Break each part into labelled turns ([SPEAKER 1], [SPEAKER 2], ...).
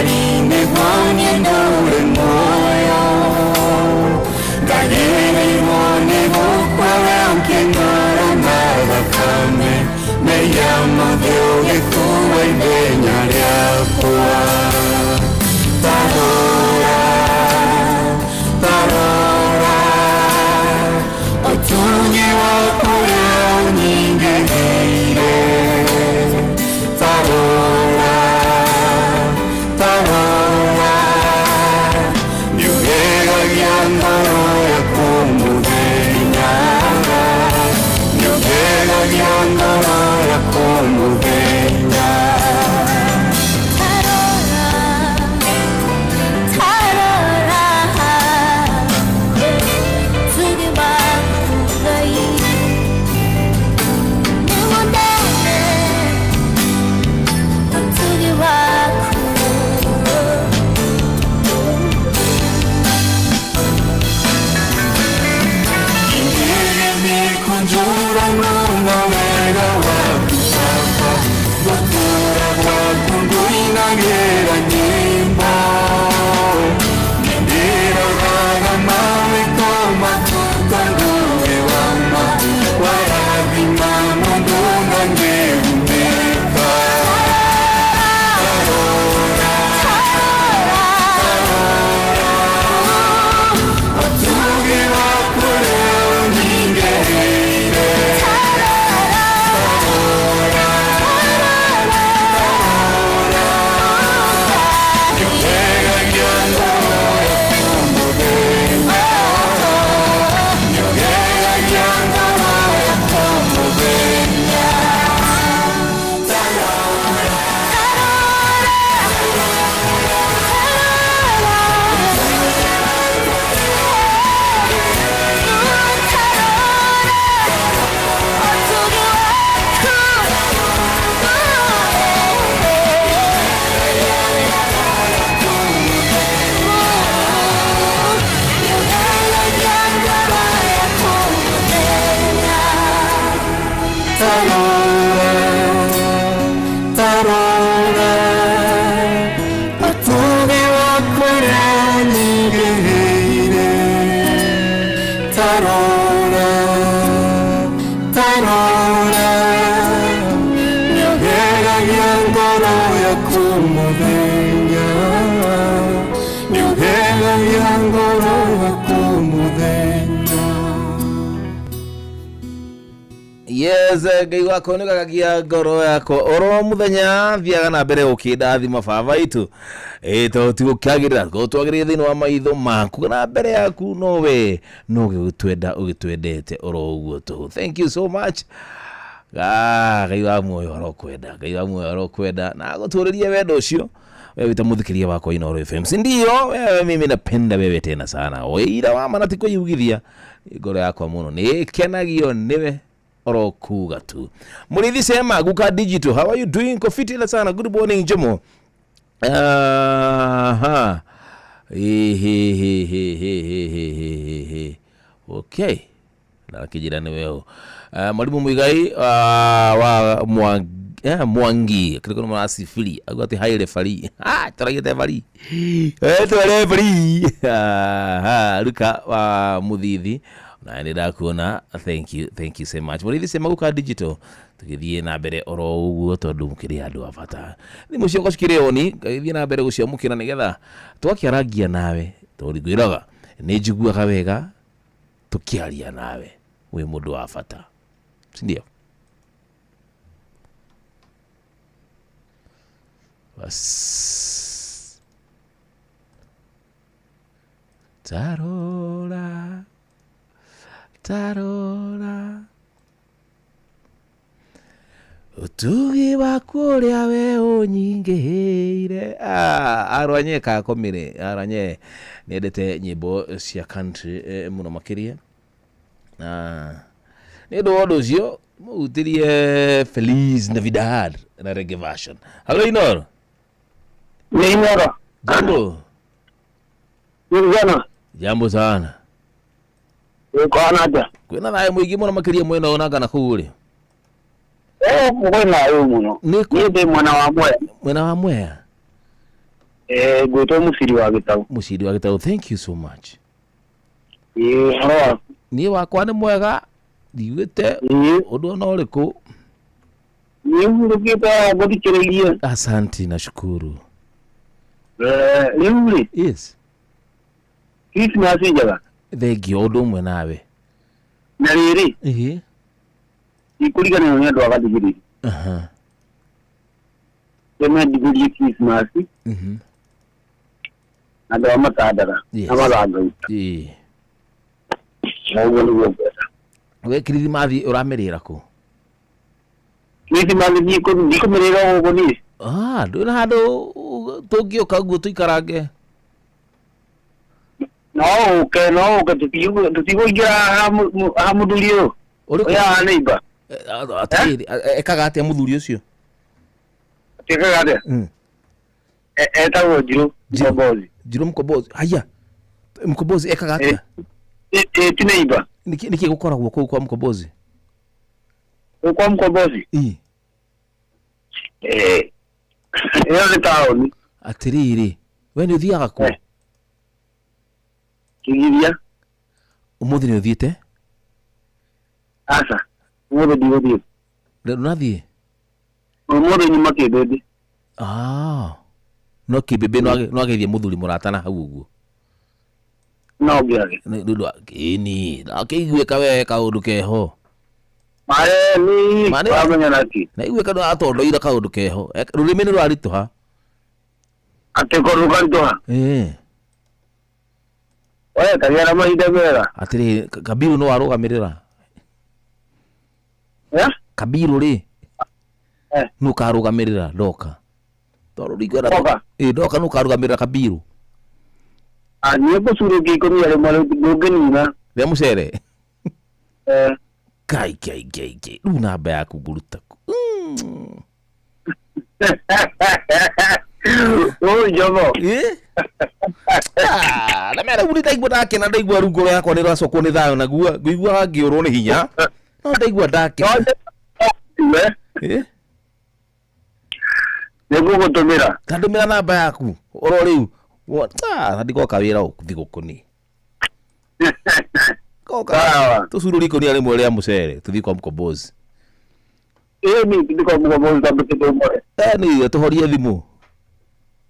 [SPEAKER 1] Karine mwanye ndure moyo Gagiri mwone mukwawe Ankengara nara kame Meyama vyoge kuwe Benya liakua Tarora Tarora Otunye wakure Unyinge heire Tarora Tarora Nyugega gyandoro ya kumudenya Nyugega gyandoro ya kumudenya
[SPEAKER 2] Tarora Tarora Tsugi bakugai Nimondene Tsugi baku
[SPEAKER 1] Ingere mikunjura nuna wega wakusaka Gotura wakunduina gera nyimbo Nindira raga mawe koma tutanduwe wama Warabima mundunga ngeumeka Tarora Otugi wakure uningeire Tarora Nyogega gyandoro ya kumudenya Nyogega gyandoro ya kumudenya Tarora Tarora Otugi wakure uningeire Tarora Tarora Nyogega gyandoro ya kumudenya Nyogega gyandoro ya kumudenya
[SPEAKER 3] Yes, ngai wako nä gagagia ngoro yako oro muthenya thiaga na mbere ukindathima baba itu to ti gukagirira go twagirire thini wa maitho maku na mbere yaku no we no gitwenda ugitwendete oro uguo tu. Thank you so much. Ngai wa muoyo arokwenda, ngai wa muoyo arokwenda na guturirie wendo ucio wewe utamuthikiria wako Inooro FM. Ndio wewe, mimi napenda wewe tena sana. Oira wa mana tiko yugithia ngoro yakwa muno ni kenagio niwe orokuga tu. Murithi sema Guka Digital, how are you doing? Kofiti sana. Good morning Jomo. Okay. Na kijirani wewe. Mwalimu Muigai wa Mwangi kiriko no asifili agati haile fali taragete fali tole fali Luka wa Muthithi na ndira kuona. Thank you so much. Murithi sema Guka Digital tugithie na mbere oro uguo tondu mukiri andu abata ni mucio goshikire oni githie na mbere gucio mukira nigetha twakiaragia nawe turigwiraga ni njiguaga wega tukiaria nawe we mundu wa bata, sindio? Bas tarora utugi wakuria we unyingeire. Arwanye kakomire aranye nendete nyimbo cia country muno makiria ni ndo cio mutirie Feliz Navidad na reggae version. Hello Inooro.
[SPEAKER 4] Ni Inooro.
[SPEAKER 3] Jambo.
[SPEAKER 4] Nzana.
[SPEAKER 3] Jambo sana.
[SPEAKER 4] Uko anaja.
[SPEAKER 3] Kwina naye muigi muno makiria mwena onaga na kuguri.
[SPEAKER 4] Mwena uyu muno. Ni mwana wa Mwea.
[SPEAKER 3] Mwena wa Mwea.
[SPEAKER 4] Gwĩtwo Mũciri wa Gĩtaũ.
[SPEAKER 3] Mũciri wa Gĩtaũ, thank you so much.
[SPEAKER 4] Ũhoro waku?
[SPEAKER 3] Niĩ wakwa nĩ mwega, ndigwĩte ũndũ ona ũrĩkũ.
[SPEAKER 4] Niĩ hurũkĩte ngũthikĩrĩirie.
[SPEAKER 3] Asante, nashukuru.
[SPEAKER 4] Rĩu rĩ,
[SPEAKER 3] Yes.
[SPEAKER 4] Christmas njega.
[SPEAKER 3] Thengi ũndũ ũmwe nawe.
[SPEAKER 4] Na rĩrĩ, ikũriganĩrwo nĩ andũ a gathigiri. Ndigũrie Christmas. Andũ a Matandara. Na Mathangau. Ũguo nĩguo ngwenda.
[SPEAKER 3] We Christmas ũramerĩra kũ?
[SPEAKER 4] Christmas ndikũmĩrĩra ũguo niĩ.
[SPEAKER 3] Ndwĩna handũ tũngĩũka ũguo tũikarange.
[SPEAKER 4] No ũke tũtigũingĩra ha mũthuri ũyũ. Ũrĩa wa neighbor.
[SPEAKER 3] Ekaga atĩa mũthuri ũcio?
[SPEAKER 4] Ekaga atĩa? Etagwo Njirũ Mkombozi.
[SPEAKER 3] Njirũ Mkombozi. Haya. Mkombozi ekaga atĩa?
[SPEAKER 4] Ti neighbor.
[SPEAKER 3] Nĩkĩ gũkoragwo kũu kwa Mkombozi?
[SPEAKER 4] Kwa Mkombozi? Ĩyo nĩ taũni.
[SPEAKER 3] Atĩrĩrĩ, we nĩ ũthiaga kũ?
[SPEAKER 4] Kĩgiria.
[SPEAKER 3] Ũmũthĩ nĩ ũthiĩte?
[SPEAKER 4] Aca, ũmũthĩ ndigũthiĩ.
[SPEAKER 3] Ndũnathiĩ?
[SPEAKER 4] Ũmũthĩ nyuma Kĩmbĩmbĩ.
[SPEAKER 3] No Kĩmbĩmbĩ no ageithie mũthuri mũrata na hau ũguo.
[SPEAKER 4] No ngĩage.
[SPEAKER 3] Ĩni, akĩiguĩka we kaũndũ keho.
[SPEAKER 4] Mareni, wamenya naki.
[SPEAKER 3] Na iguĩka nĩ atondoire kaũndũ keho. Rũrĩmĩ nĩ rwaritũha?
[SPEAKER 4] Atĩ korwo rũkaritũha? Oya kagĩa na mahinda mega.
[SPEAKER 3] Atĩrĩ, Kabiru no warũgamĩrĩra? Kabiru rĩ? Nũ karũgamĩrĩra ndoka? Ndoka nũ karũgamĩrĩra Kabiru?
[SPEAKER 4] Niĩ ngũcurũkia ikũnia rĩmwe ndũngĩnina. Rĩa
[SPEAKER 3] mũcere? Kai. Rĩu namba yaku ngũruta kũ?
[SPEAKER 4] Jomo.
[SPEAKER 3] Na mera uri ndaigua ndakena ndaigua rungu ngoro yakwa nĩ rwacokwo nĩ thayũ naguo ngũigua ngĩũrwo nĩ hinya. No ndaigua ndakena.
[SPEAKER 4] Nĩngũgũtũmĩra.
[SPEAKER 3] Tandũmĩra namba yaku oro rĩu. Ndikoka wĩra thigũkũ-inĩ. Tũcurũrie ikũnia rĩmwe rĩa mũcere tũthiĩ kwa Mkombozi.
[SPEAKER 4] Nĩ kwa Mkombozi twambĩkĩte ũmwe.
[SPEAKER 3] Nĩ tũhorie thimũ.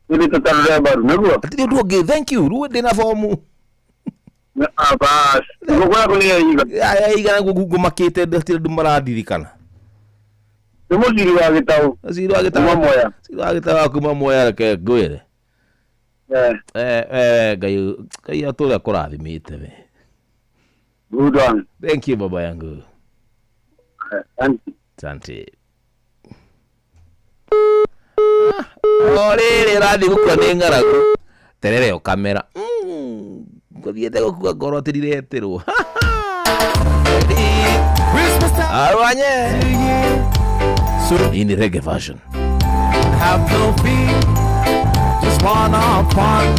[SPEAKER 4] Nĩ tũtarũre mbaru nĩguo.
[SPEAKER 3] Atĩ ũndũ ũngĩ, thank you. Rĩu ndĩna bomu.
[SPEAKER 4] Bas. Ngũkũra kũrĩa
[SPEAKER 3] igana ngũmakĩte ndĩ marandirikana.
[SPEAKER 4] Nĩ Mũciri wa Gĩtaũ.
[SPEAKER 3] Mũciri wa Gĩtaũ.
[SPEAKER 4] Kuma Mwea.
[SPEAKER 3] Mũciri wa Gĩtaũ kuma Mwea reke ngwĩre. Ngai atũre akũrathimĩte we.
[SPEAKER 4] Good one.
[SPEAKER 3] Thank you baba yangu. Asante. Rĩrĩ rathiĩ gũkua nĩ ng'aragu. Terere o kamera. Ngũthiĩte gũkua ngoro tirireterwo. Arwanye. In the reggae version.
[SPEAKER 1] Have no fear, just wanna have fun.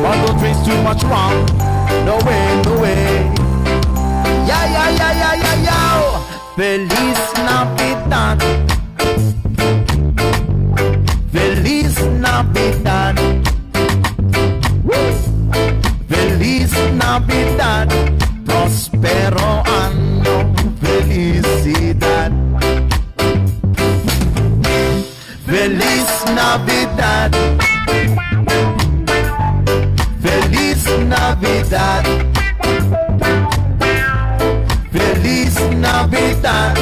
[SPEAKER 1] But don't drink too much rum. No way. Ya. Feliz Navidad. Feliz Navidad. Feliz Navidad. Prospero año. Felicidad. Feliz Navidad. Feliz Navidad. Feliz Navidad.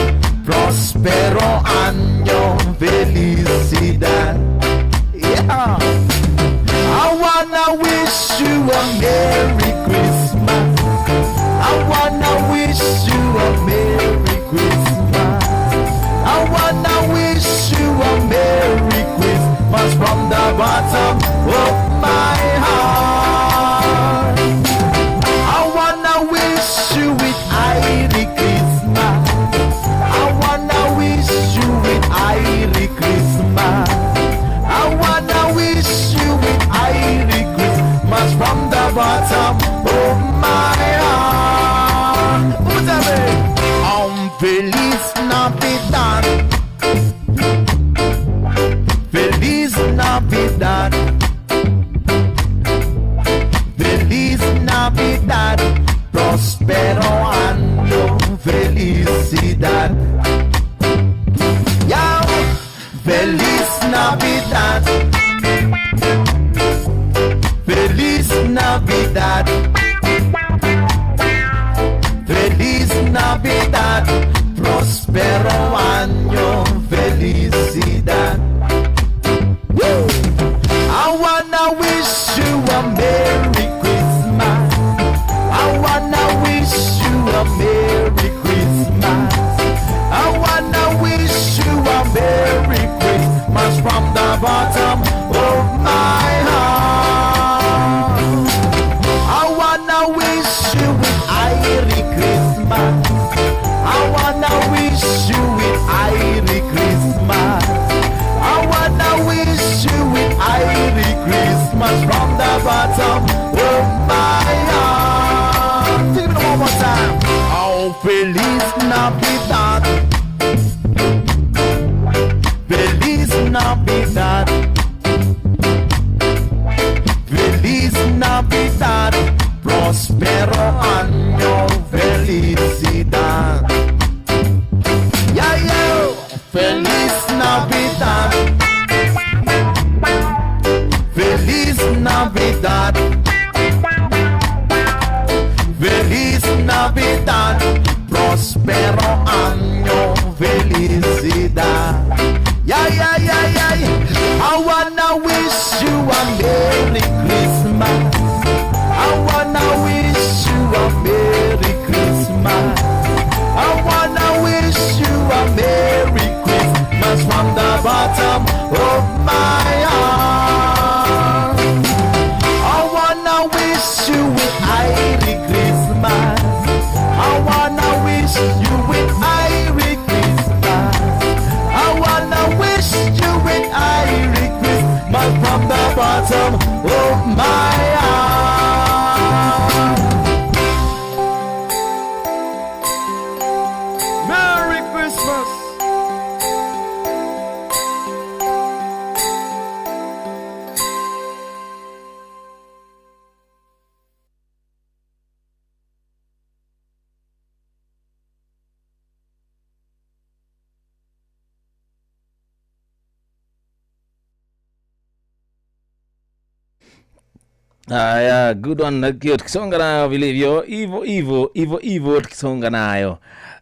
[SPEAKER 1] Prospero año. Felicidad. Yeah. I wanna wish you a Merry Christmas. I wanna wish you a Merry Christmas. I wanna wish you a Merry Christmas from the bottom of my heart. I wanna wish you with Merry Christmas. I wanna wish you with Merry Christmas. I wanna wish you with Merry Christmas from the bottom of my heart. Feliz Navidad. Feliz Navidad. próspero año, felicidad. Yo, feliz Navidad. Feliz Navidad. Feliz Navidad. Próspero año, felicidad. Woo! I wanna wish you a Merry Christmas. I wanna wish you a Merry Christmas. I wanna wish you a Merry Christmas from the bottom of my heart. I wanna wish you a Merry Christmas. I wanna wish you a Merry Christmas. I wanna wish you a Merry Christmas from the bottom of my heart. Sing it one more time. Oh, Feliz Navidad. Feliz Navidad. Feliz Navidad. Próspero año, felicidad. Yeah, yeah. Feliz Navidad. Feliz Navidad. Feliz Navidad. Próspero año, felicidad. Yeah, yeah, yeah, yeah, yeah. I wanna wish you a Merry Christmas. I wanna wish you a Merry Christmas. I wanna wish you a Merry Christmas from the bottom of my heart. I wanna wish you a Merry Christmas. I wanna wish you a Merry Christmas. I wanna wish you a Merry Christmas from the bottom of my heart. Merry Christmas.
[SPEAKER 3] Haya, good one. Nakio tukisonga nayo vilivyo hivyo tukisonga nayo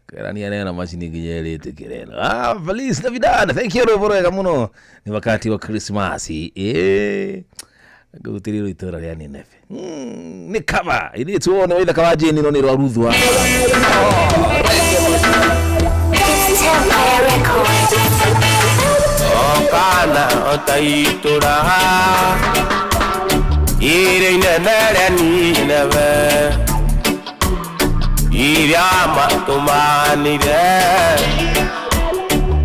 [SPEAKER 3] karani ya na mashini gijeli tekireno. Feliz Navidad. Thank you Roboro kamuno. Ni wakati wa Christmas. Gutiriro itora ya ni nefe. Ni kama ili tuone wenda kawaje ni noniro arudhwa.
[SPEAKER 5] Kana otaitura ire nere ni neve ire amatumani de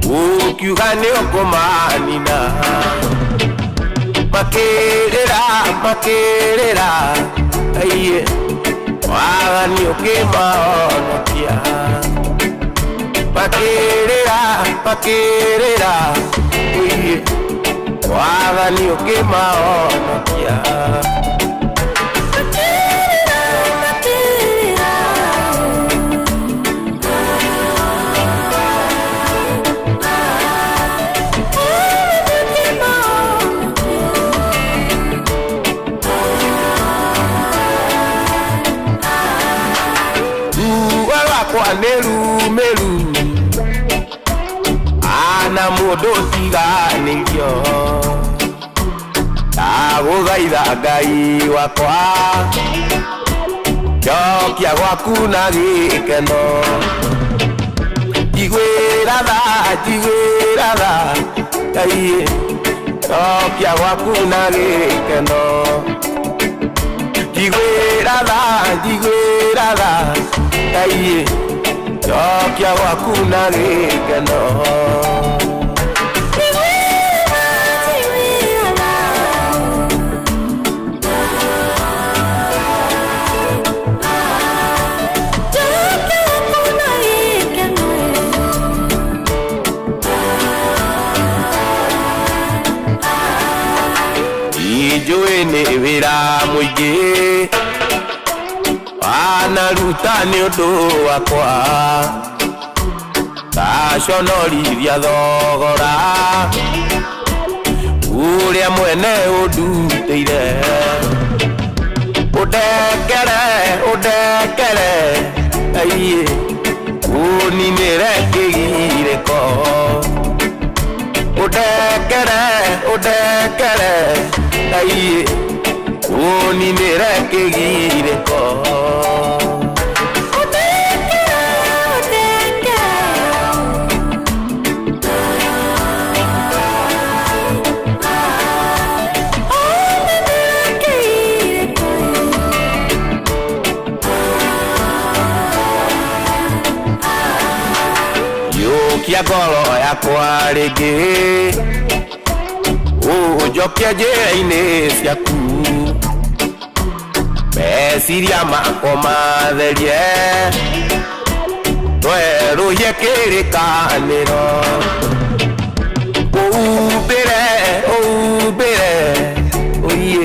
[SPEAKER 5] ukiugani okomanina makerera aiye wagani okimaonokia makerera aiye wagani okimaonokia meru ana mudo tiganilio taguthaitha Ngai wakwa jokia gwaku na gikeno jigwira tha Ngai jokia gwaku na gikeno jigwira tha Ngai jokia gwaku na gikeno ijue ni wira muingi wanaruta nĩ ũndũ wakwa taconorithia thogora ũrĩa mwene ũndutĩire ũndekere aiye ũninĩre kĩgirĩko ũndekere aiye ũninĩre kĩgirĩko Kia ngoro yakwa rĩngĩ ũnjokia njĩra-inĩ ciaku meciria makwa matherie twerũhie kĩrĩkanĩro ũhumbĩre ũiye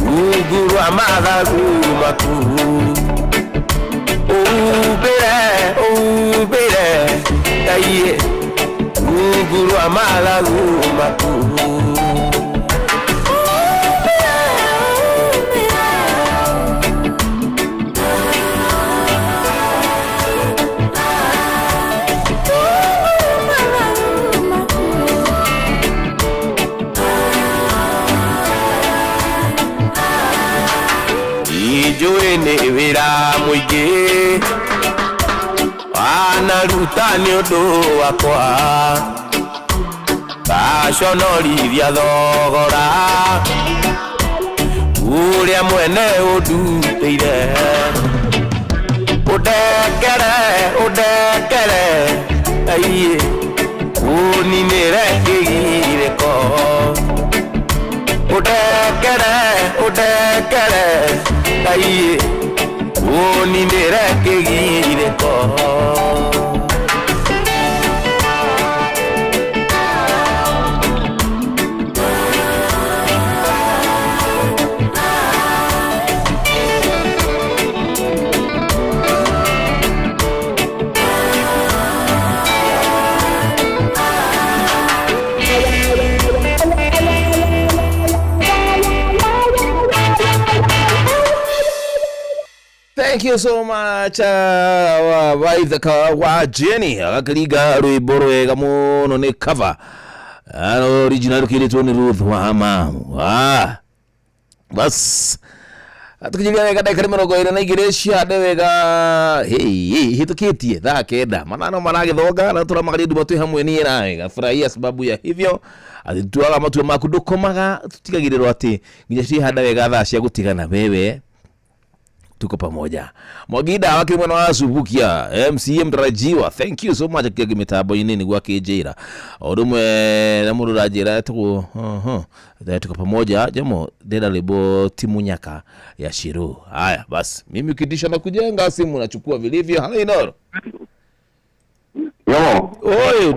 [SPEAKER 5] rungu rwa mathagu maku ũhumbĩre aiye rungu rwa mathagu maku ijũĩ nĩ wĩra mũingĩ wanaruta nĩ ũndũ wakwa taconorithia thogora ũrĩa mwene ũndutĩire ũndekere aiye ũninĩre kĩgirĩko ũndekere aiye ũninĩre kĩgirĩko
[SPEAKER 3] Thank you so much waithaka wa Jenny agakiriga rwimbo rwega muno ni cover original kiritwo ni Ruth Wahamamu bas atukijiria wega dakika 22 ciande wega hitukitie thaa kenda manano maragithoga na turamagaria nduba twi hamwe ni nawe gafurahia sababu ya hivyo atituaga matua maku ndukomaga tutigagirĩrwo ati nginya cihanda wega thaa cia gutigana wewe tuko pamoja. Mwagida wake mwana wa Subukia MCM mtarajiwa, thank you so much kigi mitambo inini gwa kijira odumwe na mundu rajira tuko tuko pamoja jamo deda lebo timu nyaka ya Shiru. Haya basi mimi ukidisha na kujenga simu nachukua vilivyo. Hali noro
[SPEAKER 4] yo
[SPEAKER 3] oyo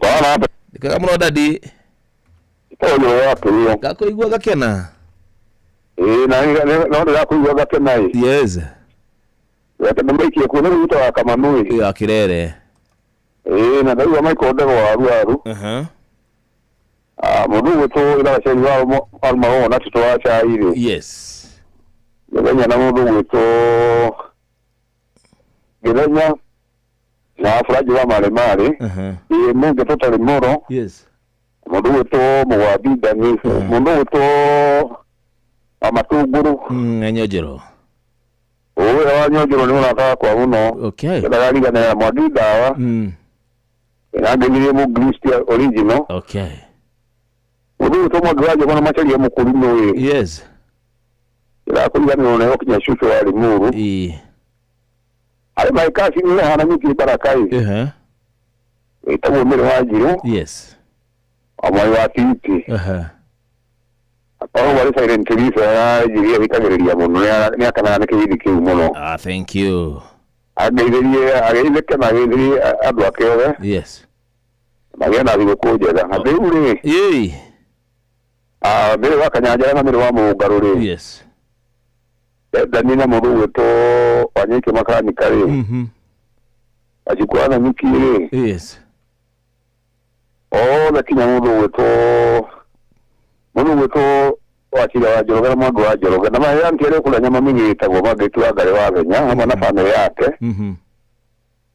[SPEAKER 4] bana
[SPEAKER 3] kama mno dadi
[SPEAKER 4] oyo yake yo
[SPEAKER 3] kako igwa gakena
[SPEAKER 4] na ndo kuigwa gakena
[SPEAKER 3] yes
[SPEAKER 4] yatamaikie kuna mtu akamanui
[SPEAKER 3] ya kirere
[SPEAKER 4] na ndio maiko ndego aru mundu wetu ila wacheni wao almao na tutoacha ile
[SPEAKER 3] yes
[SPEAKER 4] ngenya na mundu wetu ngenya na furaji wa male mungu totally moro
[SPEAKER 3] yes
[SPEAKER 4] mundu wetu mwabida ni mundu wetu amatuguru
[SPEAKER 3] nyojero
[SPEAKER 4] owe nyojero ni unataka kwa uno
[SPEAKER 3] okay
[SPEAKER 4] ndagari na mwagida ina ngeni mu Christian original
[SPEAKER 3] okay
[SPEAKER 4] mundu wetu mwagiraje kwa machali ya mukuru
[SPEAKER 3] yes
[SPEAKER 4] ila kuja ni unayo kinyashusho ya limuru ale maikasi ni hana miti barakai itabu mbele wajiro
[SPEAKER 3] yes
[SPEAKER 4] amai wa titi Aparo wale silent release ya jiria bikagereria muno ni akana na kibidi kiu muno
[SPEAKER 3] thank you
[SPEAKER 4] ageire kana ageire andu akewe
[SPEAKER 3] yes
[SPEAKER 4] magena bigo kujega abeure mbere wakanyanja na mbere wa mugarure
[SPEAKER 3] yes
[SPEAKER 4] Danina muru weto wanyike makani kare. Ajikuwa na miki.
[SPEAKER 3] Yes.
[SPEAKER 4] Lakini muru weto wachira wajoroga mwago wajoroga na maya nkere kula nyama mingi itagoma gitu agare wabenya ama na family yake.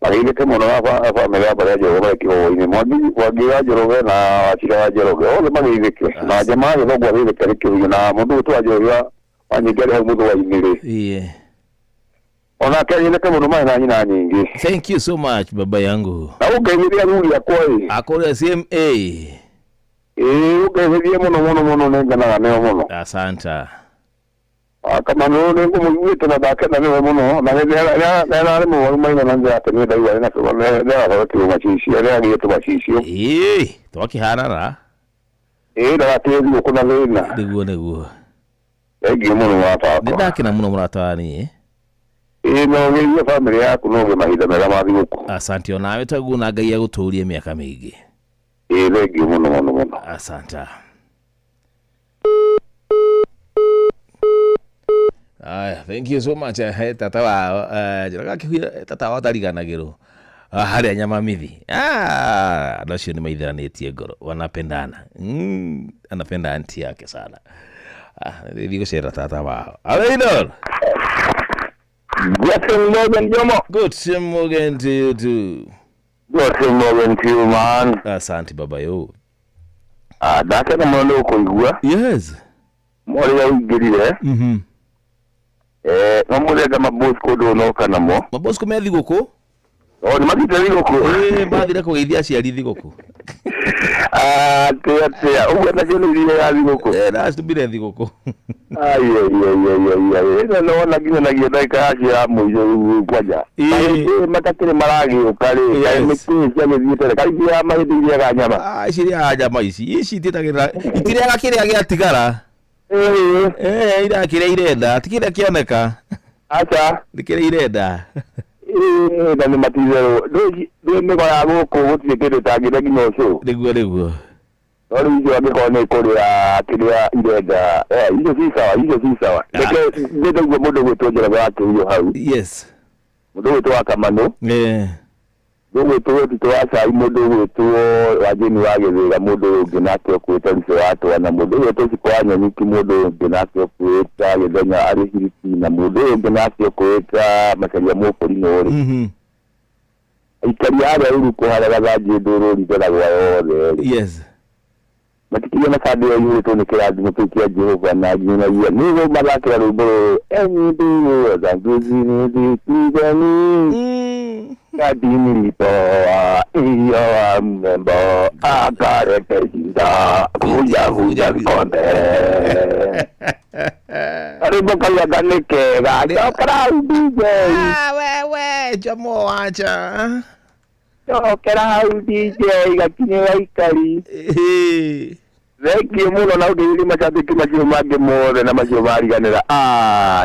[SPEAKER 4] Bagile ke mono wa family yake wajoroga kiho ini wagi wajoroga na wachira wajoroga. Bagile ke na jamaa yo gwa vile kare kiho na mundu weto wajoroga wanyigere mundu wa imile.
[SPEAKER 3] Yeah.
[SPEAKER 4] Ona kile ke mono mai na nyina nyingi.
[SPEAKER 3] Thank you so much baba yangu.
[SPEAKER 4] Na ugewiria ruli yakoi.
[SPEAKER 3] Akore CMA.
[SPEAKER 4] Ugewiria mono nenga na mono.
[SPEAKER 3] Asanta.
[SPEAKER 4] Kama none ngumwite na dakana ne mono na ne mo mai na nja tene dai wa na so ne wa ko machishi ya ya to machishi.
[SPEAKER 3] Twakiharara.
[SPEAKER 4] Da tezi ko na lena.
[SPEAKER 3] Niguo.
[SPEAKER 4] Egi mono wa pa.
[SPEAKER 3] Ndakina muno muratani.
[SPEAKER 4] No ngiye family yaku no ge mahida mera mathiuko.
[SPEAKER 3] Asante onawe taguna ngai ya guturie miaka mingi.
[SPEAKER 4] Egi mono.
[SPEAKER 3] Asanta. Thank you so much. Tata wa jiraga kihuya tata wa tariganagiro. Hali nyama mithi. Nacio ni maithiranetie ngoro. Wanapendana. Anapenda anti yake sana. Digo shera tata wao. Alaino. Good morning to you too.
[SPEAKER 4] Good morning to you, man.
[SPEAKER 3] Asante baba yo.
[SPEAKER 4] Daka na mwana ko igwa.
[SPEAKER 3] Yes.
[SPEAKER 4] Mwana ya ugirire. Nomule ga mabosko do no kanamo.
[SPEAKER 3] Mabosko me thigoko?
[SPEAKER 4] Ni matite thigoko.
[SPEAKER 3] Bathire kugeithia aciari thigoko.
[SPEAKER 4] Tia. Uwe na jeno ile ya thigoko.
[SPEAKER 3] Na stubire thigoko.
[SPEAKER 4] No na gina na gina ka ya muyo kwaja. Matakire maragi ukari ya miti ya mithite ka ya mahidi ya nyama.
[SPEAKER 3] Iciri ya nyama ici titagira itiriaga kiria giatigara. Ira kiria irenda tikira kioneka.
[SPEAKER 4] Acha
[SPEAKER 3] dikira irenda.
[SPEAKER 4] Na ni matizero do me kwa goko gutire kende tagire gino so.
[SPEAKER 3] Niguo.
[SPEAKER 4] Ori hiyo amekone korea kiria irenda. Hiyo si sawa. Ndio mudo gwetojera wake hiyo hau.
[SPEAKER 3] Yes.
[SPEAKER 4] Mudo gweto akamano. Mudo gweto asa mudo gweto wajeni wagethera mudo ginake kweta nse watu na mudo gweto sikwanya niki mudo ginake kweta gethenya ari hiriti na mudo ginake kweta makaria mukuri nori. Ikari ara uru ko haraga gaje doro rigera gwa yore.
[SPEAKER 3] Yes.
[SPEAKER 4] Matikia na kadi ya yule to nikira dimutukia Jehova na jina ya niwo malaka rubo enidu zanguzi ni tigani kadini lipoa iyo amembo akare pesida huja konde aribo kaya ganeke ga kara DJ
[SPEAKER 3] wewe jamo acha
[SPEAKER 4] kera DJ gakini waikari Zeki muno na udiri mashabiki majiro mage mole na majiro bariganira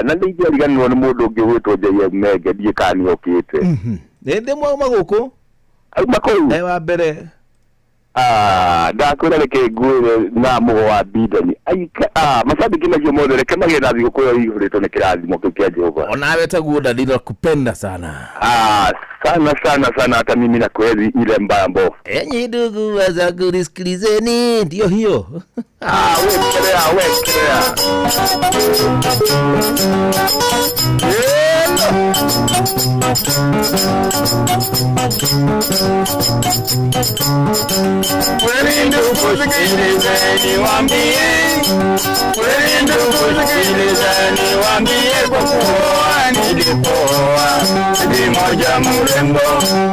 [SPEAKER 4] na ndije ariganirwo ni mundu ungi witwo J Mege die kani okite
[SPEAKER 3] Nende mwa magoko
[SPEAKER 4] makoi
[SPEAKER 3] wa mbere
[SPEAKER 4] ndakwira reke ngwire na mugo wa bidani aika mashabiki majiro mole reke magenda thigũkũ ihurĩtwo nĩ kĩrathimo kĩu kĩa Jehova.
[SPEAKER 3] Onawe taguo ndadira kupenda sana
[SPEAKER 4] sana hata mimi na kweli ile mbambo.
[SPEAKER 3] Enyi ndugu wazangu nisikilizeni, ndio hiyo.
[SPEAKER 4] Wekelea.
[SPEAKER 5] Kweli ndugu sikilizeni waambie, kweli ndugu sikilizeni waambie kwa kuwa nilipoa ni moja mrembo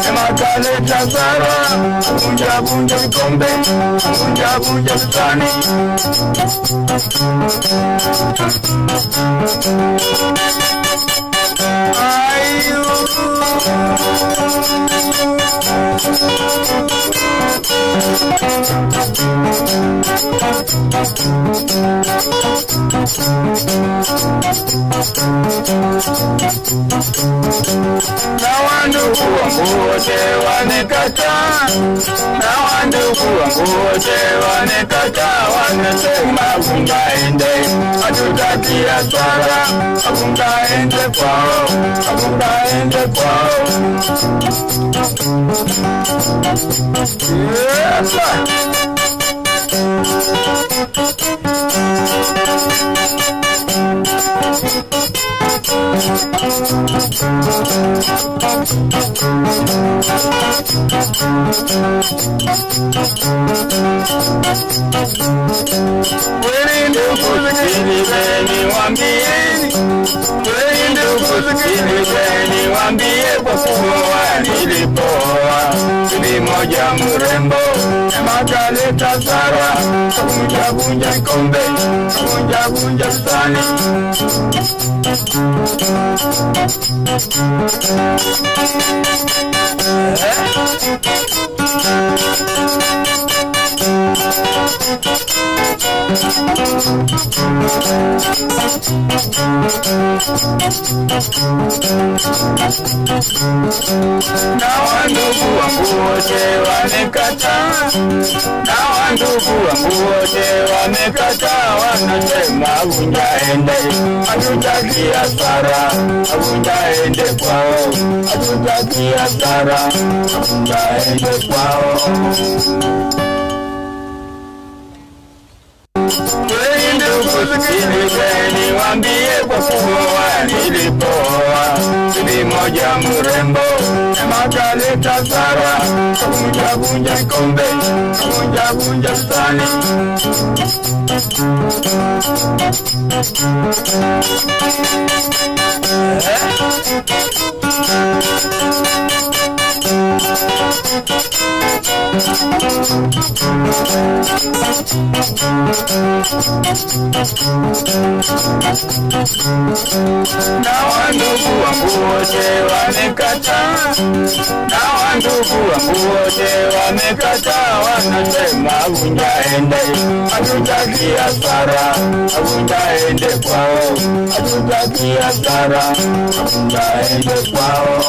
[SPEAKER 5] ema kaleta sara vunja vikombe vunja vitani ayu Na wandugu wangu wote wanikataa, na wandugu wangu wote wanikataa, wanasema Bungaende hatutaki hasara, Bungaende kwao, Bungaende kwao. Kweli ndugu sikilizeni waambieni, kweli ndugu sikilizeni waambie, kwa kuwa nilipoa bibi moja mrembo makaleta hasara, vunja kombe, vunja sahani. Na wandugu wangu wote wanikataa, na wandugu wangu wote wamekataa, wanasema Bungaende hatutaki hasara, Bungaende kwao, hatutaki hasara, Bungaende kwao. Kweli ndugu sikilizeni waambie, kwa kuwa nilipoa bibi moja mrembo makaleta hasara, vunja kombe, vunja sahani. Na wandugu wangu wote wamekataa, na wandugu wangu wote wamekataa, wanasema Bungaende hatutaki hasara, Bungaende kwao, hatutaki hasara, Bungaende kwao.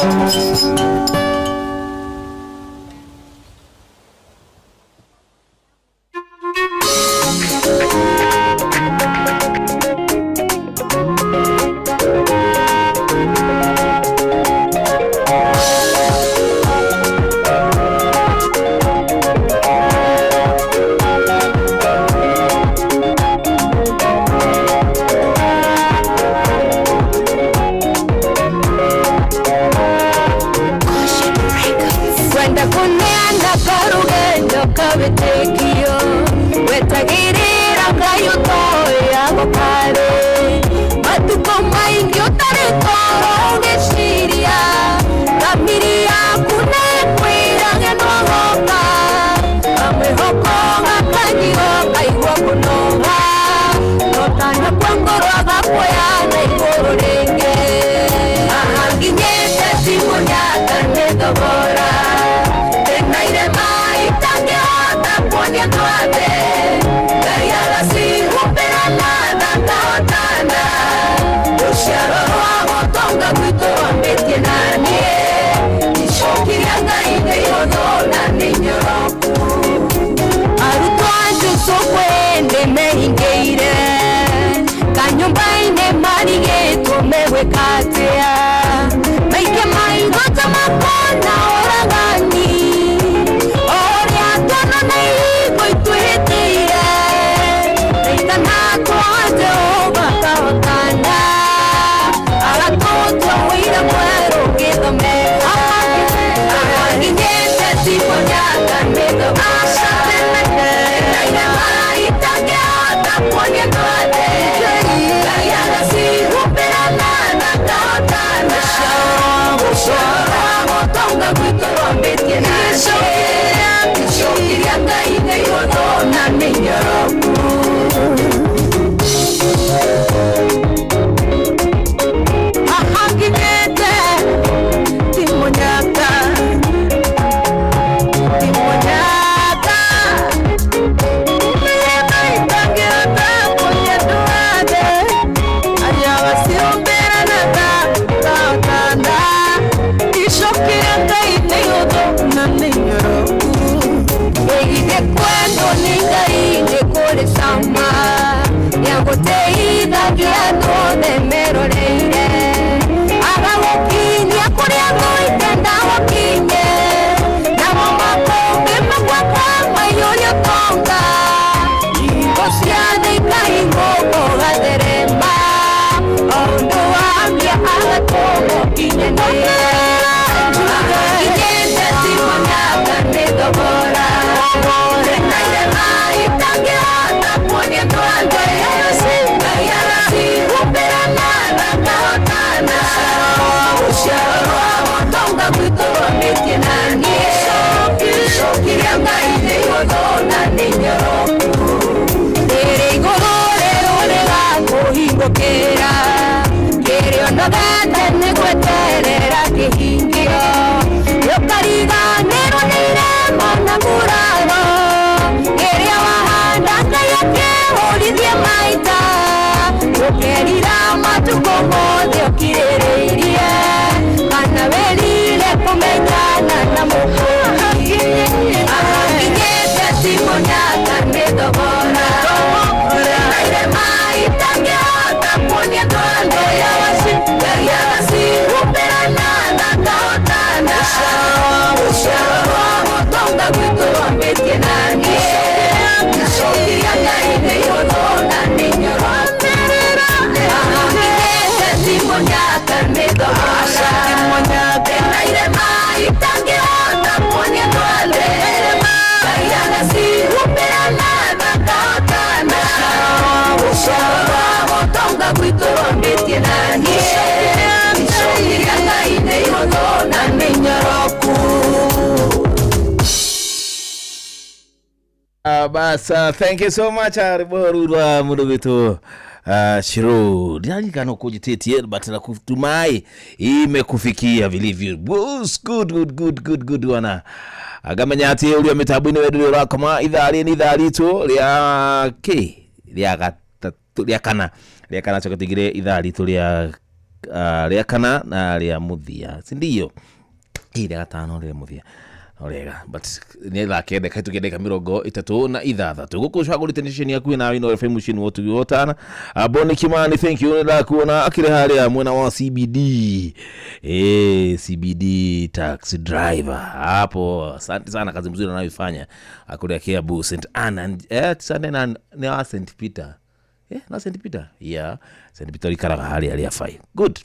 [SPEAKER 3] Basa, thank you so much. Ariborura mudogeto Shiro. Diani kano kujitetie but na kutumai imekufikia vilivyo. Good wana. Agamanyati uli mitabuni wedu la kama idhali tu lia ke lia kana chokatigire idhali tu lia kana na lia muthia. Sindiyo. Ile gatano lia muthia. Orega, but nela kede kaitu kede kamirogo itatu na idhathatu guku shagulite nisheni yaku na ino FM machine wotu yotana Boni Kimani, thank you nila kuona akire hali ya mwena wa CBD CBD taxi driver hapo. Asante sana, kazi mzuri anayoifanya akule kia bu St Anna tsane na ne St Peter na St Peter St Peter ikara hali ya fai good.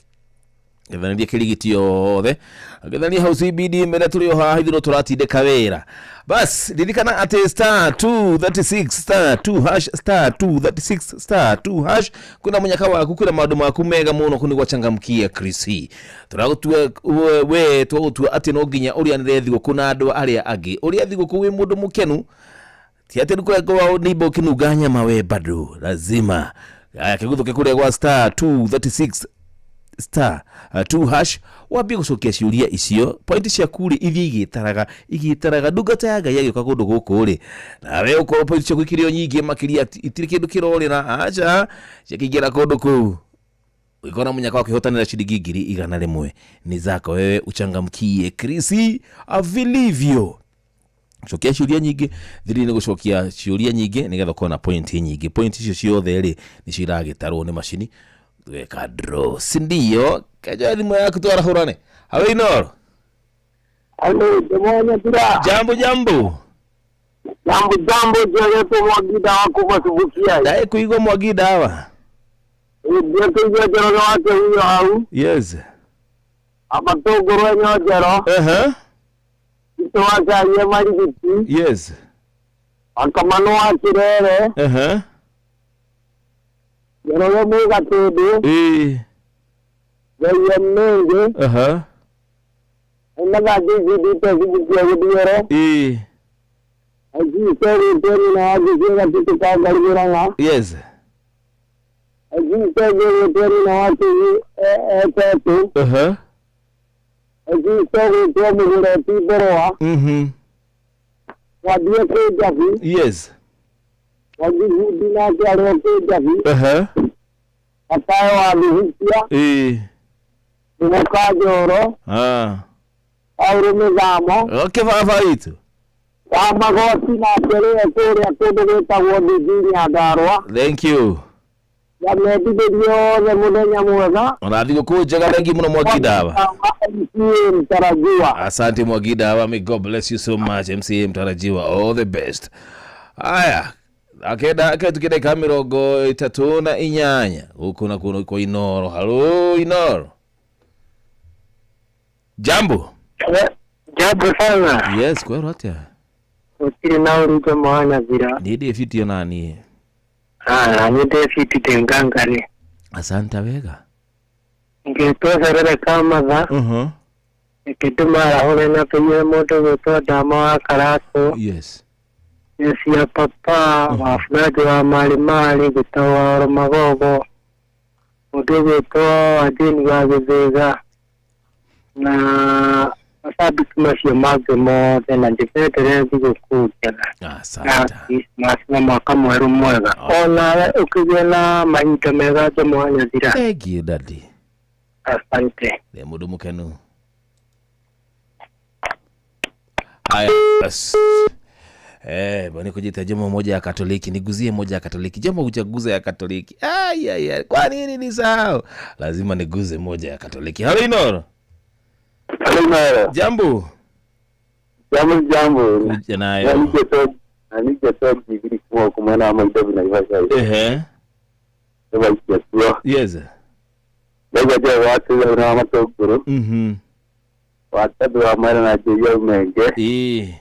[SPEAKER 3] Evana ndiye kiligiti yothe agethani house CBD mbele tulio hahithiro turatinde kawera bas dirikana ate *236 *236 kuna munyaka waku kuna maundu maku mega muno kuni gwachangamkia Chris turagutwe we twogutua ati no nginya uria nirethigwo kuna andu aria agi uria thigwo wi mundu mukenu ti ati nikuwa nibo kinuganya mawe bado lazima kiguthuke kure gwa *236 *2# wabi gucokia ciuria icio point cia kuri igitaraga ndungata ya Ngai agioka kundu guku ri nawe uko point cia gwikirio nyingi makiria itiri kindu kirorira acha cikigira kundu ku ikona munyaka wa kihotanira shilingi 100 ni zako wewe uchangamkie Chris avilivyo cokia ciuria nyingi thiri ni gucokia ciuria nyingi nigetha kona point nyingi point icio ciothe ri ni ciragitarwo ni machini weka draw sindio kaja thimu yaku twarahurane hawe Inoro.
[SPEAKER 4] Hello, demanya tira.
[SPEAKER 3] Jambo
[SPEAKER 4] jegeto Mwagida wako masubukia.
[SPEAKER 3] Dai kuigo Mwagida hawa.
[SPEAKER 4] Ndio jero wake huyo au?
[SPEAKER 3] Yes.
[SPEAKER 4] Amatogoro enyo jero. Itowacha yemari biti.
[SPEAKER 3] Yes.
[SPEAKER 4] Akamano akirere. Jero mega tede. Yemenge. Naga jiji tezibukya gudiyero. Aji teri na ajira tutuka garuranga.
[SPEAKER 3] Yes.
[SPEAKER 4] Aji teri na watu etetu. Aji teri mugure tiboroa. Wadie kejafi.
[SPEAKER 3] Yes.
[SPEAKER 4] Wadi dina karo kejafi. Atayo aluhisia. Mukajoro. Auro mezamo.
[SPEAKER 3] Okay, favorito.
[SPEAKER 4] Magoti na tere kore akodo ta wodi dini adarwa.
[SPEAKER 3] Thank you.
[SPEAKER 4] Ya medidio ya mudenya mwega.
[SPEAKER 3] Onathigo kujaga lengi muno Mwagida aba.
[SPEAKER 4] Mtarajiwa.
[SPEAKER 3] Asante Mwagida aba, may God bless you so much MCA Mtarajiwa, all the best. Aya. Akeda tukide kamirogo 34 huko na kuno kwa Inoro. Hello Inoro. Jambo.
[SPEAKER 6] Jambo sana.
[SPEAKER 3] Yes, kwero atia.
[SPEAKER 6] Utiri na uruke mwana zira.
[SPEAKER 3] Ni David yo nani?
[SPEAKER 6] Ni David Tengangare.
[SPEAKER 3] Asante wega.
[SPEAKER 6] Ngetoza rere kama za. Ikitumara hone na penye moto weto dama wa Karako.
[SPEAKER 3] Yes.
[SPEAKER 6] Yes ya papa wafunaji wa mali gitawa magogo. Mudu weto adini wa githega. Na masabiki masio mage mote na ndifetere kuja.
[SPEAKER 3] Asante.
[SPEAKER 6] Na mwaka mweru mwega. Ona ukigena mahinda mega za mwanya zira.
[SPEAKER 3] Thank you daddy.
[SPEAKER 6] Asante.
[SPEAKER 3] Le mudu mukenu. Haya, bas. Bwana kujita jambo moja ya Katoliki, niguzie moja ya Katoliki. Jambo uchaguza ya Katoliki. Ai. Kwa nini nisahau? Lazima niguze moja ya Katoliki. Halo Inoro. Jambo.
[SPEAKER 4] Jambo.
[SPEAKER 3] Nayo.
[SPEAKER 4] Anike digiri kwa kumana ama itabi na ibasa.
[SPEAKER 3] Yes.
[SPEAKER 4] Ndio watu na matokoro. Watu wa mara na jiyo menge.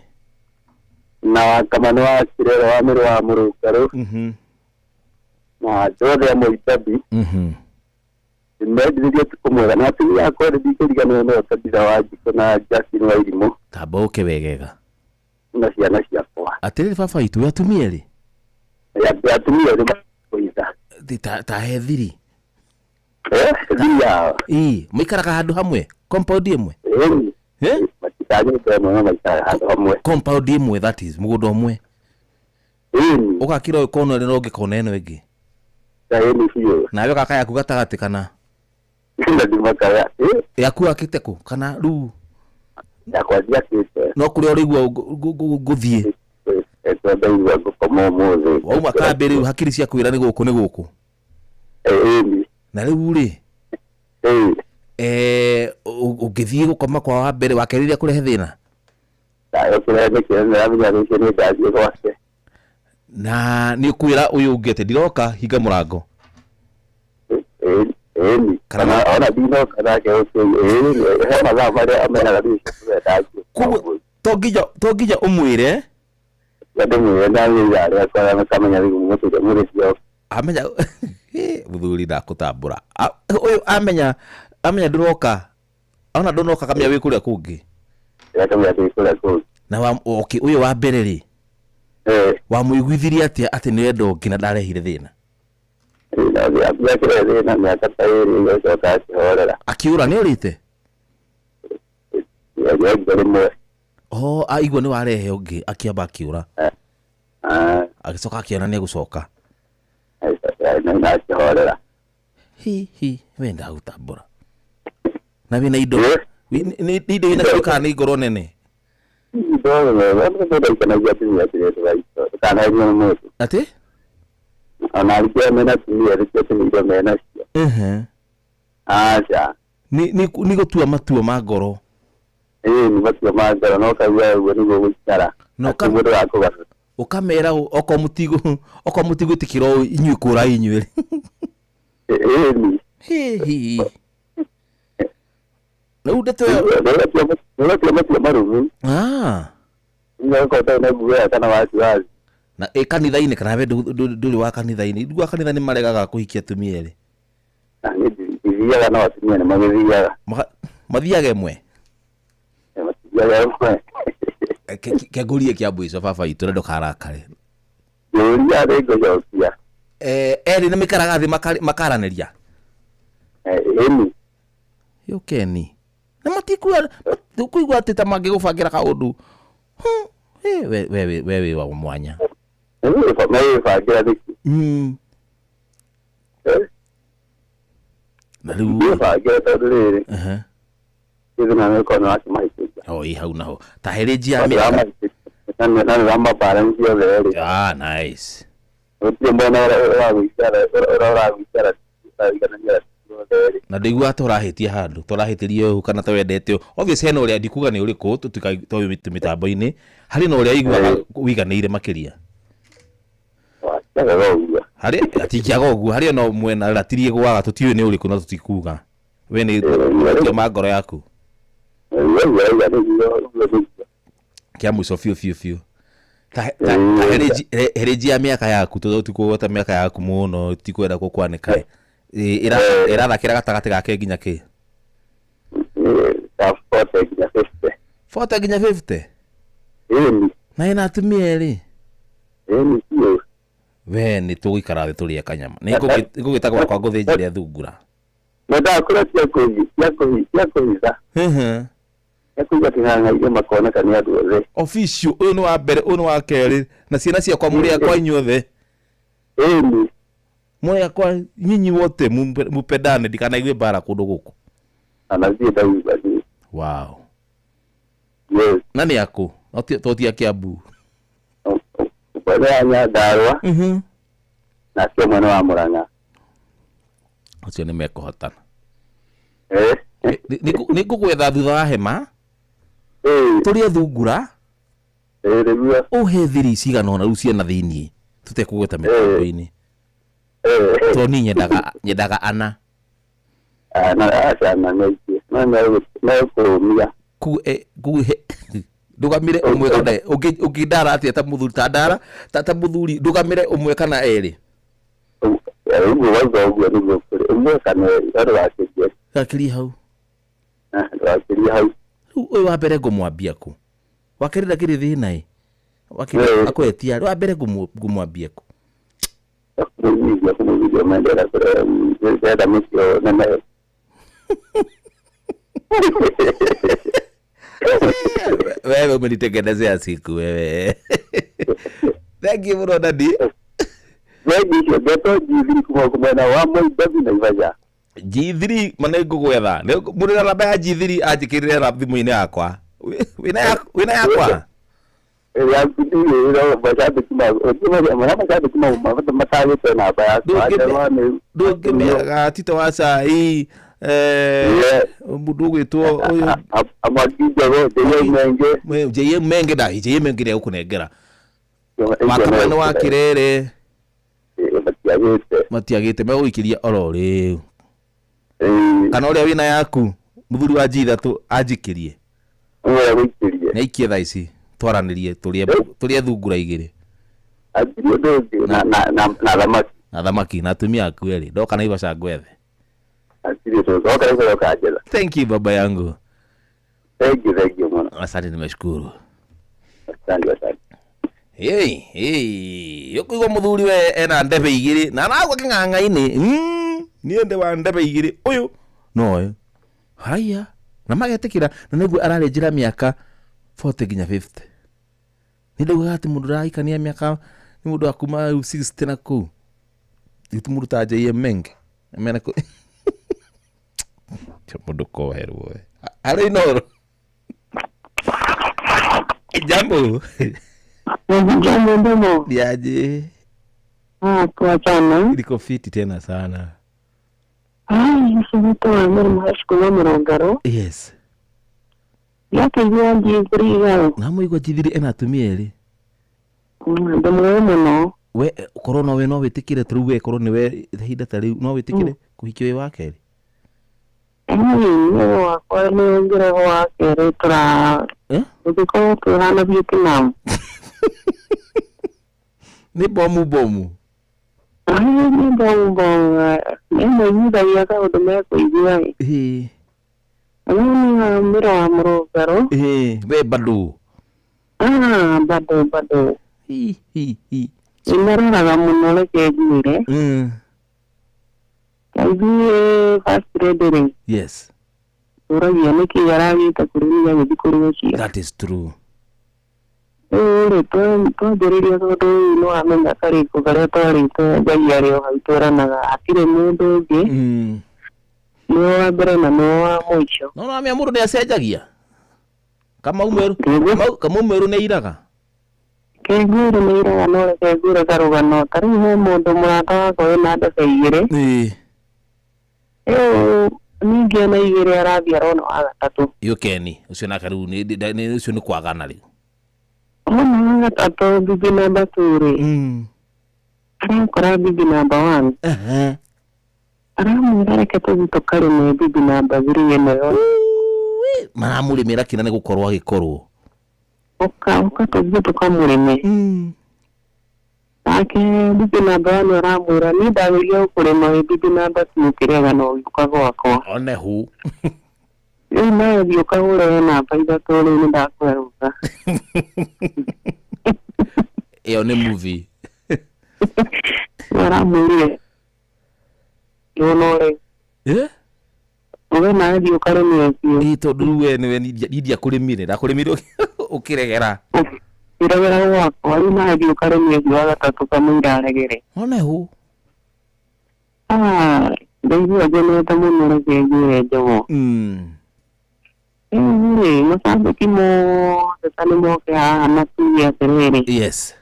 [SPEAKER 4] Na kama no akirero wa mero wa murukaro. Na dole ya moitabi. Ndio tukomora na tu ya ko dikiriga no tabira waji kuna Justin Wairimo.
[SPEAKER 3] Taboke wegega.
[SPEAKER 4] Na cia kwa.
[SPEAKER 3] Atiri baba itu yatumiere.
[SPEAKER 4] Ya tumiere kuita.
[SPEAKER 3] Ta hethiri.
[SPEAKER 4] Dia.
[SPEAKER 3] Mikaraga handu hamwe, compound imwe.
[SPEAKER 4] Matitaje ndio maikara handu hamwe.
[SPEAKER 3] Compound imwe, that is mugundo umwe. Ukakira kono rero ngikona eno igi.
[SPEAKER 4] Saini hiyo.
[SPEAKER 3] Nawe kaka yaku gatagati kana.
[SPEAKER 4] Ndio makaya.
[SPEAKER 3] Yaku akiteko kana ru.
[SPEAKER 4] Yakwa kite.
[SPEAKER 3] No kuri origwa guthie.
[SPEAKER 4] Ndio ndio komo moze.
[SPEAKER 3] Wauma kabere hakiri cia kwira ni guku. Na riu ri. Ugithie gukoma kwa wa mbere wakeriria kurehe thina. Na ni kwira uyu ungete ndiroka hinga murango.
[SPEAKER 4] Kana ona dino kana ke he mathaa maria amena gathi
[SPEAKER 3] tongija umwire
[SPEAKER 4] ndimwire ndamwira kwa kamenya gumutuja muri cio
[SPEAKER 3] amenya muthuri ndakutambura uyu amenya ndiroka ona ndonoka kamya wi kuria kungi
[SPEAKER 4] yakamya wi kuria kungi
[SPEAKER 3] na okay uyu wa mbere ri wa muiguithiria ati ni endo ngina ndarehire thina akiura ni urite aigua ni warehe ungi akiamba akiura agicoka akiona ni gucoka wenda gutambura na wina indo ni indo ina kuika ni ngoro nene ati
[SPEAKER 4] analikuwa mena tumia rikete ndio mena cio acha
[SPEAKER 3] ni gutua matua ma ngoro
[SPEAKER 4] ni matua ma ngoro no kaua ugo ni gukara
[SPEAKER 3] no kamudo yako ukamera oko mutigo tikiro inyu kura inyu ni no udeto
[SPEAKER 4] no matua maru no ko ta na guya kana wazi
[SPEAKER 3] na kanitha-ini kana we nduri wa kanitha-ini ndugwa kanitha ni maregaga kuhikia tumiere
[SPEAKER 4] thiaga no atumia ni magithiaga
[SPEAKER 3] mathiaga mwe kegurie kia mwico baba itu ndo karakare
[SPEAKER 4] yuria rego jokia
[SPEAKER 3] eri na mikaraga thi makaraniria
[SPEAKER 4] eni
[SPEAKER 3] yokeni na matikua kuigwa ati ta magigubangira kaundu wewe wa mwanya na riu hau naho taherenjia nice na ndigua ati urahitia handu turahitirie hu kana tawendete obviously hena uria ndikuga ni uriku tumitambo-ini hari na uria igua wiganire makiria hari atikiaga uguo hari no mwena ratirie gwaga tutiwe ni uriku no tutikuga we ni ma ngoro yaku Kia muico fiu ta hereji ya miaka yaku to tukugota miaka yaku muno tikwenda gukwanika irathakira gatagati gake nginya ki 40 nginya 50 na ina atumia eri we ni tugikara thi turie kanyama ni ngugitagwa kwa nguthinjire thungura
[SPEAKER 4] ndakura cia kuiza king'ang'a ile makona kani andu othe
[SPEAKER 3] official uyu ni wa mbere uyu ni wa keri na ciana cia kwa muria kwa inyuothe muria kwa nyinyi wote mupendane ndikana igwe bara kundu guku
[SPEAKER 4] anazie ndaiba
[SPEAKER 3] wow
[SPEAKER 4] yes
[SPEAKER 3] nani yako totia Kiambu
[SPEAKER 4] bwana Nyandarua na sio mwana wa Murang'a
[SPEAKER 3] ucio ni mekuhotana ni kugwetha thutha wa hema turie thungura
[SPEAKER 4] rĩu
[SPEAKER 3] uhe thiri cigana ona riu ciana thiini tutekugweta mĩtambo-inĩ to ni nyendaga ana
[SPEAKER 4] na ngaikie na kumia
[SPEAKER 3] kuhe ndugamire umwe kana ukindara atia ta muthuri ta ndara ta muthuri ndugamire umwe kana eri
[SPEAKER 4] rĩu waigua nĩguo kũrĩ umwe kana eri wakirie
[SPEAKER 3] gakiria hau
[SPEAKER 4] wakirie hau
[SPEAKER 3] uyu wa mbere ngumwambia ku wakirira kiri thina wakirira akwetia wa mbere ngumwambia ku
[SPEAKER 4] kumuvia maendera kwenda mwisho na
[SPEAKER 3] wewe umenitengenezea siku wewe thank you bro daddy
[SPEAKER 4] wewe geto G3 kumwena wa Moibabi na Ivaja
[SPEAKER 3] G3 mane ngugwetha murira namba ya G3 anjikirire thimu-ini yakwa wina yakwa
[SPEAKER 4] ya video ilo baada kuma matagite namba yakwa
[SPEAKER 3] ndungimega tito wa cai mundu gwitwo uyu
[SPEAKER 4] amakijago
[SPEAKER 3] JM Menge da JM Menge ya ukunengera makamano wa kirere matiagite me uikiria oro riu kana uria wina yaku muthuri wa G3 anjikirie na ikie thaa ici twaranirie turie thungura igiri na thamaki na atumia aku eri ndoka na Ivasha ngwethe thank you baba yangu
[SPEAKER 4] thank you mwana
[SPEAKER 3] asante nimeshukuru
[SPEAKER 4] asante
[SPEAKER 3] yokuigwa muthuri we ena ndebe igiri na nagwa king'ang'a-ini niende wa ndebe igiri uyu no haya na magetikira na niguo ararenjira miaka 40 nginya 50 ndio ati mundu raikania miaka ni mundu akuma 60 na ku itu mundu ta JM Menge amena ku mundu ko heru we ari no jambo
[SPEAKER 6] Jambo
[SPEAKER 3] diaje
[SPEAKER 6] kwa chana
[SPEAKER 3] liko fiti tena sana
[SPEAKER 6] nisema kwa mashukuru mrongaro
[SPEAKER 3] yes
[SPEAKER 6] yake yua G3
[SPEAKER 3] na muigwa G3 ena atumia eri
[SPEAKER 6] ndamwe muno
[SPEAKER 3] we corona we no witikire tru we corona we hinda tari no witikire kuhikio we wake eri
[SPEAKER 6] no kwa ni ngira wa kere tra ndiko tuhana Vietnam
[SPEAKER 3] ni bomu
[SPEAKER 6] ni bomu ni muida yaka udome kuigwa ni mira wa mrogaro
[SPEAKER 3] we bado
[SPEAKER 6] bado inarara muno lekegire kaigi fast reading
[SPEAKER 3] yes
[SPEAKER 6] uragia niki yaragita kurinya githikuru cia
[SPEAKER 3] that is true
[SPEAKER 6] twambĩrĩria tondũ no amenya karĩko karĩa twarĩte Ngai arĩ o hau tũranaga hatirĩ mũndũ ũngĩ nĩwe wa mbere na nĩwe wa mũico
[SPEAKER 3] no amĩa mũndũ nĩacenjagia kama umeru nĩ iraga
[SPEAKER 6] kenguru nĩ iraga no reke ngure karũgano tarĩu he mũndũ mũrata wakwa wĩna ndebe igĩrĩ ningĩ na igĩrĩ arathiĩ arona wa gatatũ
[SPEAKER 3] yũkeni ũcio nake rĩu ũcio nĩ kwagana rĩu
[SPEAKER 6] ona gatatũ bibi namba 2 arakora bibi namba 1 aramwĩra reke tũthiĩ tũkarĩme bibi namba 3 ĩno
[SPEAKER 3] maramurimira kina nĩ gũkorwo agĩkorwo
[SPEAKER 6] Oka tukamurime. Ake bibi namba wani aramwĩra ni ndageria gũkũrĩma bibi namba timũkĩrega no gĩũka gwakwa.
[SPEAKER 3] One hu.
[SPEAKER 6] Rĩu nawe thiĩ ũkagũre namba ithatũ rĩu nĩ ndakweruka.
[SPEAKER 3] Ĩyo nĩ movie.
[SPEAKER 6] Aramwĩrire yonore. Uwe nawe thiĩ ũkarĩmĩre biũ.
[SPEAKER 3] Tondũ we nĩwe ndia kũrĩmire ndakũrĩmire ũkĩregera.
[SPEAKER 6] Iregera gwakwa rĩu nawe thiĩ ũkarĩmĩre biũ wa gatatũ kamũira aregere.
[SPEAKER 3] One hu.
[SPEAKER 6] Ndaigua ngenete mũno reke ngwĩre njogo. Rĩ macambĩki mothe ta nĩ moke haha na tuge atĩrĩrĩ.
[SPEAKER 3] Yes.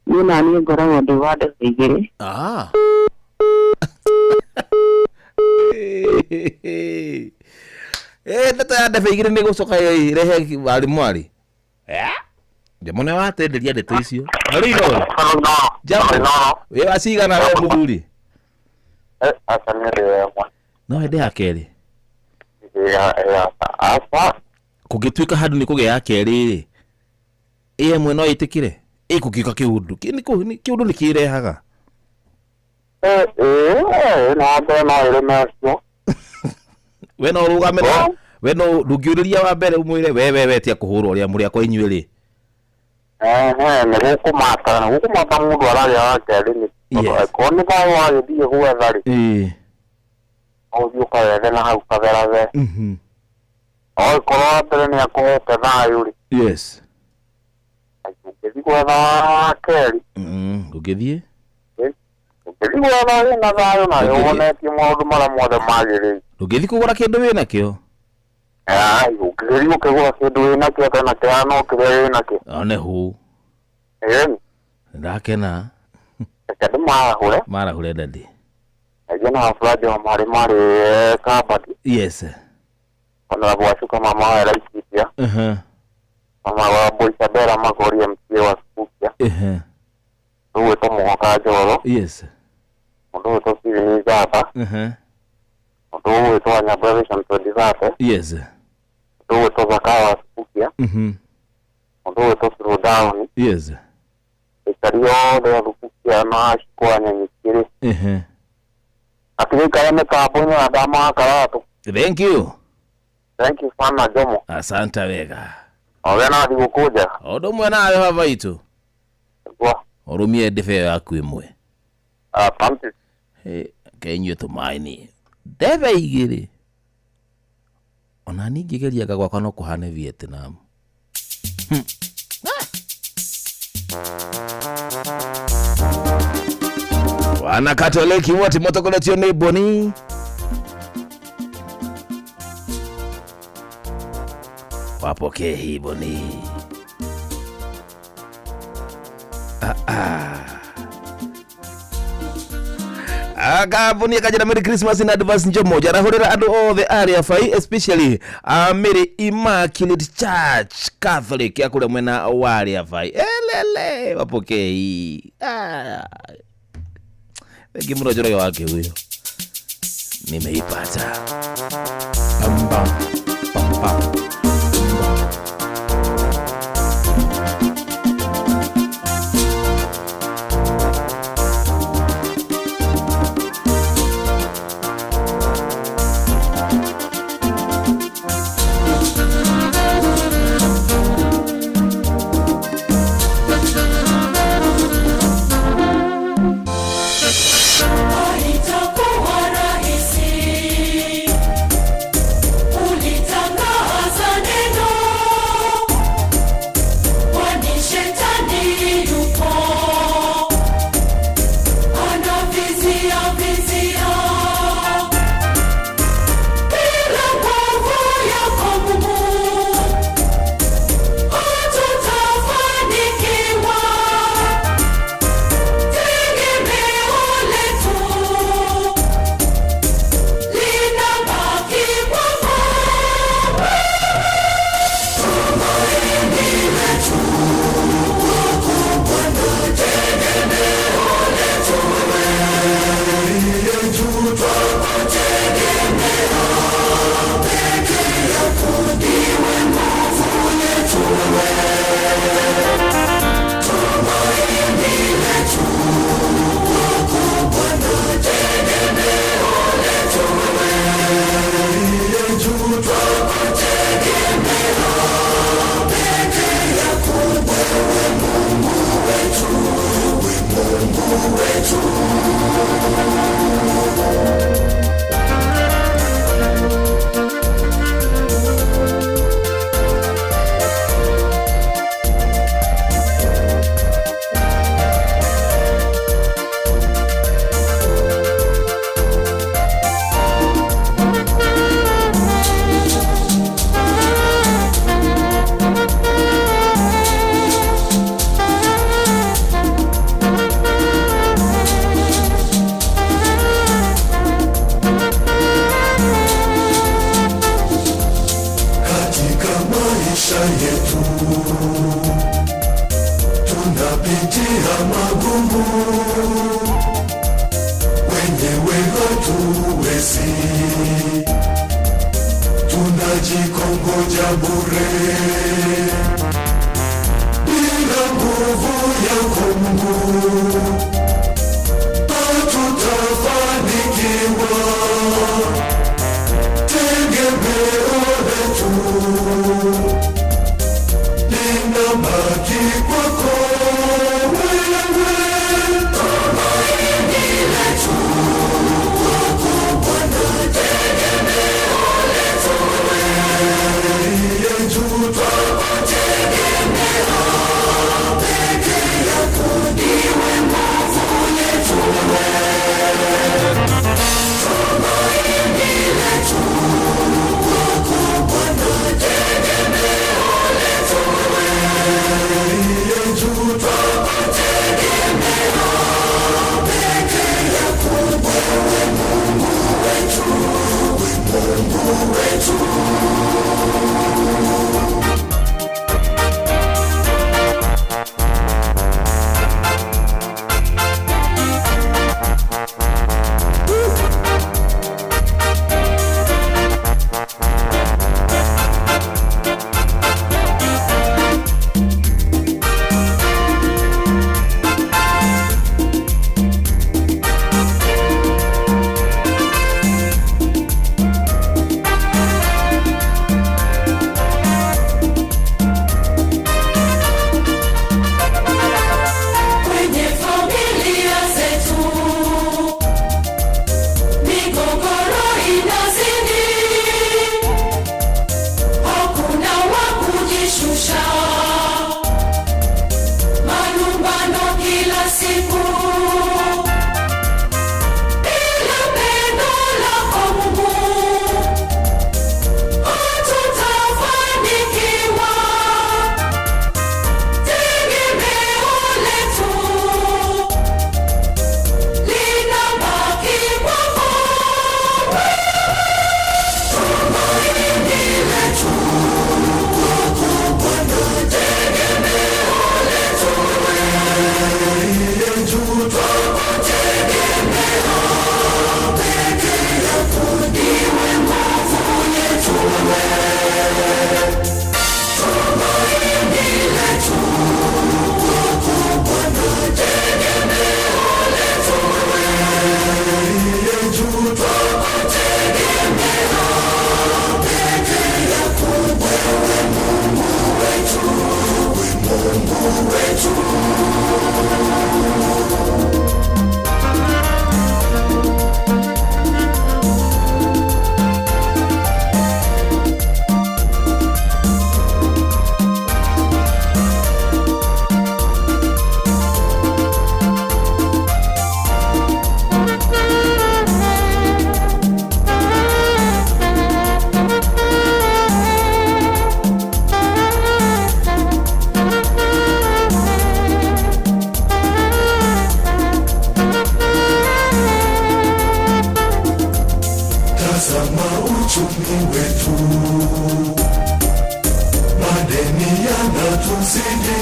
[SPEAKER 6] Niĩ naniĩ ngoragwo ndĩ wa ndebe igĩrĩ.
[SPEAKER 3] Ndeto ya ndebe igĩrĩ nĩ gũcoka rehe wari mwari. Jambo nĩ watenderia ndeto icio. Rĩino. Jambo. Wĩ wacigana we mũthuri.
[SPEAKER 4] Asa nĩ rĩmwe.
[SPEAKER 3] No hĩndĩ ya kerĩ.
[SPEAKER 4] Asa.
[SPEAKER 3] Kũngĩtuĩka handũ nĩ kũgĩa ya kerĩ rĩ. Ĩmwe no ĩtĩkire. Kũgĩka kĩũndũ. Kĩũndũ nĩ kĩrehaga.
[SPEAKER 4] Na mbere no ĩrĩme.
[SPEAKER 3] We no ũrũgamĩra. We no ndũngĩũrĩria wa mbere ũmwĩre we tia kũhũrwo ũrĩa mũrĩ akwa inyuĩ rĩ.
[SPEAKER 4] Nĩ gũkũmata mũndũ ararĩa wa kerĩ nĩ. Ko nĩ thayũ wagĩthiĩ gwetha rĩ. Ũthiĩ ũkawethe na hau kaberathe. Oĩkorwo wa mbere nĩ akũhete thayũ rĩ.
[SPEAKER 3] Yes.
[SPEAKER 4] Ũngĩthiĩ gwetha wa kerĩ.
[SPEAKER 3] Ndũngĩthiĩ.
[SPEAKER 4] Ũngĩthiĩ gwetha wĩ na thayũ nayo ũbonetie maũndũ marĩa mothe magĩrĩire.
[SPEAKER 3] Ndũngĩthiĩ kũgũra kĩndũ wĩ nakĩo.
[SPEAKER 4] Ũngĩthiĩ ũkĩgũra kĩndũ wĩ nakĩo kana kĩrĩa no kĩrĩa wĩ nakĩo.
[SPEAKER 3] One hu. Ndakena.
[SPEAKER 4] Reke ndĩmarahũre.
[SPEAKER 3] Marahũre ndadi.
[SPEAKER 4] Aigua na wafulaji wa marĩ kabati.
[SPEAKER 3] Yes.
[SPEAKER 4] Ona gwashuka mama wa Laikipia. Mama wa Boisabera Magori MCA wa Subukia. Rĩu ĩtwo Mũhoka Njoro.
[SPEAKER 3] Yes.
[SPEAKER 4] Mũndũ ĩtwo Steven Zaba. Mũndũ ĩtwo Anyabwa Vision Todivate.
[SPEAKER 3] Yes.
[SPEAKER 4] Mũndũ ĩtwo Zakayo wa Subukia. Mũndũ ĩtwo Surudown.
[SPEAKER 3] Yes.
[SPEAKER 4] Ikari yothe ya Subukia na Shikwanya Nyikiri. Akirika ya mĩtambo-inĩ na ndama wa Karatu.
[SPEAKER 3] Thank you.
[SPEAKER 4] Thank you sana Jomo.
[SPEAKER 3] Asante wega.
[SPEAKER 4] Owe na thigũkũ njega.
[SPEAKER 3] Ũndũ ũmwe nawe baba itu. Orumie ndebe yaku ĩmwe.
[SPEAKER 4] Asante.
[SPEAKER 3] Kenyue tumaini. Ndebe igĩrĩ. Ona ningĩgeria gwakwa no kũhane Vietnam. Wana Katoliki wote motokoletio ni Boni. Wapokee hii Boni. Boni akajana Merry Christmas in advance njomo. Jana horera adu othe area fai especially Mary Immaculate Church Catholic ya kule mwena wa area fai. Elele wapokee hii. Wengi mrojoro wake huyo. Nimeipata. Pam.
[SPEAKER 7] maisha yetu tunapitia magumu, wenyewe hatuwezi, tunajikongoja bure bila nguvu yako Mungu, hatutafanikiwa. Tegemeo letu linabaki kwako wewe, tumaini letu kwako Bwana, tegemeo letu wewe, juu twakutegemea, peke yako ndiwe nguvu yetu wewe, tumaini letu kwako Bwana, tegemeo letu wewe, juu twakutegemea, peke yako wewe, Mungu wetu, Mungu wetu.
[SPEAKER 8] Kwenye familia zetu migogoro inazidi, hakuna wa kujishusha, malumbano kila siku, bila pendo lako Mungu hatutafanikiwa. Tegemeo letu linabaki kwako wewe, tumaini letu kwako Bwana, tegemeo letu wewe, juu twakutegemea, peke yako ndiwe nguvu yetu wewe, tumaini letu kwako Bwana, tegemeo letu wewe, juu twakutegemea, peke yako wewe, Mungu wetu, Mungu wetu. Tazama uchumi wetu, madeni yanatuzidi,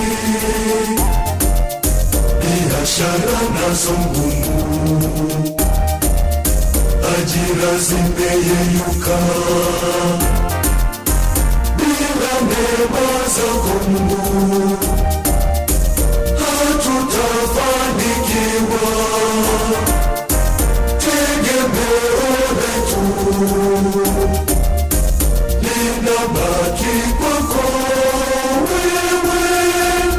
[SPEAKER 8] biashara nazo ngumu, ajira zimeyeyuka, bila neema zako Mungu hatutafanikiwa. Tegemeo letu linabaki kwako wewe,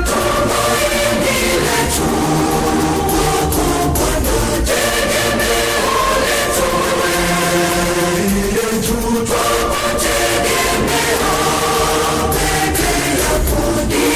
[SPEAKER 8] tumaini letu kwako Bwana, tegemeo letu wewe, juu twakutegemea, peke yako ndiwe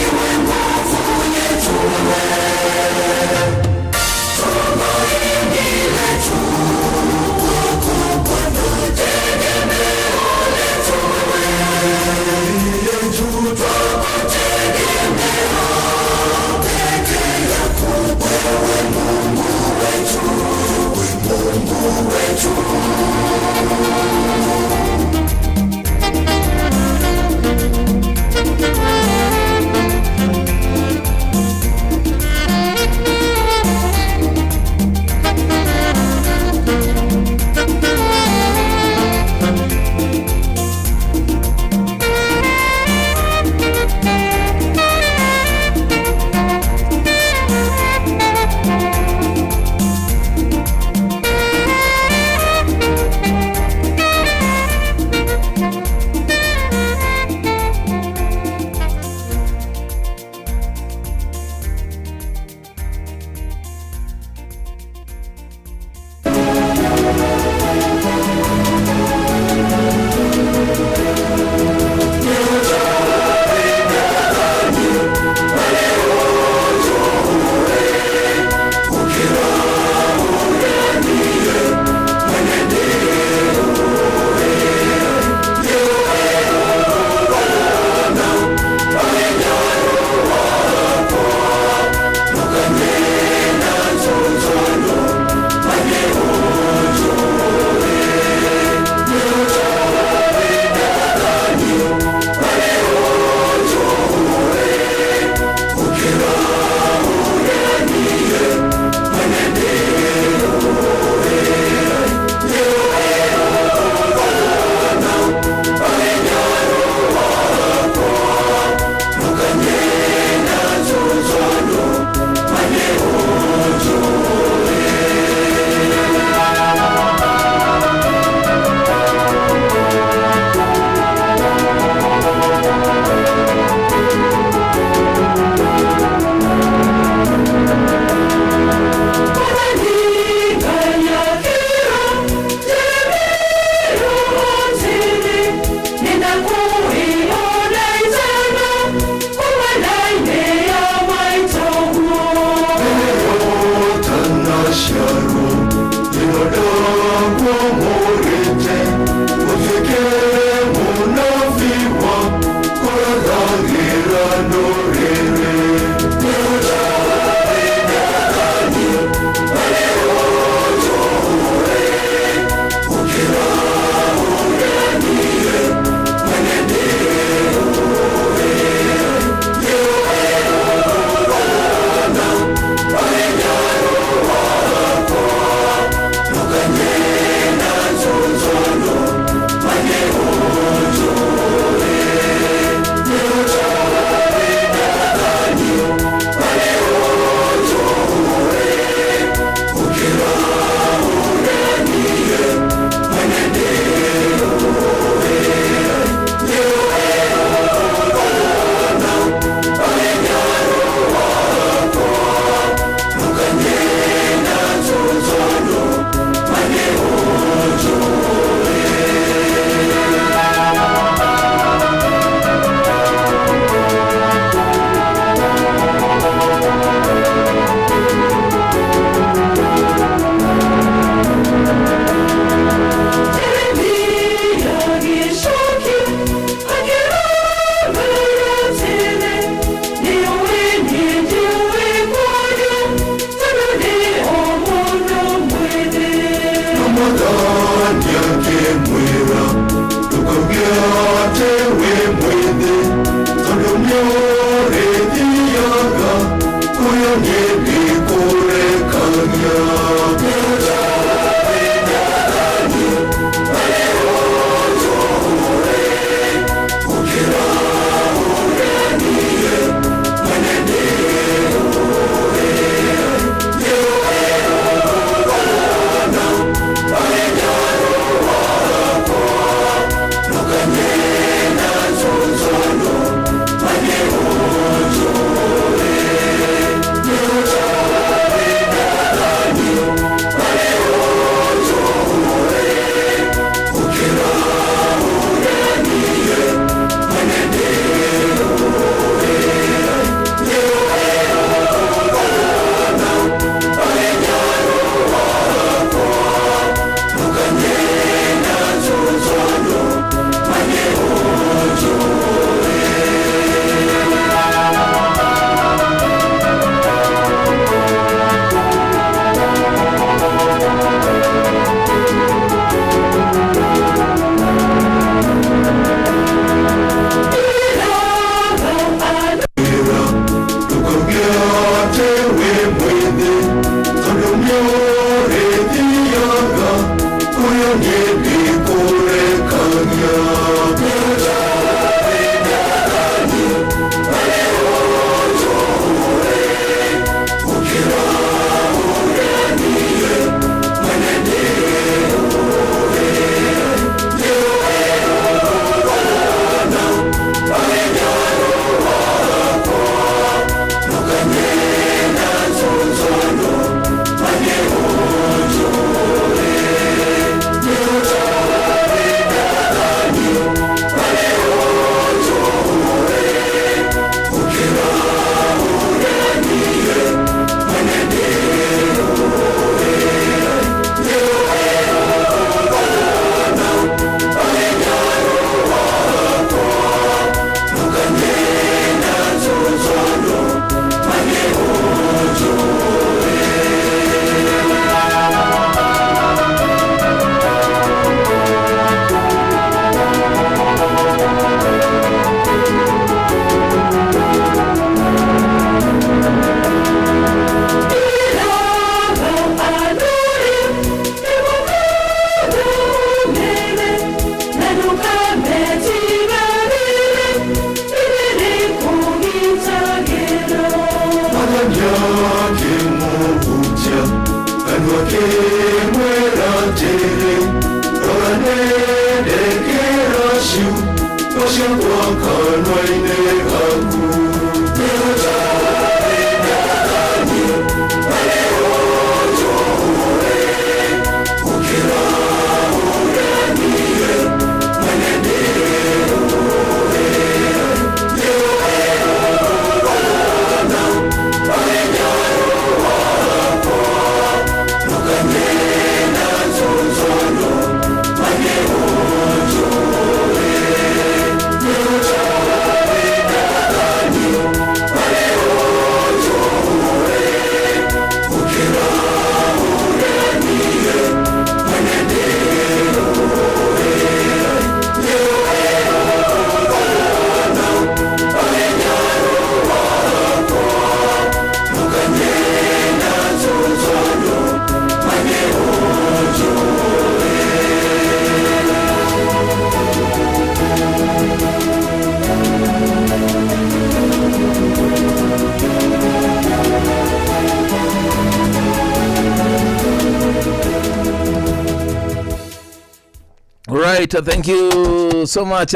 [SPEAKER 3] Right, thank you so much.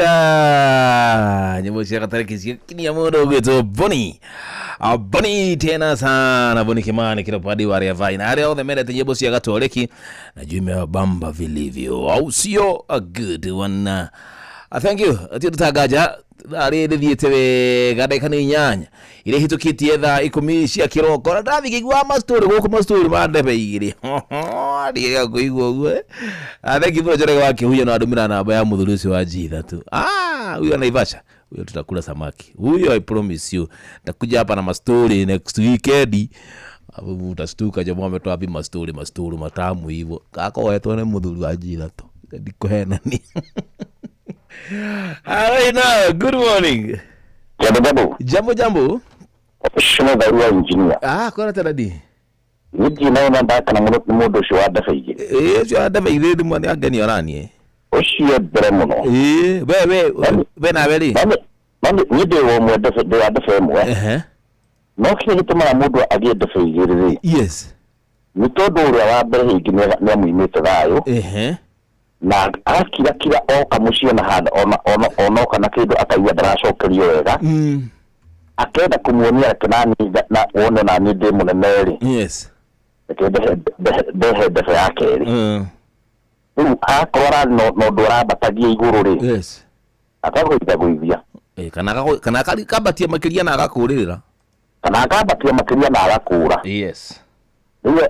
[SPEAKER 3] Nyimbo cia gatariki cikinia mundu gwitwo Boni. Boni tena sana Boni Kimani Kiropadi wa Ria Vai. Na aria othe mendete nyimbo cia gatoreki na jume bamba vilivyo. Au sio? A good one. Thank you. Ati tutagaja ari ndithiete wega ndeka ni nyanya ire hitukitie thaa 10 cia kiroko na ndathi kigwa mastori guku mastori mandebe igiri ari ya kuigwa gwe atheki bro jore wake huyo na adumira namba ya muthurusi wa G3 huyo anaivasha huyo tutakula samaki huyo, I promise you takuja hapa na mastori next weekend abu utastuka jamaa ametoa bi mastori matamu hivyo kako wetu ne muthuri wa G3 ndiko hena ni Alright now, good morning. Jambo.
[SPEAKER 4] Shino barua engineer.
[SPEAKER 3] Kona taradi.
[SPEAKER 4] Niji na namba kana mudo sho adafa ige.
[SPEAKER 3] Sho adafa ige ndi mwani agani orani
[SPEAKER 4] Oshie bremono.
[SPEAKER 3] We na beli.
[SPEAKER 4] Mami nide wo mu adafa mu. No kile gituma mudo agi adafa ige.
[SPEAKER 3] Yes.
[SPEAKER 4] Mitodo uri wa bere ige ne muimete dayo. Na akira kamushia na hada ono kana kido akaiya daracokerio wega akenda kumuonia kanani na ono na ni demo na Mary.
[SPEAKER 3] Yes.
[SPEAKER 4] Dehe yake akora no dora batagia iguru ri.
[SPEAKER 3] Yes.
[SPEAKER 4] Akagoita guithia
[SPEAKER 3] kana kabatia makiria na agakuririra
[SPEAKER 4] kana kabatia makiria na agakura.
[SPEAKER 3] Yes.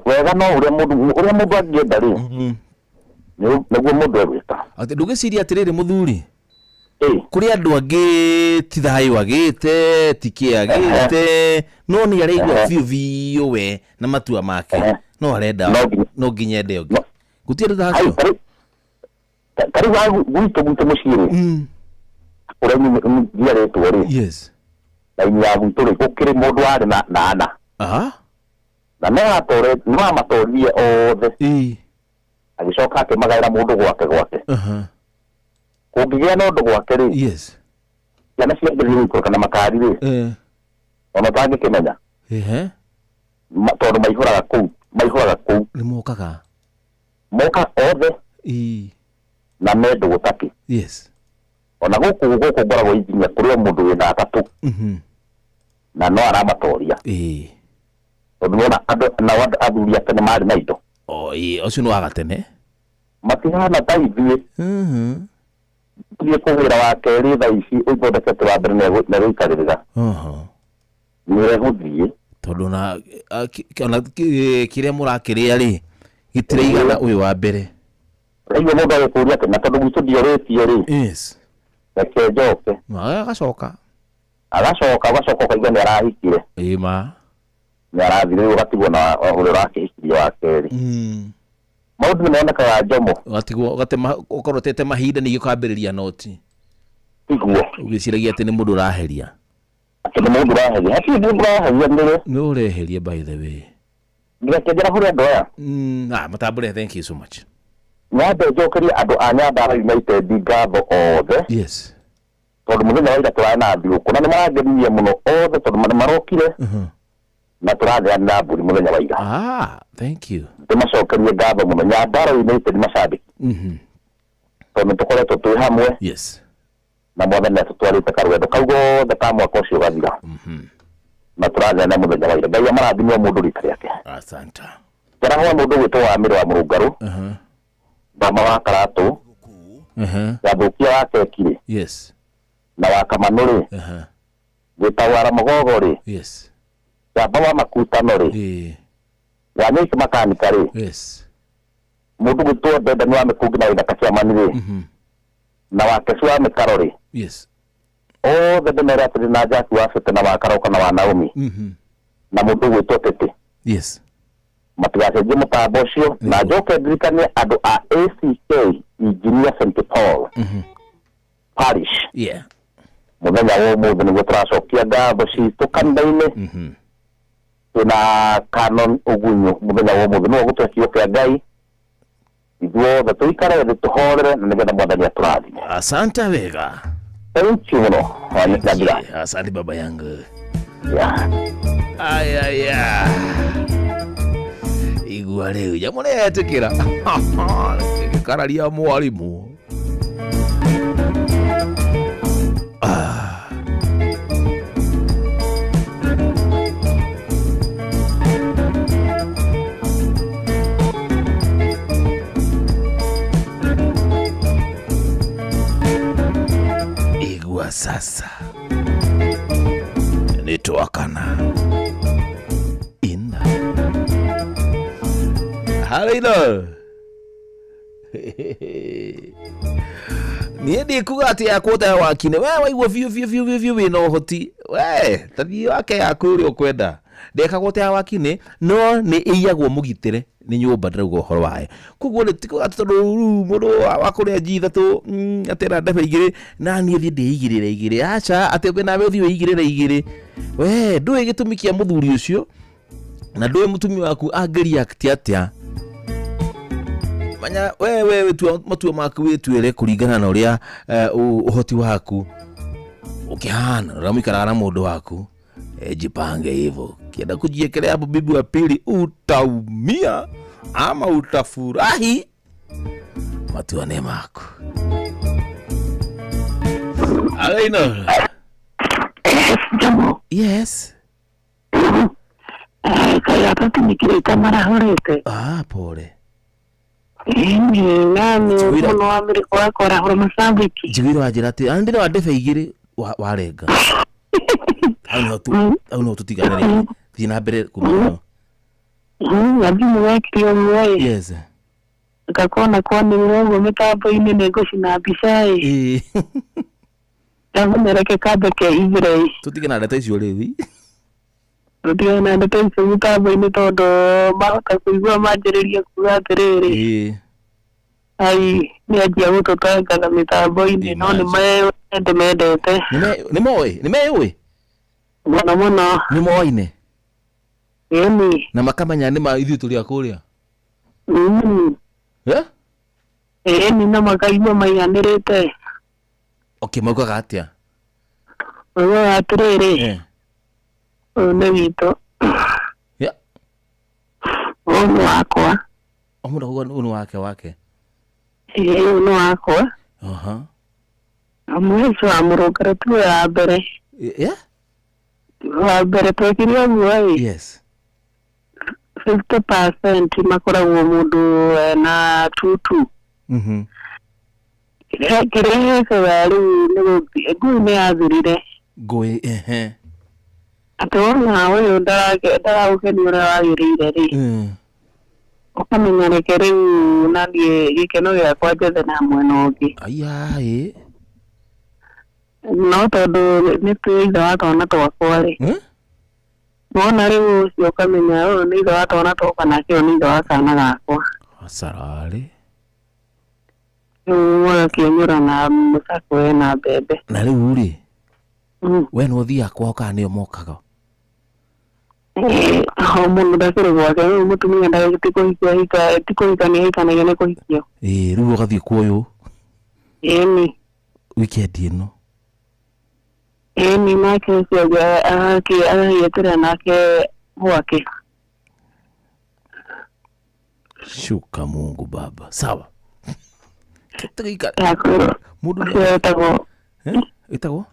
[SPEAKER 4] Wega no ure mundu angienda ri Niguo mundu egwita
[SPEAKER 3] ati ndugiciria atiriri muthuri kuri andu angi tithai wagite tikiagite no ni areigua biu we na matua make no arenda no nginya ndeo gutire thacio
[SPEAKER 4] kari wa guito muciri ure ni diare tuori.
[SPEAKER 3] Yes.
[SPEAKER 4] Na ya gutore kokire mundu ari na na no atore no amatorie othe agicoka akimagaira mundu gwake kungigia no ndu gwake ri.
[SPEAKER 3] Yes.
[SPEAKER 4] Yana cia mbere iko kana makari ri ona tangi kimenya tondu maihuraga kuu
[SPEAKER 3] rimokaga
[SPEAKER 4] moka othe na mendu gutaki.
[SPEAKER 3] Yes.
[SPEAKER 4] Ona guku ngoragwo iginya kuri mundu wina atatu na no aramatoria tondu nona andu na wadu athuri atene mari na indo
[SPEAKER 3] ocio no agatene
[SPEAKER 4] matihana ta ithie kugwira wake ri tha ici uthondekete wa mbere na guikaririga ni guthie
[SPEAKER 3] tondu na kiria murakiria ri gitire igana uyu wa mbere
[SPEAKER 4] raiyo mundu agikuria ati na tondu gwitu ndioretie ri.
[SPEAKER 3] Yes.
[SPEAKER 4] Reke njoke
[SPEAKER 3] agacoka kaigua ni arahikire
[SPEAKER 4] ni arathire ugatigwo na uri wake ikirio wake ri maundu ni monekaga njomo
[SPEAKER 3] gatigwo gatema ukorotete mahinda ni gikambiriria noti
[SPEAKER 4] iguo
[SPEAKER 3] ugiciragia ati ni mundu raheria
[SPEAKER 4] ati ni mundu raheria hati ni mundu raheria
[SPEAKER 3] ni ureheria by the way
[SPEAKER 4] ngakejera kuri andu aya
[SPEAKER 3] matambure. Thank you so much.
[SPEAKER 4] Nyambe njokeria andu a Nyandarua United ngatho othe.
[SPEAKER 3] Yes.
[SPEAKER 4] Tondu muthenya wa ira turana thiuku na ni marangenirie muno othe tondu marokire na turathia na mburi muthenya wa ira.
[SPEAKER 3] Thank you.
[SPEAKER 4] Tumacokerie ngatho muno Nyandarua United macambiki tondu tukoretwo twi hamwe.
[SPEAKER 3] Yes.
[SPEAKER 4] na mwathani atutwarite karwendo kaugo da mwaka ucio gathira na turathana na muthenya wa ira ngai amarathimwo mundu rita riake
[SPEAKER 3] asante
[SPEAKER 4] taraho mundu gwitwo wa miri wa Murungaru mama wa Karatu yathukia wa Kekire
[SPEAKER 3] yes
[SPEAKER 4] na wa Kamanuri gitawara Mogogori
[SPEAKER 3] yes
[SPEAKER 4] yaba wa Makutanori ya Niki Makanikari
[SPEAKER 3] yes
[SPEAKER 4] mundu gwitwo Deda ni wa Mikungi na Ida Kaciamanire na wa Kesu wa Mikarori
[SPEAKER 3] yes
[SPEAKER 4] the Demera na Jaki wa Fete na wa Karoka na wa Naomi na mundu gwitwo Tete
[SPEAKER 3] yes
[SPEAKER 4] matigacenjie mutambo ucio na njoke ndirikanie andu a ACK Engineer St Paul Parish muthenya wa umuthi niguo turacokia ngatho citu kanitha-ini twina Canon Ugunyu muthenya wa umuthi no gutwekio kia Ngai ithuothe tuikare thĩ tuhorere na nigetha mwathani aturathime.
[SPEAKER 3] Asante wega.
[SPEAKER 4] Thank you muno.
[SPEAKER 3] Asante baba yangu.
[SPEAKER 4] Aya.
[SPEAKER 3] Igua leo jamunetekera kararia mwalimu igua sasa nitwakana Halino niĩ ndikuga atĩ yakũta wakine we waigua biũ wĩna ũhoti we tathi wake yaku ũrĩa ũkwenda ndekagũta wakine no nĩ ĩiyagwo mũgitĩre nĩ nyũmba ndĩrauga ũhoro wayo koguo nĩ tikuga atĩ tondũ mũndũ wa kũrĩa nji ithatũ atĩra ndebe igĩrĩ na niĩ thiĩ ndĩigĩrĩre igĩrĩ aca atĩ nawe ũthiĩ wĩigĩrĩre igĩrĩ we ndũĩ gĩtũmi kĩa mũthuri ũcio na ndũĩ mũtumia waku angĩreact atĩa manya we matua maku wĩtuĩre kũringana na ũrĩa ũhoti waku ukihana ramikara na mũndũ waku jipange hivyo kienda kujiekelea hapo bibi wa pili utaumia ama utafurahi matua ne mako Alaino yes
[SPEAKER 6] kaya tatu nikireta marahorete
[SPEAKER 3] pole
[SPEAKER 6] nani muno wa mbere kwakora horo masambiki
[SPEAKER 3] jigiro ajirate andire wa ndefe igire warenga au no tutiganire thina mbere kumano
[SPEAKER 6] yabimu wakio mwe
[SPEAKER 3] yes
[SPEAKER 6] akakona kwa ni mwangu mitambo-ini nego cinabicai ndamunereke kambe ke igire
[SPEAKER 3] tutigana ndete icio riu
[SPEAKER 6] tutigana ndete icio mitambo-ini tondu mahota kuigua manjĩrĩria kuga atĩrĩrĩ ai nĩ anjia gũtũtangatha mitambo-ini no nĩ mendete
[SPEAKER 3] nĩ moĩ
[SPEAKER 6] mũno
[SPEAKER 3] nĩ moine
[SPEAKER 6] ĩni
[SPEAKER 3] na makamenya nĩ ma ithuĩ tũrĩa kũrĩa
[SPEAKER 6] ĩni na makaigua maiganĩrĩte
[SPEAKER 3] maugaga atĩa
[SPEAKER 6] maugaga atĩrĩrĩ ũyũ nĩ witũ ũyũ nĩ wakwa
[SPEAKER 3] mũndũ kuga ũyũ nĩ wake
[SPEAKER 6] ũyũ nĩ wakwa mwezi wa Mũrũngarũ tu ya mbere wa mbere twekire ũguo
[SPEAKER 3] yes
[SPEAKER 6] 50% makoragwo mũndũ na tutu kĩrĩa hekaga rĩu ngui nĩ yathirire
[SPEAKER 3] ngui
[SPEAKER 6] atĩ wona ũyũ ndaragũkenia ũrĩa wagĩrĩire rĩ ũkamenya reke rĩu na niĩ gĩkeno gĩakwa njethe na mwena ũngĩ no tondũ nĩ twĩ ithe wa twana twakwa rĩ wona rĩu ũcio ũkamenya ũyũ nĩ ithe wa twana twakwa nake ũyũ nĩ ithe wa kana gakwa
[SPEAKER 3] sararĩ
[SPEAKER 6] rĩu magakĩenyũra na mũcakwe na mbembe
[SPEAKER 3] na rĩu rĩ we nĩ ũthiaga kwao kana nĩo mokaga
[SPEAKER 6] mũndũ ndakĩrĩ gwake rĩu mũtumia tikũhikania hikanagia nĩ kũhikio
[SPEAKER 3] rĩu ũgathiĩ kwa ũyũ
[SPEAKER 6] ĩni
[SPEAKER 3] wikendi ĩno
[SPEAKER 6] ĩni nake ũcio agagĩeterera nake gwake
[SPEAKER 3] shuka Mungu baba sawa
[SPEAKER 6] mũndũ etagwo
[SPEAKER 3] Itago?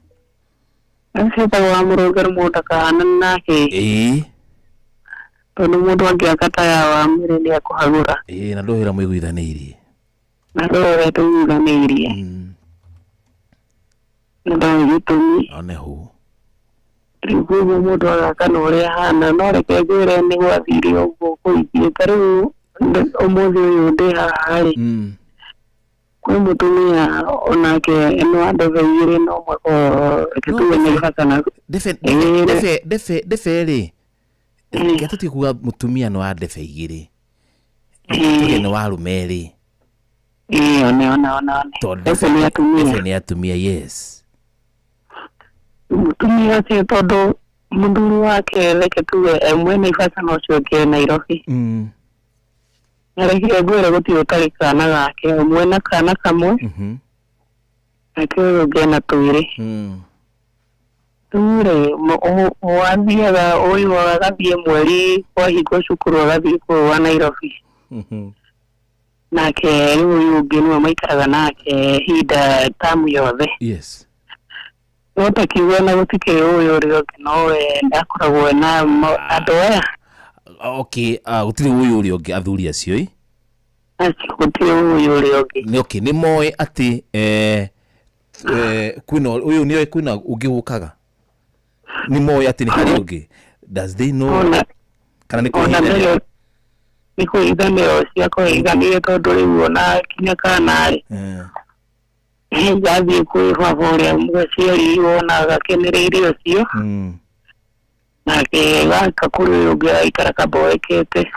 [SPEAKER 6] Itago wa Mũrũngarũ mũndũ akahana nake. Tondũ mũndũ angĩakata ya wa mwĩrĩ nĩ akũhagũra.
[SPEAKER 3] Na ndũhĩra mũiguithanĩirie.
[SPEAKER 6] Na ndũhĩra tũiguithanĩirie. Na ndũhĩra gĩtũmi.
[SPEAKER 3] Onehu.
[SPEAKER 6] Rĩu koguo mũndũ agakana ũrĩa ahana, no reke ngwĩre nĩ gwathire ũguo kũingĩ. Ta rĩu ũmũthĩ ũyũ ndĩ haha-rĩ, kwĩ mũtumia onake eno wa ndebe igĩrĩ no mwako tuge nĩ gĩbatana.
[SPEAKER 3] Ndebe-rĩ, reke tũtige kuga mũtumia no wa ndebe igĩrĩ, tuge nĩ wa arũme-rĩ.
[SPEAKER 6] Ona.
[SPEAKER 3] Ndebe nĩ atumia, yes.
[SPEAKER 6] Mũtumia ũcio tondũ mũthuri wake reke tuge mwene gĩbatana ũcio kĩ Nairobi. Na reke ngwĩre gũtirĩ ũtarĩ kana gake, ũmwe na kana kamwe, nake ũyũ ũngĩ na twĩrĩ. Rĩu-rĩ, wathiaga ũyũ agathiĩ mweri kwahingwo cukuru agathiĩ kũu wa Nairobi. Nake rĩu ũyũ ũngĩ nĩwe maikaraga nake hinda tamu yothe.
[SPEAKER 3] Yes.
[SPEAKER 6] No takiuga na gũtikĩrĩ ũyũ ũrĩa ũngĩ nowe ndakoragwo na andũ aya.
[SPEAKER 3] Okay, gũtirĩ ũyũ ũrĩa ũngĩ athuri acio ĩ?
[SPEAKER 6] Gũtirĩ ũyũ ũrĩa ũngĩ.
[SPEAKER 3] Okay, nĩ moĩ atĩ kwĩna ũyũ nĩoĩ kwĩna ũngĩ gũkaga. Nĩ moĩ atĩ nĩ harĩ ũngĩ. Does they know? Kana nĩ kũhithanĩra?
[SPEAKER 6] Nĩ kũhithanĩra cia kũhithanĩra tondũ rĩu ona kinya kana-rĩ. Ngathiĩ kwĩ baba ũrĩa mũciari wona agakenereire ũcio. Nake gaka kũrĩ ũyũ ũngĩ araikara kaboekete.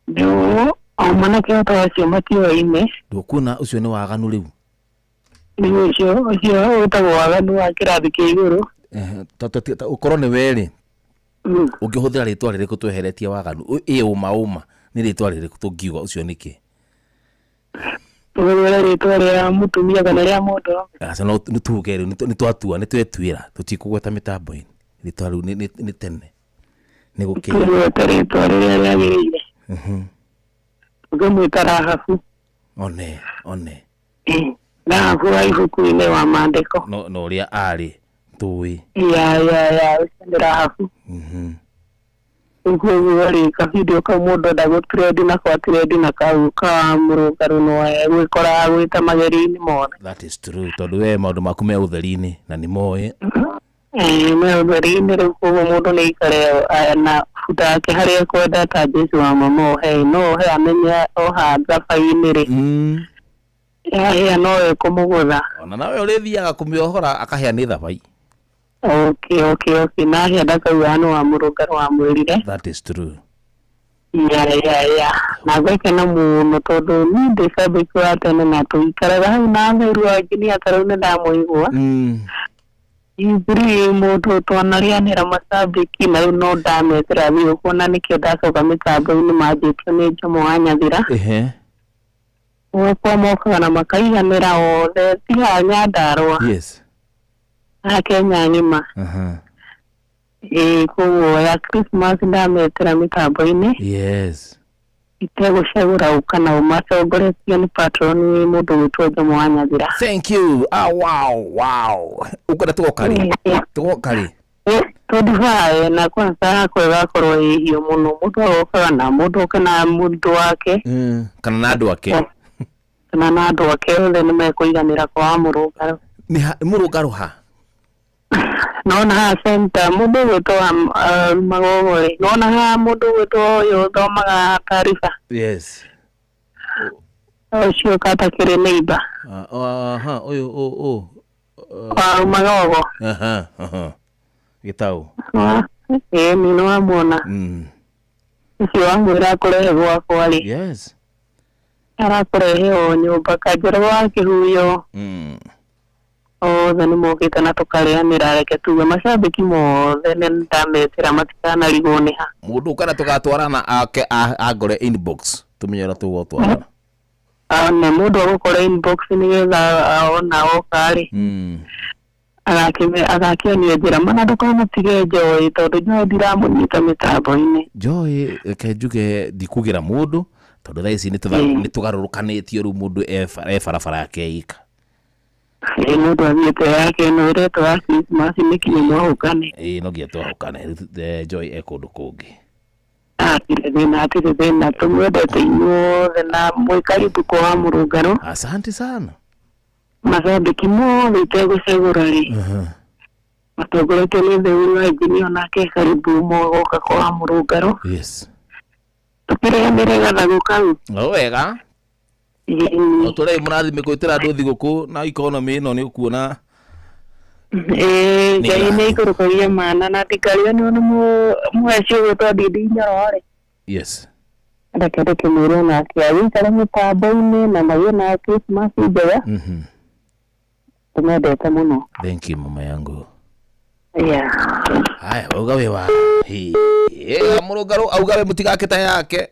[SPEAKER 6] Rĩu mwanake ota acio matioaine.
[SPEAKER 3] Ndũkuona ũcio nĩ waganu rĩu?
[SPEAKER 6] Rĩu ũcio ũtagwo waganu wa kĩrathi kĩa igũrũ.
[SPEAKER 3] Ũkorwo nĩ we-rĩ, ũngĩhũthĩra rĩtwa rĩrĩkũ tweheretie waganu? Ũma nĩ rĩtwa rĩrĩkũ tũngiuga ũcio nĩkĩ?
[SPEAKER 6] Tũgũrĩre rĩtwa rĩa mũtumia kana rĩa mũndũ.
[SPEAKER 3] Aca no tuge rĩu nĩ twatua nĩ twetwĩra tũtikũgweta mĩtambo-inĩ. Rĩtwa rĩu nĩ tene. Nĩ gũkĩra.
[SPEAKER 6] Tũgweta rĩtwa rĩrĩa rĩagĩrĩire. Tũkamwĩta Rahabu.
[SPEAKER 3] One.
[SPEAKER 6] Rahabu wa ibuku-inĩ wa maandĩko.
[SPEAKER 3] No ũrĩa arĩ tũĩ.
[SPEAKER 6] Ũcio nĩ Rahabu. Ũguo-rĩ kabidio kau mũndũ ndagũtrendi na kwatrendi na kau ka Mũrũngarũ no gwĩkora gwĩta mageri-inĩ mothe.
[SPEAKER 3] That is true, tondũ we maũndũ maku me ũtheri-inĩ na nĩ moĩ.
[SPEAKER 6] Me ũtheri-inĩ rĩu koguo mũndũ nĩ aikare na buta yake harĩa ekwenda ta Jesũ wa mama ohe no ohe amenye oha thabai-inĩ-rĩ. Yahĩa no ekũmũgũtha.
[SPEAKER 3] Ona nawe ũrĩthiaga kũmĩohora akahĩa nĩ thabai.
[SPEAKER 6] Okay. Na hĩa ndakauga nĩ wa Mũrũngarũ wa mwĩrire.
[SPEAKER 3] That is true.
[SPEAKER 6] Na gwĩkena mũno tondũ niĩ ndĩ cambĩki wa tene na tũikaraga hau na thairu angĩ nĩ atarau nĩ ndamũigua. Iburi mũndũ twanarĩanĩra macambĩki na rĩu no ndametĩra thiĩ kuona nĩkĩo ndacoka mĩtambo-inĩ manjĩtio nĩ Jomo wa Nyathira. Kwa mokaga na makaiganĩra othe tiga Nyandarũa.
[SPEAKER 3] Yes.
[SPEAKER 6] Kenya ng'ima. Koguo ya Christmas ndametĩra mĩtambo-inĩ.
[SPEAKER 3] Yes.
[SPEAKER 6] Itegũcagũra ũkana ũmacongoretio nĩ patron wĩ mũndũ gwĩtwo Jomo wa Nyathira.
[SPEAKER 3] Thank you. Wow. Ũkwenda tũgoka rĩ?
[SPEAKER 6] Tũdivae na kwanza kwĩgakorwo ĩhiũ mũno mũndũ agokaga na mũndũ oke na mũndũ wake.
[SPEAKER 3] Kana na andũ ake.
[SPEAKER 6] Kana na andũ ake othe nĩ mekũiganĩra kwa Mũrũngarũ.
[SPEAKER 3] Nĩ Mũrũngarũ ha?
[SPEAKER 6] Nona ha center mũndũ gwĩtwo Magogo-rĩ. Nona ha mũndũ gwĩtwo ũyũ thomaga taariba.
[SPEAKER 3] Yes.
[SPEAKER 6] Ũcio katakĩrĩ neighbor.
[SPEAKER 3] Ũyũ.
[SPEAKER 6] Magogo.
[SPEAKER 3] Gĩtaũ.
[SPEAKER 6] Nĩ wamwona. Ũcio wamwĩra akũrehe gwakwa-rĩ.
[SPEAKER 3] Yes.
[SPEAKER 6] Arakũrehe o nyũmba kanjĩra gwa Kĩhuyo. Othe nĩ mokĩte na tũkarĩanĩra reke tuge macambĩki mothe nĩ ndametĩra matikanarigwo nĩ ha.
[SPEAKER 3] Mũndũ kana tũgatwarana angore inbox tũmenye ũrĩa tũgũtwarana.
[SPEAKER 6] Na mũndũ agũkora inbox nĩgetha ona oka-rĩ. Agakĩonio njĩra mana ndũkamũtige Joy tondũ Joy ndiramũnyita mĩtambo-inĩ.
[SPEAKER 3] Joy reke njuge ndikugĩra mũndũ tondũ thaa ici nĩ tũgarũrũkanĩtio rĩu mũndũ e barabara yake ika.
[SPEAKER 6] Ino twathiĩte yake no retwa Christmas nĩkinya mwahũkane.
[SPEAKER 3] No gia twahũkane Joy ekũndũ kũngĩ.
[SPEAKER 6] Atire thĩna tũmwendete inyuothe na mwĩ karibu kwa Mũrũngarũ.
[SPEAKER 3] Asante sana.
[SPEAKER 6] Mashabiki mothe itegũcagũra rĩ. Matongoretio nĩ Theuru wa Injinia nake karibu mogoka kwa Mũrũngarũ.
[SPEAKER 3] Yes.
[SPEAKER 6] Tũkĩreganĩre gathagu kau.
[SPEAKER 3] Wega. Tũrei mũrathime kwĩtĩra andũ thigũkũ na economy ĩno nĩ ũkuona.
[SPEAKER 6] Ngai nĩ ikũrũkagia mana na tikario nĩ mweci ũgũtwa Ndindi Nyoro.
[SPEAKER 3] Yes.
[SPEAKER 6] Ndake ndĩkĩmwĩre nake aikare mĩtambo-inĩ na magĩe na Christmas njega. Tumendete mũno.
[SPEAKER 3] Thank you mama yangu.
[SPEAKER 6] Yeah.
[SPEAKER 3] Haya ugawe wa. Mũrũngarũ augawe mũtigakĩta yake.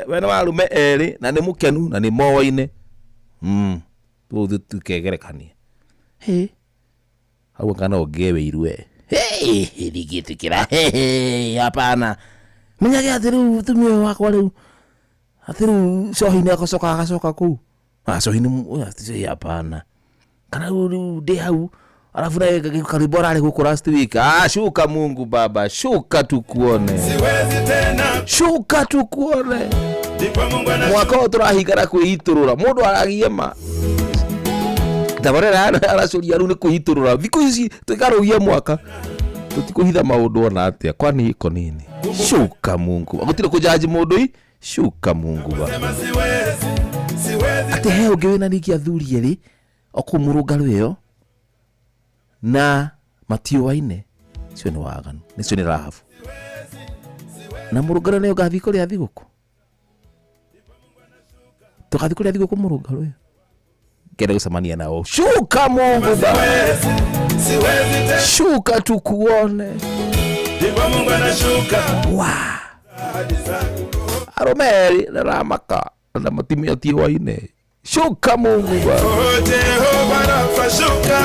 [SPEAKER 3] Wena warume erĩ na nĩ mũkenu na nĩ moine. Tũthu tukegerekania. Hau kana ongewe irue. Rigĩtĩkĩra. Hapana. Menyage atĩ rĩu tumia wakwa rĩu. Atĩ rĩu cohi-inĩ agacoka kũu. Cohi-inĩ hapana. Kana rĩu ndĩ hau. Alafu naye karibu arali huko last week. Shuka Mungu baba, shuka tukuone.
[SPEAKER 8] Siwezi tena.
[SPEAKER 3] Shuka tukuone.
[SPEAKER 8] Ndipo Mungu
[SPEAKER 3] mwaka turahigara kwihiturura. Mundu aragiema. Tabarera aracuria ru ni kwihiturura. Thikũ ici tukarugia mwaka. Tutikuhitha maundu ona atia kwani iko nini? Shuka Mungu. Agutire kujaji mundu i. Shuka Mungu baba.
[SPEAKER 8] Siwezi.
[SPEAKER 3] Ate he ungi wina niki athuri eri okumurungaru iyo. Na matiũwaine cio nĩ waganu nĩcio nĩ rahabu na Mũrũngarũ nĩ ũgathiĩ kũrĩa thigũkũ tũgathiĩ kũrĩa thigũkũ Mũrũngarũ ũyũ ngenda gũcemania nao shuka Mungu shuka tukuone
[SPEAKER 8] ndipo Mungu anashuka
[SPEAKER 3] aromeri na ramaka na matimia tiũwaine shuka Mungu
[SPEAKER 8] Jehova anashuka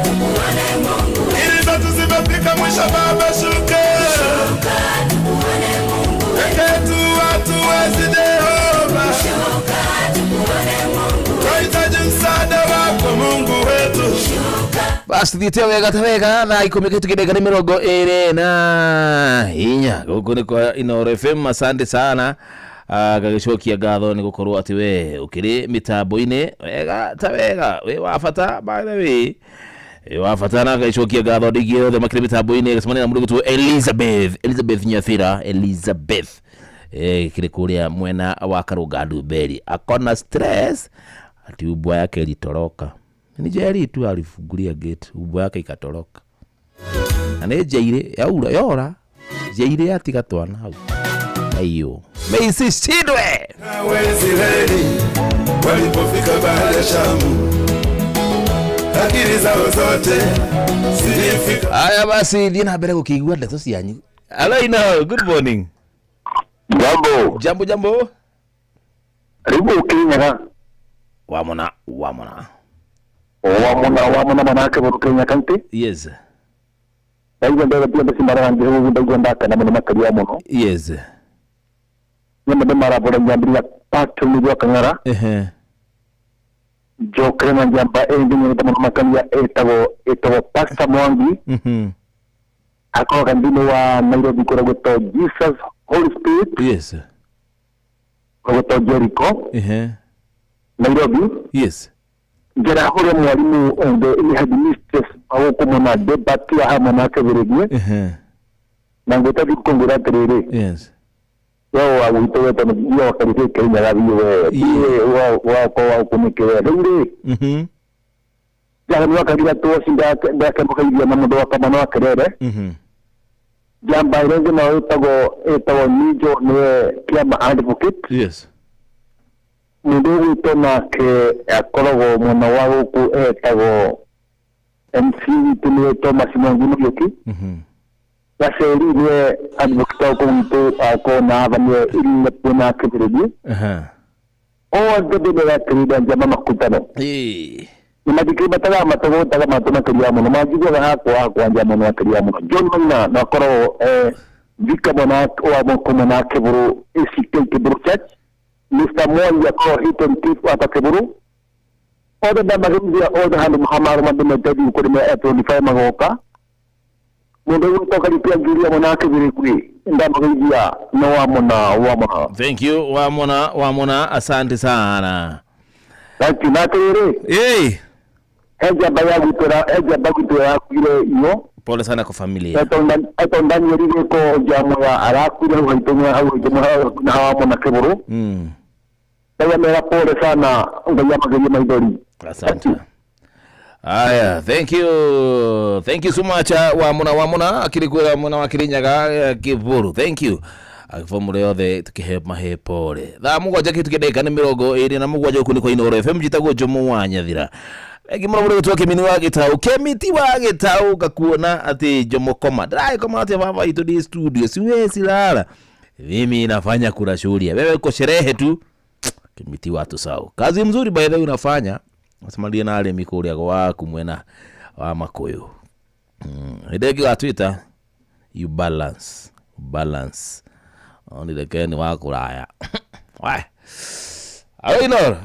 [SPEAKER 8] tumuone Mungu ili zote zimefika mwisho baba shuka tumuone Mungu wetu watu wezi Jehova tumuone Mungu tunahitaji msaada wako Mungu wetu
[SPEAKER 3] basi thiĩte wega na ikomeke tukidega ni 24 na inya gũkũ nĩ kwa Inooro FM. Asante sana gagĩcokia ngatho nĩ gũkorwo atĩ we ũkĩrĩ mĩtambo-inĩ wega we wabata by the way wabata na gagĩcokia ngatho ndĩgie othe makĩrĩ mĩtambo-inĩ gĩcemania na mũndũ gũtwo Elizabeth Nyathira kĩrĩ kũrĩa mwena wa Karũnga Mberi akona stress ati ubwa yake ilitoroka ni Jerry tu alifungulia gate ubwa yake ikatoroka na nĩ Jaire yora Jaire atiga twana hau ayo meisi shidwe
[SPEAKER 8] Waisraeli walipofika bahari ya Shamu akili zao zote zilifika.
[SPEAKER 3] Haya basi thiĩ na mbere gũkĩigua ndeto cianyu. Alaina, good morning. Jambo.
[SPEAKER 4] Ribu Kenya.
[SPEAKER 3] Wamona.
[SPEAKER 4] Manake wa Kenya County.
[SPEAKER 3] Yes.
[SPEAKER 4] Aiyo ndio pia simara ndio ndio ndaka na makali muno.
[SPEAKER 3] Yes.
[SPEAKER 4] Nyama mara bora nyambia patu ndio kangara. Jo krema njamba ndio ndio makali etago pasta mwangi. Ako kandino wa Nairobi kurogoto Jesus Holy Spirit.
[SPEAKER 3] Yes.
[SPEAKER 4] Kurogoto Jericho. Nairobi.
[SPEAKER 3] Yes.
[SPEAKER 4] Jera hore mwalimu ndo ili headmistress au kumona debate ya hama na keberegie. Na ngota bikongora terere.
[SPEAKER 3] Yes.
[SPEAKER 4] Yo awito wetu ndio wakaribia Kenya gabi wa kwa kumikewa ndire. Jana wakariba to sinda ndaka mukaidia na ndo kama na kerere. Jamba ile na etago nijo ne kama advocate.
[SPEAKER 3] Yes.
[SPEAKER 4] Mundu tona ke akorogo mwana wa ku etago MC tuni Thomas Mwangi yoki. Baseri ne advocate ko mtu ako na banye ile pona kebredi. O de la trida jama makutano. Imagine batala matago taga matona kiriamo no majigo ga ako jama no kiriamo. John na koro vikabona o amoko na keburu isike keburu church. Mr. Mwanya ko hiton tifu hapa keburu othe ndamagĩithia othe handũ hamaru mandĩmete kũrĩ me F25 magoka mũndũ ũtoka ripia ngiria mwana kĩbirikwi ndamagĩithia no wamona.
[SPEAKER 3] Thank you wamona asante sana.
[SPEAKER 4] Thank you natere. Eja bagutera kile iyo.
[SPEAKER 3] Pole sana kwa familia.
[SPEAKER 4] Eto ndani yari ko jamu ya arakule waitumia au jamu na wamona keburu. Kaya mera pole sana ngayama gari maidori.
[SPEAKER 3] Asante. Aya, thank you so much wamona akirikwira mwana wa Kirinyaga Kiburu. Thank you. Akifomule othe tukihe mahepole. Tha mugwanja kitu kideka ni 20 na mugwanja kuli kwa Inooro FM jitagwo Jomo wa Nyathira. Egimura muri gutwa Kimini wa Gitau, Kemiti wa Gitau gakuona ati Jomo koma. Dai koma ati baba ito di studio. Siwezi lala. Mimi nafanya kula shughuli. Wewe uko sherehe tu. Kemiti watu sawa. Kazi mzuri by the way unafanya. Nasemalia na ale mikuri yako waku mwena wa Makoyo. Ndege wa Twitter you balance. Oni the keni wako raya. Why? Hello Inooro.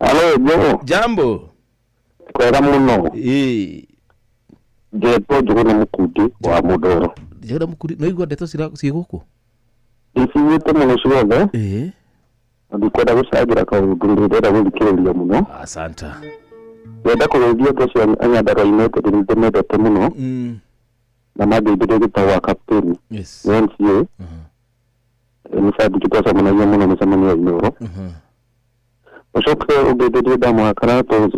[SPEAKER 4] Hello Jomo.
[SPEAKER 3] Jambo.
[SPEAKER 4] Kwera muno. Jepo jogona mukudi wa Mudoro.
[SPEAKER 3] Jogona mukudi no igwa deto sigoko.
[SPEAKER 4] Isiwete muno siwone. Ndikwenda gusagira ka ndindira gulikiria muno.
[SPEAKER 3] Asante.
[SPEAKER 4] Wenda kurudia kesho anyadara United ndimedete muno. Na madibide gitawa captain.
[SPEAKER 3] Yes.
[SPEAKER 4] NCA. Nisadi kitasa muno muno msamani wa Inooro. Ushokre ubedede damu akarato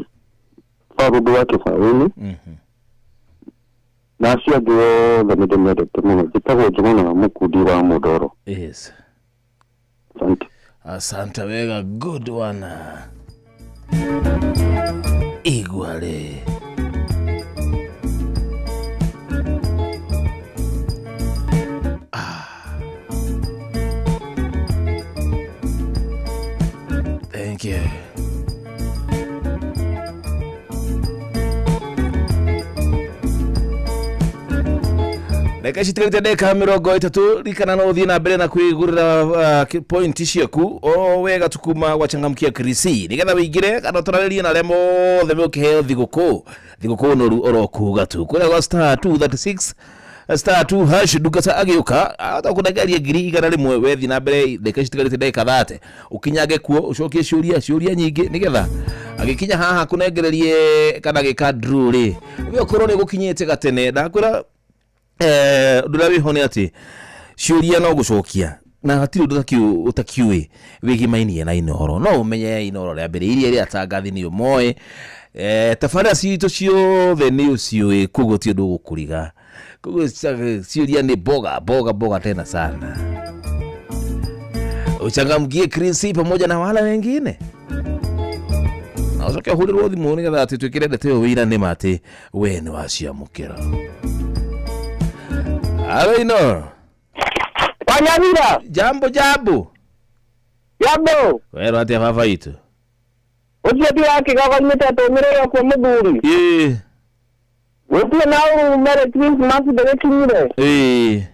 [SPEAKER 4] farudu wake faweni. Nasi adio ndimedete muno gitawa jumana mukudi wa Mudoro.
[SPEAKER 3] Yes.
[SPEAKER 4] Thank you.
[SPEAKER 3] Asante wega good one. Igwale. Thank you. Deka shitirite deka 30 rikana no thina mbere na kwigurira point ciaku o wega tukuma wachangamkia Krisi nigetha wingire kana turaririe na remo the ukiheo thiguku noru orokuga tu kura wa star 236 star 2 hash dukata agiuka atakudageria ngiri igana rimwe wethi na mbere deka shitigarite deka 30 ukinyage kuo ucokie ciuria nyingi nigetha agikinya haha kunengererie kana gikadru ri ukorwo ni gukinyite gatene ndakwira ndurabi hone ati ciuria no gucokia na hatiri utakiwe wigimainie na Inooro no umenye Inooro ya mbere iria ri atangathi ni umoe tafara ciito ciothe ni uciwe kuguti undu gukuriga kugo ciuria ni boga tena sana uchangamkie Krisi pamoja na wala wengine na ucoke hurirwo thimu ni getha ati twikire ndete wira ni mate we ni waciamukira. Hello Inooro.
[SPEAKER 4] Wanyamira.
[SPEAKER 3] Jambo. Wero ati baba itu.
[SPEAKER 4] Ucio ti wake gavanyite atumire kwa muthuri. Wewe na umere Christmas ndege kinyire.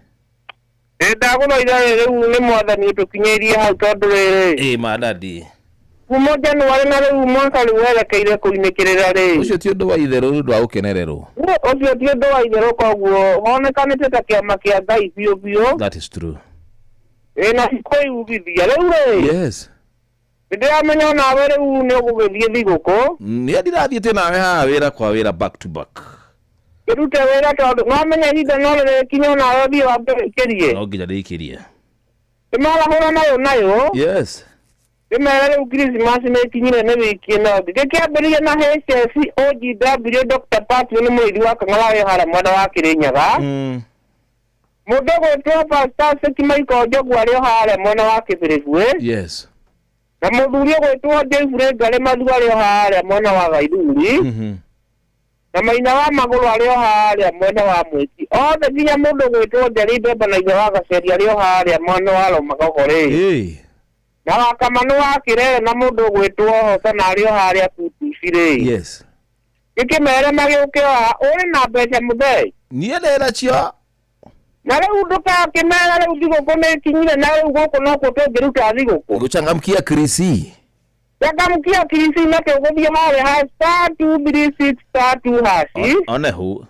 [SPEAKER 4] Ndaguthaitha riu ni mwathani tukinyerie hau tondu riri.
[SPEAKER 3] Madadi.
[SPEAKER 4] Kuma Januari na riu mwaka riu werekeire kuinekirira ri.
[SPEAKER 3] Ucio ti undu wa itheru ndu wa gukenererwo.
[SPEAKER 4] Ucio ti undu wa itheru koguo honekanite ta kiama kia Ngai biu.
[SPEAKER 3] That is true.
[SPEAKER 4] Na koigithia riu ri.
[SPEAKER 3] Yes.
[SPEAKER 4] Ndiramenya nawe riu ni ugugithie thiguku.
[SPEAKER 3] Ni ndirathiete nawe ha wira kwa wira back to back.
[SPEAKER 4] Kirute wira tondu mwamenya hinda no riri kinyo nawe bi wa kirie.
[SPEAKER 3] No nginya ndikirie.
[SPEAKER 4] Imala hora nayo.
[SPEAKER 3] Yes.
[SPEAKER 4] Imala riu Christmas ni kinyire ne wiki no. Gikiambiria na HSC OGW Dr. Patrick ni mwiri wa Kang'ara hara mwana wa Kirinyaga. Mudogo tu pastor Sekimaiko Njogwa ri hara mwana wa Kibirigwe.
[SPEAKER 3] Yes.
[SPEAKER 4] Na muthuri gwetwo Jeffrey Ngare Mathu ari hara mwana wa Gaithuri. Na Maina wa Maguru ari hara mwana wa Mwiki. Othe nginya mundu gwetwo Njeri Bemba na Igwe wa Gaceri ari hara mwana wa Romagogore. Na Wakamanu wa Kirere na mundu gwetwo Hosana ari hara Kutucire.
[SPEAKER 3] Yes.
[SPEAKER 4] Gikimere magiuke wa uri na mbeca muthei.
[SPEAKER 3] Nie ndera cio.
[SPEAKER 4] Na riu ndukakimera riu thiguku ni kinyire na riu guku no kutungiruta thiguku.
[SPEAKER 3] Guchangamkia Krisi.
[SPEAKER 6] Yakamkia kirisi na kegodia hale star 236 *2#.
[SPEAKER 3] One hu.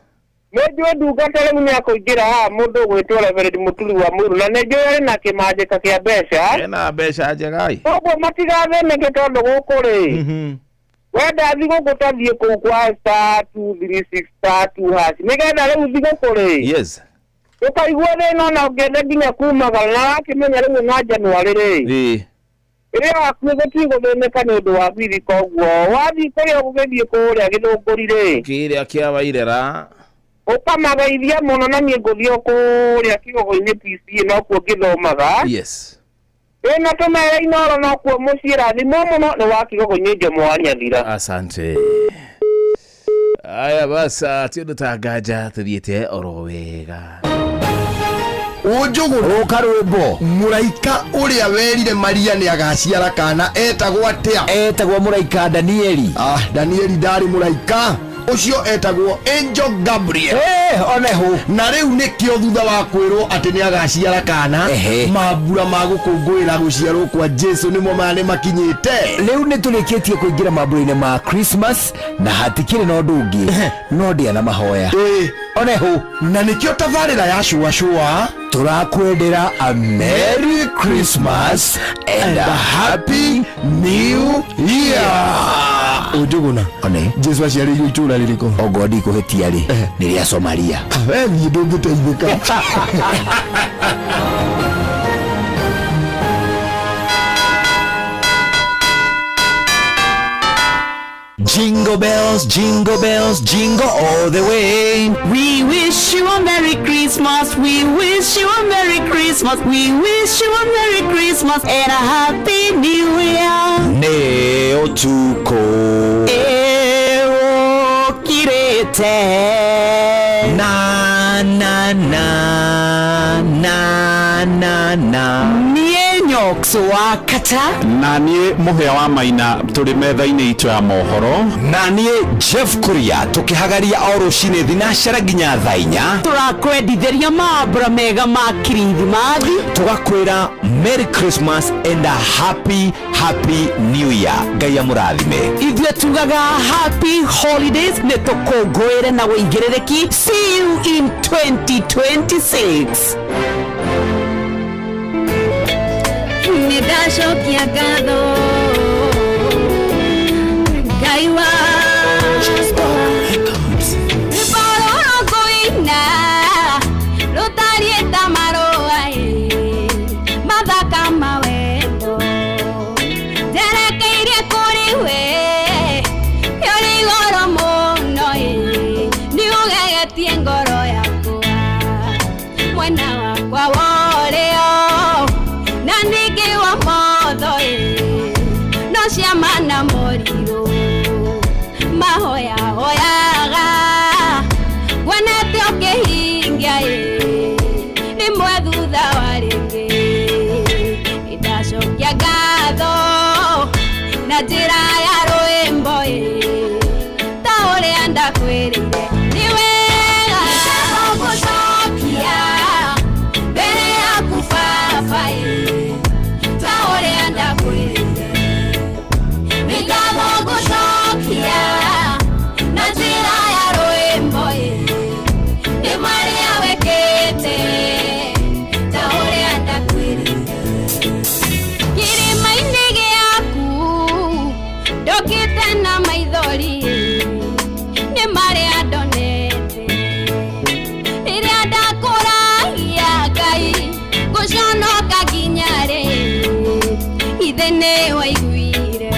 [SPEAKER 6] Mejo duga tele munyako igira ha mundu gwitwara Veredi Muturi wa Muru na nejo yari na kimajika kia besha.
[SPEAKER 3] Ena besha ajegai.
[SPEAKER 6] Ogo matigathe neke tondu gukuri. Wenda thigo gutathie ku kwa star 236 *2#. Nigetha riu thigo kuri.
[SPEAKER 3] Yes.
[SPEAKER 6] Ukaigua thina na ungenda nginya kumagara na akimenya riu na Januari ri. Iria wakuge guthemeka ni undu wa bithi koguo wathi kuria gugethie kuria githungurire
[SPEAKER 3] kiria kia wairera
[SPEAKER 6] ukamageithia muno na nie nguthio kuria kigogo-ini PC no kuo ngithomaga.
[SPEAKER 3] Yes.
[SPEAKER 6] Ina tumere inoro no kuo muciira thimo muno ni wa kigogo-ini Njomwaria thira.
[SPEAKER 3] Asante. Aya basa tio tutagaja tuthiete oro wega.
[SPEAKER 9] Ujuguru karwimbo muraika uria werire Maria ni agaciara kana etagwo atia?
[SPEAKER 10] Etagwo muraika Danieli.
[SPEAKER 9] Danieli ndari muraika ucio etagwo Angel Gabriel.
[SPEAKER 10] Oneho
[SPEAKER 9] na riu nikio thutha wa kwirwo ati ni agaciara kana mambura magukungwira guciarwo kwa Jesu nimo mane makinyite.
[SPEAKER 10] Riu ni tulikitie kuingira mambura-ini ma Christmas na hatikire no ndungi no ndia na mahoya. Oneho
[SPEAKER 9] na nikio tabarira ya shua
[SPEAKER 10] turakwendera a Merry Christmas and a Happy New Year.
[SPEAKER 9] Ujuguna
[SPEAKER 10] one
[SPEAKER 9] Jesu aciarĩirwo itũra rĩrĩkũ?
[SPEAKER 10] Ogodi kuhetia ri ni ria Somalia.
[SPEAKER 9] Niĩ ndũngĩteithĩka.
[SPEAKER 10] Jingle bells, jingle bells, jingle all the way.
[SPEAKER 11] We wish you a Merry Christmas. We wish you a Merry Christmas. We wish you a Merry Christmas and a Happy New Year.
[SPEAKER 10] Ne otuko
[SPEAKER 11] Ero kirete
[SPEAKER 10] na na na na na na
[SPEAKER 11] Nie nyokso wakata
[SPEAKER 12] na nie muhia wa Maina turi metha-ini itu ya mohoro
[SPEAKER 10] na nie Jeff Kuria tukihagaria o rucini thinashara nginya thaa 4
[SPEAKER 11] turakwendithĩria mambura mega ma Kirithimathi
[SPEAKER 10] tugakwira Merry Christmas and a Happy New Year. Ngai amurathime.
[SPEAKER 11] Ithuĩ tugaga Happy Holidays nĩ tũkũngũĩre na wĩigĩrĩrĩki. See you in 2026.
[SPEAKER 2] Nĩndacokia ngatho Ngai wa Ibororo kũina rũtariĩ ta marũa mathaka mawendo njerekeirie kũrĩ we ũrĩ igũrũ mũno nĩũgegetie ngoro yakwa mwena wakwa worĩo na ningĩ wa motho no ciama na morirũ mahoya hoyaga wonete ũkĩhingia rĩmwe thutha wa rĩngĩ ndacokia ngatho na njĩra ya rwĩmbo ta ũrĩa ndakwĩrĩire nĩ wega gũcokia mbere yaku baba ta ũrĩa ndakwĩrĩire nĩ ngatho gũcokia na njĩra ya rwĩmbo rĩmwe rĩa wĩkĩte ta ũrĩa ndakwĩrĩire kĩrĩma-inĩ gĩaku ndũkĩte na maithori nĩ marĩa ndonete rĩrĩa ndakũragia Ngai gũconoka nginya rĩ ithe nĩ waiguire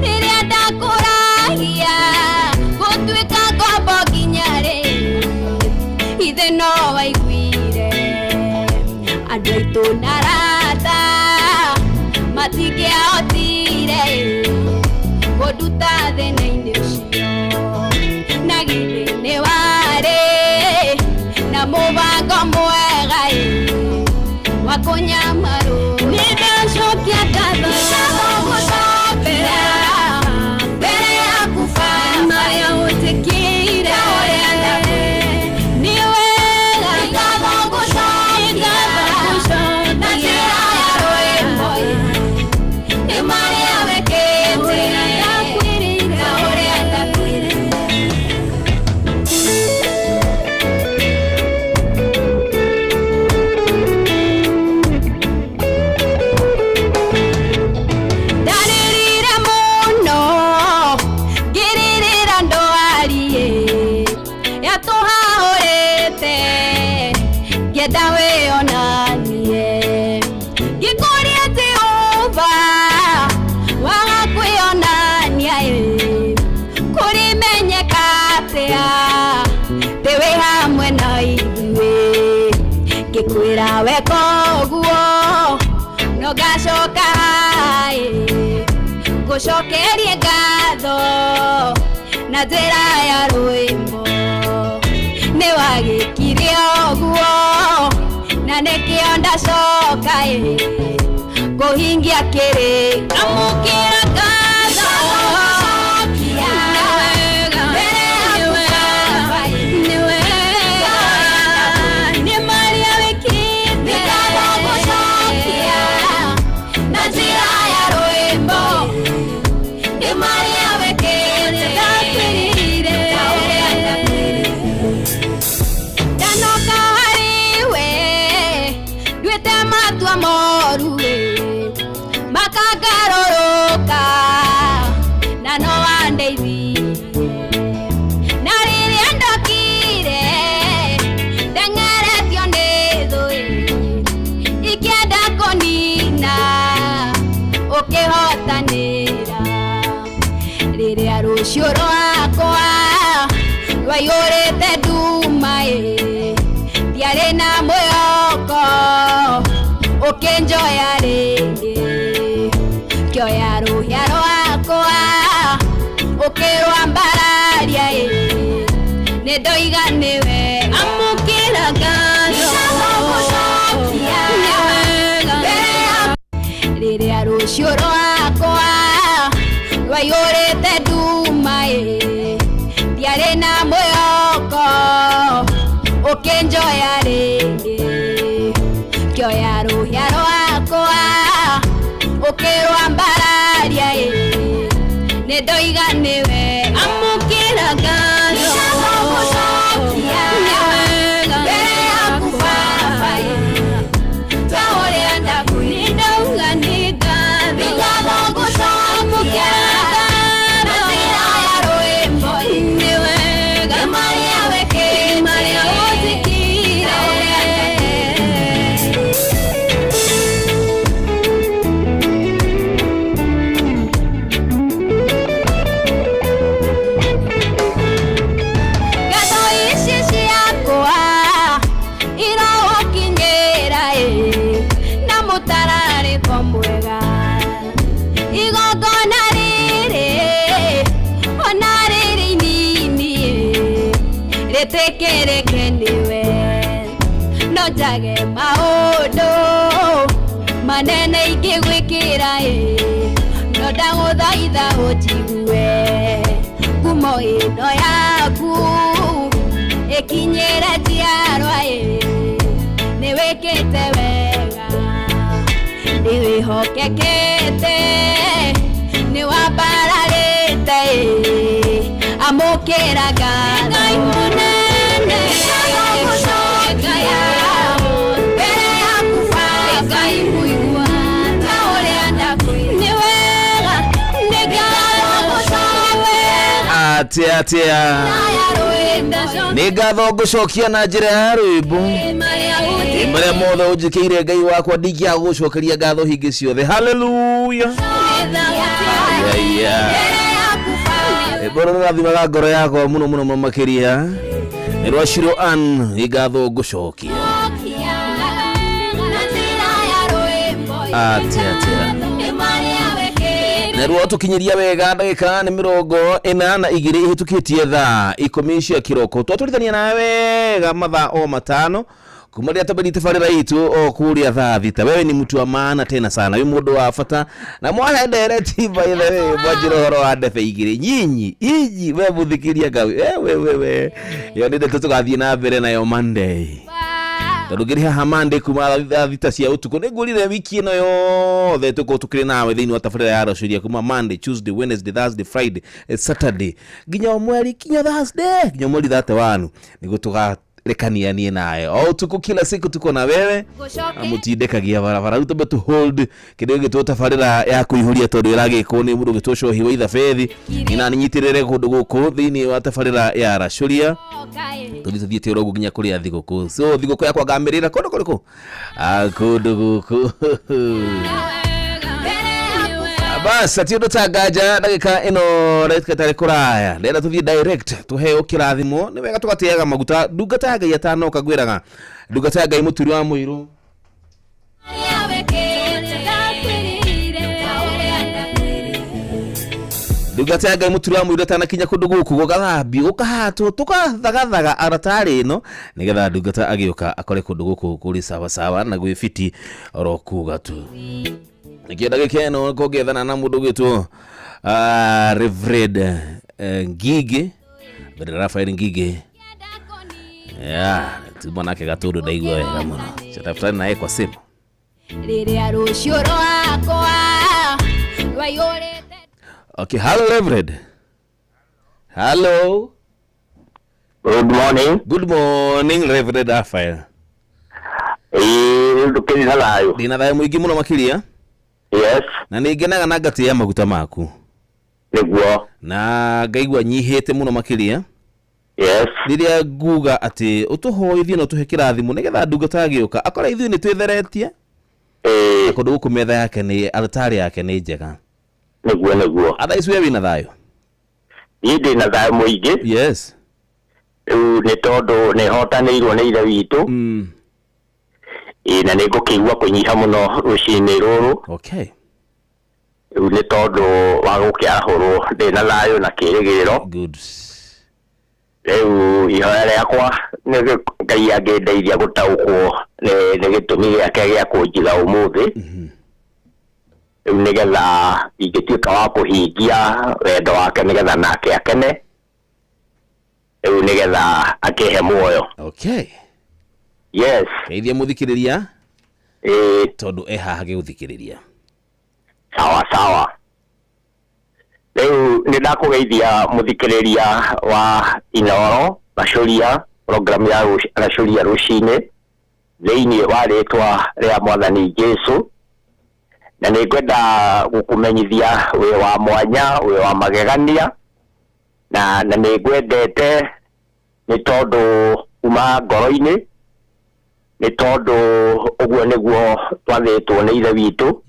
[SPEAKER 2] rĩrĩa ndakũragia gũtuĩka ngombo nginya rĩ ithe no waiguire andũ aitũ na arata matingĩahotire kũnduta thĩna-inĩ ũcio na githĩ nĩ warĩ na mũbango mwega wa kũnyamarũra nĩndacokia ngatho gũcokera mbere yaku baba marĩa ũtĩkĩire nĩ wega ngatho gũcokia na njĩra ya rwĩmbo nĩ marĩa weko guo no gacoka gucokerie ngatho na njĩra ya rwĩmbo nĩ wagĩkire ũguo na nĩkĩo ndacoka kũhingia kĩrĩkanĩro amũkĩra ngatho Rũciũ rwakwa rwaiyũrĩte nduma ndiarĩ na mwĩhoko ũkĩnjoya rĩngĩ kĩoya rũhĩa rwakwa ũkĩrwambararia nĩndoiga nĩwe amũkĩra ngatho rĩrĩa rũciũ rwakwa rwaiyũrĩte nduma ndiarĩ na mwĩhoko ũkĩnjoya rĩngĩ kĩoya rũhĩa rwakwa ũkĩrwambararia nĩndoiga nĩwe amũkĩra ngatho Tekereke niwe no njage maũndũ manene ingĩgwĩkĩra no ndagũthaitha ũnjigue ngumo ĩno yaku ĩkinyĩre njiarwa nĩwĩkĩte wega nĩwĩhokekete nĩwambararĩte amũkĩra ngatho
[SPEAKER 3] atia nĩ ngatho ngũcokia na njĩra ya rwĩmbo marĩa mothe ũnjĩkĩire Ngai wakwa ndingĩagũcokeria ngatho hingi ciothe haleluya bora rathimaga ngoro yakwa mũno mũno makĩria nĩ rwacirũ nĩ ngatho ngũcokia atia Nerwo tukinyiria wega ndagika ni 42 ihitukitie thaa 10 cia kiroko twatũrithania na wega mathaa o matano kumaria tabani tafarira itu o kuria thaa thita wewe ni mtu wa maana tena sana wewe mundu wa fata na mwana direct by the way mwajiro horo wa ndefe igire nyinyi iji wewe muthikiria gawe wewe yo ndende tutugathie na mbere na yo Monday Tarugiriha hamande kuma thita cia utuko nigurire wiki ino yothe tukire nawe thiini wa tafarira ya Roshuria kuma Monday, Tuesday, Wednesday, Thursday, Friday, Saturday ginya mweri kinya Thursday ginya mweri 31 nigutuga rekania nie naye o tuko kila siku tuko na wewe amutindekagia barabara utobe to hold kidogo gitu tafarira ya kuihuria tondu iragiko ni mundu gitosho hiwa itha fethi ina ninyitirire kundu guku thiini wa tafarira ya Roshuria tuthithie tirogo ginya kuria thiguku so thiguku yakwa ngamirira kundu kuriku kundu guku bas atiyo tagaja ndagika ino rekatare kuraya ndenda tuthie direct tuheo kirathimo ni wega tugatega maguta ndungata Ngai atano kagwiraga ndungata Ngai muturi wa muiru ndungata ya Ngai Mũturamu ire tanakinya kundu guku gugathambi gukahatwo tukathagathaga aratari ino nigetha ndungata agioka akore kundu guku kuri sawa sawa na gwifiti oro kuga tu nikienda gikeno kogethana na mundu gitwo Reverend Ngige Rafael Ngige tubonake gatundu ndaigua wega muno chatafutani naye kwa simu
[SPEAKER 2] riria rucio rwakwa rwaiyurite.
[SPEAKER 3] Okay, hello Reverend. Hello.
[SPEAKER 4] Good morning.
[SPEAKER 3] Good morning Reverend Rafael.
[SPEAKER 4] Ndukiri na layo.
[SPEAKER 3] Dina thayo mwingi muno makiria.
[SPEAKER 4] Yes.
[SPEAKER 3] Na ningenaga na ngati ya maguta maku.
[SPEAKER 4] Niguo.
[SPEAKER 3] Na ngaigua nyihite muno makiria.
[SPEAKER 4] Yes.
[SPEAKER 3] Riria nguga ati utuhoithie no tuhe kirathimo nigetha ndungata agioka akora ithuĩ ni twetheretie. Akondu guku metha yake ni altari yake ni njega.
[SPEAKER 4] Niguo.
[SPEAKER 3] Ada isu wina thayo.
[SPEAKER 4] Indi na thayo muingi.
[SPEAKER 3] Yes.
[SPEAKER 4] Ni tondu ni hotanirwo ni ire witu. Na nigukiigua kunyiha muno rucini ruru.
[SPEAKER 3] Okay.
[SPEAKER 4] Ni tondu wa gukiahurwo ndina thayo na kirigiro.
[SPEAKER 3] Good.
[SPEAKER 4] Rĩu ihoya rĩakwa nĩ Ngai angĩndeithia gũtaũkwo nĩ gĩtũmi gĩake gĩa kũnjiga ũmũthĩ. Rĩu nĩgetha ingĩtuĩka wa kũhingia wendo wake nĩgetha nake akene. Rĩu nĩgetha akĩhe muoyo.
[SPEAKER 3] Okay.
[SPEAKER 4] Yes.
[SPEAKER 3] Geithia muthikiriria. Tondu haha gĩguthikiriria.
[SPEAKER 4] Sawa. Rĩu nĩ ndakugeithia muthikiriria wa Inoro Gacuria program ya Gacuria rucini thĩinĩ wa rĩtwa rĩa Mwathani Jesu, na nĩ ngwenda gũkũmenyithia wĩ wa mwanya wĩ wa magegania na nĩ ngwendete nĩ tondũ uma ngoro-inĩ, nĩ tondũ ũguo nĩguo twathĩtwo nĩ ithe witũ.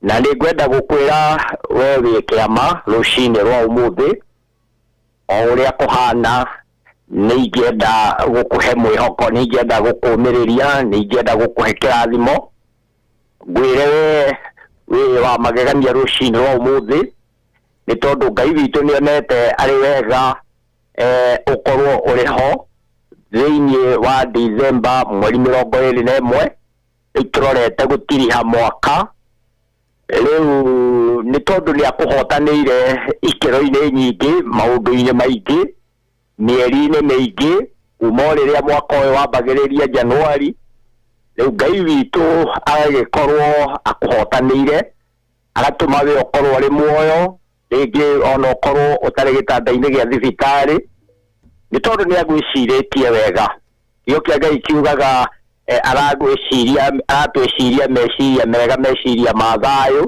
[SPEAKER 4] Na nĩ ngwenda gũkwĩra we wĩ kĩama rũcinĩ rwa ũmũthĩ o ũrĩa kũhana. Nĩ ingĩenda gũkũhe mwĩhoko, nĩ ingĩenda gũkũũmĩrĩria, nĩ ingĩenda gũkũhe kĩrathimo. Ngwĩre we wa magegania rũcinĩ rwa ũmũthĩ nĩ tondũ Ngai witũ nĩonete arĩ wega ũkorwo ũrĩ ho thĩinĩ wa December mweri 21 tũrorete gũtiriha mwaka. Rĩu nĩ tondũ nĩ akũhotanĩire ikĩro-inĩ nyingĩ, maũndũ-inĩ maingĩ, mĩeri-inĩ mĩingĩ kuma rĩrĩa mwaka ũyũ wambagĩrĩria Januari. Rĩu Ngai witũ agagĩkorwo akũhotanĩire, agatũma we ũkorwo ũrĩ muoyo, rĩngĩ ona ũkorwo ũtarĩ gĩtanda-inĩ gĩa thibitarĩ, nĩ tondũ nĩ agwĩcirĩtie wega. Gĩo kĩa Ngai kiugaga aratwĩciria meciria mega, meciria ma thayũ,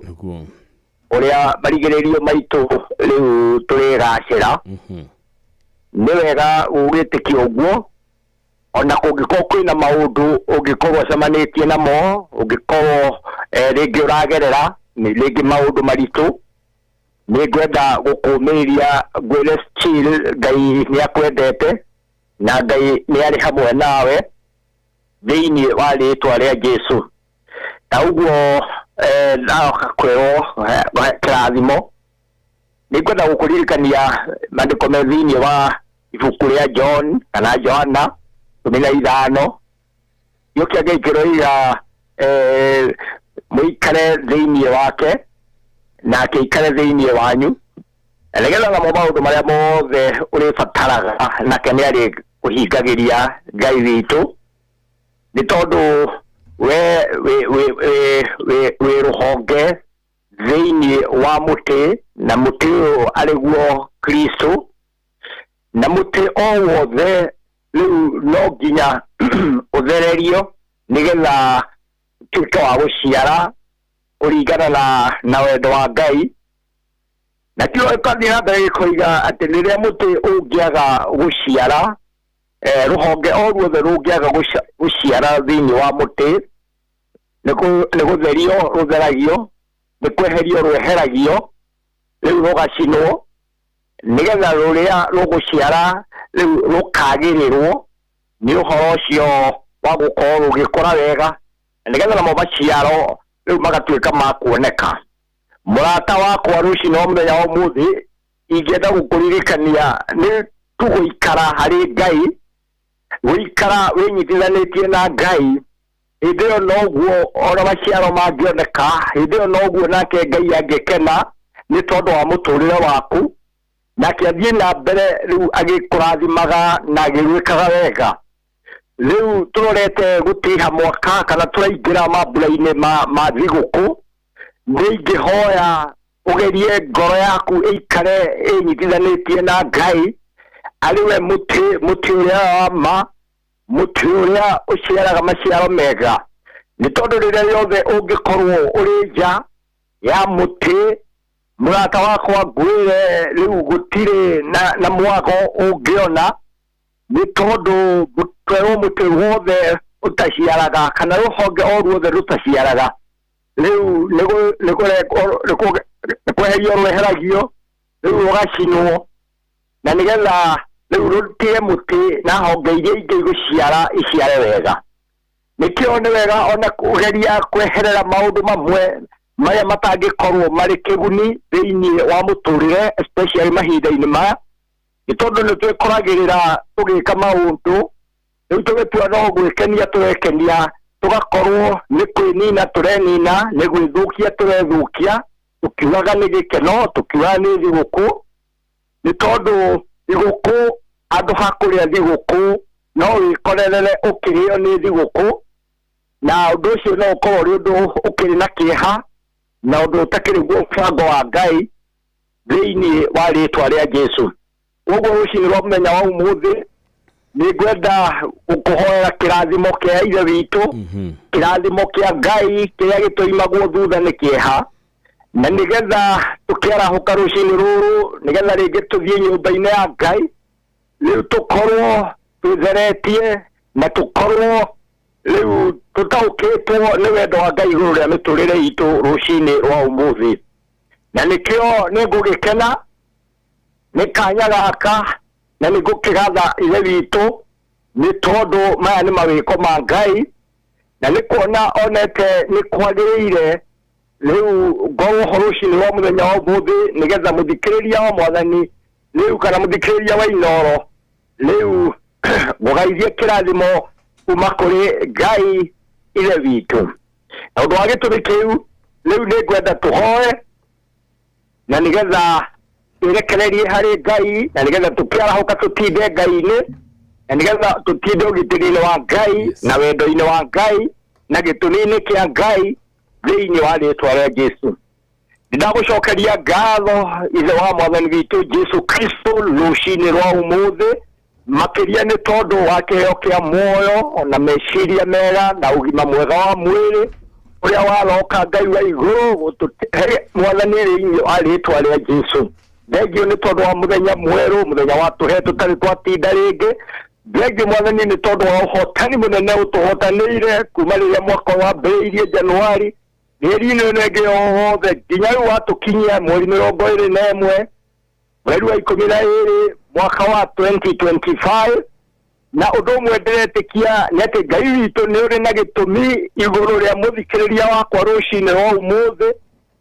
[SPEAKER 4] ũrĩa marigĩrĩrio maitũ rĩu tũrĩgacĩra. Nĩ wega ũgĩtĩkia ũguo, ona kũngĩkorwo kwĩna maũndũ ũngĩkorwo ũcemanĩtie namo, ũngĩkorwo rĩngĩ ũragerera rĩngĩ maũndũ maritũ, nĩ ngwenda gũkũũmĩrĩria ngwĩre still Ngai nĩ akwendete na Ngai nĩ arĩ hamwe nawe thĩinĩ wa rĩtwa rĩa Jesu. Na ũguo ndaroka kwĩrwo kĩrathimo, nĩ ngwenda gũkũririkania maandĩko me thĩinĩ wa ibuku rĩa John kana Johana 15. Gĩo kĩa Ngai kĩroiga mũikare thĩinĩ wake nake aikare thĩinĩ wanyu, na nĩgetha namo maũndũ marĩa mothe ũrĩbataraga nake nĩ arĩ kũhingagĩria Ngai witũ. Nĩ tondũ we rũhonge thĩinĩ wa mũtĩ, na mũtĩ ũyũ arĩguo Kristo, na mũtĩ o wothe rĩu no nginya ũthererio nĩgetha ũtuĩke wa gũciara kũringana na wendo wa Ngai. Na kĩo ĩkathiĩ na mbere gĩkoiga atĩ rĩrĩa mũtĩ ũngĩaga gũciara, rũhonge o ruothe rũngĩaga gũciara thĩinĩ wa mũtĩ, nĩ gũtherio rũtheragio, nĩ kweherio rweheragio, rĩu rũgacinwo nĩgetha rũrĩa rũgũciara rĩu rũkagĩrĩrwo nĩ ũhoro ũcio wa gũkorwo rũgĩkũra wega, nĩgetha namo maciaro rĩu magatuĩka ma kuoneka. murata wakwa rucini wa muthenya wa umuthi ingenda gukuririkania ni tuguikara hari Ngai guikara winyitithanitie na Ngai Ideo noguo ora maciaro mangioneka ideo noguo nake Ngai angekena ni tondu wa muturire waku nake athie na mbere riu agikurathimaga na agigwikaga wega riu turorete gutiha mwaka kana turaingira mambura-ini ma thiguku ningihoya ugerie ngoro yaku ikare inyitithanitie na Ngai ariwe muti uria ma muti uria uciaraga maciaro mega ni tondu riria riothe ungikorwo uri nja ya muti murata wakwa ngwire riu gutire na mwago ungiona ni tondu muti wothe utaciaraga kana ruhonge o ruothe rutaciaraga riu nikweherio rweheragio riu rugacinwo na nigetha riu rutie muti na honge iria ingĩ iciare wega nikio ni wega ona kugeria kweherera maundu mamwe maya matangikorwo mari kiguni thiini wa muturire especially mahinda-ini maya itondu ni twikũragĩrĩra tugika maundu riu tugitua no gwikenia turekenia tugakorwo ni kwinina turenina ni gwithukia turethukia tukiugaga ni gikeno tukiugaga ni thiguku ni tondu thiguku andu hakuria thiguku no wikorerere ukirio ni thiguku na undu ucio no ukorwo ri undu ukiri na kieha na undu utakiri guo mbango wa Ngai thiini wa ritwa ria Jesu uguo rucini rwa muthenya wa umuthi ni ngwenda gukuhoera kirathimo kia ithe witu kirathimo kia Ngai kiria gituimagwo thutha ni kieha na nigetha tukiarahuka rucini ruru nigetha ringi tuthie nyumba-ini ya Ngai riu tukorwo tutheretie na tukorwo riu tutaukitwo ni wendo wa Ngai iguru ria miturire itu rucini rwa umuthi na nikio ningugikena ni kanya gaka na nigukigatha ithe witu ni tondu maya ni mawiko ma Ngai na ni kuona onete ni kwagiriire riu ngorwo rucini rwa muthenya wa umuthi nigetha muthikiriria wa Mwathani riu kana muthikiriria wa Inoro riu mugaithie kirathimo kuma kuri Ngai ithe witu na undu wa gitumi kiu riu ni ngwenda tuhoe na nigetha irekererie hari Ngai na nigetha tukiarahuka tutinde Ngai-ini na nigetha tutinde ugitiri-ini wa Ngai na wendo-ini wa Ngai na gituni-ini kia Ngai thiini wa ritwa ria Jesu ndagucokeria ngatho ithe wa Mwathani witu Jesu Kristo rucini rwa umuthi makiria ni tondu wa kiheo kia muoyo na meciria mega na ugima mwega wa mwiri uria waroka Ngai wa iguru gutuhe Mwathani thiini wa ritwa ria Jesu thengio ni tondu wa muthenya mweru muthenya wa tuhe tutari twatinda ringi thengio Mwathani ni tondu wa uhotani munene utuhotanire kuma riria mwaka wambiriirie Januari mieri-ini nenge yothe nginya riu watukinyia mweri 21 mweri wa 12 mwaka wa 2025 na undu umwe ndiretikia ni ati Ngai witu ni uri na gitumi iguru ria muthikiriria wakwa rucini rwa umuthi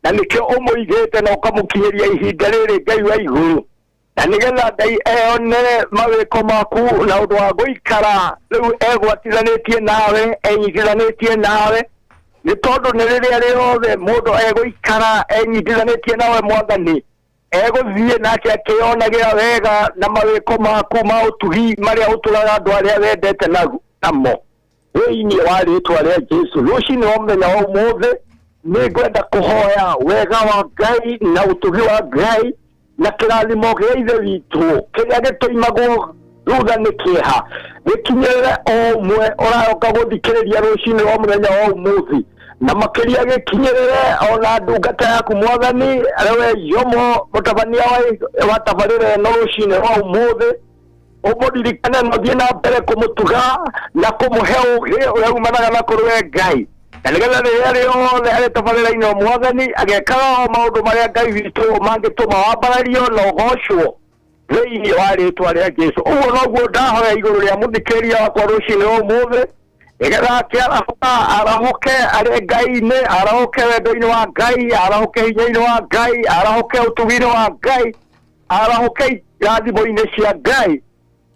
[SPEAKER 4] na nikio umuigite na ukamukinyiria ihinda riri Ngai wa iguru na nigetha Ngai eone mawiko maku na undu wa guikara riu egwatithanitie nawe enyitithanitie nawe ni tondu ni riria riothe mundu eguikara enyitithanitie nawe Mwathani eguthie nake akionagira wega na mawiko maku ma utugi maria uturaga andu aria wendete namo thiini wa ritwa ria Jesu rucini wa muthenya wa umuthi ni ngwenda kuhoya wega wa Ngai na utugi wa Ngai na kirathimo gia ithe witu kiria gituimagwo thutha ni kieha gikinyire o umwe urayoka guthikiriria rucini wa muthenya wa umuthi na makiria gikinyirire ona ndungata yaku Mwathani ariwe Yomo mutabania wa tabarire no rucini rwa umuthi umudirikane no thie na mbere kumutuga na kumuhe uria umanaga na kurwe Ngai na nigetha riria riothe ari tabarire-ini o Mwathani agekaga maundu maria Ngai witu mangituma wambarario na ugocwo thiini wa ritwa ria Jesu uguo noguo ndahoya iguru ria muthikiriria wakwa rucini rwa umuthi Nigetha arahoke are Ngai-inĩ, arahoke wendo-inĩ wa Ngai, arahoke hinya-inĩ wa Ngai, arahoke ũtugi-inĩ wa Ngai, arahoke irathimo-inĩ cia Ngai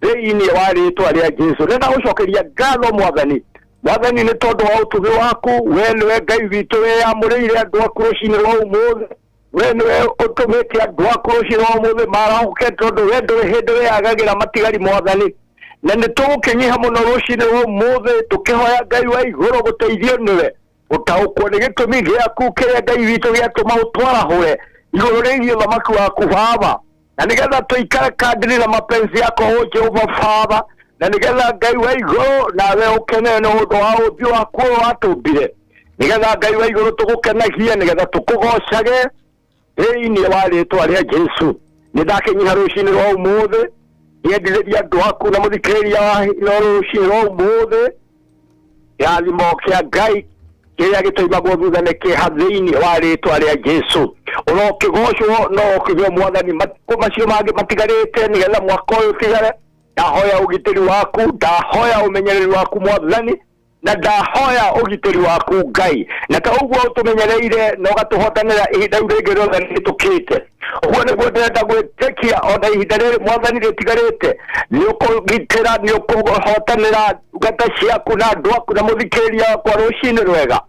[SPEAKER 4] thĩinĩ wa rĩĩtwa rĩa Jesũ. Nenda gũcokeria ngatho Mwathani. Mwathani nĩ tondũ wa ũtugi waku, we nĩwe Ngai witũ wĩamũrĩire andũ aku rũcinĩ rwa ũmũthĩ. We nĩwe ũtũmĩte andũ aku rũcinĩ rwa ũmũthĩ marahoke tondũ we ndũrĩ hĩndĩ wĩagagĩra matigari Mwathani. Na nĩ tũgũkĩnyiha mũno rũcinĩ rwa ũmũthĩ tũkĩhoya Ngai wa igũrũ gũteithio nĩwe gũtaũkwo nĩ gĩtũmi gĩaku kĩrĩa Ngai witũ gĩatũma ũtwarahũre igũrũ rĩgiĩ ũthamaki waku Baba. Na nĩgetha tũikare kadiri na mapenzi yako Jehova Baba. Na nĩgetha Ngai wa igũrũ nawe ũkenere nĩ ũndũ wa ũthiũ waku watũmbire. Nĩgetha Ngai wa igũrũ tũgũkenagie, nĩgetha tũkũgocage thĩinĩ wa rĩĩtwa rĩa Jesũ. Nĩndakĩnyiha rũcinĩ rwa ũmũthĩ ndiendirĩria andũ aku na mũthikĩrĩria wa rũcinĩ rwa ũmũthĩ. Gĩathimo kĩa Ngai kĩrĩa gĩtoimagwo thutha nĩ kĩeha thĩinĩ wa rĩĩtwa rĩa Jesũ. Ũrokĩgocwo no ũkĩgĩe Mwathani matukũ macio mangĩ matigarĩte nĩgetha mwaka ũyũ ũtigare. Ndahoya ũgitĩri waku, ndahoya ũmenyereri waku Mwathani, na ndahoya ũgitĩri waku Ngai. Na ta ũguo ũtũmenyereire na ũgatũhotanĩra ihinda rĩngĩ rĩothe rĩhĩtũkĩte. Ũguo nĩguo ndĩrenda gwĩtĩkia ona ihinda rĩrĩ Mwathani rĩtigarĩte. Nĩũkũgitĩra, nĩũkũhotanĩra ngata ciaku na andũ aku na mũthikĩrĩria wakwa rũcinĩ rwega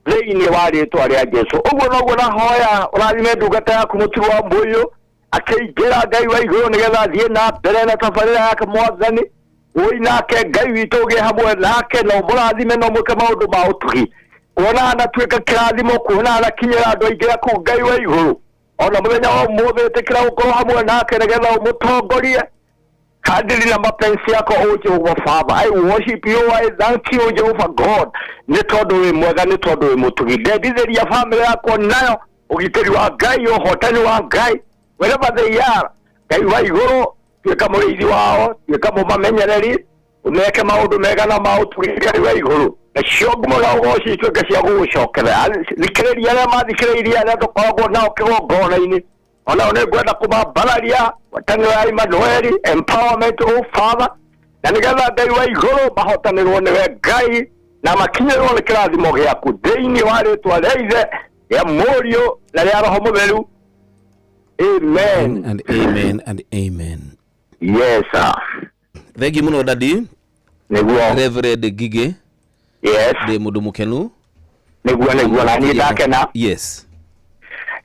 [SPEAKER 4] thĩinĩ wa rĩĩtwa rĩa Jesũ. Ũguo noguo nahoya ũrathime ndungata yaku mũtugo wa mbũyũ akĩingĩra Ngai wa igũrũ nĩgetha athiĩ na mbere na tabarĩra yake Mwathani. Wĩ nake Ngai witũ ũgĩe hamwe nake na ũmũrathime na ũmwĩke maũndũ ma ũtugi. Kuona anatuĩka kĩrathimo, kuona anakinyĩra andũ aingĩ aku Ngai wa igũrũ. Ona mũthenya wa ũmũthĩ ĩtĩkĩra gũkorwo hamwe nake nĩgetha ũmũtongorie kadiri na mapenzi yako Jehova Father. I worship you, I thank you Jehovah God. Nĩ tondũ wĩ mwega, nĩ tondũ wĩ mũtugi. Ndendithĩria family yako nayo ũgitĩri wa Ngai, ũhotani wa Ngai wherever they are. Ngai wa igũrũ tuĩka mũrĩithi wao, tuĩka mũmamenyereri, ũmeke maũndũ mega na maũtugi Ngai wa igũrũ. Nacio ngumo na ũgoci ituĩke cia gũgũcokera. Thikĩrĩria arĩa mathikĩrĩirie arĩa tũkoragwo nao kĩgongona-inĩ. Ona nĩ ngwenda kũmambararia watanĩro ya Emmanuel empowerment Father. Na nĩgetha Ngai wa igũrũ mahotanĩrwo nĩwe Ngai na makinyĩrwo nĩ kĩrathimo gĩaku thĩinĩ wa rĩĩtwa rĩa Ithe rĩa Mũriũ na rĩa Roho Mũtheru. Amen
[SPEAKER 3] and amen and amen.
[SPEAKER 4] Yes sir.
[SPEAKER 3] Thank you muno Daddy.
[SPEAKER 4] Nĩguo
[SPEAKER 3] Reverend Gige.
[SPEAKER 4] Yes.
[SPEAKER 3] Ndĩ mũndũ mũkenu.
[SPEAKER 4] Nĩguo na niĩ ndakena.
[SPEAKER 3] Yes.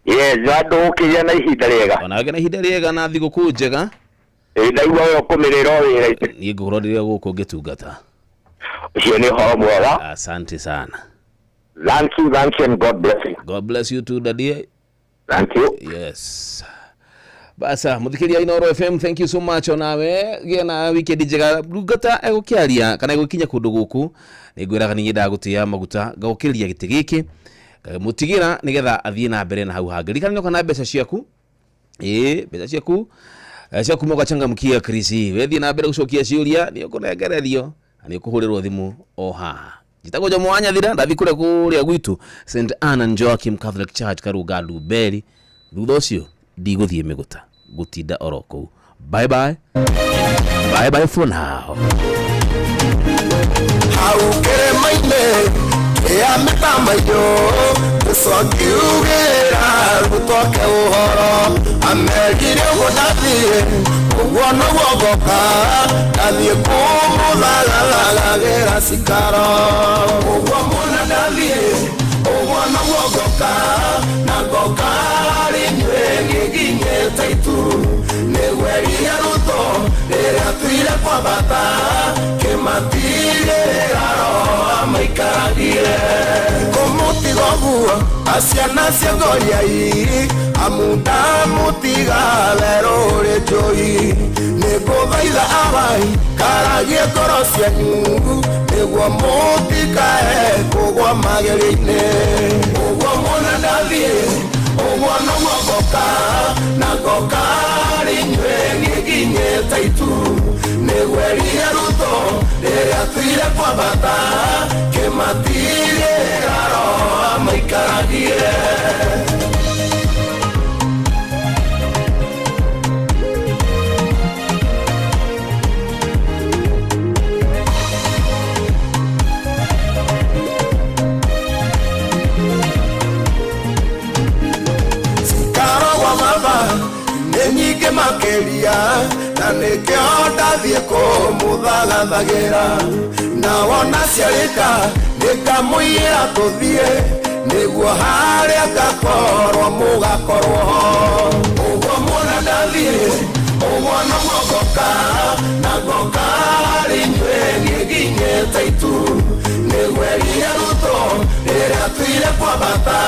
[SPEAKER 4] Yes, andũ ũkĩgĩa na ihinda rĩega.
[SPEAKER 3] Ona na ihinda rĩega na thigũkũ njega.
[SPEAKER 4] Ndaigua we ũkũmĩrĩra wĩra.
[SPEAKER 3] Niĩ ngũkorwo rĩrĩa gũkũ ngĩtungata.
[SPEAKER 4] Ũcio nĩ ũhoro mwega.
[SPEAKER 3] Asante sana.
[SPEAKER 4] Thank you and God bless you.
[SPEAKER 3] God bless you too Daddy.
[SPEAKER 4] Thank you.
[SPEAKER 3] Yes. Basa muthikiria Inooro FM, thank you so much onawe gena weekend njega rugata egũkĩaria kana egũkinya kũndũ gũkũ nĩngwĩraga niĩ ndagũtĩa maguta ngagũkĩria gĩtĩ gĩkĩ mutigira nĩgetha athiĩ na mbere na hau hangĩ kana nyoka na mbeca ciaku mbeca ciaku ciaku mũgachangamkia Krisi wethiĩ na mbere gũcokia ciũria nĩ ũkũnengererio na nĩ ũkũhũrĩrwo thimũ o haha njitagwo Jomo wa Nyathira ndathi kũrĩa gwitũ St Anna Joachim Catholic Church Karũga Nduberi thutha ũcio ndigũthiĩ mĩgũta gũtinda oro kũu. Bye bye for now.
[SPEAKER 7] Haukere maine ya metamayo sokiugera gutoke uhoro amegire gudathie ugono wogoka dathie kumuthagalagagera sikaro ugomona dathie ugono wogoka nagoka rinye taitu negweria ruto era tuile kwa bata que matire aro maikaragire komutigo bua asiana ciagoria i amunda mutiga lero rejoi nego baila abai karagie korosia nyungu nego mutika kugwa magerine ugwa mona davie Owono mogoka nagoka rinywe ngiginye taitu negweria ruto tuile kwa bata que matire aro maikaragire makeria na nikio ndathie kumuthagathagira na wona ciarika nikamwira tuthie niguo haria ngakorwo mugakorwo uguo mwana ndathie uguo no ngoka na ngoka rinywe nginyete itu nigweria ruto rĩrĩa tuire kwambata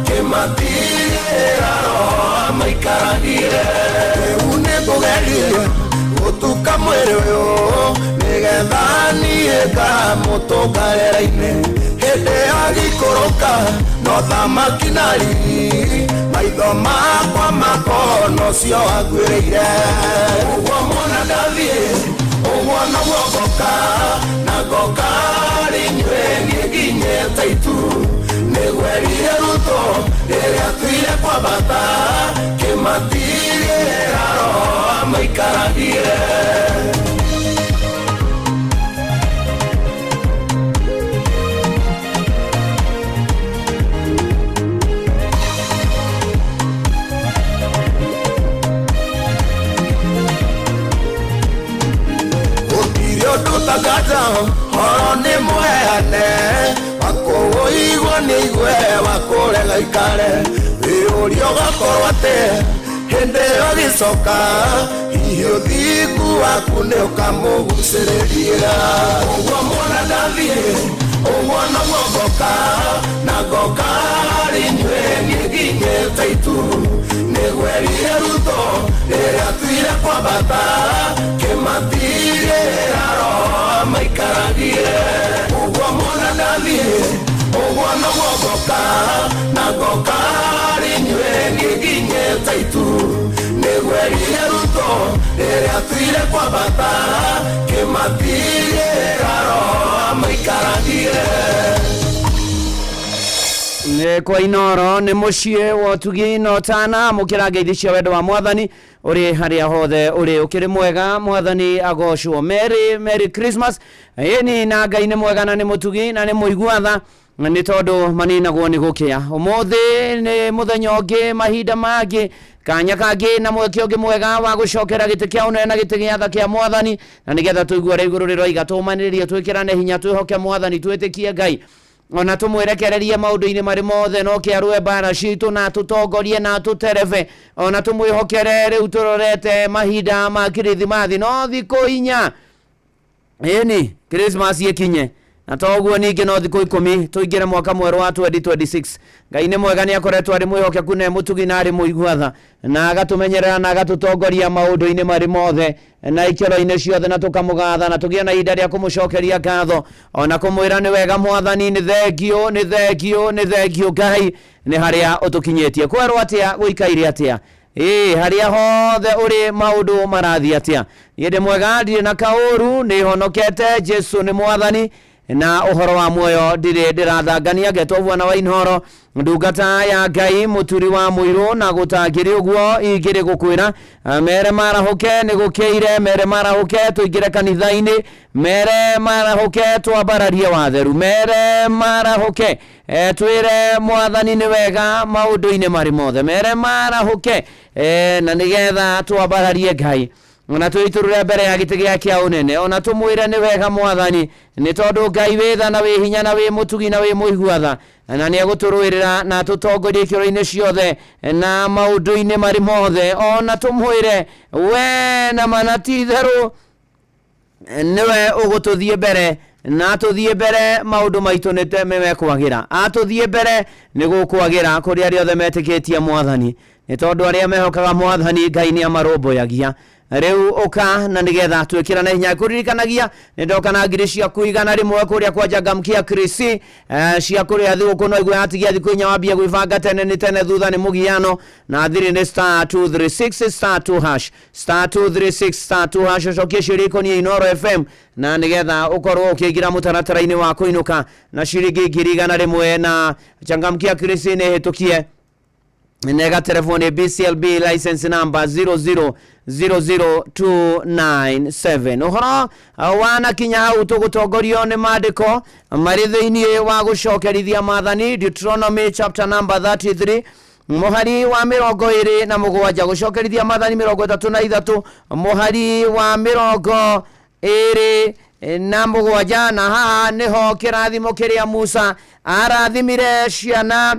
[SPEAKER 7] kĩmatirĩra roho maikaragire rĩu nĩngũgerie gũtuka mwĩrĩ ũyũ nĩgetha niĩ ngamũtũngarĩra-inĩ hĩndĩ ya gĩikũrũka no thamaki na riri maitho makwa makono cio anguĩrĩire ũguo mwana ndathiĩ ũguo noguo ngoka na ngoka rinywe nginyete itu nĩgwerire ruto rĩrĩa tuire kwambata kĩmatirĩra roho maikaragire Tagata horo ni muheane wakuigwo ni igwe wakurega ikare wiurio gakorwo ate hinde yo gicoka hihi uthingu waku ni ukamugucĩrĩria ũguo mwana ndathie ũguo noguo ngoka na ngoka rinywe nginyete itu nĩgwerire ruto rĩrĩa tuire kwambata kĩmatirĩra roho maikaragire ũguo mwana ndathie ũguo noguo ngoka na ngoka rinywe nginyete itu nĩgwerire ruto rĩrĩa tuire kwambata kĩmatirĩra roho maikaragire
[SPEAKER 13] kwa inoro ni mucie wotugi no tana mukira ngeithi cia wendo wa mwathani uri haria hothe uri ukiri mwega mwathani agocwo Merry Christmas ni na Ngai ni mwega na ni mutugi na ni muiguatha ni tondu maninagwo ni gukia umuthi ni muthenya ungi mahinda mangi kanya kangi na mweke ungi mwega wa gucokera giti kia unene na giti gia tha kia mwathani na nigetha tuigua iguru riroiga tumaniririe twikirane hinya twihoke mwathani twitikie Ngai ona tumwerekererie maundu-ini mari mothe no kiarue bara citu na tutongorie na tutereve ona tumwihokere riu turorete mahinda ma kirithimathi no thikũ inya eni Christmas ikinye na toguo ningi no thikũ 10 tuingire mwaka mwerũ wa 2026 Ngai ni mwega ni akoretwo ari mwihokeku ne mutugi na ari muiguatha na agatumenyerera na agatutongoria maundu-ini mari mothe na ikero-ini ciothe na tukamugatha na tugie na ihinda ria kumucokeria ngatho ona kumwira ni wega mwathani ni thengio Ngai ni haria utukinyetie kwerwo atia guikaire atia haria hothe uri maundu marathi atia yende mwega ndire na kauru ni honokete Jesu ni mwathani na uhoro wa muoyo ndirathangania ngetwo na wa inhoro ndungata ya Ngai muturi wa muiru na gutangiri uguo igire gukwira mere marahuke ni gukeire mere marahuke tuigire kanitha-ini mere marahuke twambararie watheru mere marahuke twire mwathani ni wega maundu-ini mari mothe mere marahuke na nigetha twambararie Ngai ona tuiturure mbere ya giti gia kia unene ona tumwire ni wega mwathani ni tondu Ngai witha na wi hinya na wi mutugi na wi muiguatha na ni aguturuirira na tutongorie ikiro-ini ciothe na maundu-ini mari mothe ona tumwire we na manati theru niwe ugututhie mbere na tuthie mbere maundu maitu niteme kwagira atuthie mbere ni gukwagira kuri ari othe metikitie mwathani ni tondu aria mehokaga mwathani Ngai ni amarumbuyagia riu uka na nigetha twikirane hinya kuririkanagia nindoka na ngiri cia kuigana rimwe kuria kwa Jangamkia Krisi cia kuria thiguku no igwe hatigia thiku inya wambia gwibanga tene ni tene thutha ni mugiano na thiri ni *236 *236 cokie shiriko ni Inoro FM na nigetha ukorwo ukigira mutaratara-ini wa kuinuka na ciringi ngiri igana rimwe na Jangamkia Krisi ni hitukie nega telefoni BCLB license number 0000297 uhoro wana kinya hau tugutongorio ni mandiko mari thiini wa gucokerithia mathani Deuteronomy chapter number 33 muhari wa 27 gucokerithia mathani 33 muhari wa 27 na haha niho kirathimo kiria Musa arathimire ciana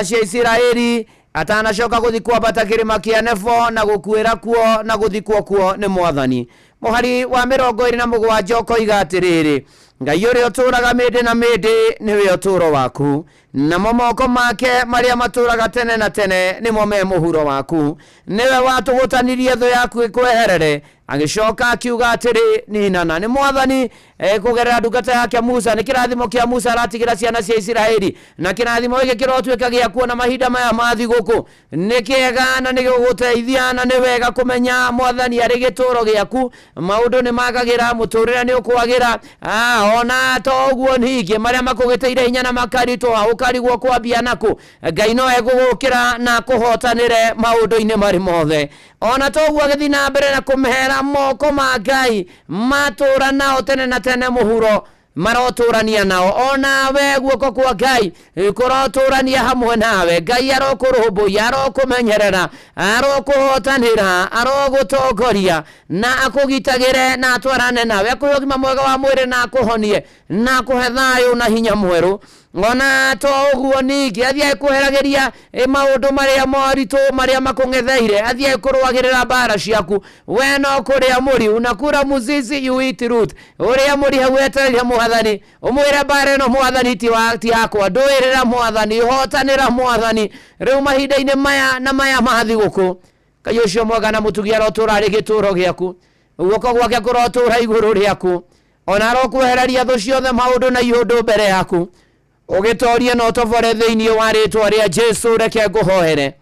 [SPEAKER 13] cia Isiraeli atanacoka guthikwo bata kirima kia Nebo na gukuira kuo na guthikwo kuo ni Mwathani. Muhari wa 27 koiga atiriri, Ngai uria uturaga mindi na mindi niwe uturo waku, na moko make maria maturaga tene na tene nimo me muhuro waku. Niwe watugutanirie thu yaku ikweherere, agicoka akiuga atiri ninana. Ni Mwathani kugerera ndungata yake Musa, ni kirathimo kia Musa aratigira ciana cia Isiraeli, na kirathimo giki kirotwika gia kuona mahinda maya mathi guku ni kiega na ni guguteithia na ni wega kumenya Mwathani ari gituro giaku. Maundu ni magagira, muturire ni ukwagira, ona toguo ningi maria makugiteire hinya na makaritwa ukarigwo kwambia naku. Ngai no egugukira na kuhotanire maundu-ini mari mothe. Ona toguo agithi na mbere na kumehera moko ma Ngai matura nao tene na tene muhuro maroturania nao. Ona we guoko kwa Ngai kuroturania hamwe nawe. Ngai arokurumbuya, arokumenyerera, arokuhotanira, arogutongoria na akugitagire na atwarane nawe, akuhe ũgima mwega wa mwĩrĩ na akuhonie na akuhe thayũ na hinya mweru. Ona toguo ningi athie kuherageria maundu maria moritu maria makung'etheire, athie kurwagirira mbara ciaku. We no kuria muri unakura muzizi you eat root, uria muri hau eterera Mwathani, umwire mbara no Mwathani ti yakwa, nduirira Mwathani, hotanira Mwathani riu mahinda-ini maya na maya mathi guku. Ngai ucio mwega na mutugi arotura ri gituro giaku, guoko gwake kurotura iguru riaku, ona arokwehereria thu ciothe maundu na iundu mbere yaku. Ugitorie no tovore thiini wa ritwa ria Jesu. Reke nguhoere,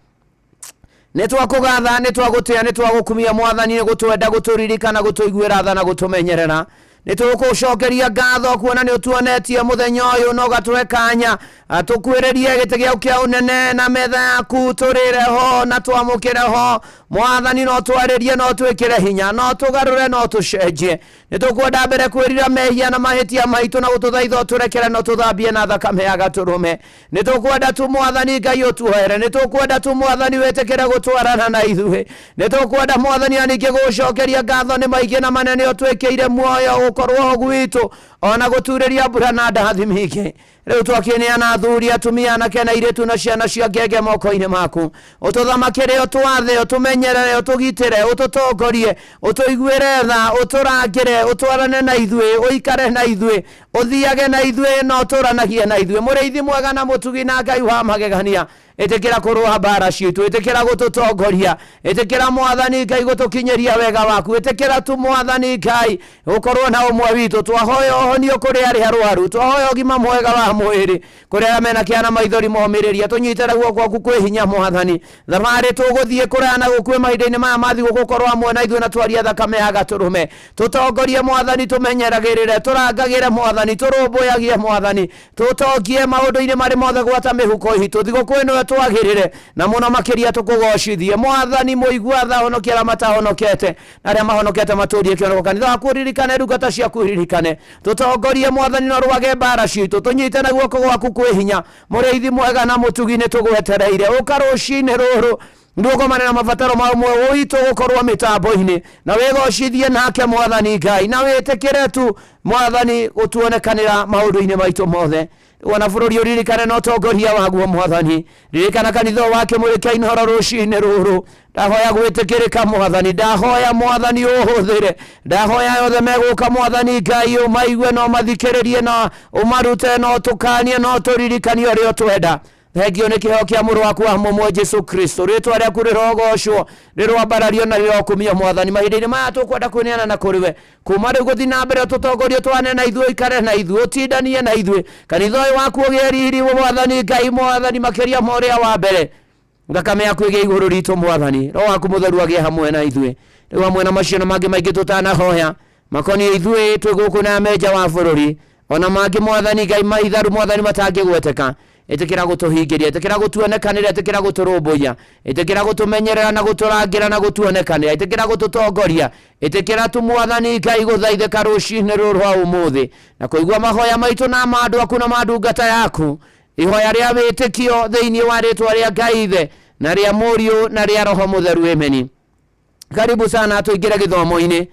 [SPEAKER 13] nitwakugatha, nitwagutia, nitwagukumia Mwathani, ni gutwenda, guturirikana, gutuiguira tha na gutumenyerera. Nitugucokeria ngatho kuona ni utuonetie muthenya uyu no gatwe kanya tukwirerie gite giau kia unene na metha yaku turire ho na twamukire ho. Mwathani no twaririe, no twikire hinya, no tugarure, no tucenjie. Nitukwenda mbere kwirira mehia na mahitia maitu na gututhaitha turekere no tuthambie na thakame ya gaturume. Nitukwenda tu Mwathani Ngai utuhere, nitukwenda tu Mwathani wetekere gutwarana na ithuĩ. Nitukwenda Mwathani aningi gucokeria ngatho ni maingĩ na manene utwikiire muoyo gukorwo gwitu, ona guturiria mbura na ndathi mingi. Riu twakineana athuri, atumia, anake na airitu na ciana cia ngenge moko-ini maku. Ututhamakire, utwathe, utumenyerere, utugitire, ututongorie, utuiguire tha, uturangire, utwarane na ithuĩ, uikare na ithuĩ, uthiage na ithuĩ, no turanagie na ithuĩ. Muriithi mwega na mutugi na Ngai wa magegania, itikira kurwa mbara citu, itikira gututongoria, itikira Mwathani Ngai gutukinyeria wega waku, itikira tu Mwathani Ngai ukorwo na umwe witu. Twahoya uhonio kuri ari arwaru, twahoya ũgima mwega wa mwĩrĩ kuri arĩa mena kĩana maithori momĩrĩria. Tunyitĩre guoko gwaku kwĩ hinya Mwathani, thabarĩ tũgũthiĩ kũraya na gũkuĩ mahinda-inĩ maya mathi gũgũkorwo hamwe na ithuĩ na twaria thakame ya gatũrũme. Tũtongorie Mwathani, tũmenyeragĩrĩre, tũrangagĩre Mwathani, tũrũmbũyagie Mwathani, tũtongie maũndũ-inĩ marĩ mothe gwata mĩhuko itũ. Thigũkũ ĩno twagĩrĩre na mũno makĩria tũkũgocithie Mwathani, mũigua tha, honokia arĩa matahonokete na arĩa mahonokete matũrie kĩoneko. Kanitha waku ririkane, ndungata ciaku ririkane, tũtongorie Mwathani, no rwage mbara citũ, tũnyite na guoko gwaku kwĩ hinya. Mũrĩithi mwega na mũtugi nĩ tũgwetereire, ũka rũcinĩ rũrũ ndũgomane na mabataro ma ũmwe witũ gũkorwo mĩtambo-inĩ, na wĩgocithie nake Mwathani Ngai, na wĩtĩkĩre tu Mwathani gũtuonekanĩra maũndũ-inĩ maitũ mothe. Wana bũrũri ũririkane na ũtongoria waguo Mwathani, ririkana kanitha wake mũrĩke ihoro rũcinĩ rũrũ. Ndahoya gwĩtĩkĩrĩka Mwathani, ndahoya Mwathani ũhũthĩre, ndahoya yothe megũka Mwathani Ngai ũmaigue na ũmathikĩrĩrie na ũmarute na ũtũkanie na ũtũririkanie ũrĩa ũtwenda. Thengio nĩ kĩheo kĩa mũrũ waku wa mũmwe Jesu Kristo, rĩtwa rĩaku rĩrogocwo, rĩrwambarario na rĩrokumio Mwathani. Mahinda-inĩ maya tũkwenda kwĩneana na kũrĩ we, kuma rĩu gũthiĩ na mbere tũtongorie, twane na ithuĩ, ikare na ithuĩ, ũtindanie na ithuĩ. Kanitha ũyũ waku ũgĩe riri Mwathani Ngai, Mwathani makĩria ma ũrĩa wa mbere. Thakame yaku ĩgĩe igũrũ ritũ Mwathani, Roho waku mũtheru agĩe hamwe na ithuĩ. Rĩu hamwe na macio na mangĩ maingĩ tũtanahoya makoniĩ ithuĩ twĩ gũkũ na menja wa bũrũri, ona mangĩ Mwathani Ngai maitharu Mwathani matangĩgweteka. Itikira gutuhingiria, itikira gutuonekanira, itikira guturumbuya, itikira gutumenyerera na guturangira na gutuonekanira, itikira gututongoria, itikira tu Mwathani Ngai guthaithĩka rũcinĩ rũrũ rwa ũmũthĩ na kũigua mahoya maitũ na ma andũ aku na ma ndungata yaku. Ihoya rĩa wĩtĩkio thĩinĩ wa rĩtwa rĩa Ngai Ithe na ria Mũriũ na ria Roho Mũtheru ameni. Karibu sana tuingira githomo-ini.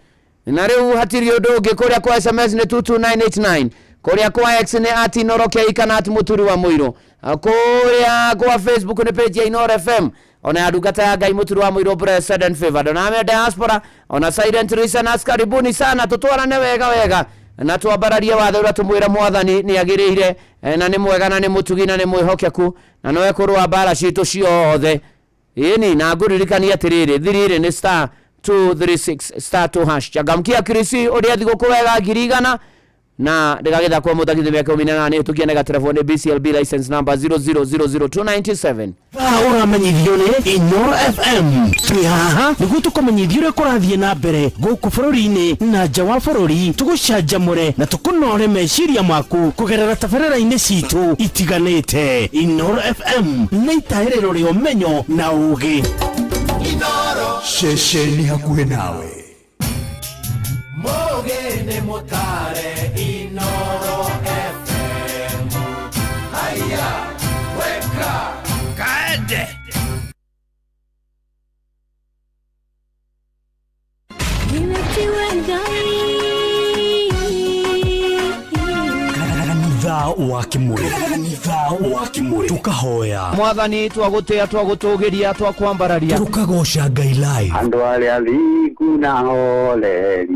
[SPEAKER 13] Na riu hatiri undu ungi kuria kwa SMS ni 22989, kuria kwa X ni @inorokia kana @muturi wa Muiro, kuria kwa Facebook ni page ya Inoro FM. Ona adugata ya Ngai Muturi wa Muiro blessed and favored. Ona ame diaspora ona silent listeners karibuni sana tutwarane wega na twambararie watho uria tumwira Mwathani ni agirire na ni mwega na ni mutugi na ni mwihokeku na nowe kurwa mbara citu ciothe. Ini na nguririkania atiriri thiriri ni star 236 star 2 hash chagamkia Krisi uria thiguku wega ngirigana na ndagagetha kwa muthakithia miaka 18 tukienega telefone BCLB license number 0000297.
[SPEAKER 14] Uramenyithio ni Inoro FM. Twihaha niguo tukomenyithio uria kurathie na mbere guku bururi-ini na nja wa bururi, tugucanjamure na tukunore meciria maku kugerera tabarĩra-inĩ citu itiganĩte. Inoro FM nĩ itaĩrĩro rĩa ũmenyo na ũũgĩ.
[SPEAKER 7] Inoro
[SPEAKER 14] ceceni hakuhĩ nawe.
[SPEAKER 7] Mogene motare Inoro FM. Haya, weka kaende.
[SPEAKER 14] Kanitha wa Kimuri tukahoya
[SPEAKER 13] Mwathani twagutia twagutugiria twakwambararia
[SPEAKER 14] tukagoca Ngai live.
[SPEAKER 4] Andu aria thiku na holeri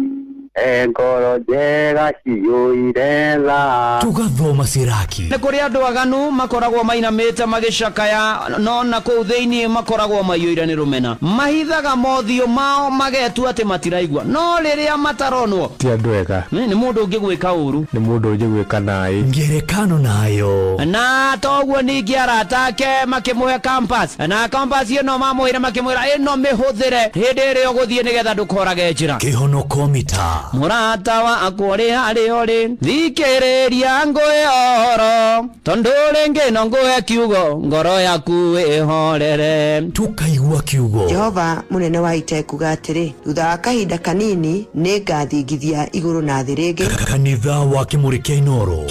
[SPEAKER 4] ngoro njega ciyũire tha
[SPEAKER 14] tugathoma ciraki.
[SPEAKER 13] Nĩ kũrĩ andũ aganu makoragwo mainamĩte magĩcakaya, no na kũu thĩinĩ makoragwo maiyũire nĩ rũmena. Mahithaga mothiũ mao magetua atĩ matiraigua, no rĩrĩa mataronwo
[SPEAKER 15] ti andũ ega.
[SPEAKER 13] Nĩ mũndũ ũngĩ gwĩka ũru,
[SPEAKER 15] nĩ mũndũ ũngĩ gwĩka naĩ.
[SPEAKER 14] Ngerekano nayo
[SPEAKER 13] na toguo ningĩ arata ake makĩmũhe campus, na campus ĩno mamũire makĩmwĩra ĩno mĩhũthĩre hĩndĩ ĩrĩa ũgũthiĩ nĩgetha ndũkorage njĩra.
[SPEAKER 14] Kĩhonoko mita
[SPEAKER 13] Murata wa akũrĩ harĩ ũrĩ thikĩrĩria ngwĩhoro tondũ rĩngĩ no ngũhe kiugo ngoro yaku ĩhorere.
[SPEAKER 14] Tukaigua kiugo.
[SPEAKER 16] Jehova munene wa ita kuga atĩrĩ, thutha wa kahinda kanini nĩ ngathingithia igũrũ na thĩ rĩngĩ.
[SPEAKER 14] Kanitha wa Kimuri kĩa Inoro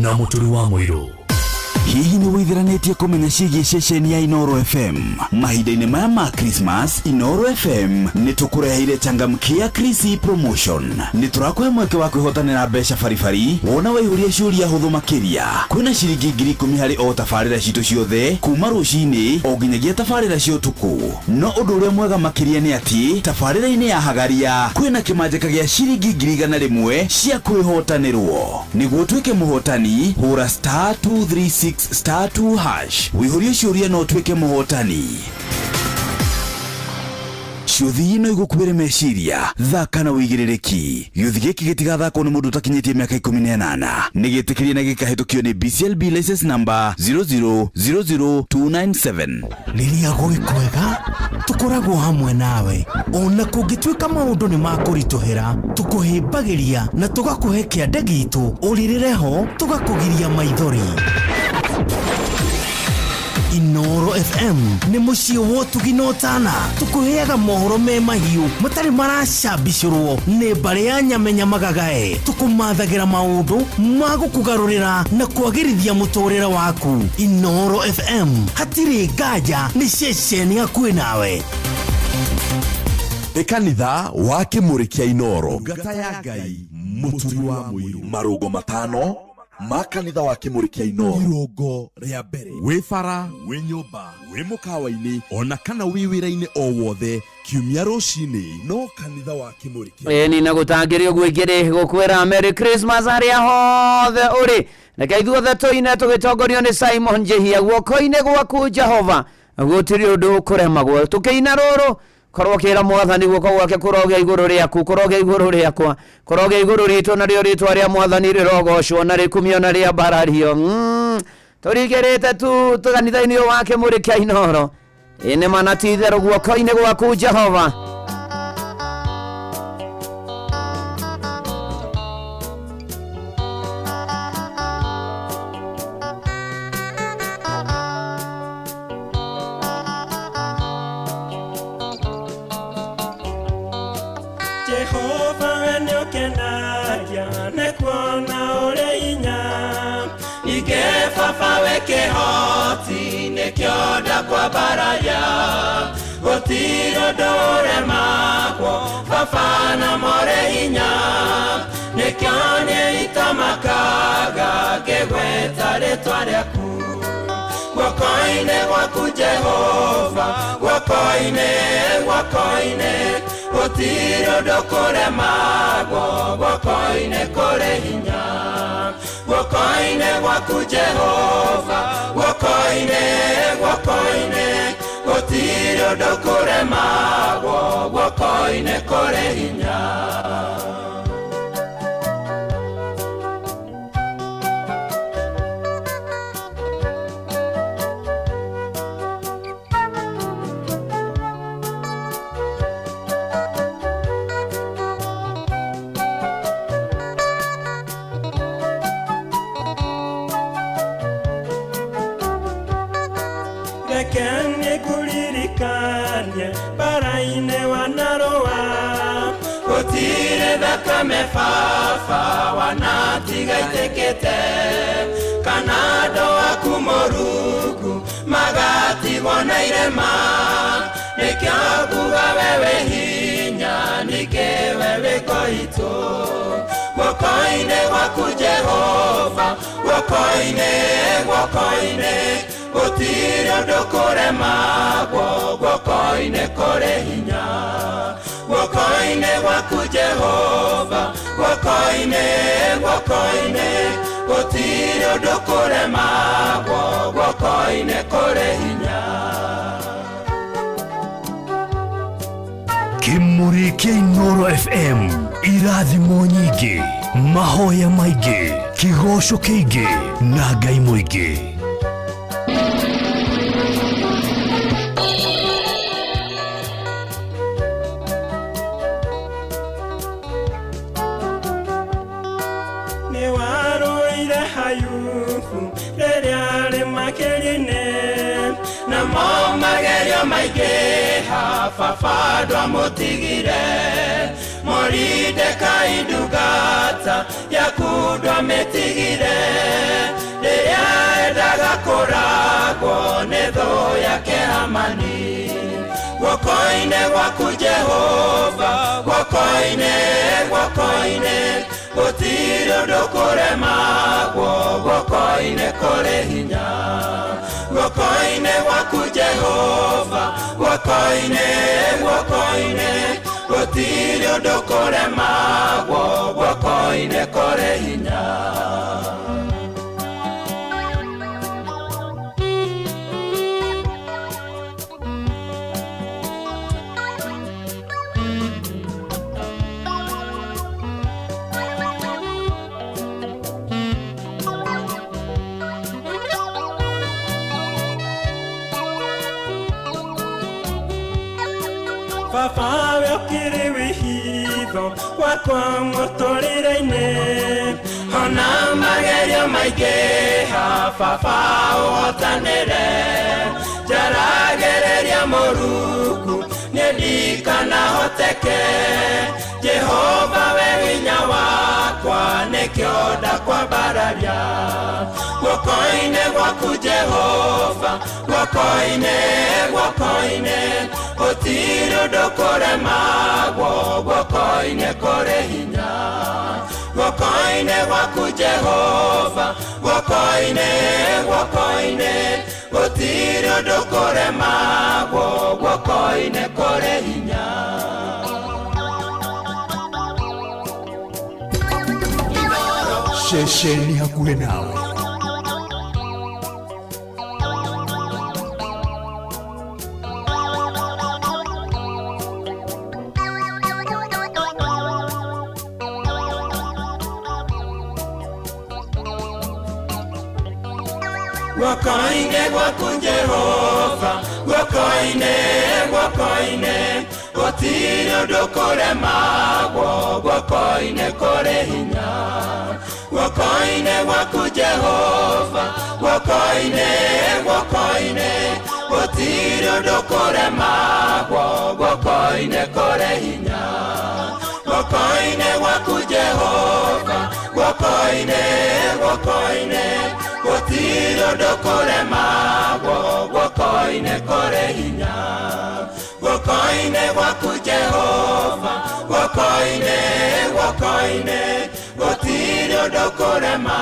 [SPEAKER 14] na Muturi wa Muiro.
[SPEAKER 17] Hihi ni wĩthĩranĩtie kũmenya ciĩgiĩ ceceni ya Inoro FM? Mahinda-inĩ maya ma Christmas, Inoro FM nĩ tũkũreheire changamkia Krisi promotion. Nĩ tũrakũhe mweke wa kwĩhotanĩra mbeca baribari wona waihũria ciũria hũthũ makĩria. Kwĩna ciringi 10,000 harĩ o tabarĩra citũ ciothe kuma rũcinĩ o nginyagia tabarĩra cia ũtukũ. No ũndũ ũrĩa mwega makĩria nĩ atĩ tabarĩra-inĩ ya Hagaria kwĩna kĩmanjĩka gĩa ciringi 100,000 cia kwĩhotanĩrwo. Nĩguo ũtuĩke mũhotani hũra star 236 star 2 hash wĩihũrie ciũria no ũtuĩke mũhotani. Ciũthi ĩno igũkuĩre meciria, thaka na wĩigĩrĩrĩki. Gĩũthi gĩkĩ gĩtigathakwo nĩ mũndũ ũtakinyĩtie mĩaka 18. Nĩ gĩtĩkĩrie na gĩkahĩtũkio nĩ BCLB license number 0000297.
[SPEAKER 14] Rĩrĩa gwĩ kwega tũkoragwo hamwe nawe, ona kũngĩtuĩka maũndũ nĩ makũritũhĩra, tũkũhĩmbagĩria na tũgakũhe kĩande gitũ ũrĩrĩre ho, tũgakũgiria maithori. Inoro FM nĩ mũciĩ wa ũtugi na ũtana. Tũkũheaga mohoro me mahiũ matarĩ maracambicũrwo nĩ mbarĩ ya nyamenya magagae. Tũkũmathagĩra maũndũ ma gũkũgarũrĩra na kwagĩrithia mũtũrĩre waku. Inoro FM hatirĩ nganja nĩ ceceni hakuhĩ nawe.
[SPEAKER 18] Kanitha wa Kimuri kĩa Inoro, ngata ya Ngai Muturi wa Muiro. Marũngo matano ma kanitha wa Kimuri kĩa Inoro. Irũngo rĩa mbere, wĩ bara, wĩ nyũmba, wĩ mũkawa-inĩ ona kana wĩ wĩra-inĩ o wothe, kiumia rũcinĩ no kanitha wa Kimuri kĩa
[SPEAKER 13] ni na gũtangĩrio gwĩkĩrĩ gũkwĩra Merry Christmas harĩa hothe ũrĩ. Reke ithuothe tũine tũgĩtongorio nĩ Simon Njihia. Guoko-inĩ gwaku Jehova gũtirĩ ũndũ ũkũremagwo. Tũkĩina rũrũ korwo kĩra Mwathani guoko gwake kũrogĩa igũrũ rĩaku, kũrogĩa igũrũ rĩakwa, kũrogĩa igũrũ ritũ, narĩo rĩtwa rĩa Mwathani rĩrogocwo na rĩkumio na rĩambarario. Tũrigĩrĩte tu kanitha-inĩ wa Kimuri kĩa Inoro. Ĩnĩ mana ti itherũ guoko-inĩ gwaku Jehova.
[SPEAKER 5] Jehova nĩũkenagia nĩ kuona ũrĩ hinya, ningĩ baba wĩ kĩhoti nĩkĩo kioda kwa baraya gotiro dore makwo fafana more hinya nekane itamakaga gegweta retwareku Wakoine waku Jehova wakoine Otiro dokore mago wakoine kore hinya Wakoine waku Jehova wakoine Otiro dokore mago wakoine kore hinya Kene kuririkanye Paraine wanaroa Otire dhakame fafa Wanatiga itekete Kanado akumorugu Magati wana irema Nekiabuga wewe hinya Nike wewe koito Wakoine waku Jehova Wakoine Otiro dokore magwo wakoine kore hinya Wakoine waku Jehova wakoine Otiro dokore magwo wakoine kore hinya
[SPEAKER 14] Kimuri kia Inoro FM irathimo nyingi mahoya maigi kigosho kingi na ngai muingi
[SPEAKER 5] Maigeha fafadwa motigire Moride kaidugata yakudwa metigire Deya edaga koragwo nedho yake hamani Wakoine waku Jehova wakoine Otiro dokore magwo wakoine kore hinya Wakoine waku Jehova wakoine Otiro dokore magwo wakoine kore hinya Fafa wakiri wihivo wakwa motoriraine Hona magerio maigeha fafa uhotanere Jaragereria moruku nedikana hoteke Jehova wewinya wakwa nekioda kwa bararia Wakoine waku Jehova wakoine Otiro dokore magwo wakoine kore hinya Wakoine waku Jehova wakoine Otiro dokore magwo wakoine kore hinya
[SPEAKER 14] Shesheni hakuhe nawe
[SPEAKER 5] Wakoine waku Jehova wakoine Otiro dokore magwo wakoine kore hinya Wakoine waku Jehova wakoine Otiro dokore magwo wakoine kore hinya Wakoine waku Jehova wakoine gutiro ndukurema guoko-inĩ kũrĩ hinya guoko-inĩ gwaku Jehova guoko-inĩ gutiro ndukurema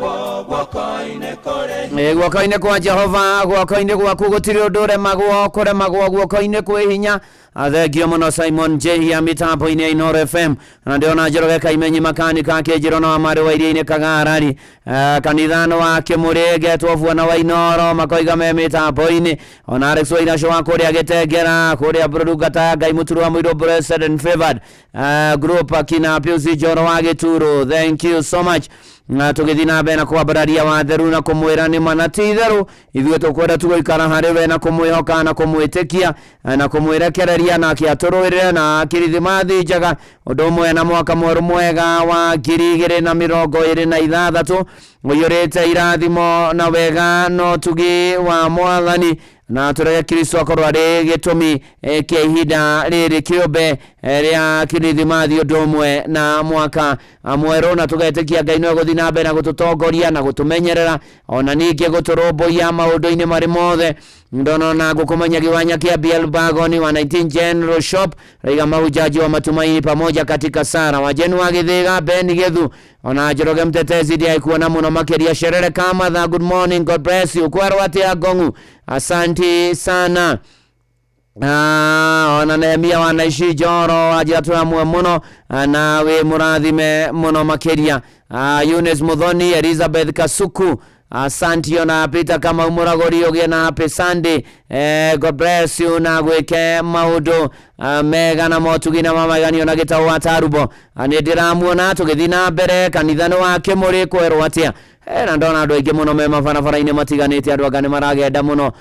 [SPEAKER 5] guoko-inĩ kũrĩ hinya
[SPEAKER 13] guoko-inĩ kwa Jehova guoko-inĩ gwaku gutiro nduremagwo kuremagwo guoko-inĩ kwĩ hinya. Athengio muno Simon Jehia mitambo-inĩ ya Inooro FM na ndiona Njoroge Kaimenyi makanika Kĩnjĩro wa Marĩ wa Iria-inĩ Kagarari kanithano wa Kĩmũrĩ Getwobuona wa Inooro makoiga me mitambo-inĩ ona Alex Wainacio wa kũrĩa Gĩtengera kũrĩa Burugata Ngai Mũturu wa Mũirũ Blessed and Favored group akina Pius Njoro wa Gĩturo. Thank you so much. Na tugithina mbere na kwambararia Watheru na kumwira ni mana ti theru ithuĩ tũkwenda tũgũikara harĩ we na kumwĩhoka na kumwĩtĩkia na kumwĩrekereria na akĩatũrũĩrĩre na kĩrithimathi njega ũndũ ũmwe na mwaka mwerũ mwega wa 2026 ũiyũrĩte irathimo na wega no tugi wa Mwathani na turege Kristo akorwo arĩ gĩtũmi kĩa ihinda rĩrĩ kĩũmbe rĩa kĩrithimathi ũndũ ũmwe na mwaka mwerũ na tũgetĩkia Ngai no gũthiĩ na mbere na gũtũtongoria na gũtũmenyerera ona ningĩ gũtũrũmbũiya maũndũ-inĩ marĩ mothe. Ndono na gũkũmenya kiwanja kia BL Bagoni wa 19 General Shop raiga mahujaji wa matumaini pamoja katika Sara wajenu wa Githiga Ben Gethu ona Njoroge mtetezi ndiye kuona muno makeria Sherere kama the good morning God bless you kwaro atia Gongu asante sana. Ona Nehemia wanaishi Joro ajatwa muno na we murathime muno makeria. Eunice Muthoni Elizabeth Kasuku asante ona Peter kama umuragori ogie na happy Sunday. God bless you na gweke maundu mega na motugi na mamagani ona Gĩtaũ wa Tarubo nĩ ndĩramuona tũgĩthiĩ na mbere kanithano wa Kĩmũrĩ kwerwo atia na ndona andũ aingĩ mũno me mabarabara-inĩ matiganĩte andũ anga nĩ maragenda mũno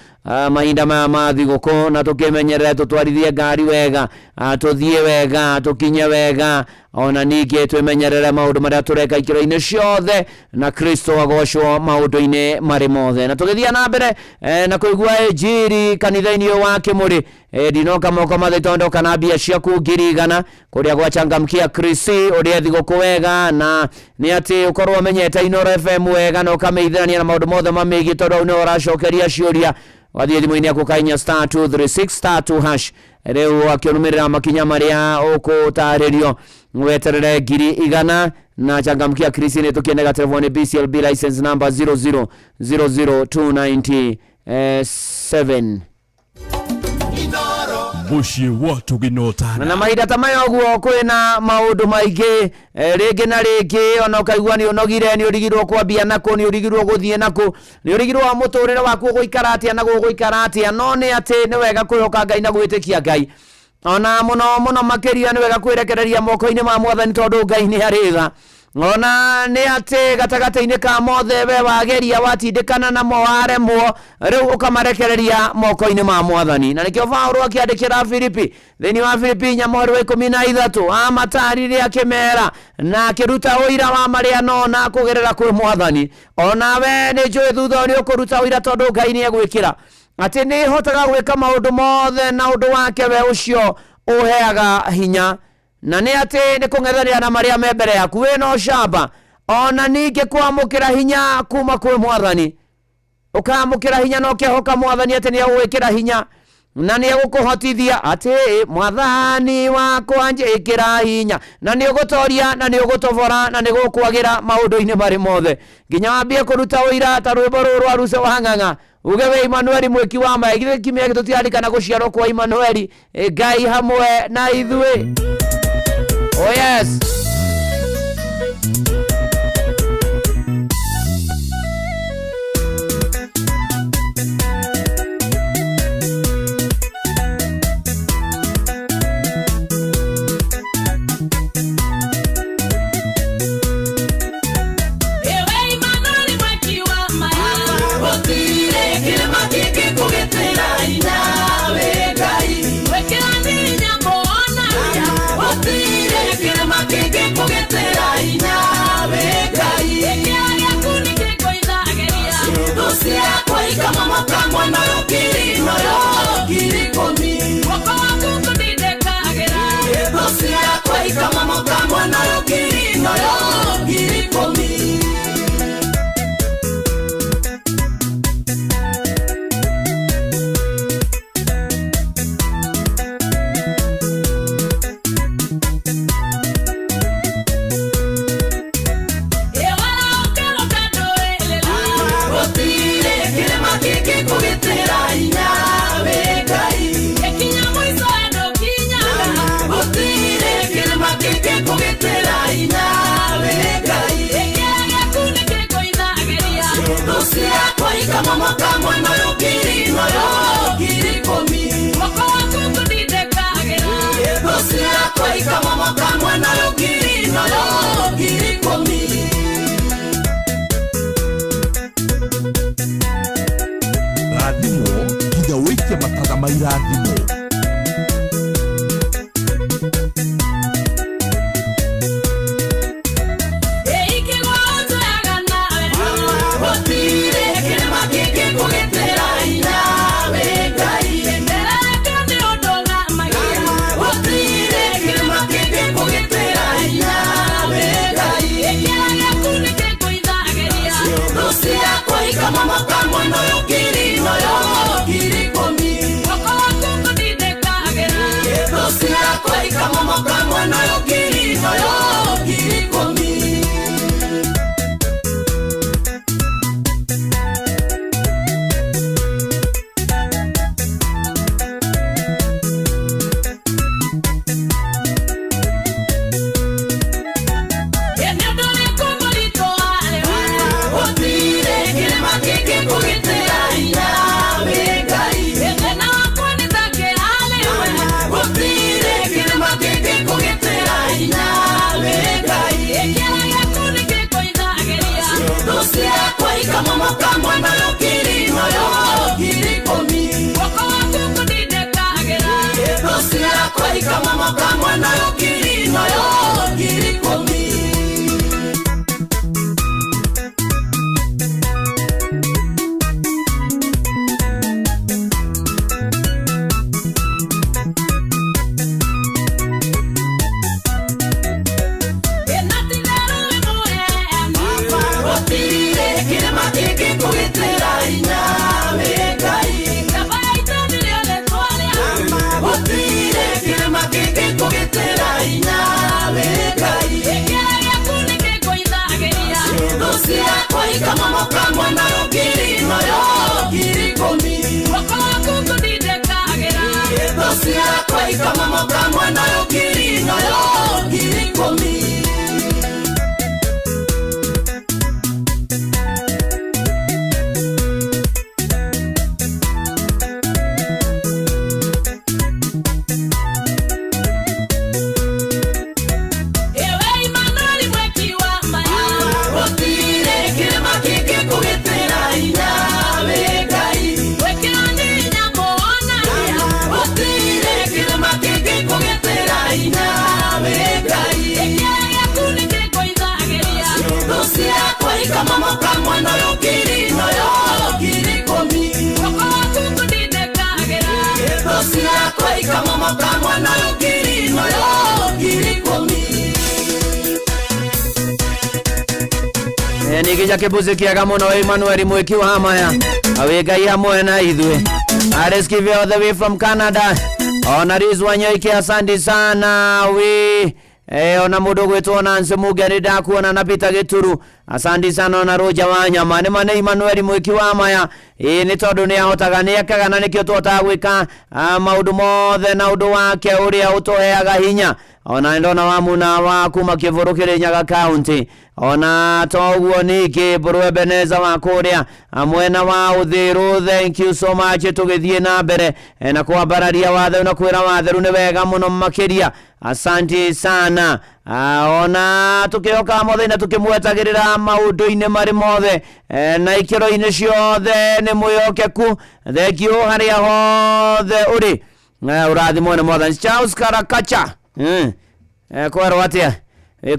[SPEAKER 13] mahinda maya ma thigũkũ na tũkĩmenyerere tũtwarithie ngari wega tũthiĩ wega tũkinye wega ona ningĩ twĩmenyerere maũndũ marĩa tũreka ikĩro-inĩ ciothe na Kristo agocwo maũndũ-inĩ marĩ mothe na tũgĩthiĩ na mbere na kũigua injiri kanitha-inĩ wa Kĩmũrĩ ndinoka moko mathitondo kana mbia ciaku 100 kũrĩa gwachangamkia Kristi ũrĩa thigũkũ wega na nĩ atĩ ũkorwo menyete Inooro FM wega na ũkameithania na maũndũ mothe mamĩgiĩ tondũ nĩ ũracokeria ciũria wathiĩ thimũ-inĩ yaku kainya *236*2# rĩu akĩrũmĩrĩra makinya marĩa ũkũtarĩrio weterere 100 na changamkia Kristi nĩ tũkĩendaga telefoni BCLB license number 0000297
[SPEAKER 18] Muciĩ wa Tũginotana
[SPEAKER 13] na mahinda ta maya ũguo kwĩna maũndũ maingĩ rĩngĩ na rĩngĩ ona ũkaigua nĩ ũnogire nĩ ũrigirwo kwambia naku nĩ ũrigirwo gũthiĩ naku nĩ ũrigirwo mũtũrĩre waku gũikara atĩa na gũgũikara atĩa no nĩ atĩ nĩ wega kwĩhoka Ngai na gwĩtĩkia Ngai ona mũno makĩria nĩ wega kwĩrekereria moko-inĩ ma Mwathani tondũ Ngai nĩ arĩ tha ona nĩ atĩ gatagatĩ-inĩ ka mothe we wageria watindĩkana namo waremwo rĩu ũkamarekereria moko-inĩ ma Mwathani na nĩkĩo Paulo akĩandĩkĩra Filipi thĩinĩ wa Filipi nyamũhari wa 13 amatarire akĩmera na akĩruta ũira wa marĩa nona kũgerera kwĩ Mwathani ona we nĩ njũĩ thutha nĩ ũkũruta ũira tondũ Ngai nĩ egwĩkĩra atĩ nĩ hotaga gwĩka maũndũ mothe na ũndũ wake we ũcio ũheaga hinya na nĩ atĩ nĩ kũng'ethanĩra na marĩa me mbere yaku wĩna ũcamba ona ningĩ kwamũkĩra hinya kuma kwĩ Mwathani ũkamũkĩra hinya na ũkĩhoka Mwathani atĩ nĩ egwĩkĩra hinya na nĩ egũkũhotithia atĩ Mwathani wakwa njĩkĩra hinya na nĩ ũgũtoria na nĩ ũgũtobora na nĩ gũkwagĩra maũndũ-inĩ marĩ mothe nginya wambie kũruta ũira ta rwĩmbo rũrũ rwa Ruce wa Ng'ang'a uge we Emmanuel mweki wa maya githĩ kimĩa gĩtũtiarĩkana gũciarwo kwa Emmanuel Ngai hamwe na ithuĩ. Oh yes.
[SPEAKER 5] Wekera ni nyambo ona ya, watire kile makeke moka mwana yokiri no yokiri komi. Kama moka mwana yokiri no yokiri komi. Dosi yako kama moka mwana yokiri no yokiri komi.
[SPEAKER 13] Nikija kibuzi kiaga muno Emmanuel Mweki wa Hamaya awegai hamwe na ithwe Areskive all the way from Canada. Ona Rizwanyo iki asante sana we ona mudogo wetu ona Nsemuge nda kuona napita Gituru. Asante sana ona Roja Wanyama ne mane Emmanuel Mweki wa Hamaya ni tondu ni ahotaga ni akaga na nikio tota gwika maundu mothe na undu wake uria utoheaga hinya. Ona ndona wamuna wa kuma Kivurukire Nyaga County. Ona toguo niki Burwe Beneza wa kuria amwena wa uthiru. Thank you so much. Tugithie na mbere na kwambararia wathe na kwira watheru ni wega muno makiria. Asante sana. Ona tukioka mothe na tukimwetagirira maundu-ini mari mothe na ikiro-ini ciothe ni muyokeku. Thank you haria hothe uri urathimwo ni Mwathani. Charles Karakacha kwero atia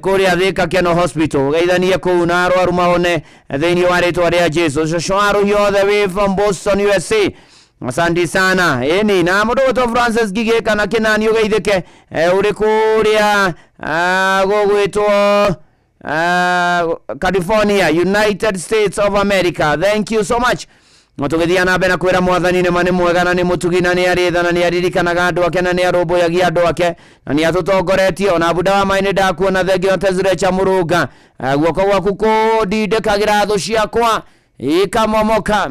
[SPEAKER 13] kuria Thika Keno Hospital geithanie kuu na arwaru mahone thiini wa ritwa ria Jesu. Shwaru yothe we from Boston USA. Asante sana. Eni na mudoto Francis Gige kana Kinani ugeithike uri kuria gogwitwo California, United States of America. Thank you so much. Matugithia na mbere kwira Mwathani ni mane mwega na ni mutugina ni arithana ni aririkanaga andu ake na ni arumbuyagia andu ake na ni atutongoretie. Ona buda wa maini ndakuona thengio Tezire cha Murunga guoko gwaku kundindikagira thu ciakwa ikamomoka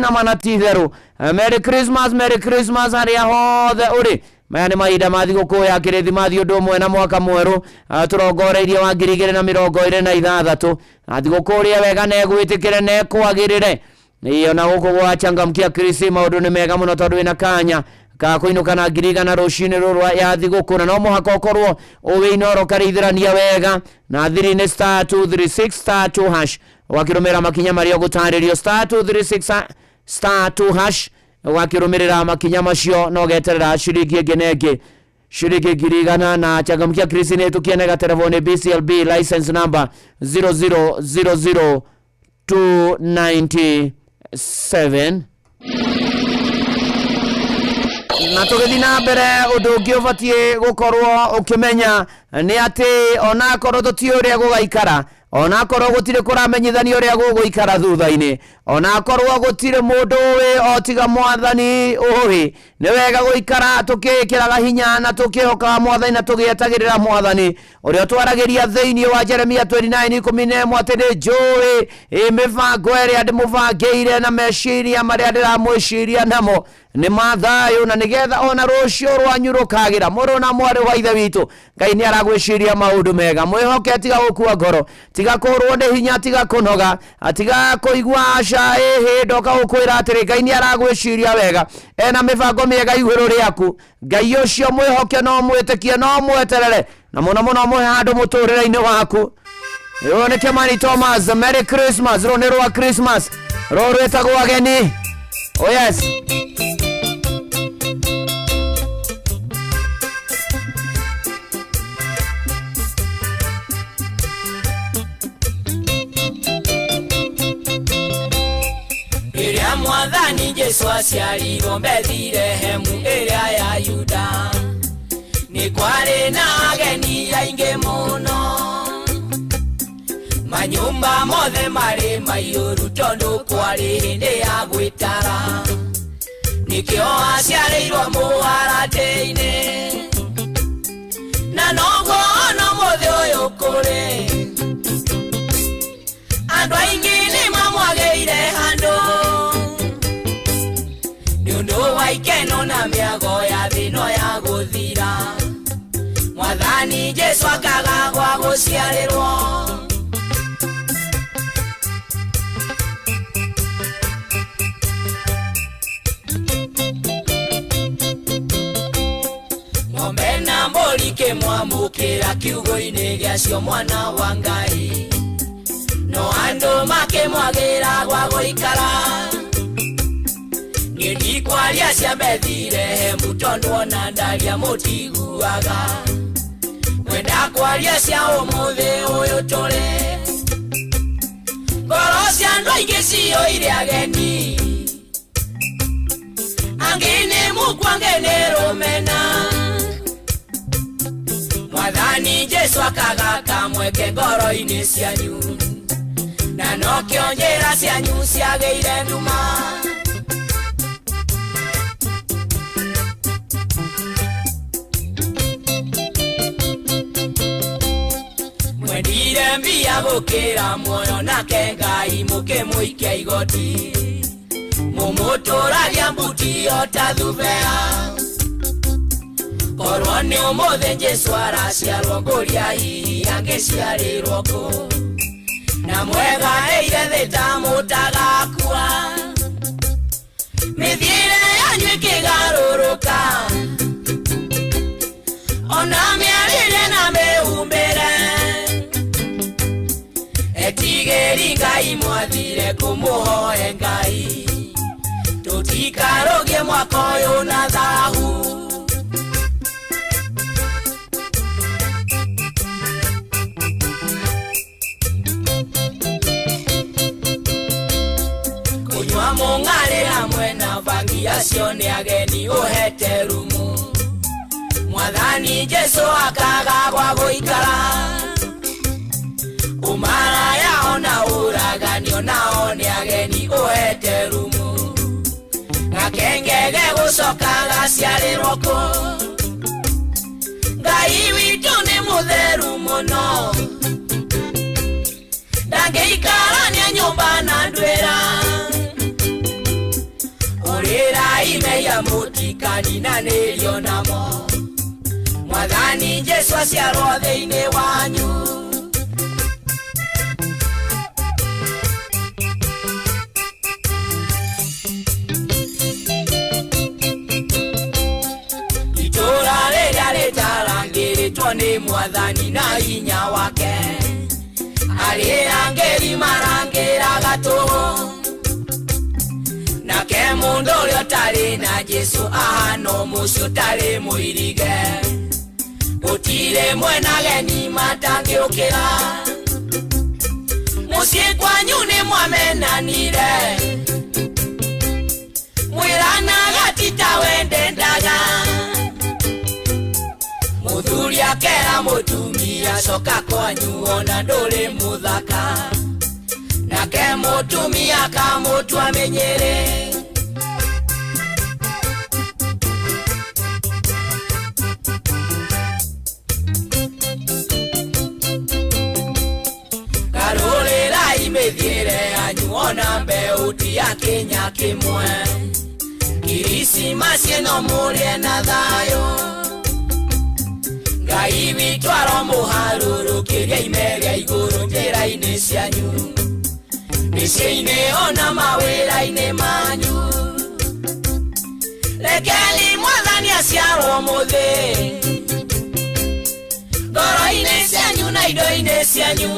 [SPEAKER 13] na manatitheru. Merry Christmas haria hothe uri. Maya ni mahinda ma thigũkũ ya Kĩrĩthima ũndũ ũmwe na mwaka mwerũ tũrongoreirie wa 2026 na thigũkũ ũrĩa wega na ĩgwĩtĩkĩre na ĩkwagĩrĩre. Iyo na gũkũ gwachangamkia Krisi maũndũ nĩ mega mũno tondũ wĩna kanya ka kũinũka na ngirigana rũcinĩ rũrũ ya thigũkũ na no mũhaka ũkorwo ũwĩ Inoro karĩithĩrania wega na thiri nĩ *236*2# wakĩrũmĩrĩra makinya marĩa ũgũtarĩrio *236*2# wakĩrũmĩrĩra makinya macio no geterera ciringi ĩngĩ na ĩngĩ ciringi ngirigana na changamkia Krisi nĩ tũkienega telefoni BCLB license number 0000297 na tũgĩthiĩ na mbere ũndũ ũngĩ ũbatiĩ gũkorwo ũkĩmenya nĩ atĩ ona korwo tũtiĩ ũrĩa gũgaikara, ona korwo gũtirĩ kũramenyithania ũrĩa gũgũikara thutha-inĩ, ona korwo gũtirĩ mũndũ ũĩ o tiga Mwathani ũĩ, nĩ wega gũikara tũkĩkĩraga hinya na tũkĩhokaga Mwathani na tũgĩetagĩrĩra Mwathani ũrĩa twaragĩria thĩinĩ wa Jeremia 29:11 atĩ nĩ njũĩ mĩbango ĩrĩa ndĩmũbangĩire na meciria marĩa ndĩramwĩciria namo nĩ ma thayũ na nĩgetha ona rũciũ rwanyu rũkagĩra. Mũrũ na mwarĩ wa Ithe witũ, Ngai nĩ aragwĩciria maũndũ mega. Mwĩhoke tiga gũkua ngoro, tiga kũrwo nĩ hinya, tiga kũnoga, tiga kũigua aca ndoka gũkwĩra atĩrĩ Ngai nĩ aragwĩciria wega, ena mĩbango mĩega igũrũ rĩaku. Ngai ũcio mwĩhoke, no mwĩtĩkie, no mweterere na mũno mũno mũhe handũ mũtũrĩre-inĩ waku. Ũyũ nĩ Kimani Thomas. Merry Christmas. Rũrũ nĩ rwa Christmas, rũrũ rwĩtagwo ageni. Oh yes.
[SPEAKER 5] Iria Mwathani Jesu aciarirwo Bethlehemu ĩrĩa ya Yuda, nĩ kwarĩ na ageni aingĩ mũno, manyũmba mothe marĩ maiyũru tondũ kwarĩ hĩndĩ ya gwĩtara, nĩkĩo aciarĩirwo mũharatĩ-inĩ, na noguo ona mũthĩ ũyũ kũrĩ andũ aingĩ nĩ mamwagĩire handũ nĩ ũndũ wa ikeno na mĩago ya thĩ ĩno ya gũthira. Mwathani Jesu akagagwa guciarirwo ng'ombe na mbũri kĩmwamũkĩra kiugo-inĩ gĩacio mwana wa Ngai no andũ makĩmwagĩra gwa gũikara ngĩthi kwaria cia Bethilehemu tondũ ona ndaria mũtiguaga wenda kwaria cia ũmũthĩ ũyũ tũrĩ ngoro cia andũ aingĩ ciyũire ageni angĩ nĩ mũkwa angĩ nĩ rũmena Mwathani Jesu akagaka mweke ngoro-inĩ cianyu na nokĩo njĩra cianyu ciagĩire nduma mwendire mbia gũkĩra muoyo nake Ngai mũkĩmũikia igoti mũmũtũragia mbuti o ta thubea korwo nĩ ũmũthĩ Jesu araciarwo ngũria hihi angĩciarĩrwo kũ na mwega eire thĩ ta mũtagakua mĩthiĩre yanyu ĩkĩgarũrũka ona mĩarĩre na mĩhumbĩre etigĩri Ngai mwathire kũmũhoe Ngai tũtikarũgie mwaka ũyũ na thahu kunywa mũng'arĩ hamwe na bangi acio nĩ ageni ũhete rumu Mwathani Jesu akagagwa gũikara umaraya ona ũragani onao nĩ ageni ũhete rumu gakengege gũcoka gaciarĩrwo kũ Ngai witũ nĩ mũtheru mũno ndangĩikarania nyũmba na ndwĩra ũrĩrai meia mũtikaniinanĩrio namo Mwathani Jesu aciarwo thĩinĩ wanyu itũũra rĩrĩa rĩtarangĩrĩtwo nĩ Mwathani na hinya wake arĩangĩri marangĩraga tũhũ nake mũndũ ũrĩa ũtarĩ na Jesu ahana mũciĩ ũtarĩ mũirige gũtirĩ mwena ageni matangĩũkĩra mũciĩ kwanyu nĩ mwamenanire mwĩranaga ti ta wendendaga mũthuri akera mũtumia coka kwanyu ona ndũrĩ mũthaka nake mũtumia akamũtua menyere karũrĩrai mĩthiĩre yanyu ona mbeũ ti ya Kenya kĩmwe Kirismasi ĩno mũrĩe na thayũ Ngai witũ aromũharũrũkĩria ime rĩa igũrũ njĩra-inĩ cianyu mĩciĩ-inĩ ona mawĩra-inĩ manyu rekei Mwathani aciarwo mũthĩ ngoro-inĩ cianyu na indo-inĩ cianyu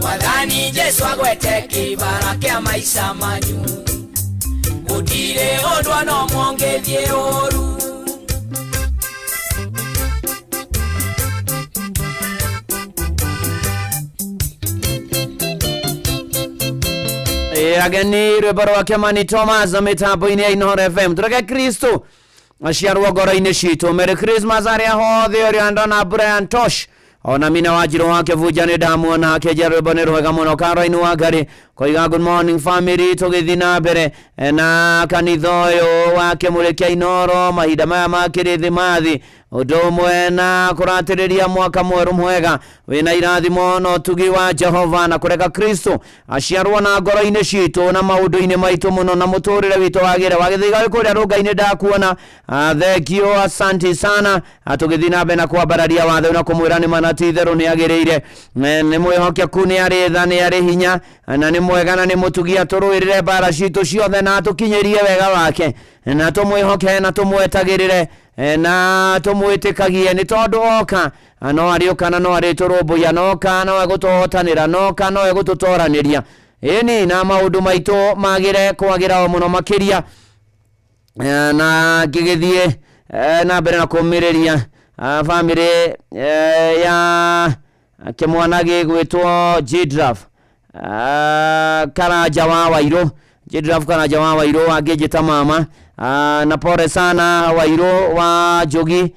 [SPEAKER 5] Mwathani Jesu agwete kĩbara kĩa maica manyu gũtirĩ ũndũ ona ũmwe ũngĩthiĩ ũru
[SPEAKER 13] ageni rwĩmbo rwa Kĩmani Thomas mĩtambo-inĩ ya Inooro FM tũreke Kristo aciarwo ngoro-inĩ citũ Merry Christmas arĩa hothe ũrĩa ndona Brian Tosh ona mina Wanjirũ wa Kĩbunja nĩ ndamuona akĩenja rwĩmbo nĩ rwega mũno Caroline Wangari koiga good morning family tũgĩthiĩ na mbere na kanitha ũyũ wa Kĩmũrĩ kĩa Inooro mahinda maya ma kĩrĩthĩmathi udomwe na kuratiriria mwaka mweru mwega wina irathimo no tugi wa Jehova na kureka Kristo aciarwo na ngoro-ini citu na maundu-ini maitu muno na muturire witu wagire wagithiga kuria runga-ini ndakuona. Thengio, asanti sana. Tugithi na mbere na kwambararia watho na kumwira ni manati theru ni agirire ni mwihokeku ni ari tha ni ari hinya na ni mwega na ni mutugia turuirire bara citu ciothe na tukinyirie wega wake na tumwihoke na tumwetagirire na tumwitikagie ni tondu oka no ariuka na no ari turumbuya noka no egutuhotanira noka no egututoraniria ini na maundu maitu magire kwagira o muno makiria na gigithie na mbere na kumiriria family ya kimwana gigwitwo Jidraf Karaja wa Wairo. Jidraf Karaja wa Wairo agejeta mama na pore sana Wairo wa Jogi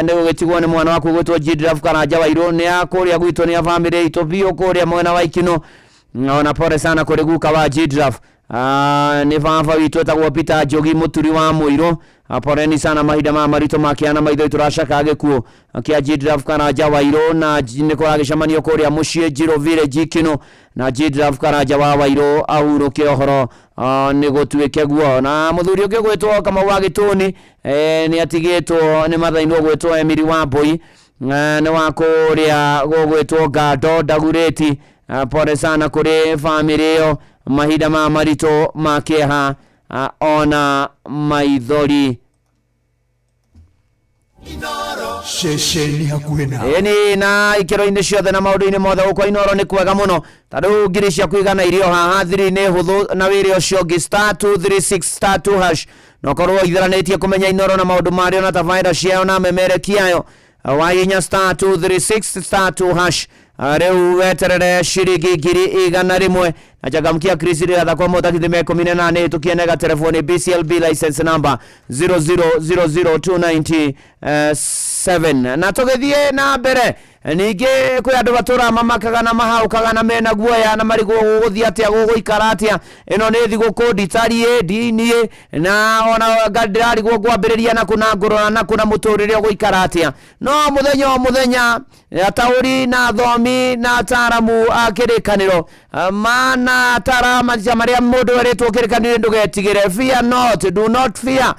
[SPEAKER 13] ndio wetigwo ni mwana wako gwitwo Jidraf Karaja Wairo ni akuria gwitwo ni family itobio kuria mwena wa Ikino na pore sana kuriguka wa Jidraf ni vava witu etagwo Peter Jogi muturi wa Muiro. Poreni sana mahida ma marito makiana maitho iturashaka agekuo akia Jidraf Karaja Wairo na niko agishamanio kuria mushie Jirovire Jikino na Jidraf Karaja wa Wairo ahuruke ohoro ni gutwike guo na muthuri ungi gwitwo kama wa Gituni ni atigitwo ni mathainwo gwitwo Emiri wa Mbui ni wa kuria gwitwo Gado Dagureti. Pore sana kuri family yo mahida ma marito makeha ona maithori
[SPEAKER 14] shesheni hakuena
[SPEAKER 13] eni na ikero-ini ciothe na maundu-ini mothe uko Inoro ni kwega muno tadu ngiri cia kuigana irio haha thiri ni huthu na wiri ucio ngi *236*2# no korwo itharanitie kumenya Inoro na maundu mario na tafaida ciao na memerekiayo wainya *236*2# reu weterere ciringi ngiri igana rimwe na Changamkia Chris ria kwa mota kithime 18 tukienega telefoni BCLB license number 0002997 na tugithie na mbere ningi kwi andu batura mamakaga na mahaukaga na mena guoya na marigo guguthia atia guguikara atia ino ni thiguku nditari dini na ona gadirari gwambiriria na kuna ngoro na kuna muturire guikara atia no muthenya atauri na thomi na taramu akirikaniro mana tarama maria mundu eretwo kirikanire ndugetigire fear not, do not fear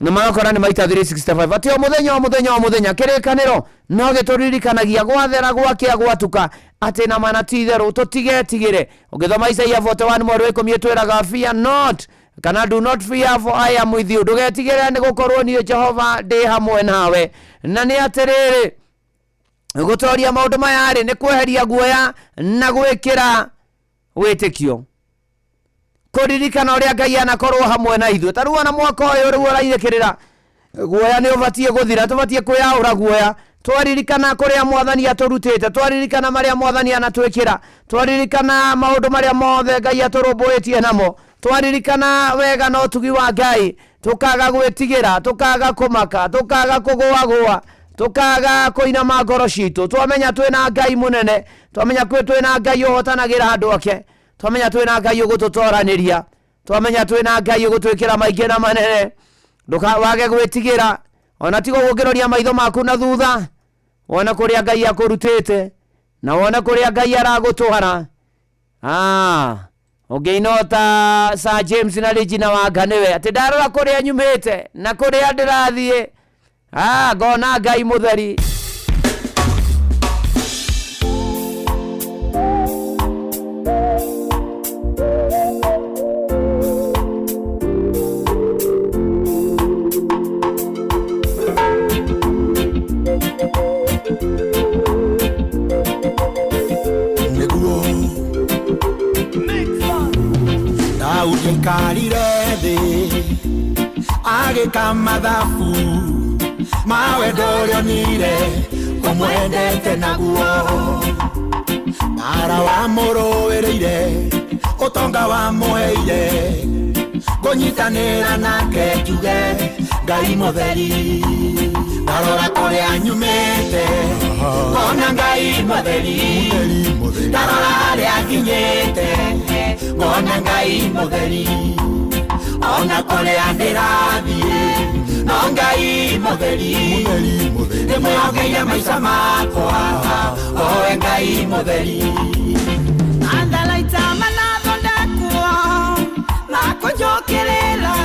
[SPEAKER 13] na magakora ni maita 365 ati o muthenya kirikaniro no gituririkanagia gwathera gwakia gwatuka ati na manati theru tutigetigire ugithoma Isaia 41 mweri 10 twiraga fear not kana do not fear for I am with you ndugetigire ni gukorwo ni Jehova ndi hamwe nawe na ni atiriri gutoria maundu maya ri ni kweheria guoya na gwikira witikio kuririkana uria Ngai anakorwo hamwe na ithuĩ taruo na mwaka ũyũ rĩu ũrairekĩrĩra guoya nĩ ũbatie gũthira tũbatie kwĩyaũra guoya twaririkana kũrĩa Mwathani atũrutĩte twaririkana marĩa Mwathani anatwĩkĩra twaririkana maũndũ marĩa mothe Ngai atũrũmbũĩtie namo twaririkana wega na ũtugi wa Ngai tukaga gwĩtigĩra tukaga kũmaka tukaga kũgũagũa tukaga kũinama ngoro citũ twamenya twĩna Ngai mũnene twamenya twĩna Ngai ũhotanagĩra andũ ake twamenya twĩna Ngai ũgũtũtoraniria twamenya twĩna Ngai ũgũtwĩkĩra maingĩ na manene ndũkawage gwĩtigĩra ona tigo gũkĩroria maitho maku na thutha wona kũrĩa Ngai akũrutĩte na wona kũrĩa Ngai aragũtwara ũngĩinota Sir James na Regina Wanga nĩwe atĩ ndarora kũrĩa nyumĩte na kũrĩa ndĩrathiĩ ngona Ngai mũtheri
[SPEAKER 14] Karire thĩ agĩka mathabu mawe ndũrĩonire ũmwendete naguo mara wamũrũĩrĩire ũtonga wamũheire ngũnyitanĩra nake njuge Ngai mũtheri ndarora kũrĩa nyumĩte ngona Ngai mũtheri ndarora harĩa nginyĩte ngona Ngai mũtheri ona kũrĩa ndĩrathiĩ
[SPEAKER 5] no Ngai mutheri ndimwĩhokeire maica makwa o Ngai mutheri
[SPEAKER 11] andalaita manathondekwo makũnjũkĩrĩra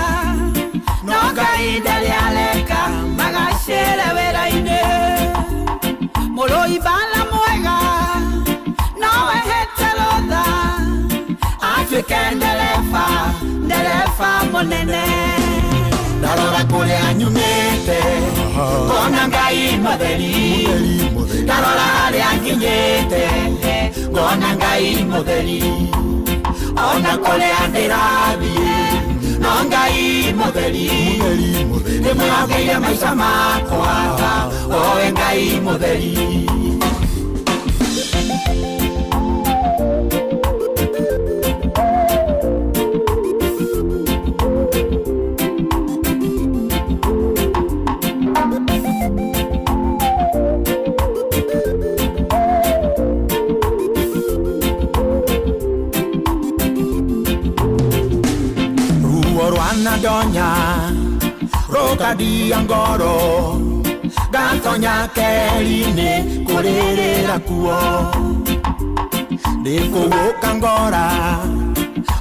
[SPEAKER 11] no Ngai ndarĩ areka magacĩre wĩra-inĩ mũrũi bala mwega nowe hete rũtha atuĩke ndereba mũnene ndarora kũrĩa nyumĩte ngona Ngai mutheri ndarora harĩa nginyĩte ngona Ngai mutheri ona kũrĩa ndĩrathiĩ no Ngai mutheri ndĩmwĩhokeire maica makwa o Ngai mutheri
[SPEAKER 5] Donya rokadia ngoro gatonya keri-inĩ kũrĩrĩra kuo ndĩkũgũka ngora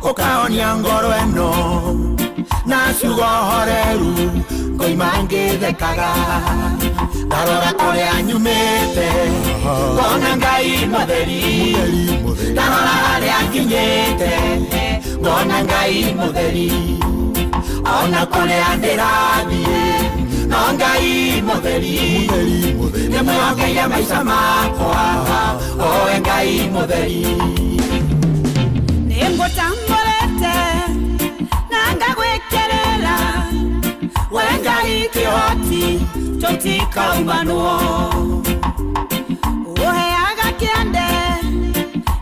[SPEAKER 5] ũkaonia ngoro ĩno na ciugo horeru ngoima ngĩthekaga ndarora kũrĩa nyumĩte ngona Ngai mutheri ndarora harĩa nginyĩte ngona Ngai mutheri ona kũrĩa ndĩrathiĩ no Ngai mutheri ndĩmwĩhokeire maica makwa o Ngai mutheri
[SPEAKER 11] nĩngũtambũrĩte na ngagwĩkĩrĩra we Ngai kĩhoti tũtikaumanwo ũheaga kĩande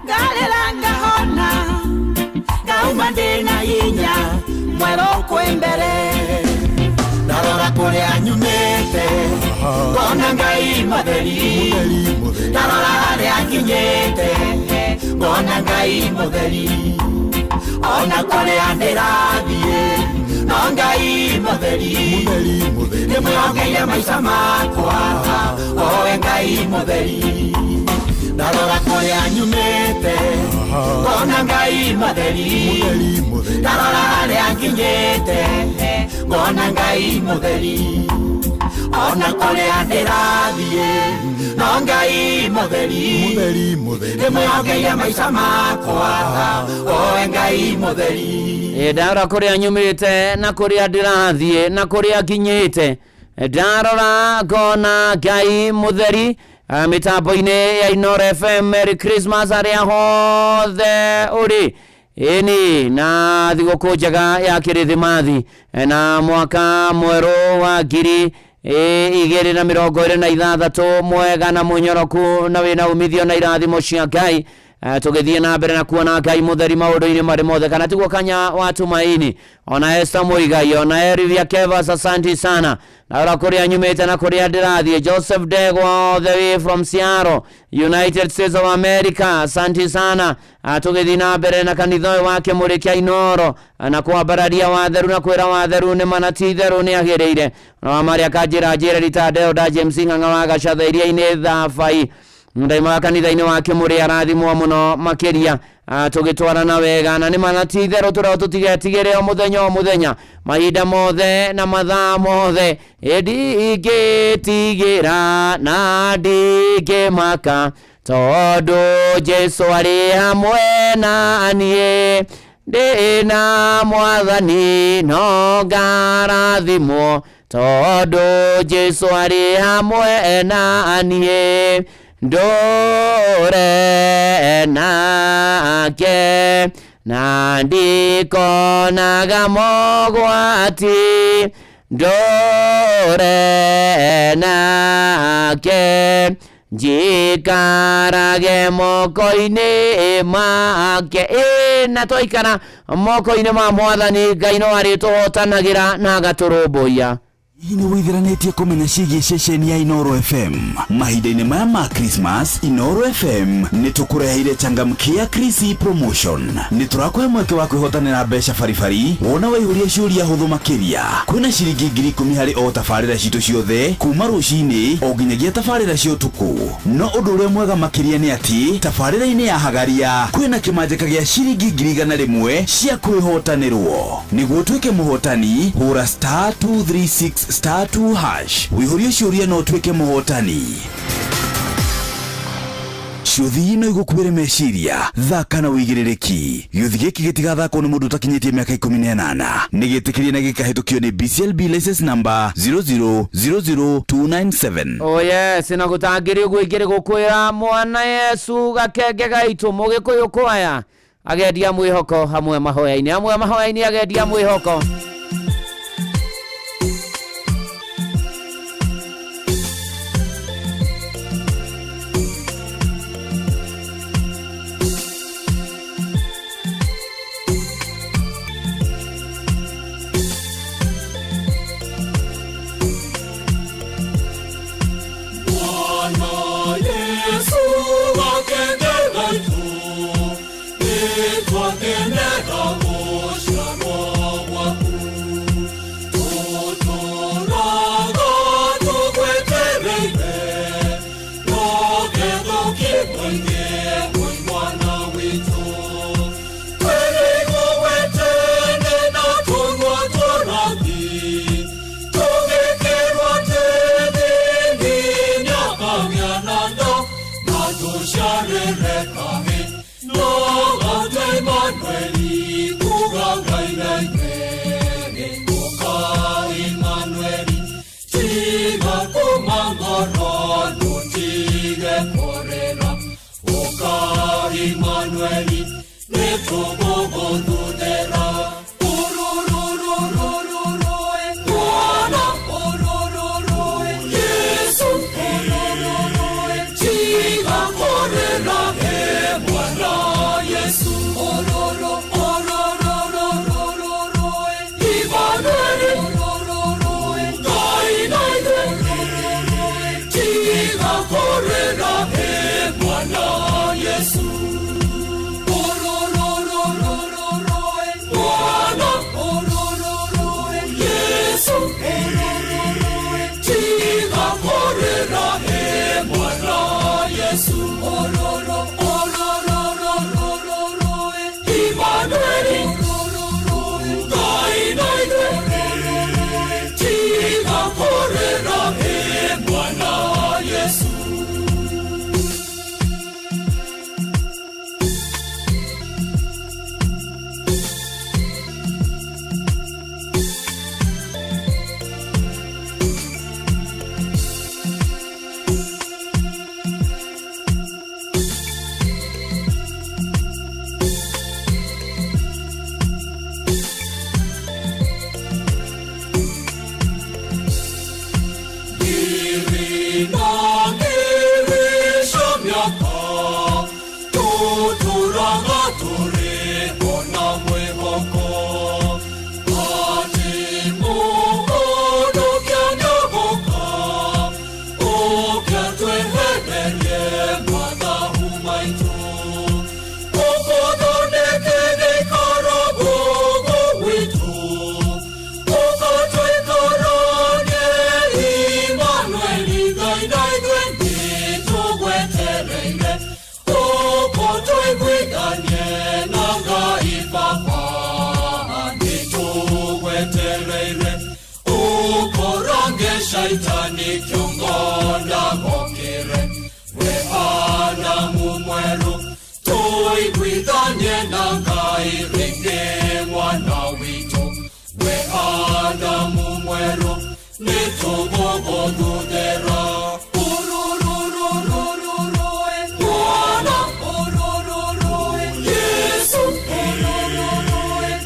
[SPEAKER 11] ngarĩra ngahona ngauma ndĩna hinya mwerũ kwĩ mbere
[SPEAKER 5] ndarora kũrĩa nyumĩte ngona Ngai mutheri ndarora harĩa nginyĩte ngona Ngai mutheri ona kũrĩa ndĩrathiĩ no Ngai mutheri ndĩmwĩhokeire maica makwa o Ngai mutheri ndarora kũrĩa nyumĩte ngona Ngai mutheri ndarora harĩa nginyĩte ngona Ngai mutheri ona kũrĩa ndĩrathiĩ no Ngai mutheri ndĩmwĩhokeire maica makwa o Ngai mutheri
[SPEAKER 13] ndarora kũrĩa nyumĩte na kũrĩa ndĩrathiĩ na kũrĩa nginyĩte ndarora ngona Ngai mutheri mitambo-inĩ ya Inooro FM. Merry Christmas arĩa hothe ũrĩ ĩni na thigũkũ njega ya kĩrĩthĩmathi na mwaka mwerũ wa ngiri 2026 mwega na mũnyoroku na wĩna umithio na irathimo cia Ngai. Tũgĩthiĩ na mbere na kuona Ngai mutheri maũndũ-inĩ marĩ mothe kana tiguo kanya wa tumaini ona Esther Muigai ona Erivia Kevas asanti sana na kũrĩa nyumĩte na kũrĩa ndĩrathiĩ Joseph Dego all the way from Seattle United States of America asanti sana. Tũgĩthiĩ na mbere na kanitha ũyũ wa Kĩmũrĩkia Inooro na kwambararia watheru na kwĩra watheru nĩ manati theru nĩ agĩrĩire na marĩa kanjĩra rita Deoda James Ng'ang'a wa Gacatha iria-inĩ Thabai ndaima kanitha-inĩ wa Kĩmũrĩ arathimwo mũno makĩria. Tũgĩtwarana wega na nĩ manati theru tũrĩa tũtigetigĩre o mũthenya mahinda mothe na mathaa mothe ndingĩtigĩra na ndingĩmaka tondũ Jesu arĩ hamwe na niĩ ndĩna Mwathani no ngarathimwo tondũ Jesu arĩ hamwe na niĩ ndũre nake na ndikonaga mogwati ndũre nake njikarage moko-inĩ make na twaikara moko-inĩ ma Mwathani Ngai no arĩtũhotanagĩra na agatũrũmbũiya.
[SPEAKER 17] Ini withiranetie kumenya cigie ceceni ya Inoro FM. Mahinda-inĩ maya ma Christmas, Inoro FM nĩtũkũreheire changamkia Chrissy promotion. Nĩtũrakũhe mweke wa kwĩhotanĩra mbeca baribari wona waihũria ciũria hũthũ makĩria. Kwĩna ciringi 10,000 harĩ o tabarĩra citũ ciothe kuma rũcinĩ o nginyagia tabarĩra cia ũtukũ. No ũndũ ũrĩa mwega makĩria nĩ atĩ tabarĩra-inĩ ya Hagaria kwĩna kĩmanjĩka gĩa ciringi 100,000 cia kwĩhotanĩrwo. Nĩguo ũtuĩke mũhotani, hũra *236*2# wĩihũrie ciũria no ũtuĩke mũhotani. Ciũthi ino igũkuĩre meciria, thaka na wĩigĩrĩrĩki. Gĩũthi gĩkĩ gĩtigathakwo nĩ mũndũ ũtakinyĩtie mĩaka 18. Nĩgĩtĩkĩrie na gĩkahĩtũkio nĩ BCLB license number 0000297.
[SPEAKER 13] Oh yes, na gũtangĩrio gwĩkĩre gũkwĩra mwana Yesu gakenge gaitũ mũgĩkũyũ kwaya. Agendia mwĩhoko hamwe mahoya-inĩ agendia mwĩhoko.
[SPEAKER 7] Shaitani kyongonda mokire we adamu mwelu tuigwithanie na Ngai ringi mwana witũ we adamu mwelu nĩtũgũgũthuthĩra Yesu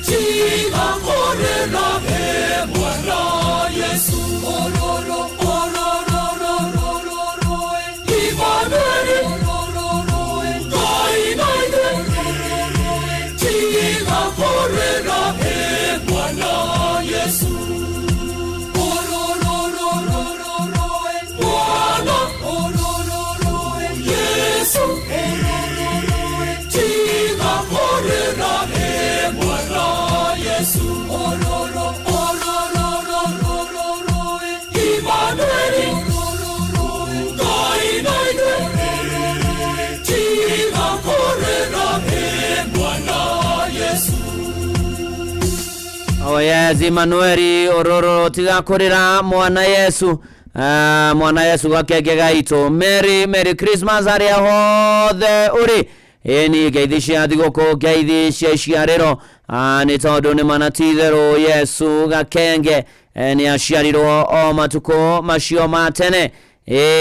[SPEAKER 7] tiga korera mwana Yesu Korera mwana Yesu.
[SPEAKER 13] Yes, Emmanuel ororo tiga kurira mwana Yesu. Mwana Yesu gakege gaito. Merry Christmas ari hothe uri. Eni geithia thigũkũ geithia ciarĩro nĩ tondũ nĩ manatitherũ Yesu gakenge nĩ aciarirwo o matukũ macio ma tene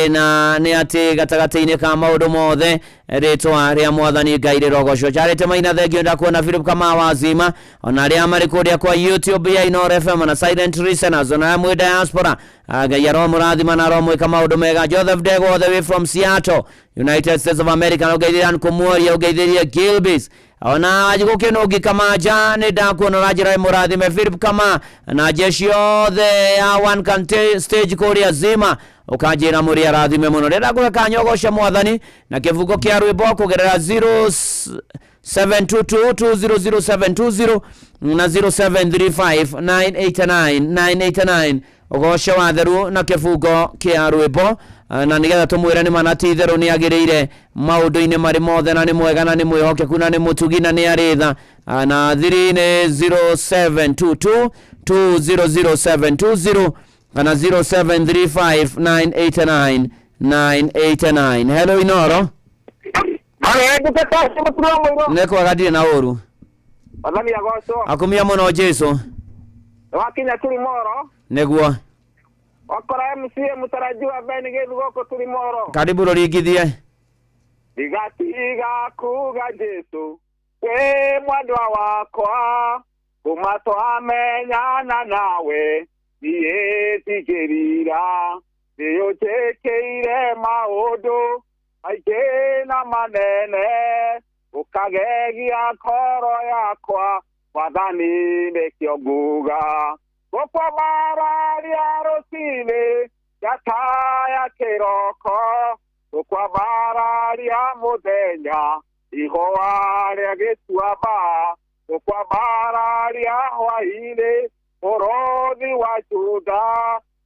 [SPEAKER 13] na nĩ atĩ gatagatĩ-inĩ ka maũndũ mothe rĩtwa rĩa Mwathani Ngai rĩrogocwo. Jarĩte Maina thengio ndakuona Philip Kamau wazima ona arĩa marĩ kũrĩa kwa YouTube ya Inooro FM na Silent Listeners ona amwe diaspora Ngai aromũrathima na aromwĩka maũndũ mega. Joseph Dego all the way from Seattle, United States of America, ũgeithĩria kũmuoria ũgeithĩria Gilbis ona ajigũkĩno gikamaja nĩ ndakuona rajira mũrathime Philip Kama na jeshi othe ya One Can Stage kũrĩa zima ukanjira muri arathime muno renda gweka nyogosha Mwathani na kivugo kia rwimbo kugerera 0722200720 na 0735989989 ogosha watheru na kivugo kia rwimbo na nigetha tumwire ni manati theru ni agirire maundu-ini mari mothe na ni mwega na ni mwihokeku na ni mutugi na ni aritha na thiri ni 0722200720 na 0735989989. Hello Inooro. Neko agadi na oru.
[SPEAKER 15] Madhani agoso.
[SPEAKER 13] Akumia muno Jesu.
[SPEAKER 15] Wakinya tuli moro.
[SPEAKER 13] Negwa.
[SPEAKER 15] Wakora MC mutarajiwa bene gedu goko tuli moro.
[SPEAKER 13] Karibu rorigithie.
[SPEAKER 15] Igatiga kuga Jesu. We mwandwa wakwa. Kumato amenyana nawe. Niyetigirira niyotekeire maundu aingĩ na manene ukagegia koro yakwa Mwathani nĩkĩo nguga gũkwambararia rũcinĩ gataya kĩroko gũkwambararia mũthenya ihũa rĩa gĩtuamba gũkwambararia hwaĩ-inĩ Orothi wa Juda,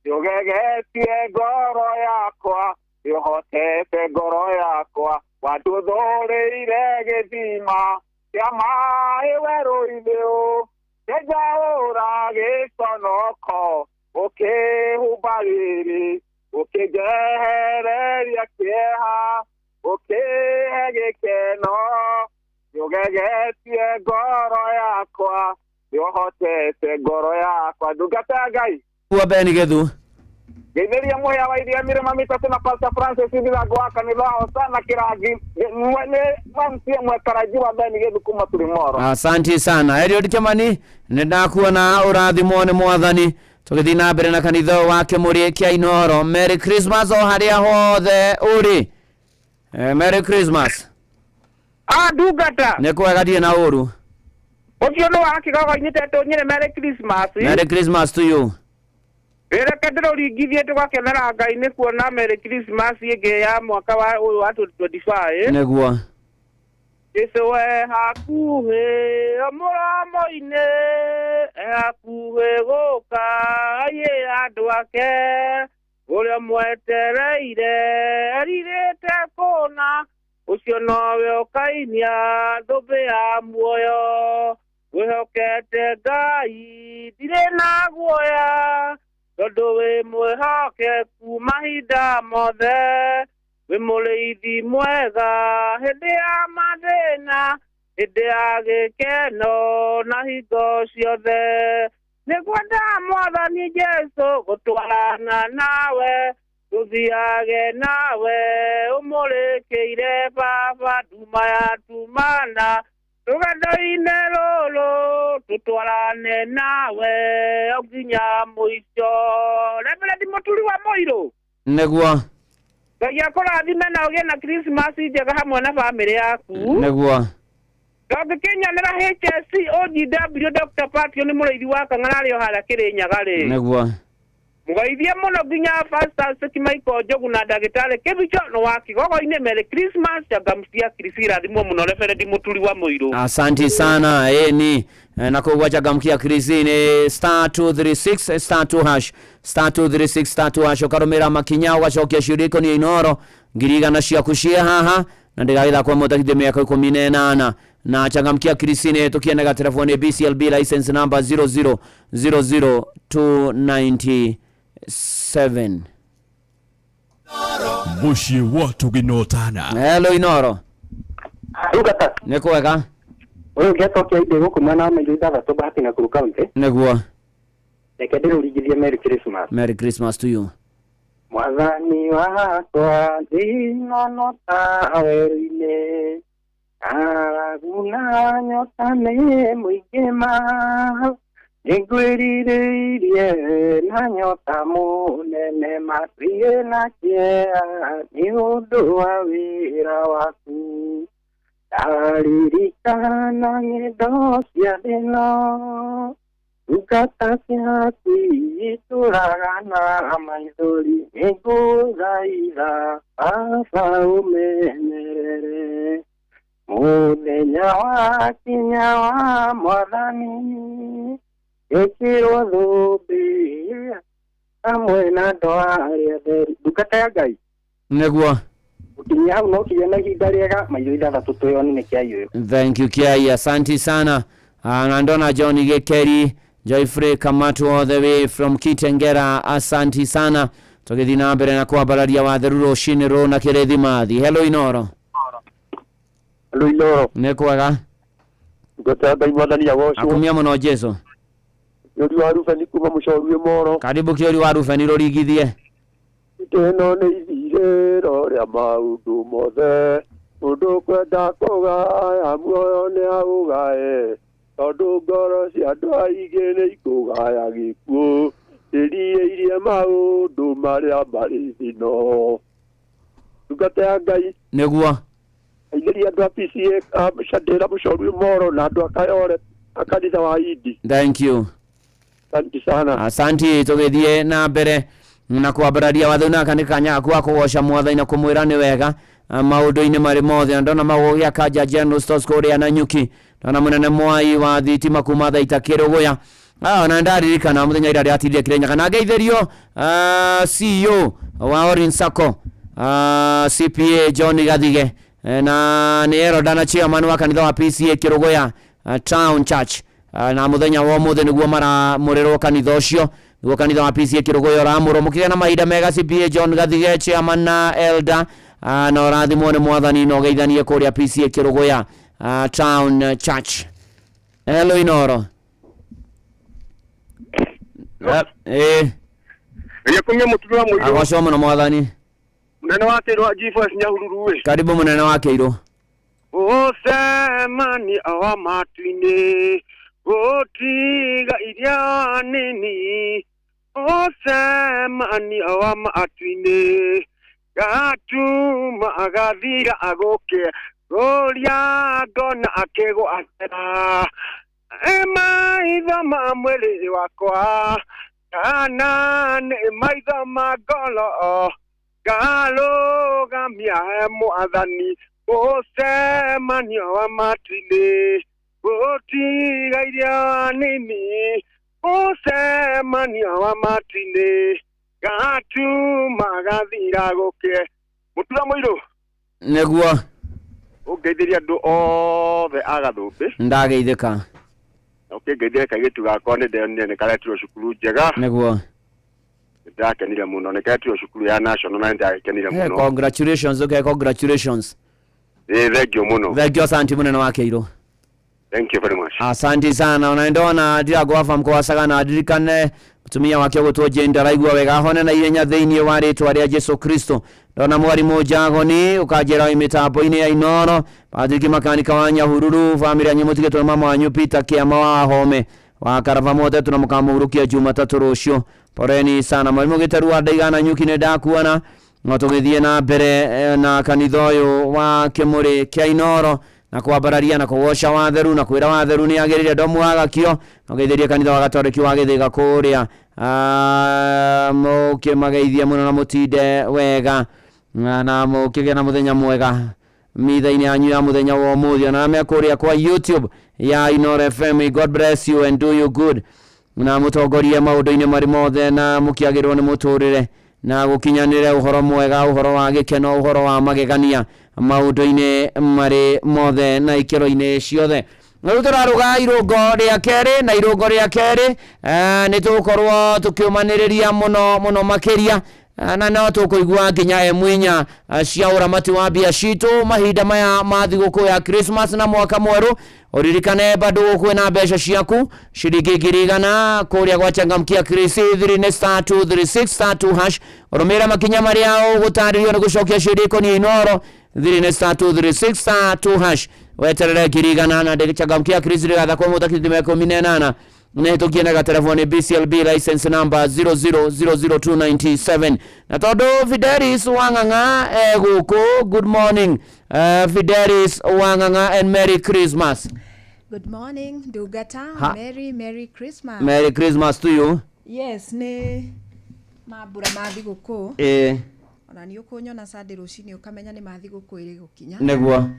[SPEAKER 15] yogegetie ngoro yakwa, yohotete ngoro yakwa, watuthuurĩire gĩthima kĩa maĩ werũ-inĩ kĩnjaũra gĩconoko, ũkĩhumba rĩrĩ, ũkĩnjehereria kĩeha, ũkĩhe gĩkeno, yogegetie ngoro yakwa, yohotete ngoro yakwa ndungata Ngai
[SPEAKER 13] wa beni gethu
[SPEAKER 15] geithĩria muya wa iria mirema mitatu na Pastor Francis Ndirango wa kanitha wa sana kirangi mwene mamsie mwekaraji wa beni gethu kuma tuli moro.
[SPEAKER 13] Asante sana Eliud Kimani nĩ ndakuona ũrathimwo nĩ Mwathani tũgĩthiĩ na mbere na kanitha wake mũrĩ kia Inooro. Merry Christmas o harĩa hothe ũrĩ. Merry Christmas.
[SPEAKER 15] Ndungata
[SPEAKER 13] nĩ kwega ndirĩ na ũru.
[SPEAKER 15] Ocio no akigogo-inĩ tetu nyire Merry Christmas.
[SPEAKER 13] Merry Christmas to you.
[SPEAKER 15] Reke ndĩrũringithie tũgakenera Ngai nĩ kuona Merry Christmas ĩngĩ ya mwaka wa 2025.
[SPEAKER 13] Nĩguo.
[SPEAKER 15] Jesu we hakuhĩ mũromo-inĩ hakuhĩ gũka ayĩ andũ ake ũrĩa mwetereire erirĩte kũna ucio nowe ukainia ndũmbĩ ya muoyo wĩhokete Ngai ndirĩ na guoya tondũ wĩ mwĩhokeku mahinda mothe wĩ mũrĩithi mwega hĩndĩ ya mathĩna hĩndĩ ya gĩkeno na hingo ciothe nĩngwenda Mwathani Jesu gũtwarana nawe tuthiage nawe umũrĩkĩire Baba nduma ya tumana tũgendo-inĩ rũrũ tũtwarane nawe nginya mũico. Reverend Mũturi wa Mũirũ
[SPEAKER 13] nĩguo.
[SPEAKER 15] Ngai akũrathime na ũgĩe na Christmas njega hamwe na bamĩrĩ yaku.
[SPEAKER 13] Nĩguo.
[SPEAKER 15] Tũngĩkinyanĩra HSC OGW Dr. Patio nĩ mũrĩithi wa Kang'ararĩ o harĩa Kĩrĩnyaga rĩ.
[SPEAKER 13] Nĩguo.
[SPEAKER 15] Mugaithie muno nginya Pastor Kimaiko Njogu na ndagĩtarĩ Kĩbicho no wa Kigogo-inĩ. Merry Christmas changamcia Krisira thimo muno Reverend Mũturi wa Mũirũ.
[SPEAKER 13] Asante sana ni na kugwa changamkia Krisine *236 *2# *236 *2# ukarumira makinya ugacokia ciriko ni Inooro ngiriga na ciaku cie haha na ndigagitha kwa mutakithie miaka 18 na changamkia Krisine tukiendaga telefoni BCLB license number 0000297.
[SPEAKER 18] Mushi watu ginotana.
[SPEAKER 13] Hello Inoro.
[SPEAKER 19] Rugata.
[SPEAKER 13] Nekwega.
[SPEAKER 19] Oyo getokia ide guku mwana ma yuda ba to bahati na Nakuru County.
[SPEAKER 13] Negwa.
[SPEAKER 19] Nekede urigithie Merry Christmas.
[SPEAKER 13] Merry Christmas to you.
[SPEAKER 19] Mwathani wakwa ndinonota weri-inĩ araguna nyota nĩ mũingĩ nĩngwĩrirĩirie na nyota mũnene matirĩ na kĩeha nĩ ũndũ wa wĩra waku ndaririkana ng'endo cia thĩno Ukata siati turagana maithori Nĩngũthaitha baba ũmenyerere mũthenya wa kinya wa Mwathani ĩkĩrwo thũmbĩ hamwe na andũ arĩa atheru. Ndungata ya Ngai
[SPEAKER 13] Negwa
[SPEAKER 19] Ukinya hau no kĩgĩa na ihinda rĩega maithori 3 twĩyoni nĩ kĩaiyũ.
[SPEAKER 13] Thank you Kiai, asante sana. Nandona John Gekeri Joyfrey Kamatu all the way from Kitengera, asanti sana. Tugithii na mbere na kwambararia watheru rucinĩ na kĩrĩthimathi. Hello Inoro.
[SPEAKER 19] Hello Inoro.
[SPEAKER 13] Nekwega.
[SPEAKER 19] Ngotamba Mwathani agocwo.
[SPEAKER 13] Akumia mũno Jesu.
[SPEAKER 19] Yori wa Rubeni kuma Mũcoruĩ Moro.
[SPEAKER 13] Karibu Kiori wa Rubeni rũrigithie.
[SPEAKER 19] Ĩno nĩ ithirĩro rĩa maũndũ mothe. Mũndũ kwenda kũgaya muoyo nĩ aũgae. Tondũ ngoro cia andũ aingĩ nĩ ikũgaya gĩkuũ ĩriĩirie maũndũ marĩa marĩ thĩno. Ndungata ya Ngai
[SPEAKER 13] nĩguo
[SPEAKER 19] aithĩria andũ a PCA Chandĩra Mũcoruĩ Moro na andũ a Kayole a kanitha wa Idi.
[SPEAKER 13] Thank you.
[SPEAKER 19] Asante sana.
[SPEAKER 13] Asante. Tugithie na mbere na kwambararia watho na kanĩ kanya kwa kũgoca Mwathani na kũmwĩra nĩ wega maũndũ-inĩ marĩ mothe. Ndona magũgĩa Kanja General Stores kũrĩa na Nyuki. Ndona mũnene Mwai wa thitima kuma thaa itakĩrũgũya. Na ndaririkana mũthenya ira rĩatindire Kĩrĩnyaga na ngeithĩrio CEO wa Orin Sacco CPA John Gathige na nĩ Erodana chairman wa kanitha wa PCA Kĩrũgũya Town Church na mũthenya wa ũmũthĩ nĩguo maramũrĩrwo kanitha ũcio nĩguo kanitha wa PCA Kĩrũgũya ũramũrwo mũkĩgĩa na mahinda mega. CPA John Gathige chairman na elder na ũrathimwo nĩ Mwathani na ũgeithanie kũrĩa PCA Kĩrũgũya Town Church. Hello Inoro.
[SPEAKER 19] Yakumia Mũturi wa Mũirũ.
[SPEAKER 13] Agocwo mũno Mwathani.
[SPEAKER 19] Mũnene wa Kĩirũ G4 Nyahururu.
[SPEAKER 13] Karibu mũnene wa Kĩirũ.
[SPEAKER 19] Ũcemani wa matu-inĩ gũtiga iria nini. Ũcemani wa matu-inĩ gatuma agathira agũke Goria ngona akĩgwa atera maitho ma mwĩrĩ wakwa kana nĩ maitho ma ngoro ngarũgamia Mwathani ũcemanio wa matu-inĩ gũtiga iria nini. Ũcemanio wa matu-inĩ gatuma gathira gũke. Mũturi wa Mũirũ
[SPEAKER 13] nĩguo
[SPEAKER 19] ũngeithĩria andũ othe a Gathũmbĩ.
[SPEAKER 13] Ndageithĩka.
[SPEAKER 19] Ũkĩngeithĩria kairĩtu gakwa nĩ ndĩonire nĩ karetirwo cukuru njega.
[SPEAKER 13] Nĩguo
[SPEAKER 19] ndakenire mũno nĩ karetirwo cukuru ya National na ndakenire mũno.
[SPEAKER 13] Congratulations. Okay, congratulations.
[SPEAKER 19] Thank you mũno.
[SPEAKER 13] Thank you, asante mũnene wa Kĩirũ.
[SPEAKER 19] Thank you very much.
[SPEAKER 13] Asante sana. Unaendona Ndiago afa mkoa Sagana adirikane mtumia wake gũtwo Jane araigua wega hone na ihenya thĩinĩ wa rĩtwa rĩa Jesu Kristo. Ndona mwarimũ Jagoni ukajera imitambo-inĩ ya Inoro, Patrick makanika wa Nyahururu, family yanyu mũtigetwo mama wanyu Peter Kiama wa Home wa Karava mote tunamukamurukia Jumatatu rũciũ. Poreni sana mwarimũ Gĩtaru wa Ndaigana Nyuki nĩ ndakuona. No tũgĩthiĩ na mbere na kanitha ũyũ wa Kĩmũrĩ kĩa Inoro na kwambararia na kũgoca watheru na kwĩra watheru nĩ agĩrĩire ndomu wagakio na gĩthĩrie kanitha wa Gatoreki wa Gĩthĩga kũrĩa mũkĩmageithia mũno na mũtinde wega na mũkĩgĩa na mũthenya mwega mitha-inĩ yanyu ya mũthenya wa ũmũthĩ na mekũrĩa kwa YouTube ya Inoro FM. God bless you and do you good na mũtongorie maũndũ-inĩ marĩ mothe na mũkĩagĩrwo nĩ mũtũrĩre na gũkinyanĩre ũhoro mwega, ũhoro wa gĩkeno, ũhoro wa magegania maundu-ini mari mothe na ikero-ini ciothe. Riu turaruga irungo ria keri, na irungo ria keri ni tugukorwo tukiumaniriria muno makiria na no tukuigua nginya emwinya cia uramati wa mbia citu mahinda maya ma thiguku ya Christmas na mwaka mweru. Uririkane bado kwina mbeca ciaku ciringi 100 kuria gwa Changamkia Krisi 3*236*2# urumira makinya maria ugutaririo ni gucokia ciriko ni Inoro 3*236*2# weterere 100 na ndege Changamkia Krisi rigatha kwa mutakiti meko 18 neto kienda telefoni BCLB license number 0000297 na todo Fidelis Wanganga guku. Good morning Fidelis Wanganga and Merry Christmas.
[SPEAKER 20] Good morning Dugata. Merry Christmas.
[SPEAKER 13] Merry Christmas to you.
[SPEAKER 20] Yes, ni mabura ma thiguku. Ona ni ukunyona sande rucini ukamenya ni ma thiguku iri gukinya.
[SPEAKER 13] Neguo.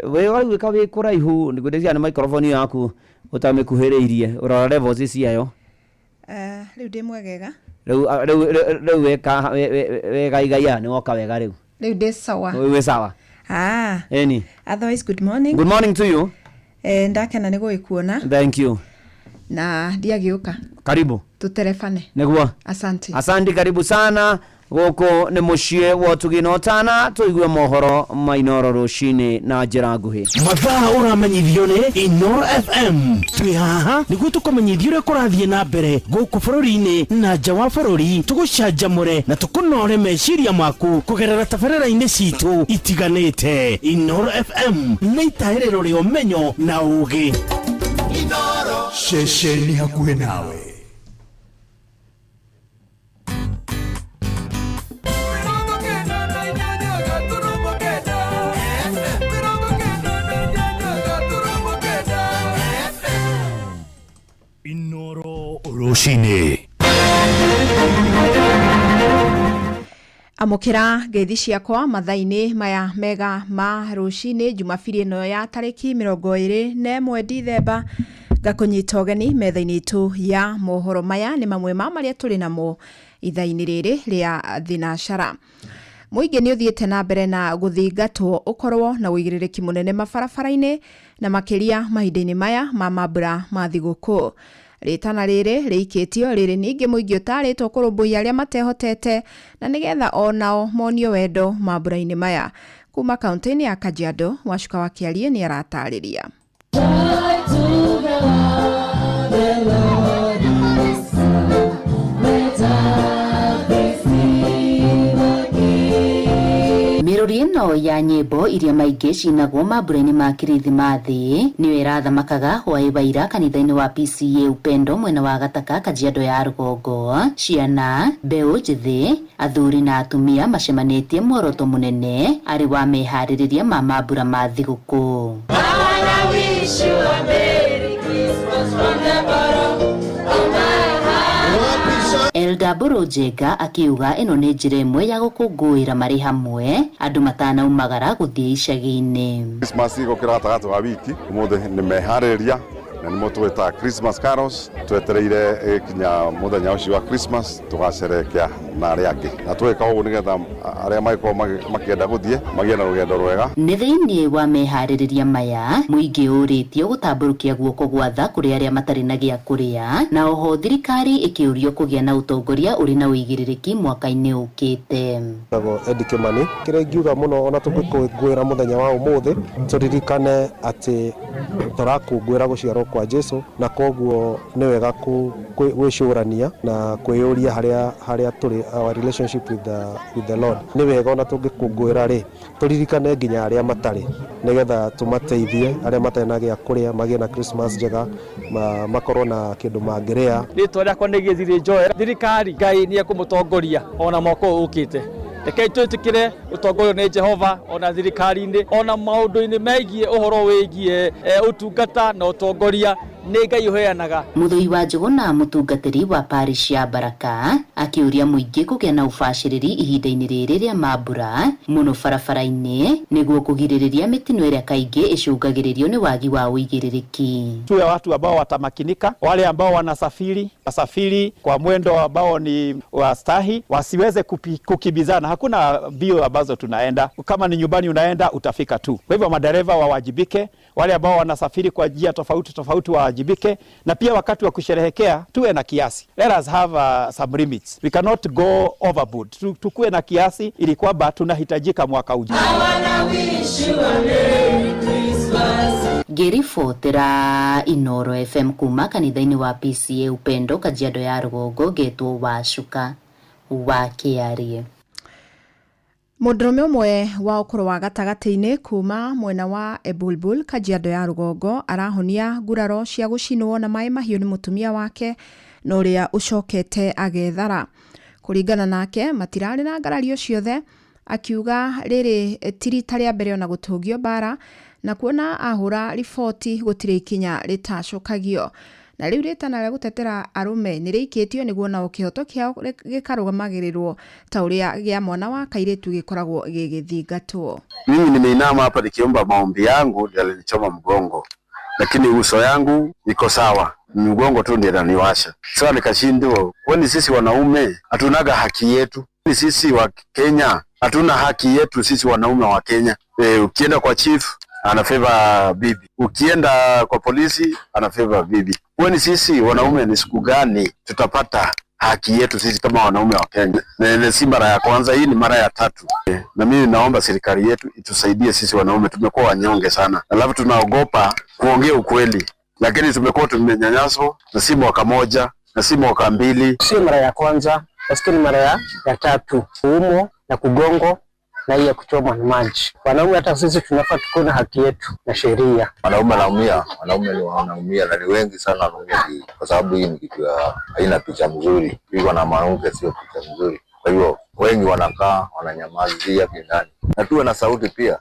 [SPEAKER 13] We wika wi kuraihu nigudecia na microphone yaku utamikuhiriirie urora levels ciayo.
[SPEAKER 20] Riu ndi mwegega.
[SPEAKER 13] Riu weka wega igaya ni woka wega riu.
[SPEAKER 20] Riu ndi sawa.
[SPEAKER 13] We sawa. Eni.
[SPEAKER 20] Otherwise good morning.
[SPEAKER 13] Good morning to you.
[SPEAKER 20] Ndakena ni gwikuona.
[SPEAKER 13] Thank you.
[SPEAKER 20] Na ndiagiuka.
[SPEAKER 13] Karibu.
[SPEAKER 20] Tuterefane.
[SPEAKER 13] Neguo.
[SPEAKER 20] Asante.
[SPEAKER 13] Asante, karibu sana. Goko ni mucie wa tuginotana tuigue mohoro ma Inoro rucini na njira nguhi.
[SPEAKER 14] Mathaa uramenyithio ni Inoro FM. Twi haha niguo tukumenyithia uria kurathie na mbere guku bururi-ini na nja wa bururi, tugucanjamure na tukunore meciria maku kugerera tabarĩra-inĩ citu itiganĩte. Inoro FM nĩ itaĩrĩro rĩa ũmenyo na ũũgĩ.
[SPEAKER 18] Inoro ceceni hakuhĩ nawe.
[SPEAKER 14] Inoro rucini.
[SPEAKER 20] Amukira ngeithi ciakwa mathaini maya mega ma rucini Jumapili ino ya tariki 21 Dithemba ngakunyita ugeni metha-ini itu ya mohoro maya ni mamwe ma maria turi namo ithaini riri ria thinacara. Muingi ni uthiete na mbere na guthingatwo ukorwo na uigirĩrĩki munene mabarabara-ini na makiria mahinda-ini maya ma mambura ma thiguku. Ritana riri riikitio riri ningi muingi utaritwo kurumbuia aria matehotete na nigetha onao monio wendo mambura-ini maya. Kuma kaunti-ini ya Kajiado, Wacuka wa Kiarie ni aratariria.
[SPEAKER 21] Mirori ino ya nyimbo iria maingĩ cinagwo mambura-ini ma kirithimathi niyo irathamakaga hwaĩ-waira kanitha-ini wa PCA Upendo mwena wa Gataka, Kajiado ya Rugongo. Ciana, mbeũ njithi, athuri na atumia macemanĩtie muoroto munene arĩ wa meharĩrĩria ma mambura ma thigũkũ. Elda Burujenga akiuga ino ni njira imwe ya gukungũĩra marĩ hamwe andu matanaumagara guthie icagi-ini.
[SPEAKER 22] Christmas iko kiratagatĩ wa wiki umuthi ni meharĩrĩria na nimo twita Christmas carols twetereire kinya muthenya ucio wa Christmas tugacerekea na aria angi na twika uguo nigetha aria maiko makienda guthie magie na rugendo rwega.
[SPEAKER 21] Ni thiini wa meharĩrĩria maya muingi ũrĩtio gutamburukia guoko gwa tha kuri aria matari na gia kuria na oho thirikari ikiurio kugia na utongoria uri na uigĩrĩrĩki mwaka-ini ukite.
[SPEAKER 23] Eddie Kimani kire ngiuga muno ona tũngĩkũngũĩra muthenya wa umuthi turirikane ati turakũngũĩra guciarwo kwa Jesu na koguo ni wega gwicurania na kwiyuria haria turi our relationship with the Lord. Ni wega ona tungikungũĩra ri turirikane nginya aria matari nigetha tumateithie aria matari na gia kuria magie na Christmas njega makorwo na kindu mangiria.
[SPEAKER 24] Ritwa riakwa ni Githiri Joel. Thirikari Ngai ni ekumutongoria ona mwaka ukite. Rekei twitikire utongorio ni Jehova ona thirikari-ini ona maundu-ini megie uhoro wigie utungata na utongoria nĩ Ngai ũheanaga.
[SPEAKER 21] Muthoi wa Njuguna mutungatĩri wa parish ya Baraka akiuria muingĩ kũgĩa na ũbacĩrĩri ihinda-inĩ rĩrĩ rĩa mambura mũno barabara-inĩ nĩguo kũgirĩrĩria mĩtino ĩrĩa kaingĩ ĩcũngagĩrĩrio nĩ wagi wa ũigĩrĩrĩki.
[SPEAKER 24] Tuwe watu ambao watamakinika, wale ambao wasafiri kwa mwendo ambao ni wastahi, wasiweze kukibizana. Hakuna mbio ambazo tunaenda, kama ni nyumbani unaenda utafika tu. Kwa hivyo madereva wawajibike, wale ambao wanasafiri kwa njia tofauti wawajibike, na pia wakati wa kusherehekea tuwe na kiasi. Let us have some limits. We cannot go overboard. Tukue na kiasi ili kwamba tunahitajika mwaka ujao.
[SPEAKER 21] Ngĩribotera Inoro FM kuma kanitha-inĩ wa PCA Upendo Kajiado ya Rũgongo getwo Wacuka wa Kĩarie.
[SPEAKER 20] Mũndũrũme ũmwe wa ũkũrũ wa gatagatĩ-inĩ kuma mwena wa Ebulbul Kajiado ya Rũgongo arahonia nguraro cia gũcinwo na maĩ mahiũ nĩ mũtumia wake na ũrĩa ũcokete agethara. Kũringana nake matirarĩ na ngarario ciothe, akiuga rĩrĩ tirita rĩa mbere ona gũtũngio bara na kuona ahũra riboti gũtirĩ ikinya rĩtacũkagio. Na rĩu rĩtana rĩa gũtetera arũme nĩ rĩikĩtio nĩguo na kĩhoto kĩao gĩkarũgamagĩrĩrwo ta ũrĩa gĩa mwana wa kairĩtu gĩkoragwo gĩgĩthingatwo.
[SPEAKER 1] Mimi nimeinama hapa nikiomba maombi yangu ndio alinichoma mgongo, lakini uso yangu iko sawa, mgongo tu ndio unaniwasha. Sasa nikashindwa, kwani sisi wanaume hatunaga haki yetu? Sisi wa Kenya hatuna haki yetu sisi wanaume wa Kenya? Ukienda kwa chief ana favor bibi, ukienda kwa polisi ana favor bibi. Kwani sisi wanaume ni siku gani tutapata haki yetu sisi kama wanaume wa Kenya? Na si mara ya kwanza, hii ni mara ya 3. Na mimi naomba serikali yetu itusaidie sisi wanaume, tumekuwa wanyonge sana. Alafu tunaogopa kuongea ukweli, lakini tumekuwa tumenyanyaswa, na si mwaka moja na si mwaka 2.
[SPEAKER 6] Si mara ya kwanza, lakini mara ya 3. Kuumo na kugongo na hiyo kuchoma na maji. Wanaume hata sisi tunafaa tuko na haki yetu na sheria.
[SPEAKER 8] Wanaume wanaumia na ni wengi sana wanaumia kwa sababu hii ni kitu haina picha mzuri. Iko na mwanamke sio picha mzuri. Kwa hiyo wengi wanakaa wananyamazia ndani. Na tuwe na sauti pia.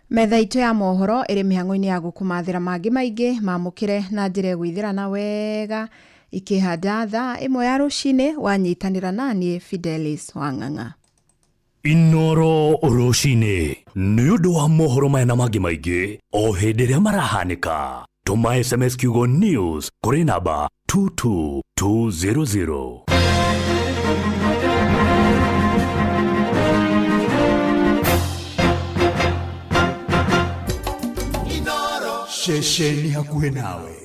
[SPEAKER 20] Metha itu ya mohoro ĩrĩ mĩhang'o-inĩ ya gũkũmathĩra mangĩ maingĩ mamũkĩre na njĩra gwĩthĩrana wega ikĩhanda thaa 1 ya rũcinĩ wanyitanĩra naniĩ Fidelis Wang'ang'a.
[SPEAKER 9] Inoro rũcinĩ nĩ ũndũ wa mohoro maya na mangĩ maingĩ o hĩndĩ ĩrĩa marahanĩka. Tũma SMS kiugo news kũrĩ namba 22200.
[SPEAKER 7] Shesheni hakuhe nawe.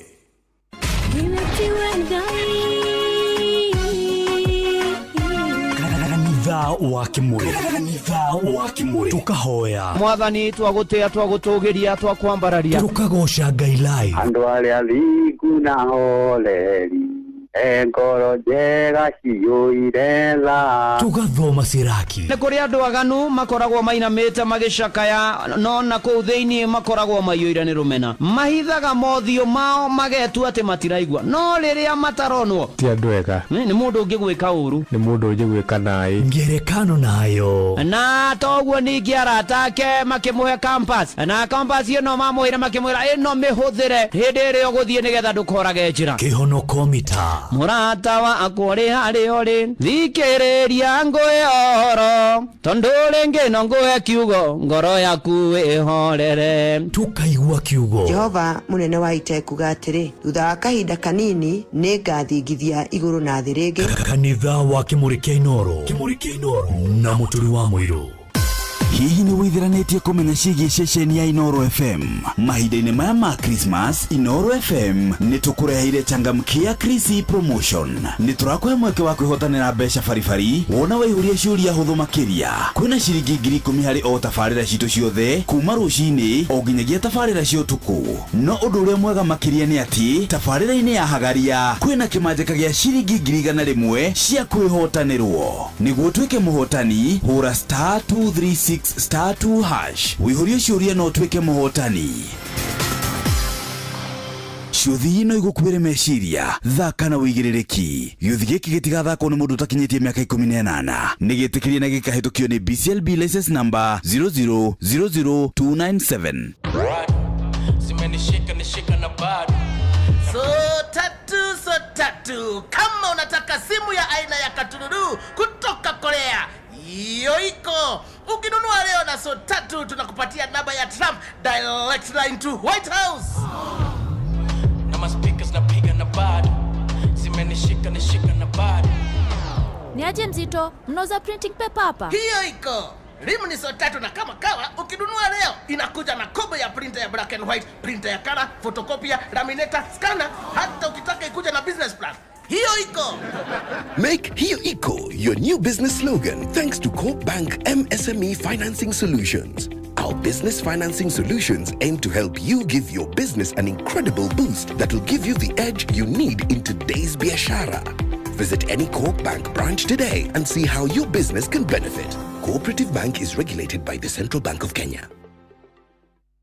[SPEAKER 9] Kanitha wa Kimuri tukahoya
[SPEAKER 13] Mwathani twagũtĩa twagũtũgĩria twakwambararia
[SPEAKER 9] tukagoca Ngai live.
[SPEAKER 19] Andũ arĩa thingu na holeri ngoro njega ciyũire tha
[SPEAKER 9] tugathoma ciraki.
[SPEAKER 13] Nĩ kũrĩ andũ aganu makoragwo mainamĩte magĩcakaya, no na kũu thĩinĩ makoragwo maiyũire nĩ rũmena. Mahithaga mothiũ mao magetua atĩ matiraigua, no rĩrĩa mataronwo
[SPEAKER 25] ti andũ ega.
[SPEAKER 13] Nĩ mũndũ ũngĩ gwĩka ũru,
[SPEAKER 25] nĩ mũndũ ũngĩ gwĩka naĩ.
[SPEAKER 9] Ngerekano nayo
[SPEAKER 13] na toguo ningĩ arata ake makĩmũhe campus, na campus ĩno mamũhĩre makĩmwĩra ĩno mĩhũthĩre hĩndĩ ĩrĩa ũgũthiĩ nĩgetha ndũkorage njĩra.
[SPEAKER 9] Kĩhonoko mita
[SPEAKER 13] Mũrata wakwa ũrĩ harĩa ũrĩ, thikĩrĩria ngũhe ũhoro, tondũ rĩngĩ no ngũhe kiugo ngoro yaku ĩhorere.
[SPEAKER 9] Tukaigua kiugo.
[SPEAKER 16] Jehova mũnene wa ita kuga atĩrĩ, thutha wa kahinda kanini nĩ ngathingithia igũrũ na thĩ rĩngĩ.
[SPEAKER 9] Kanitha wa Kimuri kĩa Inoro na mũturi wa mũirũ.
[SPEAKER 17] Hihi nĩ wĩtheranĩtie kũmenya ciĩgiĩ ceceni ya Inoro FM? Mahinda-inĩ maya ma Christmas, Inoro FM nĩ tũkũreheire changamkia Krisi Promotion. Nĩ tũrakũhe mweke wa kwĩhotanĩra mbeca baribari wona waihũria ciũria hũthũ makĩria. Kwĩna ciringi 10,000 harĩ o tabarĩra citũ ciothe kuma rũcinĩ o nginyagia tabarĩra cia ũtukũ. No ũndũ ũrĩa mwega makĩria nĩ atĩ tabarĩra-inĩ ya Hagaria kwĩna kĩmanjĩka gĩa ciringi 100,000 cia kwĩhotanĩrwo. Nĩguo tuĩke mũhotani, hũra *236*2# wĩihũrie ciũria no tuĩke mũhotani. Ciũthi ino igũkuĩre meciria, thaka na wĩigĩrĩrĩki. Gĩũthi gĩkĩ gĩtigathakwo nĩ mũndũ ũtakinyĩtie mĩaka 18. Nĩgĩtĩkĩrie na gĩkahĩtũkio nĩ BCLB license number 0000297.
[SPEAKER 7] Zimenishika nishika na
[SPEAKER 2] tatu. Kama unataka simu ya aina ya katururu kutoka Korea, hiyo iko. Ukinunua leo na so tatu, tunakupatia namba ya Trump direct line to White House.
[SPEAKER 3] Na maspikers napiga na bad, zimenishika na bad.
[SPEAKER 10] Ni aje Mzito, mnauza printing paper hapa?
[SPEAKER 2] Hiyo iko. Rimu ni so tatu, na kama kawa ukinunua leo inakuja na kobo ya printer ya black and white, printer ya color, photocopy, laminator, scanner, hata ukitaka ikuja na business plan. Hiyo iko.
[SPEAKER 12] Make Hiyo Iko your new business slogan thanks to Coop Bank MSME Financing Solutions. Our business financing solutions aim to help you give your business an incredible boost that will give you the edge you need in today's biashara. Visit any Coop Bank branch today and see how your business can benefit. Cooperative Bank is regulated by the Central Bank of Kenya.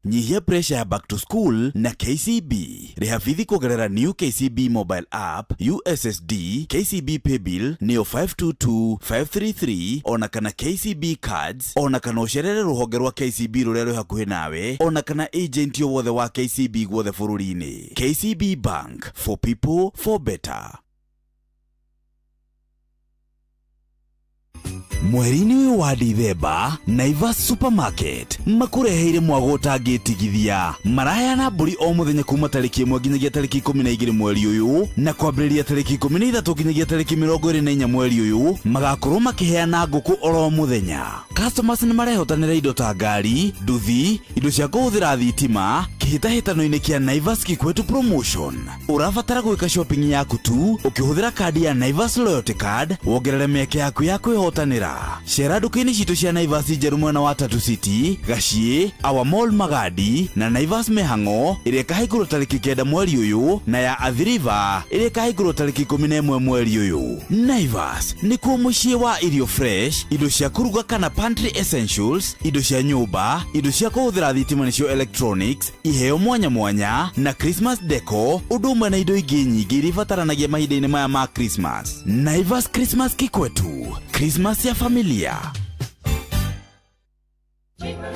[SPEAKER 17] Nyihia pressure ya back to school na KCB. Rehafidhi kugerera new KCB mobile app, USSD, KCB Paybill, Neo 522-533, ona kana KCB cards, ona kana usherere ruhonge rwa KCB rurero hakuhe nawe, ona kana agent yo wothe wa KCB gwothe fururi-ini. KCB Bank, for people, for better. Mweri-ini wa Dithemba, Naivas Supermarket makureheire mwago utangĩtigithia. Maraheyana mbũri o mũthenya kuma tarĩki 1 nginyagia tarĩki 12 mweri ũyũ, na kwambĩrĩria tarĩki 13 nginyagia tarĩki 24 mweri ũyũ, magakorwo makĩheana ngũkũ oro mũthenya. Customers nĩ marehotanĩra indo ta ngari, nduthi, indo cia kũhũthĩra thitima, kĩhĩtahĩtano-inĩ kĩa Naivas Kikwetu Promotion. Ũrabatara gwĩka shopping yaku tu ũkĩhũthĩra kadi ya Naivas Loyalty Card, wongerere mĩeke yaku ya kwĩhotanĩra. Shera duka-inĩ citũ cia Naivas njerũ mwena wa Tatu City, Gaciĩ, Our Mall Magadi na Naivas Mĩhang'o ĩrĩa ĩkahingũrwo tarĩki 9 mweri ũyũ, na ya Athi River ĩrĩa ĩkahingũrwo tarĩki 11 mweri ũyũ. Naivas nĩkuo mũciĩ wa irio fresh, indo cia kũruga kana pantry essentials, indo cia nyũmba, indo cia kũhũthĩra thitima nĩcio electronics, iheo mwanya mwanya na Christmas deco, ũndũ ũmwe na indo ingĩ nyingĩ iria ibataranagia mahinda-inĩ maya ma Christmas. Naivas Christmas Kikwetu, Christmas ya familia.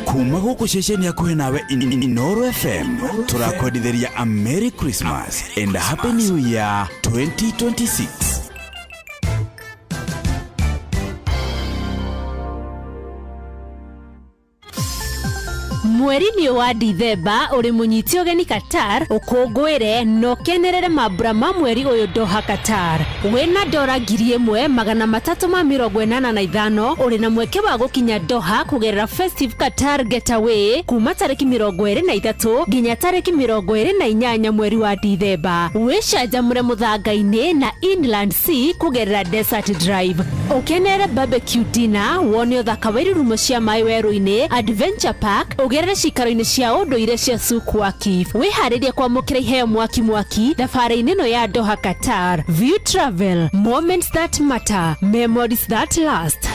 [SPEAKER 17] Kuma gũkũ ceceni yakuhĩ nawe Inooro FM, tũrakwendithĩria a Merry Christmas and a Happy New Year 2026.
[SPEAKER 10] Mweri-inĩ wa Dithemba uri munyiti ũgeni Qatar, ũkũngũĩre no kenerere mambura ma mweri ũyũ Doha Qatar. Wĩna $1,385 uri na mweke wa gũkinya Doha kugerera Festive Qatar Getaway kuma tarĩki 23 nginya tarĩki 28 mweri wa Dithemba. Wĩcanjamũre mũthanga-inĩ na Inland Sea kugerera Desert Drive. Ũkenere barbecue dinner, wone ũthaka wa irurumo cia maĩ werũ-inĩ, Adventure Park, ũgerere cikaro-inĩ cia ũndũire cia Souq Waqif. Wĩharĩrie kwamũkĩra iheo mwaki thabarĩ-inĩ ĩno ya Doha Qatar. View Travel, moments that matter, memories that last.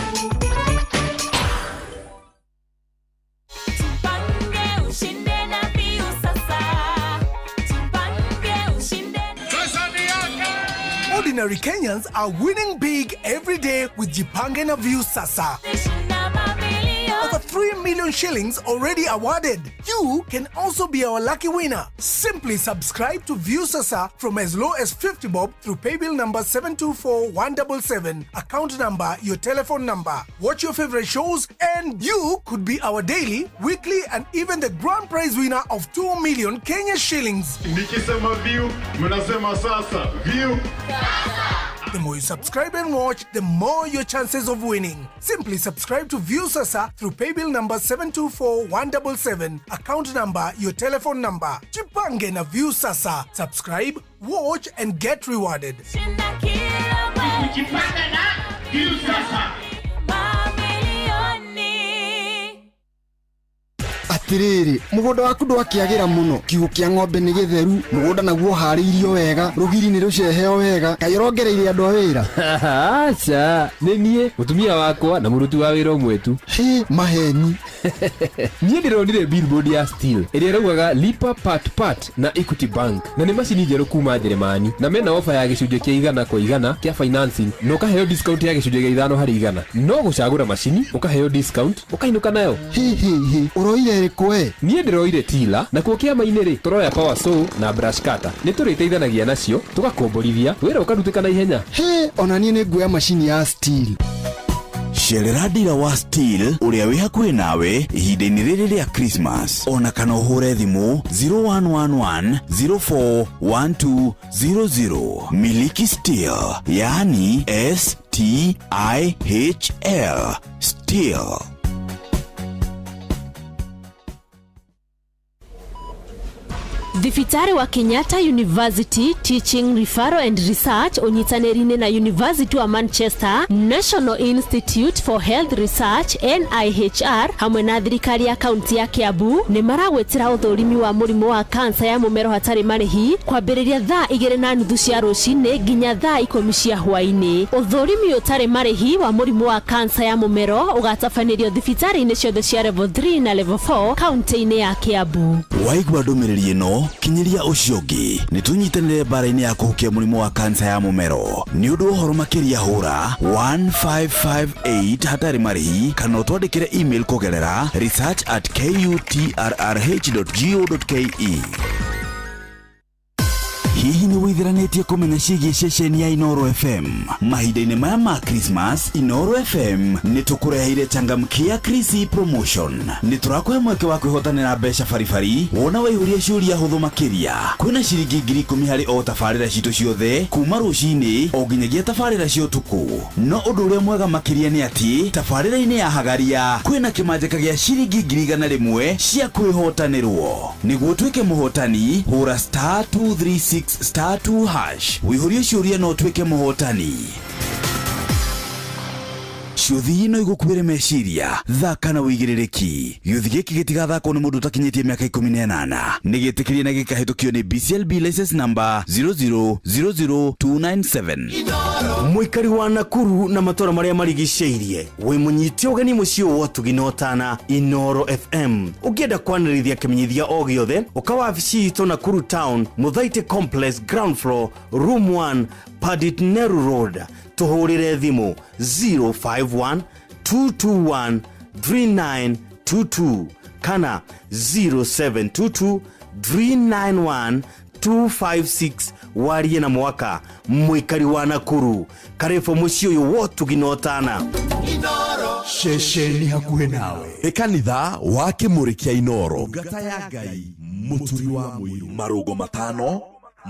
[SPEAKER 25] Ordinary Kenyans are winning big every day with Jipange na View Sasa. Over 3 million shillings already awarded. You can also be our lucky winner. Simply subscribe to View Sasa from as low as 50 bob through paybill number 724177, account number, your telephone number. Watch your favorite shows and you could be our daily, weekly and even the grand prize winner of 2 million Kenya shillings.
[SPEAKER 26] Nikisema View, mnasema sasa. View.
[SPEAKER 25] The more you subscribe and watch, the more your chances of winning. Simply subscribe to View Sasa through paybill number 724177, account number, your telephone number. Jipange na View Sasa. Subscribe, watch and get rewarded.
[SPEAKER 7] Jipange na View Sasa.
[SPEAKER 27] Atiriri, mugunda waku ndwakiagira muno, kiugo kia ng'ombe ni githeru, mugunda naguo hariirio wega, rugiri ni ruceheo wega, kai rongereire andu a wira.
[SPEAKER 28] Acha, ni nie mutumia wakwa na muruti wa wira umwe tu.
[SPEAKER 27] Maheni.
[SPEAKER 28] Nie ndironire billboard ya Steel iria iraugaga lipa part na Equity Bank, na ni macini njeru kuma Jeremani, na mena offer ya gicunjĩ kia 100 kwa 100 kia financing, no kaheo discount ya gicunjĩ kia 5 harĩ 100. No gucagura macini ukaheo discount ukainuka nayo.
[SPEAKER 27] Uroire kwe
[SPEAKER 28] niĩ ndĩroire tila na kuo kĩama-inĩ rĩ tũroya power saw na brush cutter nĩ tũrĩteithanagia nacio tũgakomborithia wĩra ũkarutĩka na ihenya.
[SPEAKER 27] He, ona niĩ nĩ nguoya macini ya Stihl.
[SPEAKER 17] Cerera dira wa Stihl uria wi hakuhi nawe ihinda-inĩ rĩrĩ rĩa Christmas. Ona kana ũhũre thimũ 0111 041200. Miliki Stihl, yani STIHL. Stihl.
[SPEAKER 10] Thibitari wa Kenyatta University Teaching Referral and Research unyitanĩri-inĩ na University wa Manchester, National Institute for Health Research NIHR hamwe na thirikari ya kaunti ya Kiambu nĩ maragwetera ũthũrimi wa mũrimũ wa kansa ya mũmero hatarĩ marĩhi kwambĩrĩria thaa 2:30 cia rũcinĩ nginya thaa 10 cia hwaĩ-inĩ. Ũthũrimi ũtarĩ marĩhi wa mũrimũ wa kansa ya mũmero ũgatabanĩrio thibitari-inĩ ciothe cia level 3 na level 4 kaunti-inĩ ya Kiambu.
[SPEAKER 17] Waigua ndũmĩrĩri ĩno kinyiria ũcio ũngĩ nĩ tũnyitanĩre mbara-inĩ ya kũhukia mũrimũ wa kansa ya mũmero. Nĩ ũndũ ũhoro makĩria hũra 1558 hatarĩ marĩhi kana ũtwandĩkĩre email kũgerera research@kutrrh.go.ke. Hihi nĩ wĩtheranĩtie kũmenya ciĩgiĩ ceceni ya Inoro FM? Mahinda-inĩ maya ma Christmas, Inoro FM nĩ tũkũreheire changamkia Chrissy promotion. Nĩ tũrakũhe mweke wa kwĩhotanĩra mbeca baribari wona waihũria ciũria hũthũ makĩria. Kwĩna ciringi 10,000 harĩ o tabarĩra citũ ciothe kuma rũcinĩ o nginyagia tabarĩra cia ũtukũ. No ũndũ ũrĩa mwega makĩria nĩ atĩ tabarĩra-inĩ ya Hagaria kwĩna kĩmanjĩka gĩa ciringi 100,000 cia kwĩhotanĩrwo. Nĩguo tuĩke mũhotani, hũra *236 *2# wĩihũrie ciũria no tuĩke mũhotani. Ciũthi ino igũkuhĩre meciria, thaka na wĩigĩrĩrĩki. Gĩũthi gĩkĩ gĩtigathakwo nĩ mũndũ ũtakinyĩtie mĩaka 18. Nĩ gĩtĩkĩrie na gĩkahĩtũkio nĩ BCLB license number 0000297.
[SPEAKER 4] Mũikari wa Nakuru na matũra marĩa marigicĩirie, wĩ mũnyiti ũgeni mũciĩ wa Tuginotana Inoro FM. Ũngĩenda kwanĩrĩithia kĩmenyithia o gĩothe, ũkawa wabici itũ Nakuru Town, Muthaiga Complex, ground floor, room 1, Padit Neru Road. Tuhurire thimo 051-221-3922 kana 0722-391-256. warie na mwaka. Mũikari wa Nakuru, karebo mũciĩ ũyũ wa Tuginotana
[SPEAKER 12] Inoro shesheni hakuhe nawe. Ekanitha wa Kĩmũrĩ kĩa Inoro, ngata ya Ngai mũturi wa mũiru. Marũgo matano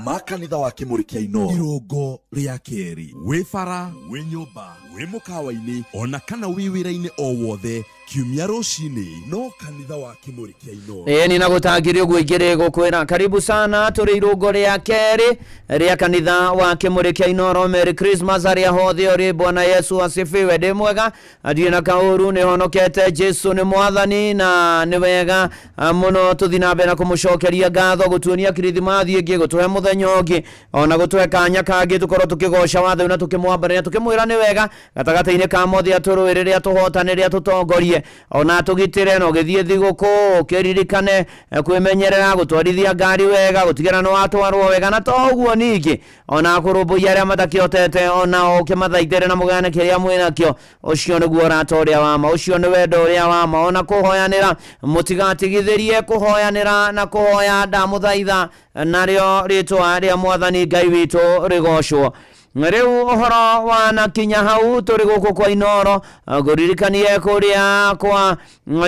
[SPEAKER 12] ma kanitha wa Kĩmũrĩ kĩa Inoro. Irũngo rĩa kerĩ, wĩ bara, wĩ nyũmba, wĩ mũkawa-inĩ ona kana wĩ wĩra-inĩ o wothe, kiumia rũcinĩ no kanitha wa Kĩmũrĩ kĩa Inoro.
[SPEAKER 13] Ni nagũtangĩrio gwĩkĩrĩ gũkwĩra karibu sana tũrĩ irũngo rĩa kerĩ rĩa kanitha wa Kĩmũrĩ kĩa Inoro. Merry Christmas arĩa hothe ũrĩ. Bwana Yesu asifiwe. Ndĩ mwega, ndirĩ na kaũru, nĩ honokete. Jesu nĩ mwathani na nĩ wega mũno. Tũthiĩ na mbere na kũmũcokeria ngatho, gũtuonia kirithimathi ĩngĩ, gũtũhe mũthenya ũngĩ, ona gũtũhe kanya kangĩ tũkorwo tũkĩgoca watho na tũkĩmwambarĩra, tũkĩmwĩra nĩ wega gatagatĩ-inĩ ka mothe atũrũĩrĩre, atũhotanĩre, atũtongorie, ona tũgitĩre na ũgĩthiĩ thigũkũ ũkĩririkane kwĩmenyerera, gũtwarithia ngari wega, gũtigĩra nĩ watwarwo wega, na to ũguo ningĩ ona kũrũmbũiya arĩa matakĩhotete ona ũkĩmathaitĩre na mũgayane kĩrĩa mwĩnakĩo. Ũcio nĩguo ũrata ũrĩa wa ma, ũcio nĩ wendo ũrĩa wa ma. Ona kũhoyanĩra, mũtigatigithĩrie kũhoyanĩra na kũhoya, ndamũthaitha narĩo rĩtwa rĩa mwathani Ngai witũ rĩgocwo. Rĩu ũhoro wanakinya hau tũrĩ gũkũ kwa Inoro, ngũririkanie kũrĩa kwa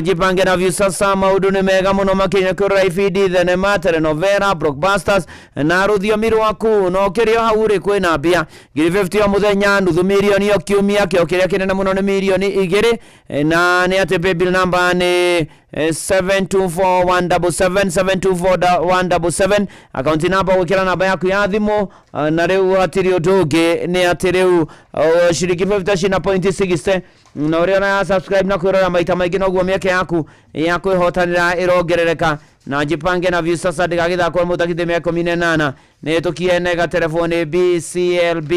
[SPEAKER 13] Jipange na Viusasa. Maũndũ nĩ mega mũno makĩria kũrora ibindi, thenema, telenovela, blockbusters na rũthiomi rwaku. No kĩrĩa hau rĩ kwĩna mbia 50 o mũthenya, nuthu mirioni o kiumia, kĩo kĩrĩa kĩnene mũno nĩ mirioni 2, na nĩ atĩ paybill number nĩ 724177 724177. Akaunti namba gwĩkĩra namba yaku ya thimũ, na rĩu hatirĩ ũndũ ũngĩ, nĩ atĩ rĩu ciringi 50 cina point 60, na ũrĩa na subscribe na kwĩrora maita maingĩ noguo mĩeke yaku ya kwĩhotanĩra ĩrongerereka. Na Jipange na Viusasa ndĩgagĩthakwo mũtakithĩ mĩaka 18 nĩ tũkienega telefoni BCLB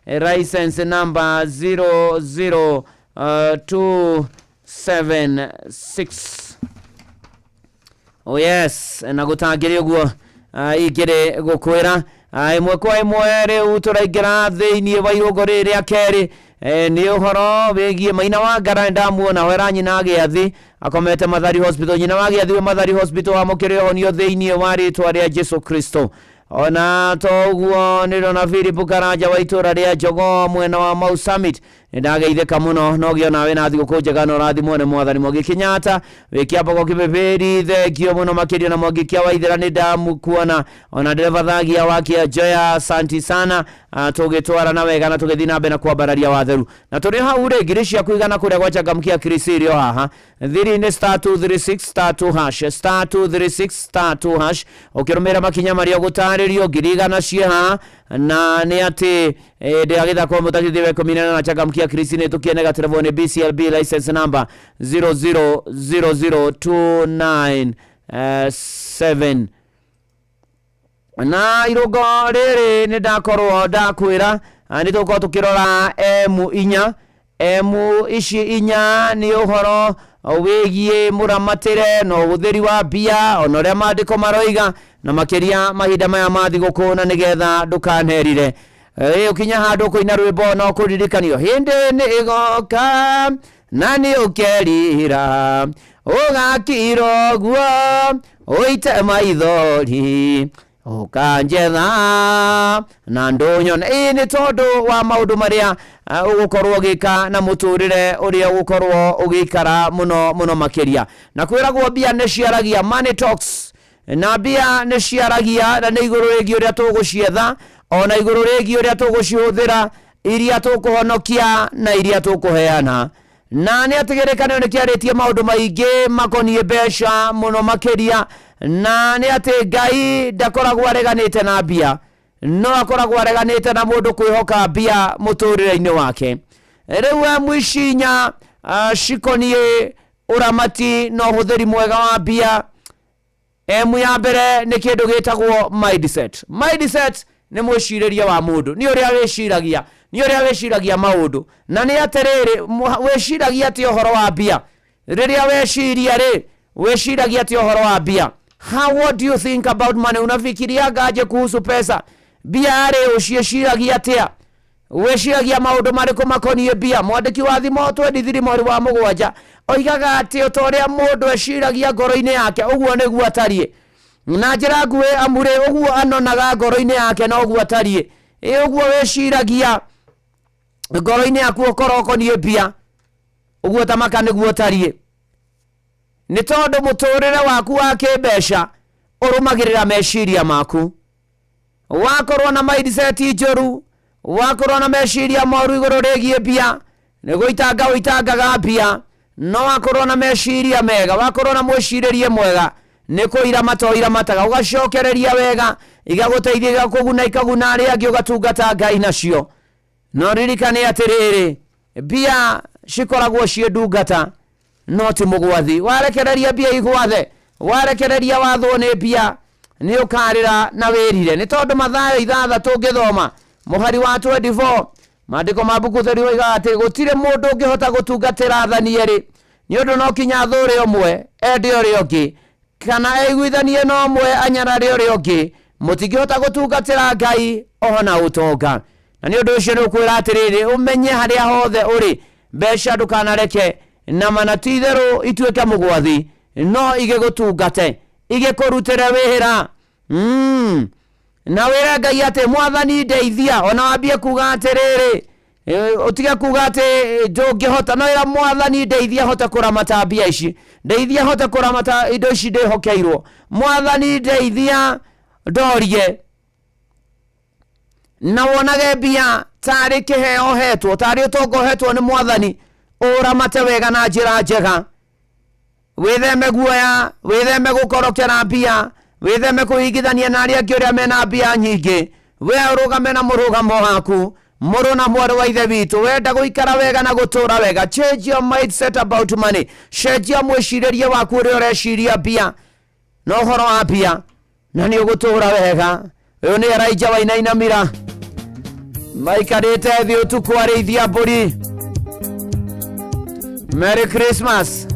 [SPEAKER 13] license number 00276. Oh yes, na gũtangĩrĩ ũguo ingĩrĩ gũkwĩra ĩmwe kwa ĩmwe rĩu tũraingĩra thĩinĩ wa irũngo rĩrĩ rĩa kerĩ ni uhoro wegie Maina wa Ngara ndamuona wera nyina Gĩathĩ akomete Mathari Hospital. Nyina wa Gĩathĩ Mathari Hospital amukire honio thĩinĩ wa rĩtwa rĩa Jesu Kristo. Ona toguo nirona Philip Karanja wa itura ria Jogo mwena wa Mau Summit ndageitheka muno no gio nawe na thigũkũ njega no rathimwo nĩ Mwathani Mwangi Kenyatta wikiamba go kibeberi thengio muno makiria na Mwangi kia waithera ni ndamukuona ona dereva thagia wakia Joya santi sana tugitwara na wega na tugithi na mbere na kwambararia watheru na turi hau ringi cia kuigana kuria gwachangamkia Krisirio haha thiri ni *236*2# *236*2# ukirumira makinya maria gutaririo girigana cia na ni ati ndagitha kwa mutatithiwe kuminana na changamkia Kristine tukienega telefoni BCLB license number 0000297 na irogo riri ni ndakorwo ndakwira ni tuko tukirora emu ici inya ni uhoro wigie muramatire no utheri wa bia onoria mandiko maroiga na makiria mahinda maya mathigũkũ na nigetha ndukanerire ukinya handu kuina rwimbo no kuririkanio hindi ni igoka na ni ukerira ugakiro guo uite maithori ukanjetha na ndũnyone ni tondu wa maundu maria ugukorwo gika na muturire uria ugukorwo ugikara muno makiria na kwiragwo bia ne ciaragia money talks na bia ne ciaragia na iguru rigi uria tugucietha ona iguru rigi uria tugucihuthira iria tukuhonokia na iria tukuheana na ni atigerekane ni kiaritie maundu maingi makonie besha muno makiria na ni ati Ngai ndakoragwo areganite na bia no akoragwo areganite na mundu kwihoka bia muturire-ini wake riu mwicinya cikonie uramati no huthiri mwega wa bia emu ya mbere ni kindu gitagwo mindset ni mwiciriria wa mundu ni uria wiciragia maundu na ni atiriri wiciragia ati uhoro wa bia riria weciria wiciragia ati uhoro wa bia what do you think about money unafikiria gaje kuhusu pesa bia ucieciragia atia weciragia maundu mariku makonie bia mwandiki wa thimo 23 mweri wa mugwanja oigaga ati utoria mundu eciragia ngoro-ini yake uguo niguo atarie na njira nguhi amure uguo anonaga ngoro-ini yake no uguo atarie uguo weciragia ngoro-ini yaku ukorokonie bia uguo tamaka niguo atarie ni tondu muturire waku wa kibesha urumagirira meciria maku wakorwo na mindset njoru wakorwo na meciria moru iguru rigie bia ni guitangaga bia no wakorwo na meciria mega wakorwo na mwiciririe mwega ni kuira mataga ugacokereria wega igaguteithia ikaguna aria angi ugatungata Ngai nacio no ririkane atiriri bia cikoragwo cie ndungata no ti mugwathi warekereria bia igwathe warekereria wathwo ni bia ni ukarira na wirire ni tondu mathayo 6 tungithoma muhari wa 24 mandiko mabuku theri oiga ati gutire mundu ungihota gutungatira athani eri ni undu no kinya thuri omwe ende uri ungi kana eiguithanie no omwe anyarare uri ungi mutingihota gutungatira Ngai ohona utonga na ni undu ucio ni ukwira atiriri umenye haria hothe uri besha ndukanareke na manatitherũ ituĩke mugwathi no igegutungate igekurutire wihira na wira Ngai ati Mwathani ndeithia ona wambie kuga atiriri utige kuga ati ndungihota no ira Mwathani ndeithia hote kuramata bia ici ndeithia hote kuramata indo ici ndihokeirwo Mwathani ndeithia ndorie na wonage bia tari kiheo hetwo tari utongo hetwo ni Mwathani uramate wega na njira njega witheme guoya witheme gukorokera bia witheme kuhigithania na aria angi uria mena bia nyingi we urugame na murugamo waku muru na mwaru wa ithe witu wenda guikara wega na gutura wega change your mindset about money change your mwiciririe waku uria ureciria bia no horo wa bia na ni ugutura wega uyu ni Elijah Wainainamira maikarite thi utuku arithia mburi. Merry Christmas.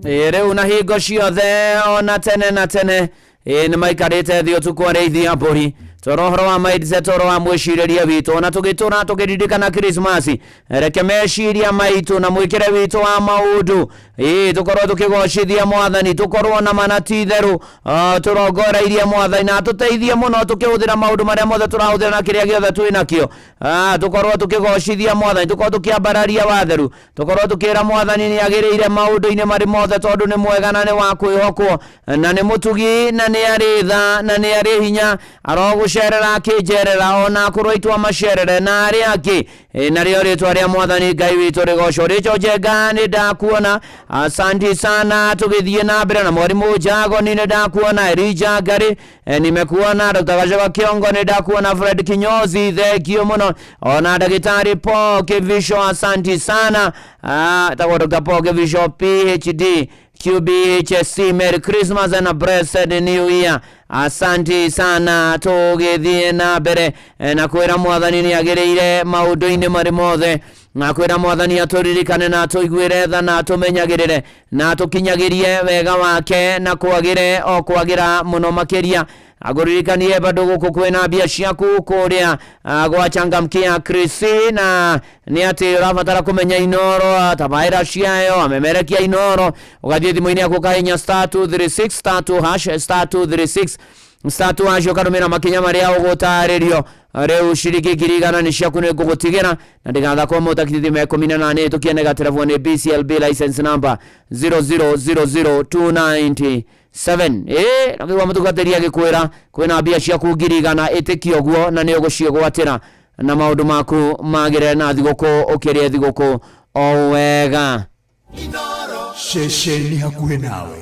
[SPEAKER 13] Rĩu na hingo ciothe ona tene na tene nĩ maikarĩte thĩ ũtukũ arĩithia mbũri torohoro wa mindset toro wa mwĩcirĩria witũ ona tũgĩtũra tũkĩririkana Christmas reke meciria maitũ na mwĩkĩre witũ wa maũndũ tũkorwo tũkĩgocithia Mwathani tũkorwo na manati therũ tũrongoreirie Mwathani na tũteithie mũno tũkĩhũthĩra maũndũ marĩa mothe tũrahũthĩra na kĩrĩa gĩothe twĩ nakĩo tũkorwo tũkĩgocithia Mwathani tũkorwo tũkĩambararia watheru tũkorwo tũkĩra Mwathani nĩ agĩrĩire maũndũ-inĩ marĩ mothe tondũ nĩ mwega na nĩ wa kwĩhokwo na nĩ mũtugi na nĩ arĩ tha na nĩ arĩ hinya gucerera akĩnjerera ona kũrũitwa macerere na arĩa angĩ narĩo rĩtwa rĩa Mwathani Ngai witũ rĩgocwo rĩcho njenga nĩ ndakuona asanti sana tũgĩthiĩ na mbere na mwarimũ Jagoni nĩ ndakuona Elija Ngari nimekuona Dr. Gajoga Kiongo nĩ ndakuona Fred Kinyozi thengio mũno ona ndagĩtarĩ Paul Kivisho asanti sana tagwo Dr. Paul Kivisho PhD QBHSC Merry Christmas and a blessed New Year asanti sana tũgĩthiĩ na mbere na kwĩra Mwathani nĩ agĩrĩire maũndũ-inĩ marĩ mothe na kwĩra Mwathani atũririkane na tũiguĩre tha na tũmenyagĩrĩre na tũkinyagĩrie wega wake na kwagĩre o kwagĩra mũno makĩria agũririkanie bado gũkũ kwĩna mbia ciaku kũrĩa gwachangamkia Krisi na nĩ atĩ ũrabatara kũmenya Inoro tabaĩra ciayo amemerekia Inoro ũgathiĩ thimũ-inĩ yaku ũkahinya *236 *236 ũkarũmĩra makinya marĩa ũgũtarĩrio rĩu ciringi 100 nĩ ciaku nĩ ngũgũtigĩra na ndĩgathakwo mũtakithithia me 18 tũkĩenega telefoni nĩ BCLB license number 0000297 nakĩgwa mũtugatĩri agĩkwĩra kwĩna mbia ciaku 100 ĩtĩkia ũguo na nĩ ũgũciĩgwatĩra na maũndũ maku magĩrĩre na thigũkũ ũkĩrĩe thigũkũ o wega
[SPEAKER 17] Shesheni hakuhĩ nawe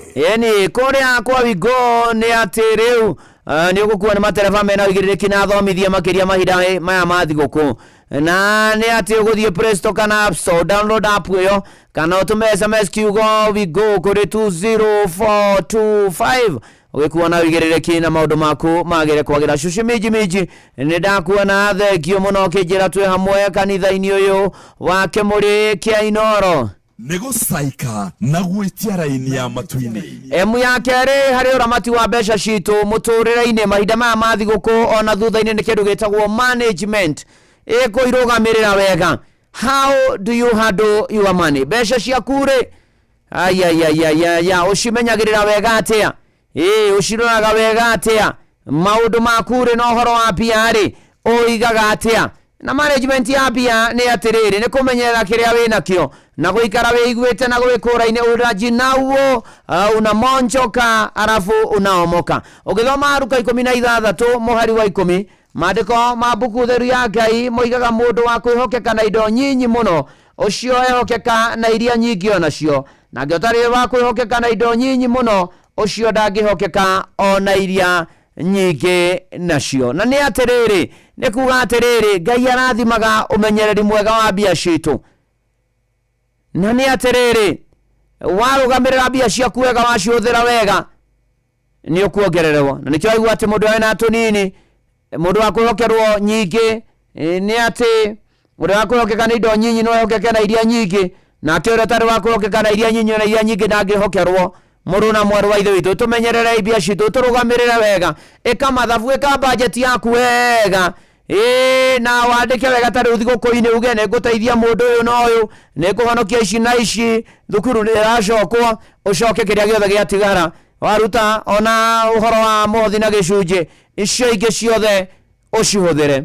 [SPEAKER 13] kũrĩa kwa Wigo nĩ atĩ rĩu nĩ ũgũkuo nĩ matereba mena ũigĩrĩrĩki na thomithia makĩria mahinda maya ma thigũkũ na nĩ atĩ ũgũthiĩ Play Store kana App Store download app ĩyo kana ũtũme SMS kiugo Wigo kũrĩ 20425 ũgĩkuo na ũigĩrĩrĩki na maũndũ maku magĩre kwagĩra cucu minji nĩ ndakuona thengio mũno ũkĩnjĩra twĩ hamwe kanitha-inĩ ũyũ wa Kĩmũrĩ kĩa Inoro
[SPEAKER 17] Negosaika na gwĩtia raini ya matu-inĩ
[SPEAKER 13] emu ya kerĩ harĩ ũramati wa mbeca citũ mũtũrĩre-inĩ mahinda maya ma thigũkũ ona thutha-inĩ nĩ kĩndũ gĩtagwo management ĩkũirũgamĩrĩra wega. How do you handle your money? Mbeca ciaku rĩ ũcimenyagĩrĩra wega atĩa ũciroraga wega atĩa maũndũ maku rĩ na ũhoro wa mbia rĩ ũigaga atĩa na management ya mbia nĩ atĩrĩrĩ nĩ kũmenyerera kĩrĩa wĩ nakĩo na gũikara wĩiguĩte na gwĩkũra-inĩ ũrajinauo unamonjoka arafu unaomoka ũgĩthoma Luka 16 mũhari wa 10 maandĩko ma mbuku theru ya Ngai moigaga mũndũ wa kwĩhokeka na indo nyinyi mũno ũcio ehokeka na iria nyingĩ onacio na ngĩotarĩ wa kwĩhokeka na indo nyinyi mũno ũcio ndangĩhokeka ona iria nyingĩ nacio na nĩ atĩrĩrĩ nĩ kuga atĩrĩrĩ Ngai arathimaga ũmenyereri mwega wa mbia citũ na nĩ atĩrĩrĩ warũgamĩrĩra mbia ciaku wega wacihũthĩra wega nĩ ũkuongererwo na nĩkĩo aigua atĩ mũndũ wĩna tũnini mũndũ wa kwĩhokerwo nyingĩ nĩ atĩ mũndũ wa kwĩhokeka na indo nyinyi no ehokeke na iria nyingĩ nake ũrĩa ũtarĩ wa kwĩhokeka na iria nyinyi na iria nyingĩ ndangĩhokerwo mũrũ na mwarĩ wa ithe witũ tũmenyerere mbia citũ tũrũgamĩrĩre wega ĩka mathabu ĩka budget yaku wega na wandĩke wega tarĩ thigũkũ-inĩ uge nĩ ngũteithia mũndũ ũyũ na ũyũ nĩ ngũhonokia ici na ici thukuru nĩ ĩracokwo ũcoke kĩrĩa gĩothe gĩatigara waruta ona ũhoro wa mothi na gĩcunjĩ icio ingĩ ciothe ũcihũthĩre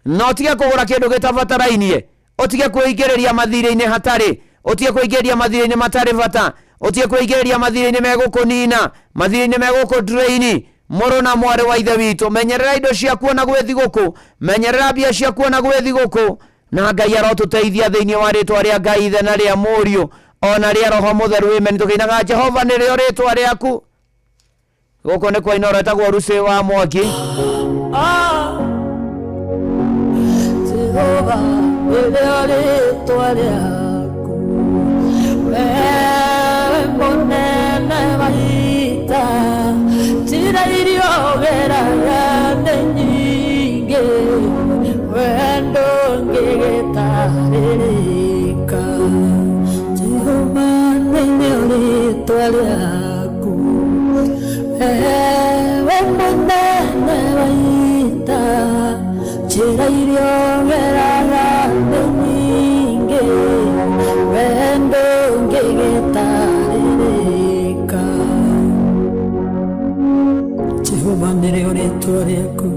[SPEAKER 13] no tige kũgũra kĩndũ gĩtabatarainie ũtige kwĩingĩrĩria mathirĩ-inĩ hatarĩ ũtige kwĩingĩrĩria mathirĩ-inĩ matarĩ bata ũtige kwĩingĩrĩria mathirĩ-inĩ megũkũnina mathirĩ-inĩ megũkũdraini mũrũ na mwarĩ wa ithe witũ menyerera indo ciaku ona gwĩ thigũkũ menyerera mbia ciaku ona gwĩ thigũkũ na Ngai arotũteithia thĩinĩ wa rĩtwa rĩa Ngai ithe na rĩa Mũriũ ona rĩa Roho Mũtheru amen tũkĩinaga Jehova nĩrĩo rĩtwa rĩaku gũkũ nĩ kwa Inoro etagwo Rusi wa Mwangi
[SPEAKER 5] Jehova nĩrĩo rĩtwa rĩaku wewe mũnene wa ita njĩra iria ũgeraga nĩ nyingĩ wendo ngĩgĩtarĩrĩka Jehova nĩrĩo rĩtwa rĩaku ewe mũnene wa ita njĩra iria ũgeraga nĩ nyingĩ wendo ngĩgĩtarĩrĩka Jehova nĩrĩo rĩtwa rĩaku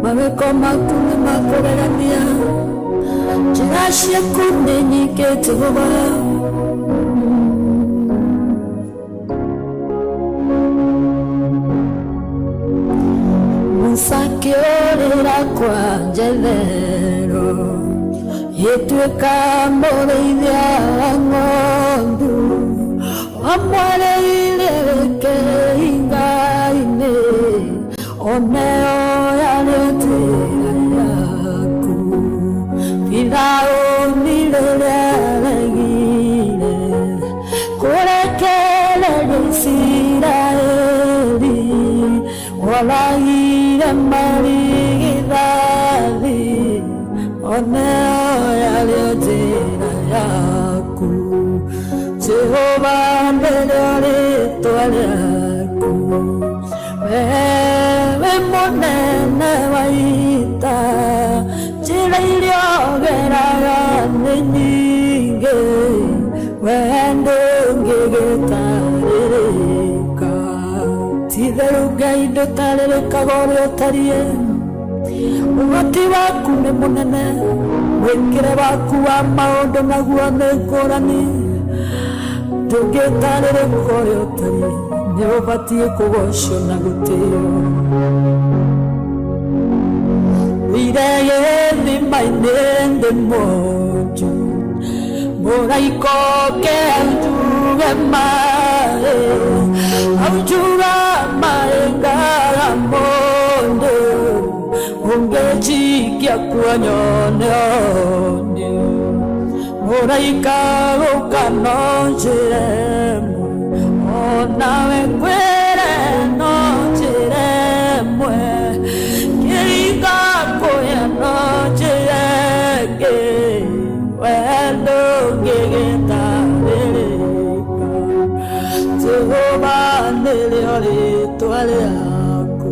[SPEAKER 5] mawĩko maku nĩ makũgegania njĩra ciaku nĩ nyingĩ Jehova Sakĩũrĩra kwa Jethero ĩtuĩka mũrĩithia wa ng'ondu wamwareire kĩhinga-inĩ oneo yarĩ njĩra yaku Firaũni rĩrĩa aregire kũrekereria Isiraeli waragire marigithathi oneo yarĩ njĩra yaku Jehova nĩrĩo rĩtwa rĩaku wewe mũnene wa ita njĩra iria ũgeraga nĩ nyingĩ wendo ngĩgĩtarĩrĩka ti-itherũ Ngai ndũtarĩrĩkaga ũrĩa ũtariĩ ũhoti waku nĩ mũnene mwĩkĩre waku wa maũndũ naguo nĩ ngũrani ndũngĩtarĩrĩka ũrĩa ũtariĩ nĩ ũbatiĩ kũgocio na gũtĩo wĩire gĩthima-inĩ ndĩ mũnju mũraika ũkĩnjuge maĩ aujuga maĩ ngaga mũndũ ũngĩnjikia kuo nyone onĩ mũraika gũka no njĩre onawe ngwĩre no njĩre mwe kĩringa kũya no njĩre ngĩ wendo ngĩgĩtarĩrĩka Jehova nĩrĩo rĩtwa rĩaku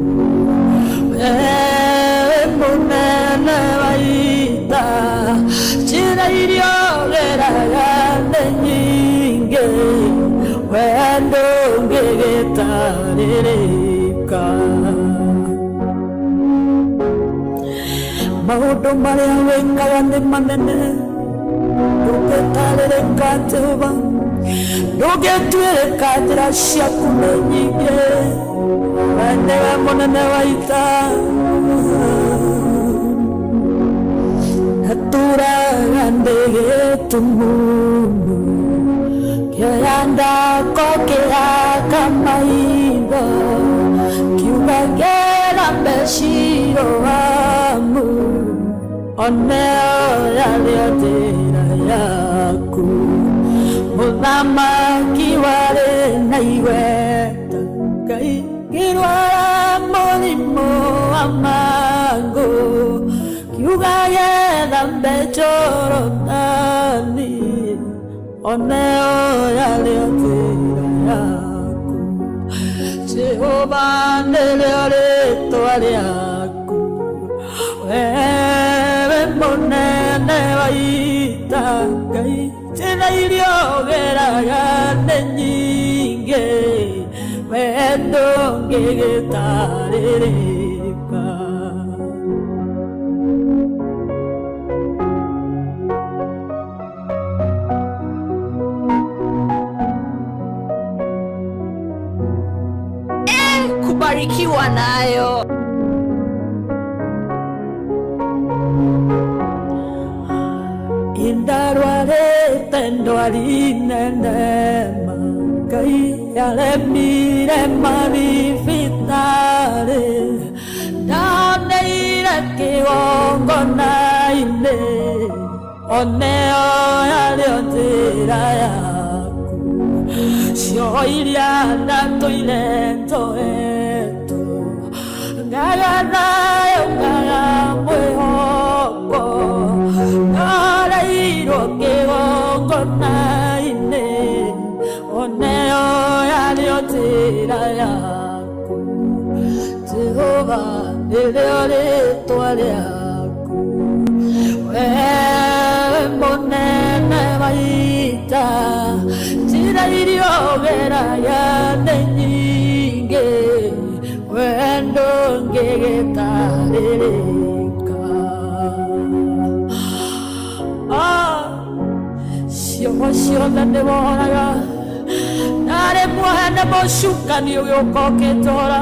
[SPEAKER 5] wewe mũnene wa ita njĩra iria ũgeraga nĩ nyingĩ wendo ngĩgĩtarĩrĩka maũndũ marĩa wĩkaga nĩ manene ndũngĩtarĩrĩka Jehova ndũngĩtuĩrĩka njĩra ciaku nĩ nyingĩ we nĩwe mũnene wa ita aturaga ndĩgĩtumumu kĩoya ndako kĩraka maitho kiuga ngera meciro wamu oneo yarĩo njĩra yaku mũthamaki warĩ na igweta Ngai ngĩrwara mũrimũ wa mangũ kiuga gethambe Jorodani oneo yarĩo njĩra yaku Jehova nĩrĩo rĩtwa rĩaku wewe mũnene wa ita Ngai njĩra iria ũgeraga nĩ nyingĩ wendo ngĩgĩtarĩrĩka
[SPEAKER 11] kubarikiwa nayo
[SPEAKER 5] indarwarĩte ndwari nene Ngai yaremire mathibitarĩ ndaneire kĩgongona-inĩ oneo yarĩo njĩra yaku cio iria ndatũire njoetwo ngaga nayo ngaga mwĩhoko ngarairwo kĩgongona-inĩ moneo yaliotira yaku Jehova niliolitwa lyaku wewe monene waita njira iliogera yane nyingi wendo ngegetarĩrĩka ciugo ciothe nĩworaga na rĩmwe nĩ mũcukani ũgĩũka ũkĩtora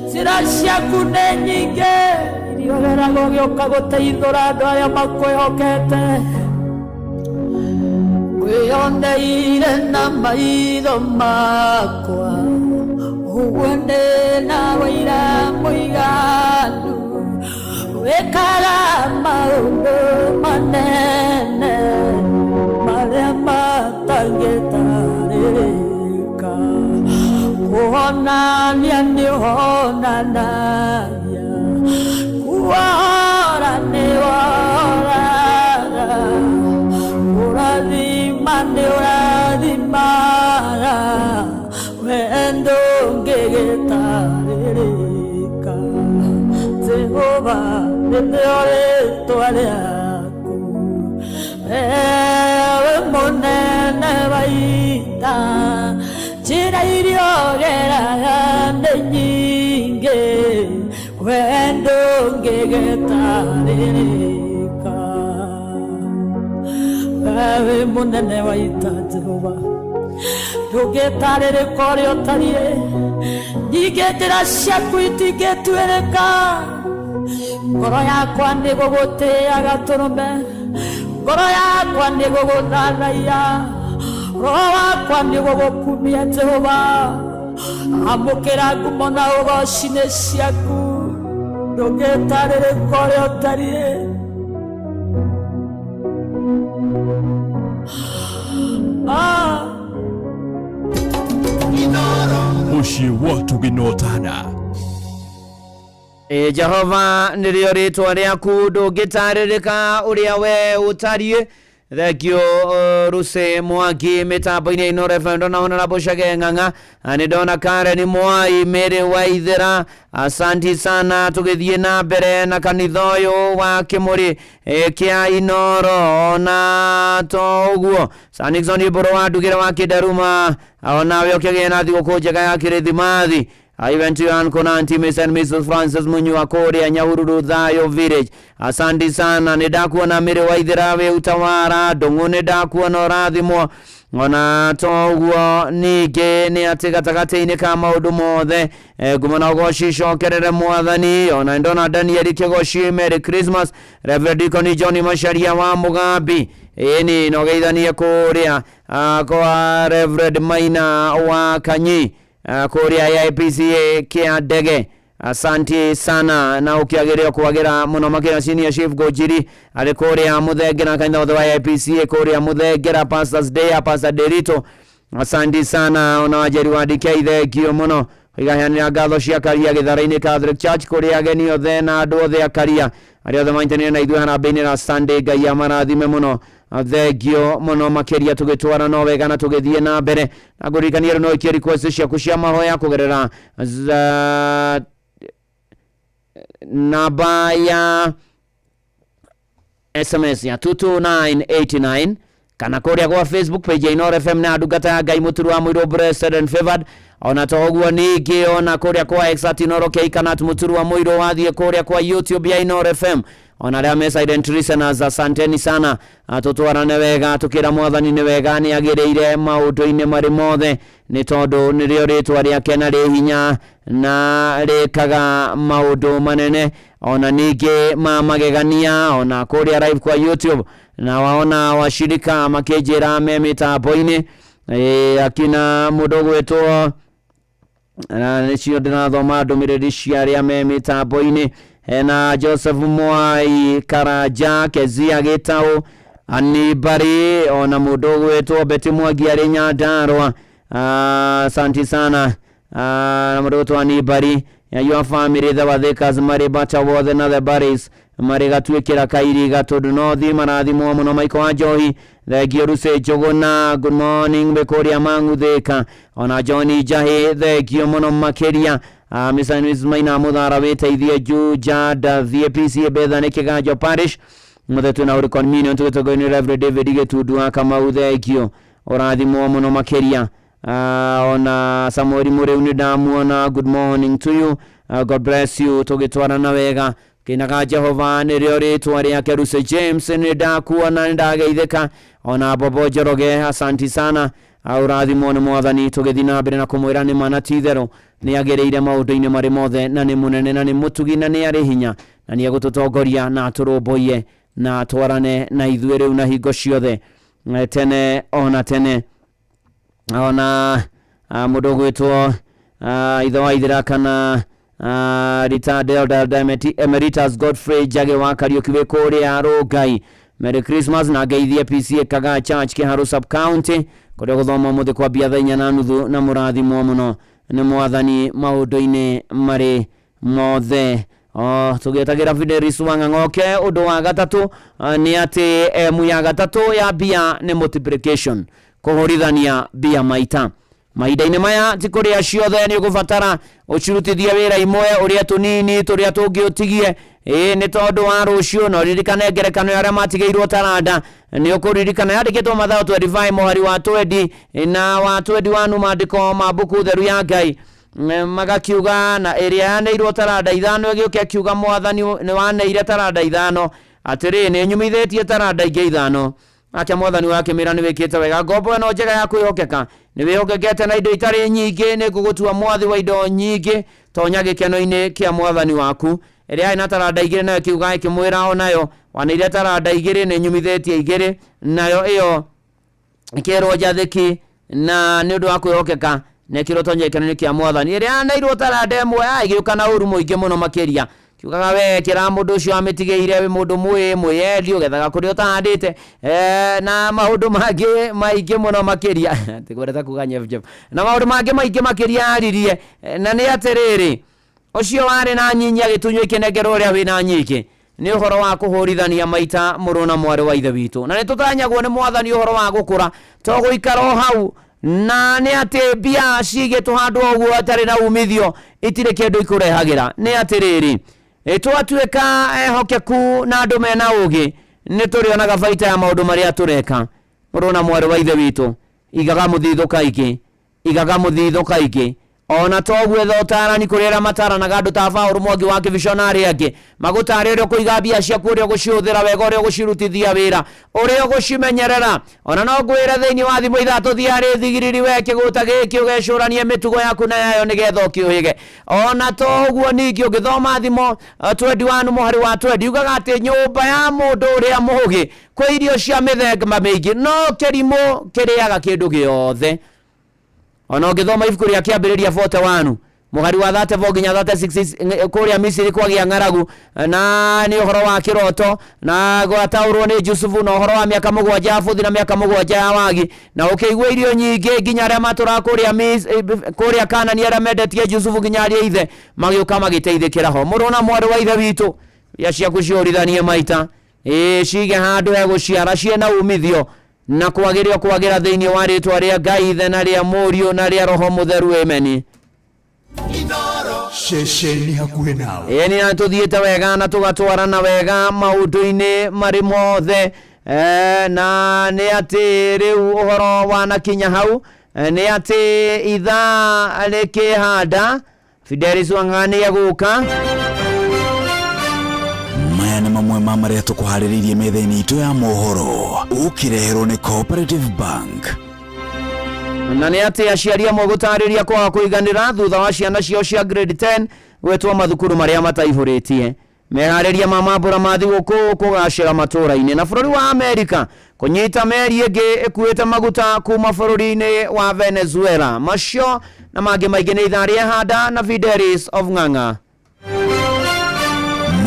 [SPEAKER 5] njĩra ciaku nĩ nyingĩ iria ũgeraga ũgĩũka gũteithũra andũ arĩa makwĩhokete wĩyoneire na maitho makwa ũguo ndĩ na wĩira mũiganu wĩkaga maũndũ manene marĩa matangĩtarĩrĩka kuonania nĩ ũhonanagia kuohora nĩ wohoraga kũrathima nĩ ũrathimaga wendo ngĩgĩtarĩrĩka Jehova nĩrĩo rĩĩtwa rĩaku wewe mũnene wa ita njĩra iria ũgeraga nĩ nyingĩ wendo ngĩgĩtarĩrĩka wewe mũnene wa ita Jehova ndũngĩtarĩrĩka ũrĩa ũtariĩ ningĩ njĩra ciaku itingĩtuĩrĩka ngoro yakwa nĩ gũgũtĩaga tũrũme ngoro yakwa nĩ gũgũthathaiya roho wakwa nĩ gũgũkumia Jehova amũkĩra ngumo na ũgooci-inĩ ciaku ndũngĩtarĩrĩka ũrĩa ũtariĩ
[SPEAKER 9] Muciĩ wa tũgĩnotana
[SPEAKER 13] Jehova nĩrĩo rĩĩtwa rĩaku ndũngĩtarĩrĩka ũrĩa we ũtariĩ thengio Ruse Mwangi mĩtambo-inĩ Inooro FM ndona Honorable Chage Ng'ang'a nĩ ndona Karen Mwai Mary Waithera asanti sana tũgĩthiĩ na mbere na kanitha ũyũ wa Kĩmũrĩ kĩa Inooro ona to ũguo Sanixon Ibũrũ wa Ndugĩre wa Kĩndaruma onawe ũkĩgĩa na thigũkũ njega ya Kĩrĩthimathi Event Yohan Konanti Miss and Mrs. Francis Munyu wa Korea Nyahururu Thayo Village asanti sana nĩndakuona Mary Waithera we Utawara Ndũng'ũ nĩndakuona ũrathimwo ona toguo ningĩ nĩ atĩ gatagatĩ-inĩ ka maũndũ mothe ngumo na ũgooci cokerere Mwathani ona ndona Daniel Kĩgoci Merry Christmas Reverend Deacon John Macharia wa Mũgambi ĩni nogeithanie kũrĩa kwa Reverend Maina wa Kanyi kũrĩa ya IPCA kĩa ndege asante sana na ukiagerea kuagera muno makina senior chief Gojiri ari kũrĩa Mũthenge na kanitha othe wa IPCA kũrĩa Mũthenge Pastors Day Pastor Derito asante sana ona wajeri wa DK thengio muno igaheanĩra ngatho cia Karia Gĩthara-inĩ Catholic Church kũrĩa ageni othe na andũ othe a Karia arĩa othe manyitanĩire na ithuĩ harambĩ-inĩ na Sunday Ngai amarathime muno thengio muno makĩria tũgĩtwara no wega na tũgĩthiĩ na mbere na kũririkania rĩu no ikia request ciaku cia mahoya kũgerera namba ya SMS ya 22989 kana kũrĩa kwa Facebook page ya Inooro FM na ndungata ya Ngai Mũturu wa Mũirũ Blessed and Favored ona toguo ningĩ ona kũrĩa kwa Exat Inooro K kana Mũturu wa Mũirũ wathiĩ kũrĩa kwa YouTube ya Inooro FM ona rĩa me silent listeners asanteni sana tutwarane wega tukĩra Mwathani nĩ wega nĩ agĩrĩire maũndũ-inĩ marĩ mothe nĩ tondũ nĩrĩo rĩtwa rĩake na rĩ hinya na rĩkaga maũndũ manene ona ningĩ magegania ona kũrĩa live kwa YouTube na waona washirika makĩnjĩra me mĩtambo-inĩ akina mũndũ gwĩtwo nĩcio ndĩrathoma ndũmĩrĩri cia arĩa me mĩtambo-inĩ na Joseph Mwai Karaja Kezia Gĩtaũ Anibari ona mũndũ gwĩtwo Betty Mwangi arĩ Nyandarua asante sana na mũndũ gwĩtwo Anibari your family the Wathikas Maribata wothe na the Baris mari gatwikira kairiga tondu no thi marathimwo muno Michael Wanjohi thegio Ruse Jogona good morning bekoria manguthika ona Johnny Jahe thegio muno makeria Miss Maina Muthara weteithie Juja Dathie PCA Bethany Kiganjo Parish muthetu na uri communion tugoini Reverend David Getudu kama thegio orathimwo muno makeria ona Samuel Mureuni ndamuona good morning to you God bless you tugitwara na wega kinaga Jehova nirio ritwa riake Ruse James ni ndakuona ndageitheka ona Bobo Joroge asanti sana urathimwo ni mwathani tugithina mbere na kumwira ni mana tithero ni agereire maundu-ini mari mothe na ni munene na ni mutugi na ni ari hinya na ni agututongoria na turumboie na twarane na ithuĩ rĩu na hingo ciothe tene ona tene ona mundu gwitwo ithe wa ithira kana retired elder emeritus Godfrey Jage wa Kariuki we kuria Rongai Merry Christmas na geithie PCA Kaga Church Kiharu Sub County kuria guthoma muthi kwa bia thainya na nuthu na murathimwo muno ni mwathani maundu-ini mari mothe tugetagira Fidelis Wang'ang'oke undu wa gatatu ni ati muya gatatu ya bia ni multiplication kuhurithania bia maita mahinda-inĩ maya tikuria ciothe ni gubatara ucirutithia wira imwe uria tunini turia tungi utigie ni tondu wa rucio no ririkane ngerekano ya aria matigeirwo taranda ni ukuririkana yandikitwo Mathayo 25 muhari wa 20 na wa 21 maandiko ma buku theru ya Ngai magakiuga na iria yaneirwo taranda ithano igioke akiuga mwathani ni waneire taranda ithano atiri ni nyumithitie taranda ingi ithano ake mwathani wake mira ni wikite wega ngombo no njega ya kwihokeka ni wihokekete na indo itari nyingi ni gugutua mwathi wa indo nyingi tonya gikeno-ini kia mwathani waku iria ina taranda igiri nayo kiuga ikimwira onayo waneire taranda igiri ni nyumithitie igiri nayo iyo ikirwo njathiki na ni undu wa kwihokeka nekiro tonya gikeno-ini kia mwathani iria nairwo taranda imwe igiuka na uru muingi muno makiria kiugaga we kira mundu ucio amitigeire we mundu mweyendi ugethaga kuria utahandite na maundu mangi maingi muno makiria tigoreta kuga nyef na maundu mangi maingi makiria aririe na ni atiriri ucio wari na nyinya gitunyu ikinengero uria wina nyiki ni uhoro wa kuhurithania maita muru na mwari wa ithe witu na ni tutanyagwo ni mwathani uhoro wa gukura to guikara hau na ni ati bia cige tuhandwo uguo atari na umithio itire kindu ikurehagira ni atiriri twatuika hokeku na andu mena ugi ni turionaga baita ya maundu maria tureka muru na mwari wa ithe witu igaga muthitho kaiki ona toguo thotarani kurera mataranaga andu ta Paul Mwangi wa visionary yake magutari uria kuiga bia cia kuria guciuthira wega uria gucirutithia wira uria gucimenyerera ona no ngwira thiini wa thimu ithatu thiari thigiriri weke guta giki ugecuranie mitugo yaku na yayo nigetha ukiuhige ona toguo ningi ugithoma thimo 21 muhari wa 20 ugaga ati nyumba ya mundu uria mugi kwa irio cia mithemba mingi no kirimo kiriaga kindu giothe ona ngithoma ibuku ria kiambiriria 41 muhari wa 34 nginya 36 kuria Misiri kwagia ng'aragu na ni uhoro wa kiroto na gwataurwo ni Jusufu na uhoro wa miaka 7 afuthi na miaka 7 ya wagi na ukiigwa irio nyingi nginya aria matura kuria Kanani aria mendetie Jusufu nginya aria ithe magiuka magiteithikira ho muru na mwari wa ithe witu ya ciaku ciorithanie maita cige handu he guciara ciena umithio na kwagira thiini wa ritwa ria Ngai ithe na ria Murio na ria Roho Mutheru amen
[SPEAKER 17] shesheni hakuhe nawe
[SPEAKER 13] ni natuthiite wega na tugatwarana wega maundu-ini mari mothe na ni ati riu uhoro wanakinya hau ni ati itha rikihanda Fidelis Wang'ani aguka
[SPEAKER 17] maya nĩ mamwe ma marĩa tũkũharĩrĩirie metha-inĩ itũ ya mohoro ũkĩreherwo nĩ Cooperative Bank
[SPEAKER 13] na nĩ ati aciari amwe gũtarĩria kwaga kũiganĩra thutha wa ciana ciao cia grade 10 gwetwo mathukuru marĩa mataihũrĩtie meharĩria ma mambura ma thigũkũ kũgacĩra matũra-inĩ na bũrũri wa Amerika kũnyita meri ĩngĩ ĩkuĩte maguta kuma bũrũri-inĩ wa Venezuela macio na mangĩ maingĩ nĩ ithaa rĩa handa na Fidelis of Ng'ang'a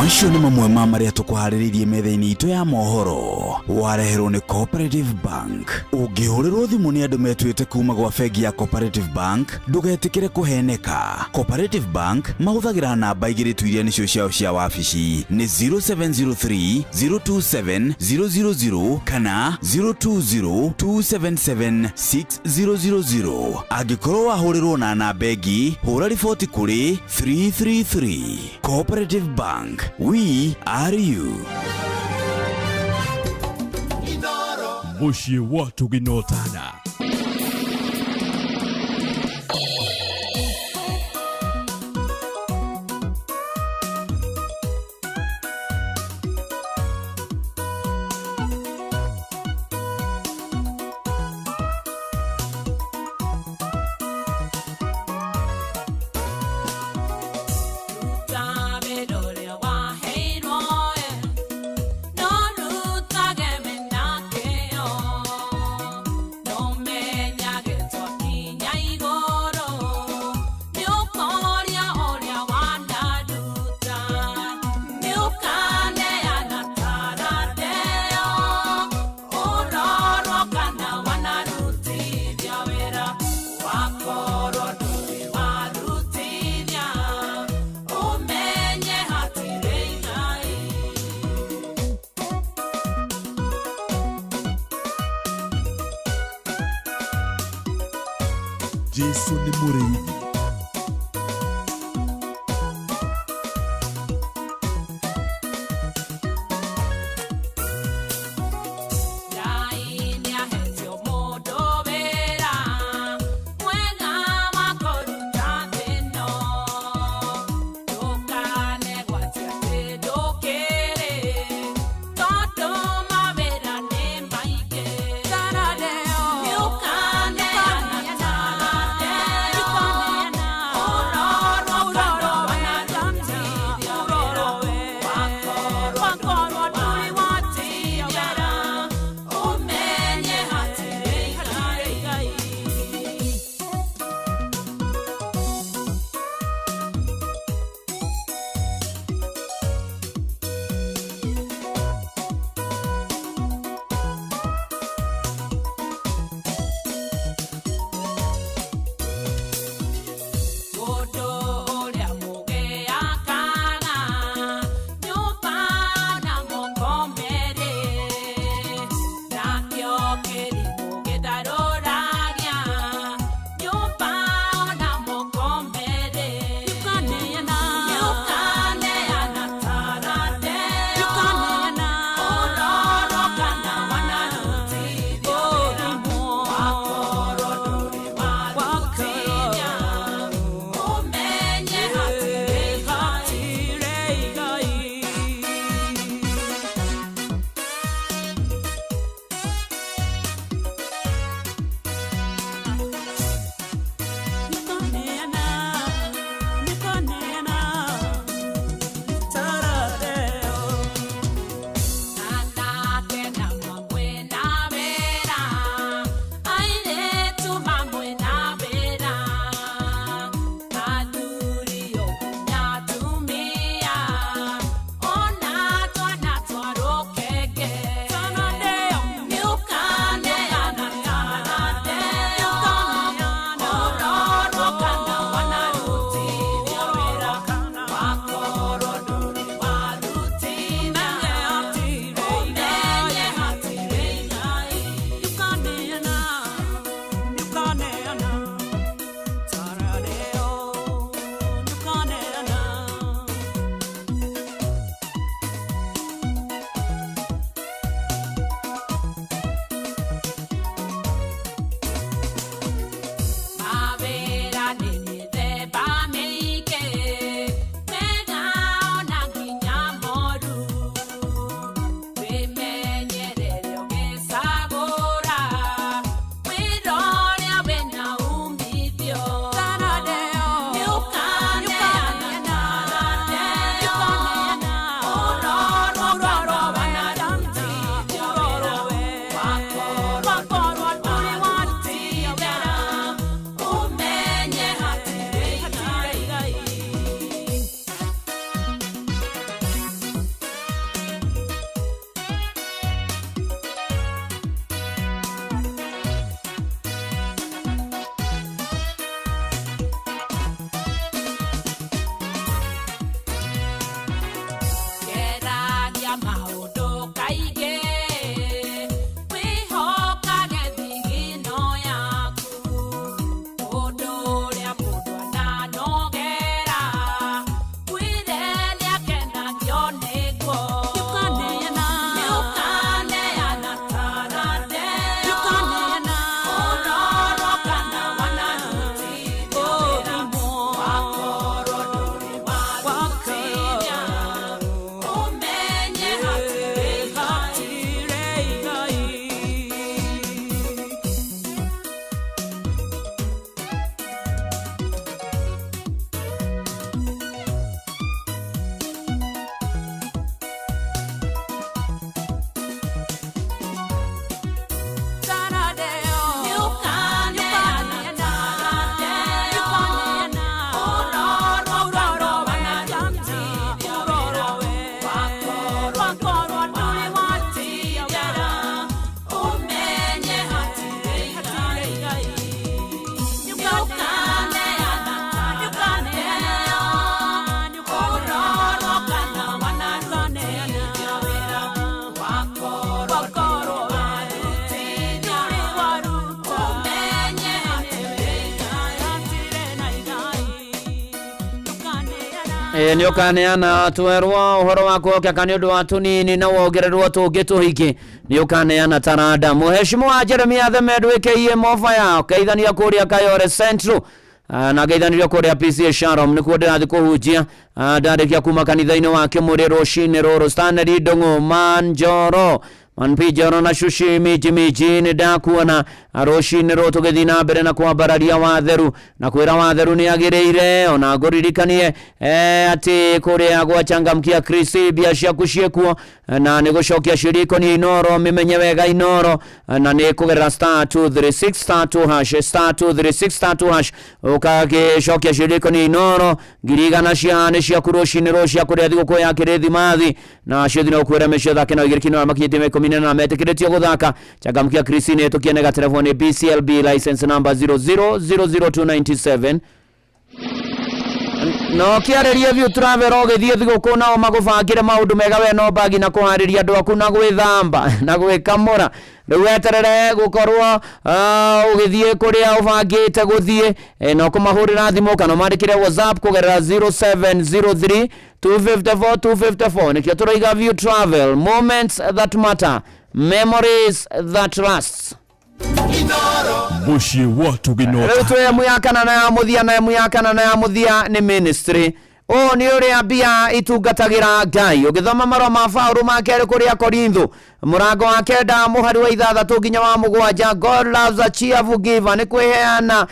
[SPEAKER 17] macio nĩ mamwe ma marĩa tũkũharĩrĩirie metha-inĩ itũ ya mohoro. Wareherwo nĩ Cooperative Bank. Ũngĩhũrĩrwo thimũ nĩ andũ metuĩte kuma gwa bengi ya Cooperative Bank, ndũgetĩkĩre kũheneka. Cooperative Bank mahũthagĩra namba igĩrĩ tu iria nĩcio ciao cia wabici nĩ 0703 027 000 kana 020 277 6000. Angĩkorwo wahũrĩrwo na namba ĩngĩ, hũra riboti kũrĩ 333. Cooperative Bank, we are you.
[SPEAKER 9] Mũciĩ wa Tũginotana.
[SPEAKER 17] Jesu ni mũrĩithi.
[SPEAKER 13] Ni ukaneana twerwo uhoro wa kuokia kani undu wa tunini na wongererwo tungi tuhiki ni ukaneana taranda muheshimiwa Jeremia Themedu aka Mofaya kaithania kuria Kayore Central na gaithanirio kuria PCA Sharom ni kuo ndirathi kuhunjia ndarĩkia kuma kanitha-inĩ wake mũrĩ rũcinĩ rũrũ Stanley Ndung'u Manjoro Manpijoro na Shushi miji ni ndakuona rũcinĩ rũrũ tũgĩthiĩ na mbere na kwambararia watheru na kwĩra watheru nĩ agĩrĩire ona ngũririkanie atĩ kũrĩa gwachangamkia Kristi bia ciaku ciekuo na nĩ gũcokia ciriko ni Inoro mimenye wega Inoro na nĩ kũgerera *236 *236 ũkagĩcokia ciriko ni Inoro ngirigana cia nĩ ciaku rũcinĩ rũrũ cia kũrĩa thigũkũ ya Kĩrĩthimathi na cio thina ũkwĩra mecio thake na igĩrĩki no makinyĩtie komine na metĩkĩrĩtio gũthaka changamkia Kristi nĩ tũkĩenega telefoni BCLB license number 0000297 no kiarĩrie view travel ogĩthiĩ thigũkũ nao magũbangĩre maũndũ mega we no bagi na kũharĩria andũ aku na gwĩthamba na gwĩkamũra rĩu weterere gũkorwo ũgĩthiĩ kũrĩa ũbangĩte gũthiĩ no kũmahũrĩra thimũ kana mandĩkĩre WhatsApp kũgerera 0703 254 nikio tũroiga view travel moments that matter memories that last
[SPEAKER 9] Bushi watu ginota
[SPEAKER 13] rĩu twĩ emu ya kana na ya mũthia na emu ya kana na ya mũthia nĩ ministry nĩ ũrĩa mbia itungatagĩra Ngai ũgĩthoma marũa ma Paũlũ ma kerĩ kũrĩa Korintho mũrango wa 9 mũhari wa 6 nginya wa 7 God loves a cheerful giver nĩ kwĩheana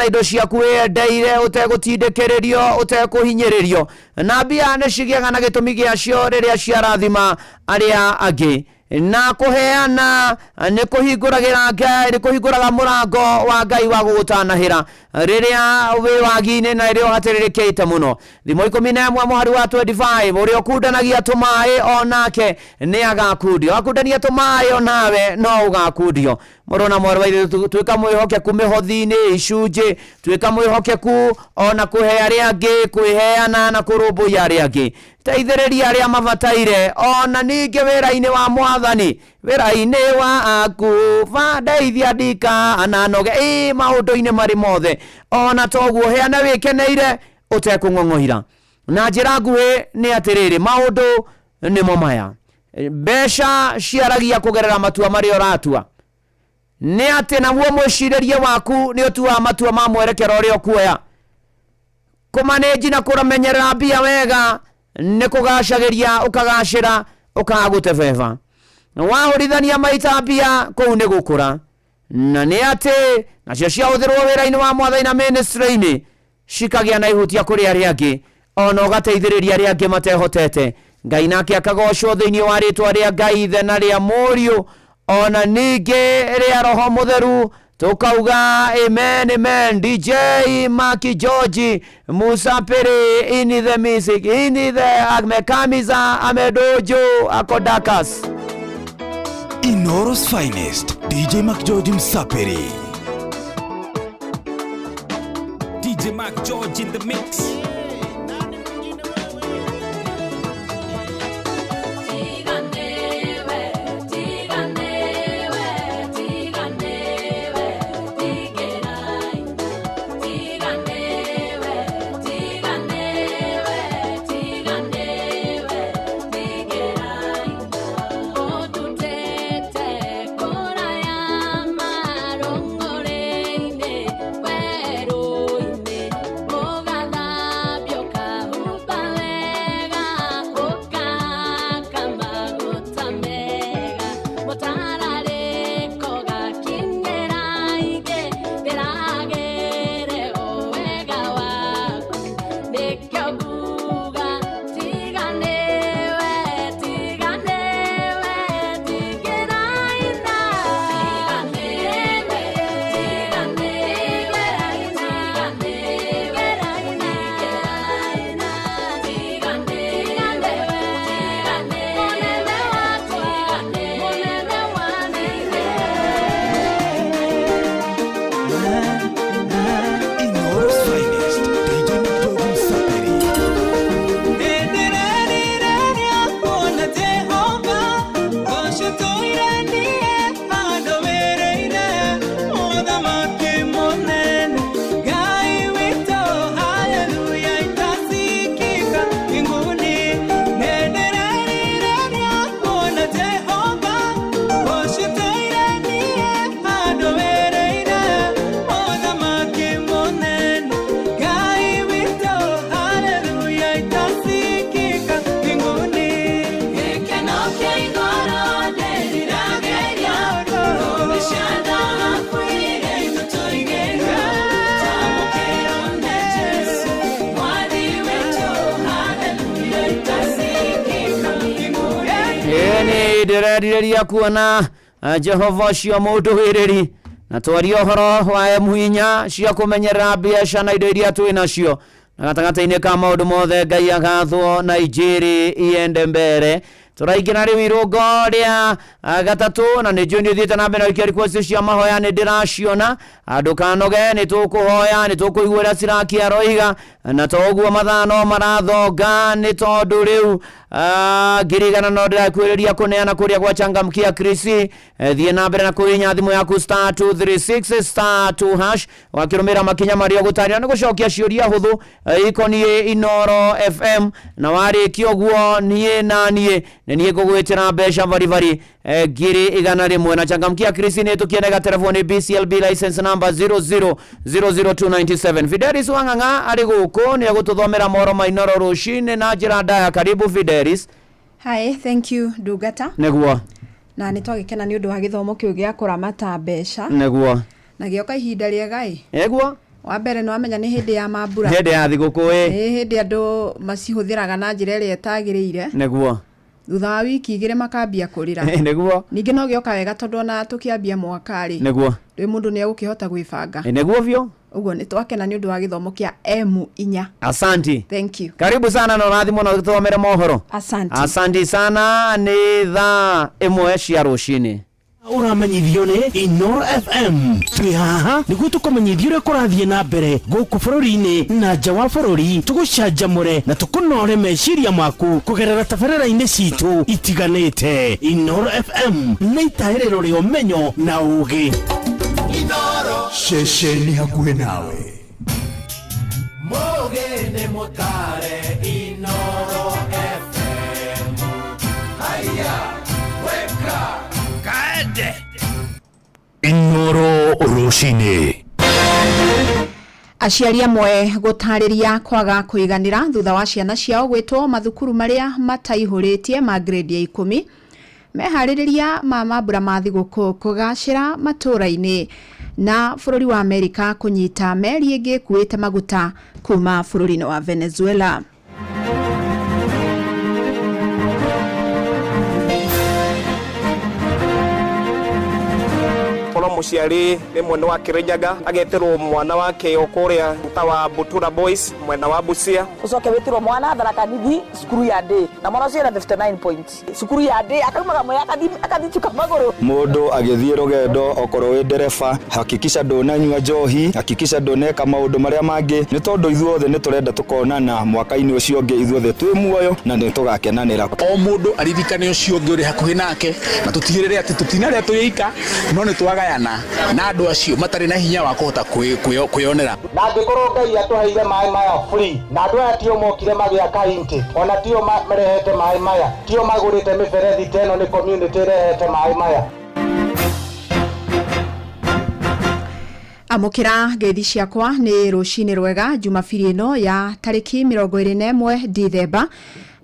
[SPEAKER 13] indo ciaku wĩendeire ũtegũtindĩkĩrĩrio ũtekũhinyĩrĩrio na mbia nĩ cigĩaga na gĩtũmi gĩacio rĩrĩa ciarathima arĩa angĩ na kuheana nĩ kũhingũragĩra Ngai nĩ kũhingũraga mũrango wa Ngai wa gũgũtanahĩra rĩrĩa wĩ wagi-inĩ na rĩrĩa ũhatĩrĩrĩkĩte mũno thimo 11 mũhari wa 25 ũrĩa ũkundanagia tũmaĩ onake nĩ agakundio akundania tũmaĩ onawe no ũgakundio mũrona mwarĩ wa ithe twĩka mwĩhokeku mĩhothi-inĩ icunjĩ twĩka mwĩhokeku ona kũhe arĩa angĩ kwĩheana na kũrũmbũiya arĩa angĩ teithĩrĩria arĩa mabataire ona ningĩ wĩra-inĩ wa Mwathani wĩra-inĩ waku ndeithia ndika ananoge maũndũ-inĩ marĩ mothe ona toguo heana wĩkeneire ũtekũng'ong'ohira na njĩra nguhĩ nĩ atĩrĩrĩ maũndũ nĩmo maya mbeca ciaragia kũgerera matua marĩa ũratua nĩ atĩ naguo mwĩcirĩrie waku nĩ ũtuaga matua ma mwerekero ũrĩa ũkuoya kũmanĩnji na kũramenyerera mbia wega nĩ kũgacagĩria ũkagacĩra ũkagũtebeba wahũrithania maita mbia kũu nĩ gũkũra na nĩ atĩ nacio ciahũthĩrwo wĩra-inĩ wa Mwathani na ministry-inĩ cikagĩa na ihutia kũrĩ arĩa angĩ ona ũgateithĩrĩria arĩa angĩ matehotete Ngai nake akagocwo thĩinĩ wa rĩtwa rĩa Ngai Ithe na rĩa Mũriũ ona ningĩ rĩa Roho Mũtheru tukauga amen amen. DJ Maki George Musa Pere in the music in the Mekamiza Amedojo Akodakas
[SPEAKER 17] Inoro's finest DJ Maki George Musa Pere
[SPEAKER 1] DJ Maki George in the mix.
[SPEAKER 13] ndirerirĩria kuona Jehova cio mũndũ wĩrĩri na twaria ũhoro wa muhinya cia kũmenyerera mbeca na indo iria twĩ nacio na gatagatĩ-inĩ ka maũndũ mothe Ngai agathwo Nigeria iende mbere turaingĩra rĩu irũngo rĩa gatatũ na nĩ njũĩ nĩũthiĩte na mbere na request cia mahoya nĩ ndĩraciona andũ kanoge nĩ tũkũhoya nĩ tũkũigua ũrĩa cirakĩaroiga na toguo mathaa no marathonga nĩ tondũ rĩu ngirigana no ndĩrakwĩrĩria kũneana kũrĩa gwa Changamkia Chris thiĩ na mbere na kũhihinya thimũ yaku *236*2# wakĩrũmĩra makinya marĩa ũgũtarĩra nĩ gũcokia ciũria hũthũ ikoniĩ Inoro FM na warĩkia ũguo niĩ nĩ ngũgwĩtĩra mbeca bari ngiri 100 na Changamkia Chris nĩ tũkĩenega telefoni BCLB license number 0000297 Fidelis Wang'ang'a arĩ gũkũ nĩ egũtũthomera mohoro ma Inoro rũcinĩ na njĩra ndaya. Karibu Fidelis.
[SPEAKER 20] Hi, thank you Ndungata.
[SPEAKER 13] Nĩguo.
[SPEAKER 20] Na nĩ twagĩkena nĩ ũndũ wa gĩthomo kĩu gĩa kũramata mbeca.
[SPEAKER 13] Nĩguo.
[SPEAKER 20] Na gĩoka ihinda rĩega ĩ.
[SPEAKER 13] Nĩguo.
[SPEAKER 20] Wa mbere nĩ wamenya nĩ hĩndĩ ya mambura.
[SPEAKER 13] Hĩndĩ ya thigũkũ ĩ.
[SPEAKER 20] Hĩndĩ andũ macihũthĩraga na njĩra ĩrĩa ĩtagĩrĩire.
[SPEAKER 13] Nĩguo.
[SPEAKER 20] Thutha wa wiki igĩrĩ makambia kũrĩra.
[SPEAKER 13] Nĩguo.
[SPEAKER 20] Ningĩ no gĩoka wega tondũ ona tũkĩambia mwaka rĩ.
[SPEAKER 13] Nĩguo.
[SPEAKER 20] Rĩu mũndũ nĩ egũkĩhota gwĩbanga.
[SPEAKER 13] Nĩguo biũ.
[SPEAKER 20] Uguo nĩ twakena nĩ ũndũ wa gĩthomo kĩa M4.
[SPEAKER 13] Asanti.
[SPEAKER 20] Thank you.
[SPEAKER 13] Karibu sana na ũrathimwo na ũtũthomere mohoro.
[SPEAKER 20] Asanti.
[SPEAKER 13] Asanti sana nĩ thaa 1 cia rũcinĩ.
[SPEAKER 4] Uramenyithio nĩ Inoro FM. Twĩ haha nĩguo tũkũmenyithia ũrĩa kũrathiĩ na mbere gũkũ bũrũri-inĩ na nja wa bũrũri tũgũcanjamũre na tũkũnore meciria maku kũgerera tabarĩra-inĩ citũ itiganĩte. Inoro FM nĩ itaĩrĩro rĩa ũmenyo na ũũgĩ.
[SPEAKER 17] Inoro ceceni hakuhĩ nawe.
[SPEAKER 3] Mogene motare Inoro FM. Haya, weka kaende.
[SPEAKER 9] Inoro rũcinĩ.
[SPEAKER 20] Aciari amwe gũtarĩria kwaga kũiganĩra thutha wa ciana ciao gwĩtwo mathukuru marĩa mataihũrĩtie ma grade ya 10 meharĩrĩria ma mambura ma thigũkũ kũgacĩra matũũra-inĩ na bũrũri wa Amerika kũnyita meri ĩngĩ kuĩte maguta kuma bũrũri-inĩ wa Venezuela.
[SPEAKER 6] Muciari rimwe ni wakirinyaga ageterwo mwana wake okuria tawa Butura Boys mwena wa Busia
[SPEAKER 11] ucoke witirwo mwana Tharaka Nithi cukuru ya day na mwana ucio 59 points cukuru ya day akaumaga mwe akathi tuka maguru
[SPEAKER 14] mundu agithie rugendo okorwo wi ndereba hakikisha ndunanyua njohi hakikisha nduneka maundu maria mangi ni tondu ithuothe ni turenda tukonana mwaka-ini ucio ungi ithuothe twi muoyo na ni tugakenanira
[SPEAKER 15] o mundu aririkane ucio ungi uri hakuhi nake na tutigirire ati tutinaria tuyika no ni twagayana na andu acio matari na hinya wa kuhota kwionera
[SPEAKER 18] na ngikorwo Ngai atuheire mai maya free na andu aya tio mokire magiaka intake ona tio marehete mai maya tio magurite miberethi teno ni community rehete mai maya.
[SPEAKER 20] Amukira ngeithi ciakwa nĩ rũcinĩ rwega Jumapili ĩno ya tarĩki 21 Dithemba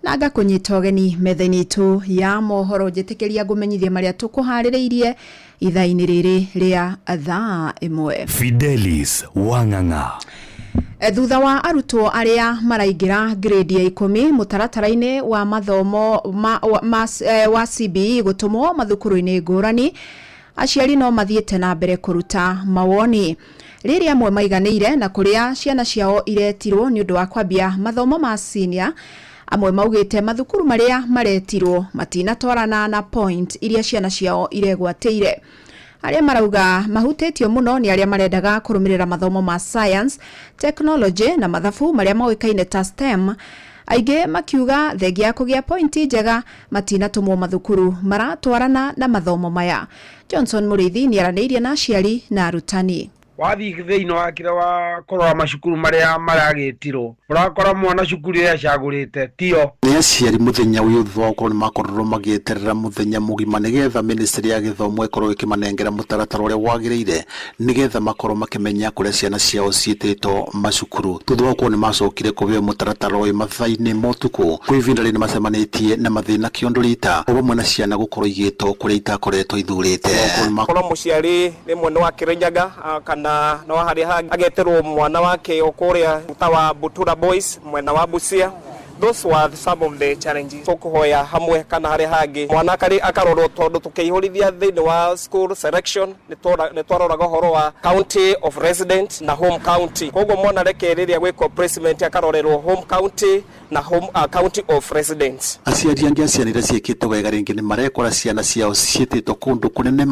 [SPEAKER 20] na ngakũnyita ũgeni metha-inĩ itũ ya mohoro njĩtĩkĩria ngũmenyithia marĩa tũkũharĩrĩirie ithaa-inĩ rĩrĩ rĩa thaa 1.
[SPEAKER 9] Fidelis Wang'ang'a.
[SPEAKER 20] Thutha wa arutwo arĩa maraingĩra grade ya 10 mũtaratara-inĩ wa mathomo wa CBE gũtũmwo mathukuru-inĩ ngũrani, aciari no mathiĩte na mbere kũruta mawoni rĩrĩa amwe maiganĩire na kũrĩa ciana ciao iretirwo nĩ ũndũ wa kwambia mathomo ma senior. Amwe maugĩte mathukuru marĩa maretirwo matinatwarana na point iria ciana ciao iregwatĩire. Arĩa marauga mahutĩtio mũno nĩ arĩa marendaga kũrũmĩrĩra mathomo ma science, technology na mathabu marĩa moĩkaine ta STEM. Aingĩ makiuga thengia ya kũgĩa point njega matinatũmwo mathukuru maratwarana na mathomo maya. Johnson Mũrĩithi nĩaranĩirie na aciari na arutani.
[SPEAKER 21] Wathi thĩinĩ wa kĩrĩa wa kũrora macukuru marĩa maragĩtirwo ũrakora mwana cukuru ĩrĩa acagũrĩte tio
[SPEAKER 15] nĩ aciari mũthenya ũyũ thoko nĩ makorwo magĩeterera mũthenya mũgima nĩgetha ministry ya gĩthomo ĩkorwo ĩkĩmanengera mũtaratara ũrĩa wagĩrĩire nĩgetha makorwo makĩmenya kũrĩa ciana ciao ciĩtĩtwo macukuru. Thoko nĩ macokire kũbeo mũtaratara ũyũ mathaa-inĩ motukũ kwĩ ivinda rĩrĩ macemanĩtie na mathĩna kĩondo rita o hamwe na ciana gũkorwo igĩtwo kũrĩa itakoretwo ithurĩte.
[SPEAKER 6] Korwo mũciari rĩmwe nĩ wakĩrĩnyaga kana no hari ageterwo mwana wake okuria tawa Butura Boys mwena wa Busia those were some of the challenges. Tukuhoya hamwe kana hari hangi mwana kari akarorwo tondu tukihurithia thini wa school selection ni twaroraga horo wa county of resident na home county. Koguo mwana rekereria gwiko placement akarorerwo home county na home county of residence.
[SPEAKER 15] Aciari angi aciarire ciikite wega ringi ni marekora ciana ciao ciititwo kundu kunene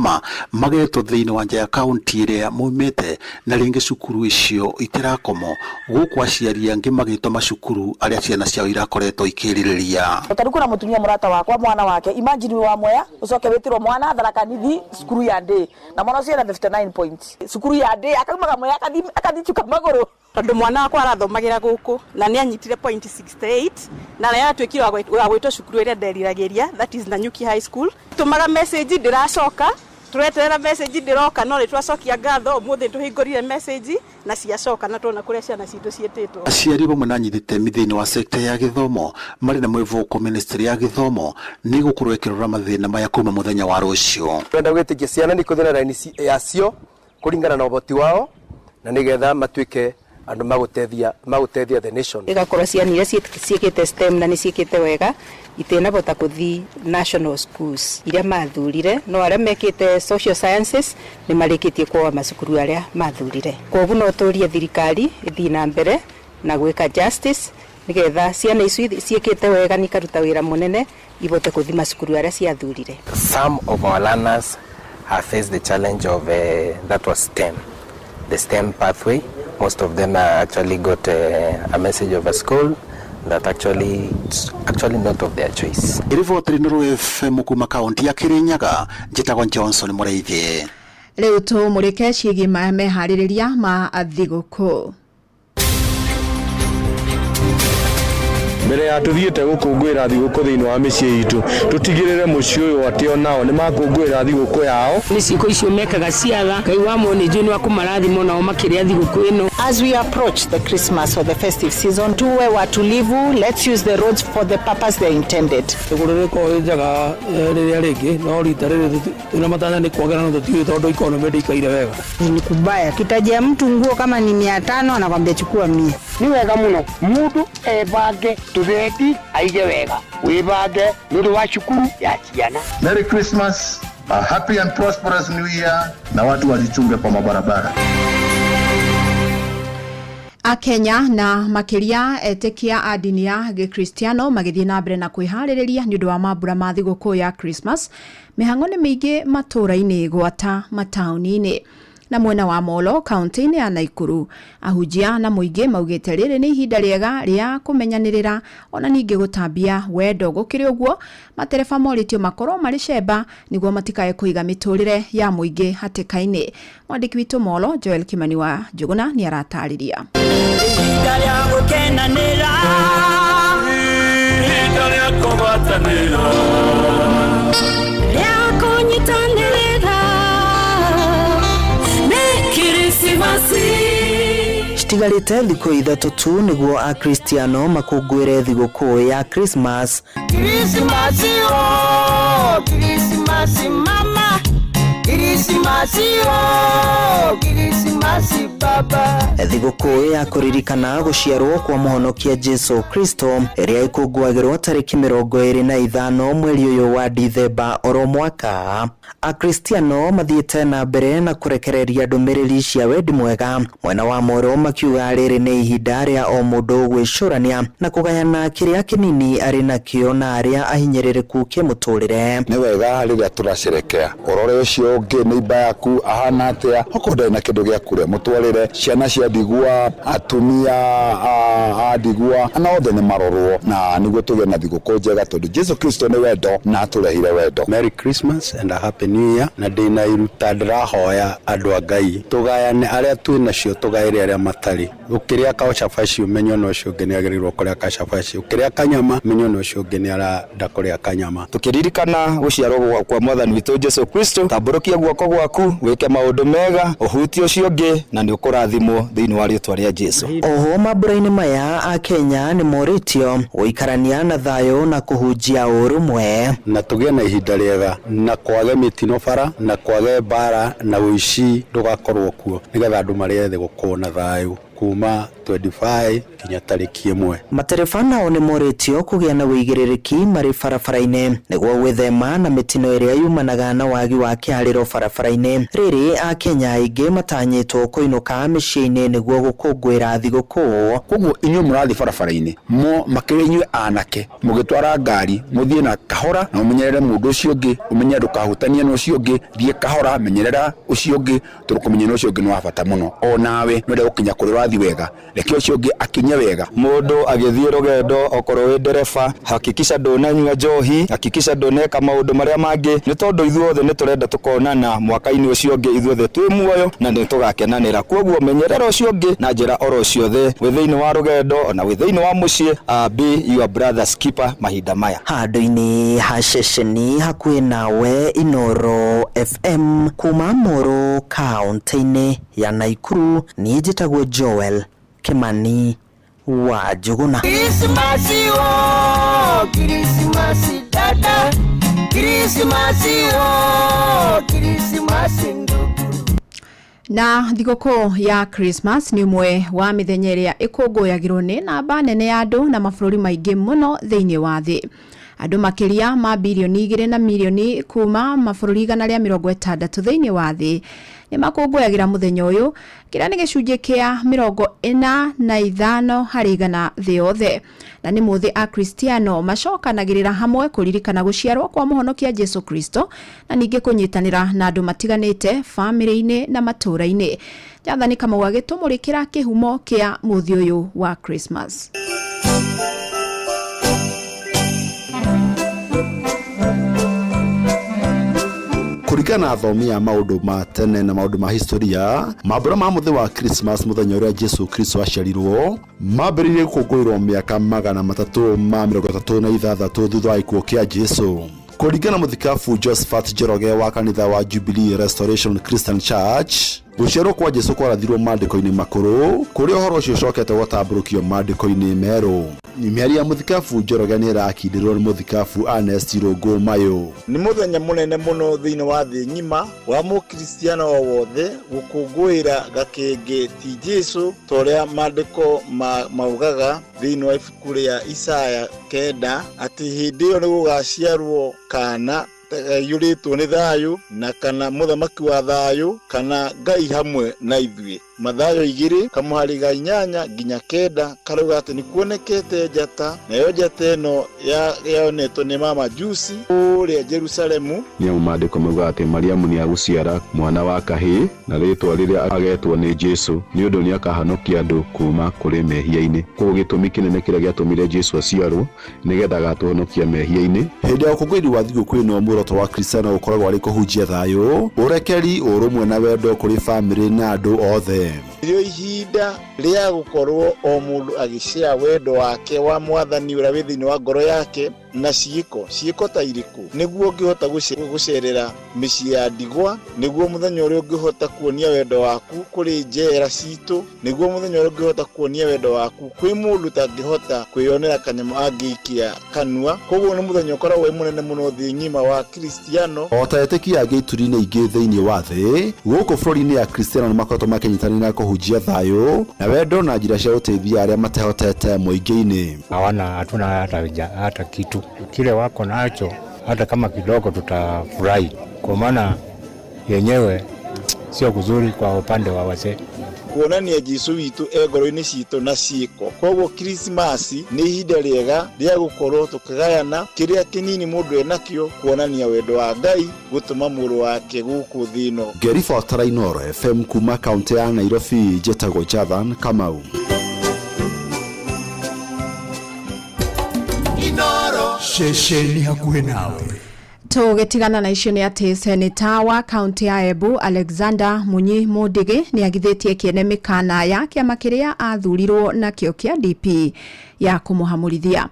[SPEAKER 15] magetwo thiini wa nja ya county iria mumite na ringi cukuru icio itirakomo guku aciari angi magitwo macukuru aria ciana ciao irakoretwo ikiririria.
[SPEAKER 11] Tariku na mutumia murata wakwa mwana wake imagine wa Mwea ucoke witirwo mwana Tharaka Nithi cukuru ya day na mwana ucio ena 59 points cukuru ya day akaumaga Mwea akathichuka maguru tondu mwana wakwa arathomagira guku na ni anyitire point 68 na ya twikiro wa gwitwo cukuru iria nderiragiria that is Nanyuki High School. Tumaga message ndiracoka tureterera message ndiroka no ritwacokia ngatho muthi tuhingurire message na ciacoka na tona kuria ciana citu cietitwo.
[SPEAKER 15] Aciari bomwe na nyithite mithini wa sector ya githomo mari na mwivuko ministry ya githomo ni gukorwo ikirora mathina maya kuma muthenya wa rucio.
[SPEAKER 2] Twenda gwitikia ciana ni kuthina raini yacio kuringana na uboti wao na nigetha matuike andu magutethia the nation.
[SPEAKER 11] Igakorwo ciana iria ciikite STEM na ni ciikite wega itena bota kuthi national schools iria mathurire no aria mekite social sciences ni marikitie kwa macukuru aria mathurire. Koguo no turie thirikari ithi na mbere na gwika justice nigetha ciana icio ciikite wega ni karuta wira munene ibote kuthi macukuru aria ciathurire.
[SPEAKER 8] Some of our learners have faced the challenge of that was STEM, the STEM pathway. Most of them actually got a message of a school that actually not of their choice.
[SPEAKER 15] Irivotri nuru FM kuma kaunti ya Kirinyaga njitagwo Johnson Mureithi.
[SPEAKER 20] Riu tumurike ciĩgiĩ meharĩrĩria ma thigũkũ.
[SPEAKER 16] Mbere ya tuthiete gukungwira thigũkũ thiini wa mĩciĩ itu tutigirire muciĩ uyu ati onao ni makungwira thigũkũ yao
[SPEAKER 19] ni ciĩko icio mekaga ciaga kai wa mwenje ni wa kumarathimo nao makiria thigũkũ ino.
[SPEAKER 11] As we approach the Christmas or the festive season, tuwe watulivu, let's use the roads for the purpose they intended.
[SPEAKER 16] Tugurire ko njaga riria ringi no rita riri tuna matanya ni kuongera no tutiwe tondu economy ndikaire wega.
[SPEAKER 11] Ni kubaya kitajia mtu nguo kama ni 500 anakwambia chukua 100.
[SPEAKER 18] Ni wega muno mundu ebange tubeti aige wega wibage nuru wa shukuru ya ciana.
[SPEAKER 22] Merry Christmas, a happy and prosperous new year na watu wajichunge kwa mabarabara.
[SPEAKER 20] Akenya na makiria etekia a dini ya Gikristiano magithie na mbere na kwihaririria ni undu wa mambura ma thigũkũ ya Christmas. Mihango ni miingi matura-ini gwata matauni-ini na mwena wa Molo kaunti-ini ya Naikuru. Ahujia na muingi maugite riri ni ihinda riega ria kumenyanirira ona ningi gutambia wendo. Gukiri uguo matereba moritio makorwo mari cemba niguo matikae kuiga miturire ya muingi hatikaini. Mwandiki witu Molo Joel Kimani wa Njuguna ni aratariria.
[SPEAKER 3] Ihinda ria gukenanira, ihinda ria kugwatanira, ria kunyitanirira ni Krismasi.
[SPEAKER 23] Citigarite thikũ ithatũ tu niguo Akristiano makungwire thigũkũ ya Christmas.
[SPEAKER 3] Krismasi o, Krismasi mama, Krismasi o, Krismasi baba.
[SPEAKER 23] Thigũkũ ya kũririkana gũciarwo kwa mũhonokia Jesu Kristo ĩrĩa ikũngũagĩrwo tarĩki 25 mweri ũyũ wa Dithemba oro mwaka. Akristiano mathiĩte na mbere na kũrekereria ndũmĩrĩri cia wendi mwega. Mwena wa Moro makiuga rĩrĩ nĩ ihinda rĩa o mũndũ gwĩcũrania na kũgayana kĩrĩa kĩnini arĩ nakĩo na arĩa ahinyĩrĩrĩku kĩmũtũrĩre.
[SPEAKER 22] Nĩ wega rĩrĩa tũracerekea ũrore ũcio ũngĩ neiba yaku ahana atĩa okorwo ndarĩ na kĩndũ gĩa kũrĩa mũtwarĩre ciana cia ndigwa atumia a ndigwa na othe nĩ marorwo na nĩguo tũgĩe na thigũkũ njega tondũ Jesu Kristo nĩ wendo na atũrehire wendo.
[SPEAKER 16] Merry Christmas and a happy new year. Na ndĩna iruta ndĩrahoya andũ a Ngai tũgayane arĩa twĩ nacio tũgaĩre arĩa matarĩ. Ũkĩrĩa kacabaci ũmenyo no ũcio ũngĩ nĩ agĩrĩirwo kũrĩa kacabaci, ũkĩrĩa kanyama menyo no ũcio ũngĩ nĩ arenda kũrĩa kanyama.
[SPEAKER 14] Tukiririkana gũciarwo kwa Mwathani witũ Jesu Kristo, tambũrũkia guoko gwaku wike maũndũ mega ũhutie ũcio ũngĩ na nĩ ũkũrathimwo thĩinĩ wa rĩĩtwa rĩa Jesu.
[SPEAKER 23] Oho mambura-inĩ maya Akenya nĩ moritio gũikarania na thayũ na kũhunjia ũrũmwe
[SPEAKER 16] na tũgĩe na ihinda rĩega na kwage mĩtino bara na kwage mbara na ũici ndũgakorwo kuo nĩgetha andũ marĩe thigũkũ na thayũ kuma 25 kinya tariki 1.
[SPEAKER 23] Matereba nao nĩ moretio kũgĩa na wĩigĩrĩrĩki marĩ barabara-inĩ nĩguo gwĩthema na mĩtino ĩrĩa yumanaga na wagi wa kĩharĩro barabara-inĩ. Rĩrĩ Akenya aingĩ matanyĩtwo kũinũka mĩciĩ-inĩ nĩguo gũkũngũĩra thigũkũ.
[SPEAKER 22] Koguo inyuĩ mũrathiĩ barabara-inĩ makĩria inyuĩ anake mũgĩtwara ngari mũthiĩ na kahora na ũmenyerere mũndũ ũcio ũngĩ, ũmenye ndũkahutanie na ũcio ũngĩ, thiĩ kahora, menyerera ũcio ũngĩ, tũrũkũmenya na ũcio ũngĩ nĩ wa bata mũno. O nawe nĩ ũgũkinya kũrĩ ũrathiĩ wega, reke ũcio ũngĩ akinye wega.
[SPEAKER 14] Mũndũ agĩthiĩ rũgendo okorwo wĩ ndereba, hakikisha ndũnanyua njohi, hakikisha ndũneka maũndũ marĩa mangĩ, nĩ tondũ ithuothe nĩ tũrenda tũkonana mwaka-inĩ ũcio ũngĩ ithuothe twĩ muoyo na nĩ tũgakenanĩra. Koguo menyerera ũcio ũngĩ na njĩra oro ciothe, wĩ thĩinĩ wa rũgendo ona wĩ thĩinĩ wa mũciĩ. Be your brother's keeper mahinda maya.
[SPEAKER 23] Handũ-inĩ ha ceceni hakuhĩ nawe Inoro FM kuma Moro kaunti-inĩ ya Naikuru, niĩ njĩtagwo Joel Kimani wa Njuguna.
[SPEAKER 3] Krismasi o, Krismasi dada, Krismasi o, Krismasi ndugu.
[SPEAKER 20] Na thigũkũ ya Christmas nĩ ũmwe wa mĩthenya ĩrĩa ĩkũngũyagĩrwo nĩ namba nene ya andũ na mabũrũri maingĩ mũno thĩinĩ wa thĩ. Andũ makĩria ma bilioni 2 na milioni kuma mabũrũri 160 thĩinĩ wa thĩ nĩ makũngũyagĩra mũthenya ũyũ, kĩrĩa nĩ gĩcunjĩ kĩa 45 harĩ igana thĩ yothe. Na nĩ mũthĩ Akristiano macokanagĩrĩra hamwe kũririkana gũciarwo kwa mũhonokia Jesu Kristo na ningĩ kũnyitanĩra na andũ matiganĩte famĩlĩ-inĩ na matũũra-inĩ. Jathani Kamau agĩtũmũrĩkĩra kĩhumo kĩa mũthĩ ũyũ wa Christmas.
[SPEAKER 7] Kurigana athomi a maundu ma tene na maundu ma historia, mambura ma muthi wa Christmas muthenya uria Jesu Kristo aciarirwo mambĩrĩirie gũkũngũĩrwo mĩaka 336 thutha wa ikuũ kĩa Jesu. Kuringana muthikabu Josephat Njoroge wa kanitha wa Jubilee Restoration Christian Church, guciarwo kwa Jesu kwarathirwo mandĩko-inĩ makũrũ, kũrĩa ũhoro ũcio ũcokete gũtambũrũkio mandĩko-inĩ merũ. Mĩario ya muthikabu Njoroge nĩ ĩrakindĩrwo nĩ muthikabu Ernest Irũngũ Mayũ.
[SPEAKER 10] Nĩ mũthenya mũnene mũno thĩinĩ wa thĩ ng'ima wa mũkristiano o wothe gũkũngũĩra gakenge ti Jesu torĩa mandĩko maugaga thĩinĩ wa ibuku rĩa Isaya 9 atĩ hĩndĩ ĩyo nĩ gũgaciarwo kana yũrĩtwo nĩ thayũ na kana mũthamaki wa thayũ kana Ngai hamwe na ithuĩ. Mathayo 2 kamuhari ga 8 nginya 9 karauga atĩ nĩ kuonekete njata, nayo njata ĩno yonetwo nĩ mama Jusi ũrĩa Jerusalemu.
[SPEAKER 12] Nĩ mandĩko mauga atĩ Mariamu nĩ agũciara mwana wa kahĩĩ na rĩtwa rĩrĩa agetwo nĩ Jesu nĩ ũndũ nĩ akahanokia andũ kuma kũrĩ mehia-inĩ. Koguo gĩtũmi kĩnene kĩrĩa gĩatũmire Jesu aciarwo nĩgetha agatũhonokia mehia-inĩ.
[SPEAKER 7] Hĩndĩ ya ũkũngũĩri wa thigũkũ ĩno muoroto wa Kristiano ũkoragwo arĩ kũhunjia thayũ, ũrekeri, ũrũmwe na wendo kũrĩ bamĩrĩ na andũ othe.
[SPEAKER 10] Rĩo ihinda rĩa gũkorwo o mũndũ agĩcea wendo wake wa Mwathani ũrĩa wĩ thĩinĩ wa ngoro yake na ciĩko ta irĩkũ nĩguo ũngĩhota gũcerera mĩciĩ ya ndigwa, nĩguo mũthenya ũrĩa ũngĩhota kuonia wendo waku kũrĩ njera citũ, nĩguo mũthenya ũrĩa ũngĩhota kuonia wendo waku kwĩ mũndũ tangĩhota kwĩyonera kanyamũ angĩikia kanua. Koguo nĩ mũthenya ũkoragwo wĩ mũnene mũno thĩ ng'ima wa Kristiano.
[SPEAKER 7] O ta etĩkia angĩ ituri-inĩ ingĩ thĩinĩ wa thĩ, gũkũ bũrũri-inĩ ya Kristiano nĩ makoretwo makĩnyitanĩra na kũhunjia thayũ na wendo na njĩra cia gũteithia arĩa matehotete mũingĩ-inĩ.
[SPEAKER 24] Hatuna hata kitu kile wako nacho, hata kama kidogo tutafurahi, kwa maana yenyewe sio kuzuri kwa upande wa wazee.
[SPEAKER 10] Kuonania Jesu witũ ngoro-inĩ citũ na ciĩko. Koguo Krismasi nĩ ihinda rĩega rĩa gũkorwo tũkĩgayana kĩrĩa kĩnini mũndũ enakĩo, kuonania wendo wa Ngai gũtũma mũrũ wake gũkũ thĩ ĩno.
[SPEAKER 7] Ngĩribotera Inoro FM kuma kaunti ya Nairobi, njĩtagwo Jathan Kamau.
[SPEAKER 3] Inoro
[SPEAKER 17] ceceni hakuhĩ nawe.
[SPEAKER 20] Tũgĩtigana na icio nĩ atĩ seneta wa kaunti ya Embu Alexander Munyi Mũndĩgĩ nĩ agithĩtie kĩene mĩkana ya kĩama kĩrĩa athurirwo na kĩo kĩa DP ya kũmũhamũrithia.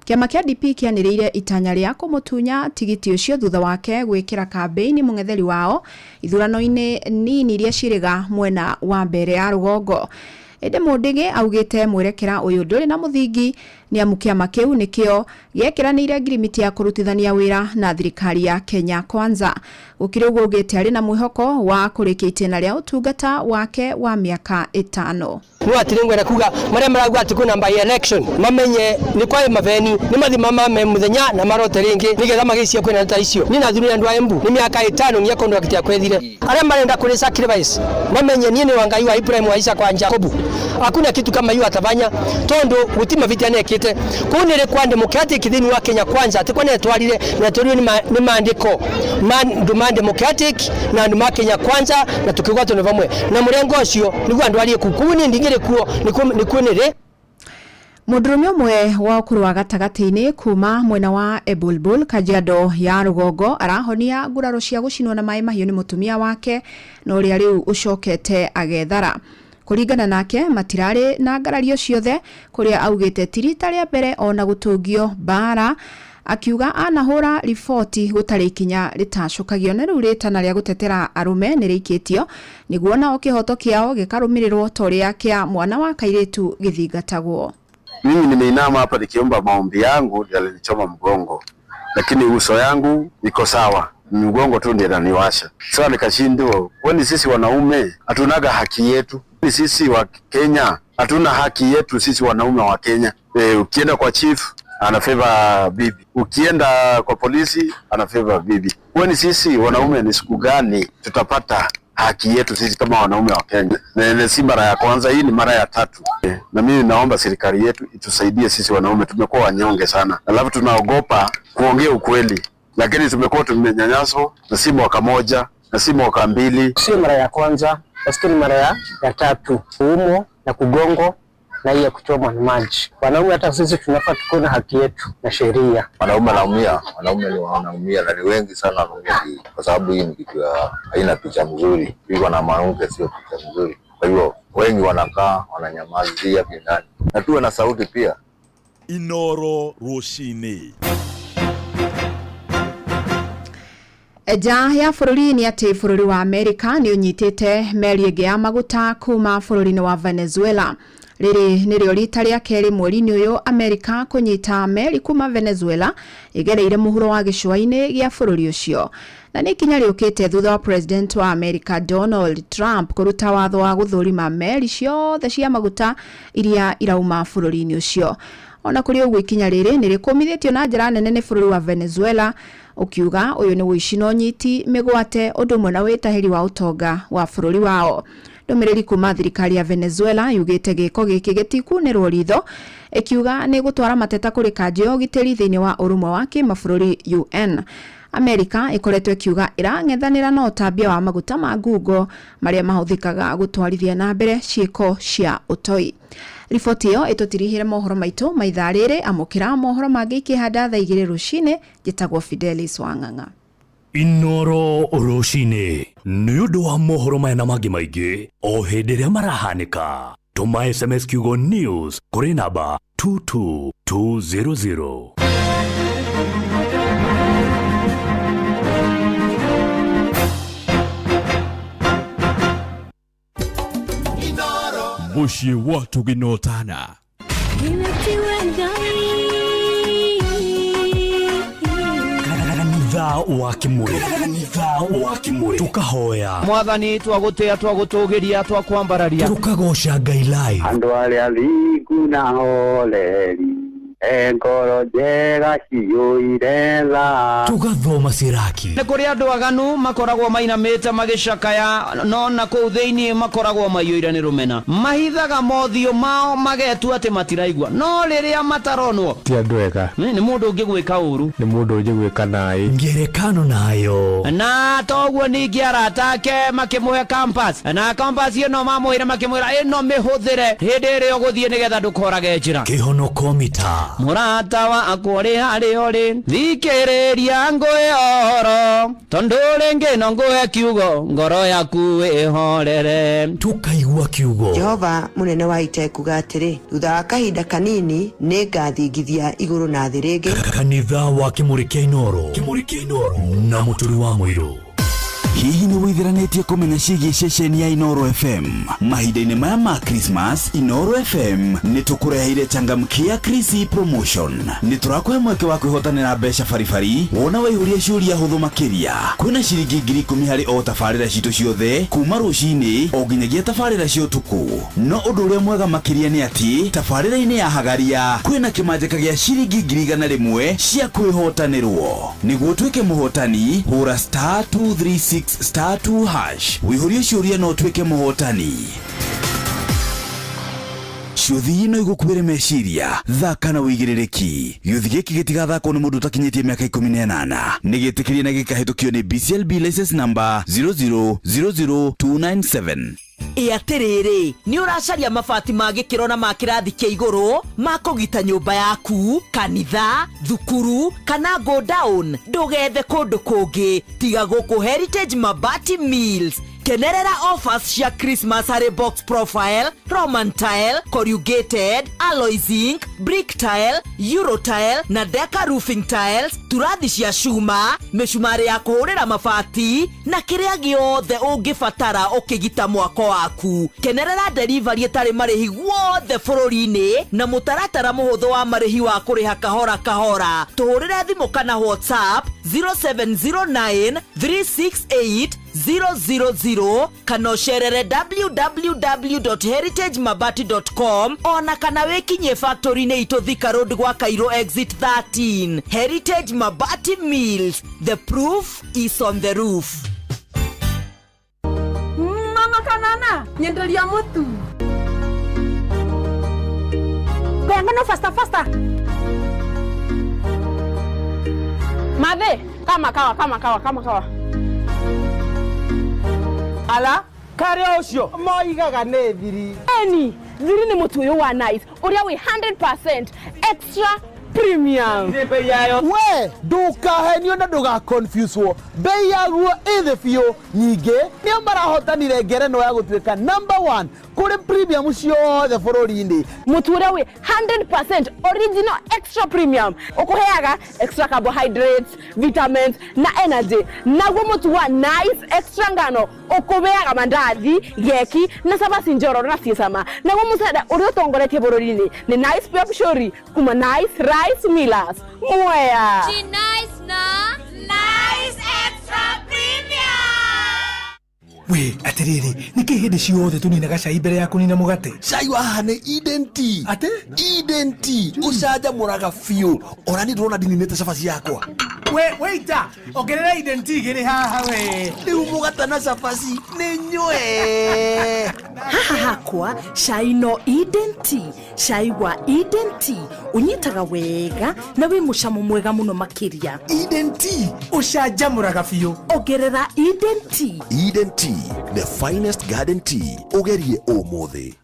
[SPEAKER 20] Kĩama kĩa DP kĩanĩrĩire itanya rĩa kũmũtunya tigiti ũcio thutha wake gwĩkĩra kambeini mũng'etheri wao ithurano-inĩ nini iria cirĩga mwena wa mbere ya rũgongo. Ede Mũndĩgĩ augĩte mwerekera ũyũ ndũrĩ na mũthingi, nĩ amu kĩama kĩu nĩkĩo gĩekĩranĩire ngirimiti ya kũrutithania wĩra na thirikari ya Kenya Kwanza. Gũkĩrĩ ũguo ũgĩte arĩ na mwĩhoko wa kũrĩkia itĩna rĩa ũtungata wake wa mĩaka 5.
[SPEAKER 1] ni atirengwe na kuga maria maragwa ati kuna by election mamenye ni kwa maveni ni mathima mame muthenya na marote ringi nigetha magiciya kwina ta icio ni na thuri andu a Embu ni miaka 5 ngiya kondu akitia kwethire aria marenda kuri sacrifice mamenye ni wangai wa Ibrahim wa Isaka wa Jacob hakuna kitu kama hiyo atafanya tondo gutima vitiane kite kunire kwa democratic thini wa Kenya kwanza ati kwane twarire na turi ni maandiko man democratic na andu ma Kenya kwanza na tukigwa tone vamwe na murengo ucio niguo andu ari kukuni ndingire kuo ni kunire
[SPEAKER 20] Mudurume umwe wa ukuru wa gatagati-ini kuma mwena wa Ebulbul Kajiado ya Rugongo arahonia nguraro cia gucinwo na mai mahiu ni mutumia wake na uria riu ucokete agethara. Kuringana nake matirari na ngarario ciothe kuria augite tirita ria mbere ona gutungio bara akiuga anahura riboti gutari ikinya ritacukagio na riu ritana ria gutetera arume nirikitio niguo nao kihoto kiao gikarumirirwo toria kia mwana wa kairetu githingatagwo.
[SPEAKER 4] Mimi nimeinama hapa nikiomba maombi yangu yalinichoma mgongo, lakini uso yangu iko sawa, mgongo tu ndio unaniwasha. Sasa nikashindwa, kwani sisi wanaume hatunaga haki yetu? Ni sisi wa Kenya hatuna haki yetu sisi wanaume wa Kenya? Ukienda kwa chief ana favor bibi, ukienda kwa polisi ana favor bibi. Kwani sisi wanaume ni siku gani tutapata haki yetu sisi kama wanaume wa Kenya? Na si mara ya kwanza, hii ni mara ya 3. Na mimi naomba serikali yetu itusaidie sisi wanaume, tumekuwa wanyonge sana. Alafu tunaogopa kuongea ukweli, lakini tumekuwa tumenyanyaswa, na si mwaka moja, na si mwaka 2.
[SPEAKER 1] Si mara ya kwanza, basi ni mara ya 3. Umo na kugongo na hiyo kuchoma na maji. Wanaume hata sisi tunafaa tuko na haki yetu na sheria.
[SPEAKER 5] Wanaume wanaumia na ni wengi sana wanaumia kwa sababu hii ni kitu haina picha mzuri. Iko na mwanamke sio picha mzuri. Kwa hiyo wengi wanakaa wananyamazia ndani. Na tuwe na sauti pia.
[SPEAKER 13] Inoro Roshine.
[SPEAKER 20] Eja ya bururi ni ati bururi wa Amerika ni unyitite meri ige ya maguta kuma bururi wa Venezuela. Riri nirio rita ria keri mweri-ini uyu Amerika kunyita meri kuma Venezuela igereire muhuro wa gicua-ini gia bururi ucio. Na ni kinya riukite thutha wa president wa Amerika Donald Trump kuruta watho wa guthurima meri ciothe cia maguta iria irauma bururi-ini ucio. Ona kuri ugu ikinya riri nirikumithitio na njira nene ni bururi wa Venezuela ukiuga uyu ni wici no nyiti migwate undu mwe na witahiri wa utonga wa bururi wao. Ndumiriri kuma thirikari ya Venezuela yugite giko giki gitikunirwo ritho ikiuga ni gutwara mateta kuri kanjo giteri thiini wa urumwe wa kimabũrũri UN. Amerika ikoretwe kiuga irang'ethanira na utambia wa maguta ma ngungo maria mahuthikaga gutwarithia na mbere ciiko cia utoi. Riboti iyo itutirihire mohoro maitu maitharire amukira mohoro mangiki hada thaa 2 rucine jitagwo Fidelis Wang'ang'a.
[SPEAKER 9] Inoro Roshine ni undu wa mohoro maya na mangi maingi o hindi ria marahanika. Tuma SMS kiugo news kuri namba 22200.
[SPEAKER 13] Mushi watu ginotana
[SPEAKER 9] tukahoya
[SPEAKER 21] mwathani twagutea twagutugiria twakwambararia
[SPEAKER 9] tukagosha Ngai live
[SPEAKER 25] andu aria athingu na holeri engoro njega ciyuire tha
[SPEAKER 9] tugathoma ciraki
[SPEAKER 21] ni kuri andu aganu makoragwo mainamite magicakaya no na kuu thiini makoragwo maiyuire ni rumena mahithaga mothio mao magetu ati matiraigua no riria mataronwo
[SPEAKER 24] ti andu ega
[SPEAKER 21] ni mundu ungigwika uru
[SPEAKER 24] ni mundu ungigwika nai
[SPEAKER 9] ngerekano nayo
[SPEAKER 21] na toguo ningi aratake makimuhe campus na campus ino mamuhire makimwira ino mihuthire hindi iri uguthie nigetha ndukorage njira
[SPEAKER 9] kihonoko mita
[SPEAKER 21] murata wa akuri hari ori thikiriria ngwe oro tondu ringi no ngwe kiugo ngoro yaku ihorere
[SPEAKER 9] tukaigua kiugo
[SPEAKER 26] Jehova munene wa ite kuga atiri thutha wa kahinda kanini ningathingithia iguru na thi ringi
[SPEAKER 9] kanitha wa Kimurikia Inoro na muturi wa Muiru
[SPEAKER 17] hihi nĩ wĩtheranĩtie kũmenya ciĩgiĩ ceceni ya Inoro FM? Mahinda-inĩ maya ma Christmas, Inoro FM nĩ tũkũreheire changamkia Chrissy promotion. Nĩ tũrakũhe mweke wa kwĩhotanĩra mbeca baribari wona waihũria ciũria hũthũ makĩria. Kwĩna ciringi 10,000 harĩ o tabarĩra citũ ciothe kuma rũcinĩ o nginyagia tabarĩra cia ũtukũ. No ũndũ ũrĩa mwega makĩria nĩ atĩ tabarĩra-inĩ ya Hagaria kwĩna kĩmanjĩka gĩa ciringi 100,000 cia kwĩhotanĩrwo. Nĩguo tuĩke mũhotani, hũra *236*2# wĩihũrie ciũria no tuĩke mũhotani. Ciũthi no igũkuĩre meciria, thaka na wĩigĩrĩrĩki. Gĩũthi gĩkĩ gĩtigathakwo nĩ mũndũ ũtakinyĩtie mĩaka 18. Nĩgĩtĩkĩrie na gĩkahĩtũkio nĩ BCLB license number 0000297.
[SPEAKER 2] Atiriri, ni uracaria mabati ma gĩkĩro na ma kĩrathi kĩa igũrũ ma kũgita nyũmba yaku, kanitha, thukuru kana go down. Ndũgethe kũndũ kũngĩ tiga gũkũ Heritage Mabati Mills. Kenerera offers cia Christmas harĩ box profile, Roman tile, corrugated, alloy zinc, brick tile, euro tile na Deca roofing tiles, turathi cia cuma, mĩcumarĩ ya kũhũrĩra mabati na kĩrĩa gĩothe ũngĩbatara ũkĩgita mwako waku. Kenerera delivery ĩtarĩ marĩhi guothe bũrũri-inĩ na mũtaratara mũhũthũ wa marĩhi wa kũrĩha kahora kahora. Tũhũrĩre thimũ kana WhatsApp 0709 368 000 kana ũcerere www.heritagemabati.com ona kana wĩkinyie factory-inĩ itũ Thika Road gwa Cairo exit 13. Heritage Mabati Mills, the proof is on the roof.
[SPEAKER 6] Mama Kanana, nyendelia mutu. Benga no faster. Made, kama kawa.
[SPEAKER 18] Ala, kare ucio moigaga nĩ thiri.
[SPEAKER 6] Thiri nĩ mũtu ũyũ wa nice ũrĩa wĩ 100% extra premium.
[SPEAKER 18] We, ndukahenio na nduga confuse wo. Bei yaguo ĩthĩ biũ. Ningĩ nĩo marahotanire ngerenwa ya gũtuĩka #1 kũrĩ premium ciothe bũrũri-inĩ.
[SPEAKER 6] Mũtu ũrĩa wĩ 100% original extra premium ũkũheaga extra carbohydrates, vitamins na energy. Naguo mũtu wa nice extra ngano ũkũheaga mandathi, geki na sabasi njororo na ciecama. Naguo mũcere ũrĩa ũtongoretie bũrũri-inĩ nĩ Nice Pep Shori kuma Nice Rice Millers. Mwea.
[SPEAKER 8] Nice na Nice extra premium.
[SPEAKER 11] We, atiriri, niki hindi ciothe tuninaga cai mbere ya kunina mugate?
[SPEAKER 15] Cai wa hane Eden Tea. Ate? Eden Tea. Ucaja muraga fiu. Ora ni ndona ndininete cabaci yakwa.
[SPEAKER 11] We, waiter, ongerera Eden Tea giri haha we.
[SPEAKER 15] Riu mugate na cabaci ni nywe.
[SPEAKER 8] Haha hakwa cai no Eden Tea. Cai wa Eden Tea unyitaga wega na wi mucamo mwega muno makiria.
[SPEAKER 11] Eden Tea ucaja muraga fiu.
[SPEAKER 8] Ongerera Eden Tea.
[SPEAKER 15] Eden Tea, the finest garden tea. Ugerie umuthi.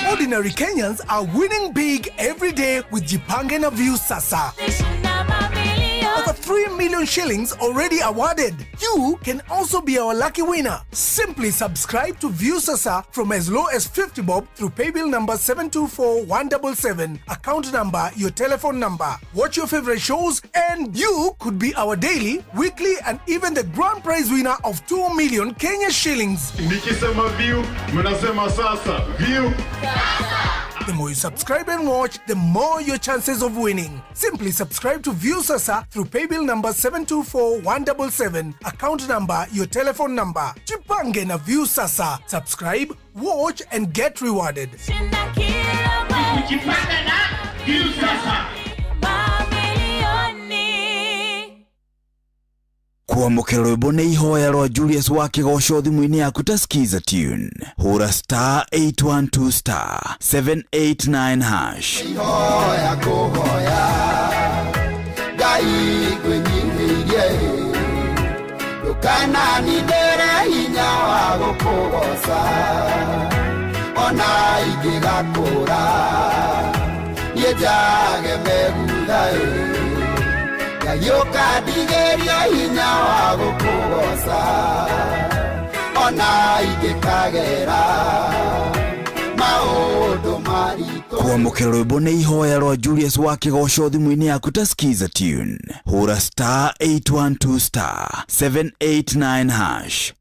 [SPEAKER 11] Ordinary Kenyans are winning big every day with Jipange na View Sasa. Over 3 million shillings already awarded. You can also be our lucky winner. Simply subscribe to View Sasa from as low as 50 bob through paybill number 724177, account number, your telephone number. Watch your favorite shows and you could be our daily, weekly and even the grand prize winner of 2 million Kenya shillings.
[SPEAKER 19] Nikisema View, mnasema sasa. View.
[SPEAKER 11] The more you subscribe and watch, the more your chances of winning. Simply subscribe to View Sasa through paybill number 724177, account number, your telephone number. Jipange na View Sasa. Subscribe, watch and get rewarded.
[SPEAKER 19] Jipange na View Sasa.
[SPEAKER 17] Kuamũkĩra rwĩmbo nĩ ihoya rwa Julius wa Kĩgoco thimũ-inĩ yaku ta skiza tune. Hũra *812*789#.
[SPEAKER 3] Ihoya kũhoya Ngai ngwĩnyihĩrie ndũkananindĩre hinya wa gũkũgoca ona ingĩgakũra niĩ njage megutha Yoka digeria hinya wa gũkũgoca ona ingĩkagera maũndũ maritũ
[SPEAKER 17] kwamukira rwimbo nĩ ihoya rwa Julius wa Kĩgoco thimũ-inĩ yaku ta skiza tune hura star 812 star 789 hash.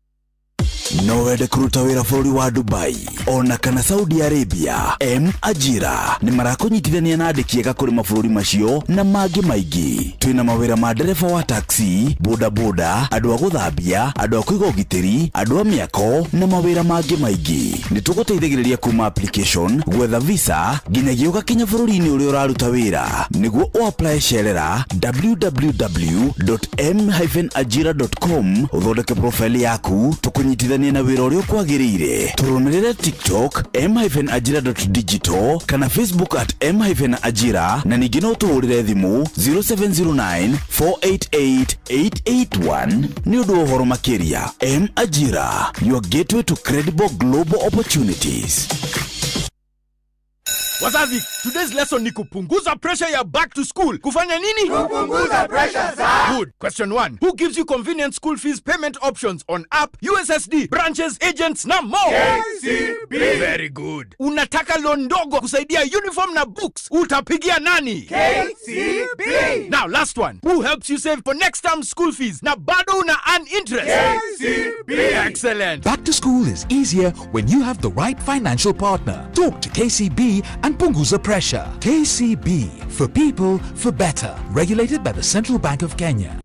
[SPEAKER 17] No wende kuruta wĩra bũrũri wa Dubai ona kana Saudi Arabia, Ajira nĩ marakũnyitithania na andĩki ega kũrĩ mabũrũri macio na mangĩ maingĩ. Twĩna mawĩra ma ndereba wa taxi, boda boda, andũ a gũthambia, andũ a kũiga ũgitĩri, andũ a mĩako na mawĩra mangĩ maingĩ. Nĩ tũgũteithagĩrĩria kuma application, gwetha visa nginyagia ũgakinya bũrũri-inĩ ũrĩa ũraruta wĩra. Nĩguo ũapply cerera www.m-ajira.com ũthondeke profile yaku, tũkũnyitithania na wĩra ũrĩa ũkwagĩrĩire. Tũrũmĩrĩre TikTok m-ajira.digital kana Facebook @m-ajira na ningĩ no tũhũrĩre thimũ 0709488881 nĩ ũndũ wa ũhoro makĩria. M-Ajira, your gateway to credible global opportunities.
[SPEAKER 13] Wazazi, today's lesson ni kupunguza pressure ya back to school. Kufanya nini?
[SPEAKER 3] Kupunguza pressure za.
[SPEAKER 13] Good. Question 1. Who gives you convenient school fees payment options on app, USSD, branches, agents na more?
[SPEAKER 3] KCB.
[SPEAKER 13] Very good. Unataka loan ndogo kusaidia uniform na books. Utapigia nani?
[SPEAKER 3] KCB.
[SPEAKER 13] Now last one. Who helps you save for next term school fees na bado una earn interest?
[SPEAKER 3] KCB.
[SPEAKER 13] Excellent.
[SPEAKER 10] Back to school is easier when you have the right financial partner. Talk to KCB and punguza pressure. KCB, for people, for better. Regulated by the Central Bank of Kenya.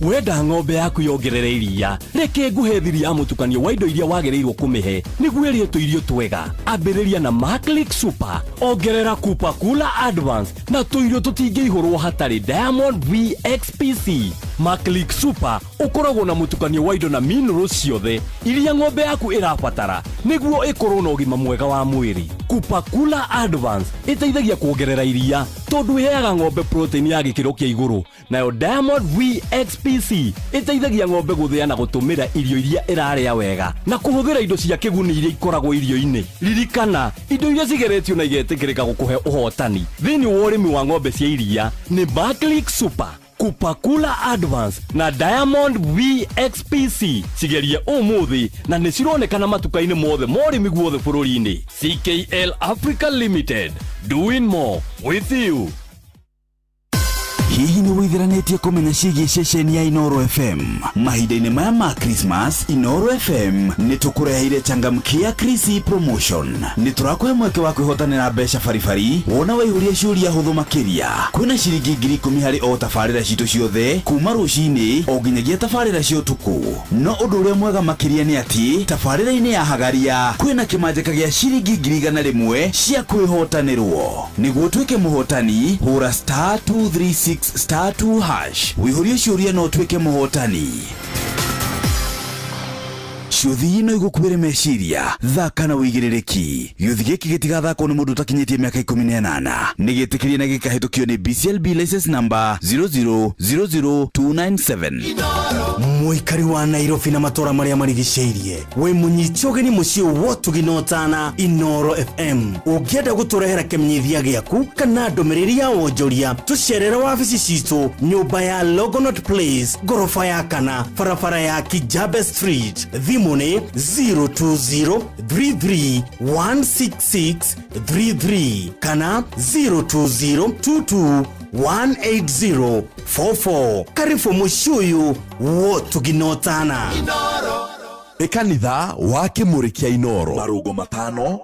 [SPEAKER 9] Wenda ng'ombe yaku yongerere iria, reke nguhethiria mutukanio wa indo iria wagĩrĩirwo kũmĩhe nĩguo ĩrĩe tũirio twega. Ambĩrĩria na Maclick Super, ongerera Kupa Kula Advance na tũirio tũtingĩihũrwo hatarĩ Diamond VXPC. Maclick Super ũkoragwo na mutukanio wa indo na minerals ciothe iria ng'ombe yaku ĩrabatara nĩguo ĩkorwo na ũgima mwega wa mwĩrĩ. Kupa Kula Advance ĩteithagia kuongerera iria tondũ ĩheaga ng'ombe protein ya gĩkĩro kĩa igũrũ, nayo Diamond VXPC ĩteithagia ng'ombe gũthĩa na gũtũmĩra irio iria ĩrarĩa wega na kũhũthĩra indo cia kĩguni iria ikoragwo irio-inĩ. Ririkana, indo iria cigeretio na igetĩkĩrĩka gũkũhe ũhotani thĩinĩ wa ũrĩmi wa ng'ombe cia iria nĩ Maclick Super, Kupa Kula Advance na Diamond VXPC. Cigerie ũmũthĩ na nĩ cironekana matuka-inĩ mothe ma ũrĩmi guothe bũrũri-inĩ. CKL Africa Limited, doing more with you.
[SPEAKER 17] Hihi nĩ wĩtheranĩtie kũmenya ciĩgiĩ ceceni ya Inoro FM? Mahinda-inĩ maya ma Christmas, Inoro FM nĩ tũkũreheire changamkia Chrissy promotion. Nĩ tũrakũhe mweke wa kwĩhotanĩra mbeca baribari wona waihũria ciũria hũthũ makĩria. Kwĩna ciringi 10,000 harĩ o tabarĩra citũ ciothe kuma rũcinĩ o nginyagia tabarĩra cia ũtukũ. No ũndũ ũrĩa mwega makĩria nĩ atĩ tabarĩra-inĩ ya Hagaria kwĩna kĩmanjĩka gĩa ciringi 100,000 cia kwĩhotanĩrwo. Nĩguo tuĩke mũhotani, hũra star 236 star 2 hash wĩihũrie ciũria no tuĩke mũhotani. Ciũthi ino igũkuĩre meciria, thaka na wĩigĩrĩrĩki. Gĩũthi gĩkĩ gĩtigathakwo nĩ mũndũ ũtakinyĩtie mĩaka 18. Nĩ gĩtĩkĩrie na gĩkahĩtũkio nĩ BCLB license number 0000297.
[SPEAKER 12] Mũikari wa Nairobi na matũra marĩa marigicĩirie, wĩ mũnyiti ũgeni mũciĩ wotuginotana Inoro FM. Ũngĩenda gũtũrehera kĩmenyithia gĩaku kana ndũmĩrĩri ya wonjoria, tũcerere wabici citũ, nyũmba ya Logonot Place, ngorofa ya kana, barabara ya Kijabe Street. Thimũ nĩ 02033166333 kana 02022188044. Karibu mũciĩ ũyũ wotuginotana.
[SPEAKER 15] Nĩ kanitha wa Kĩmũrĩ kĩa Inoro. Marũngo matano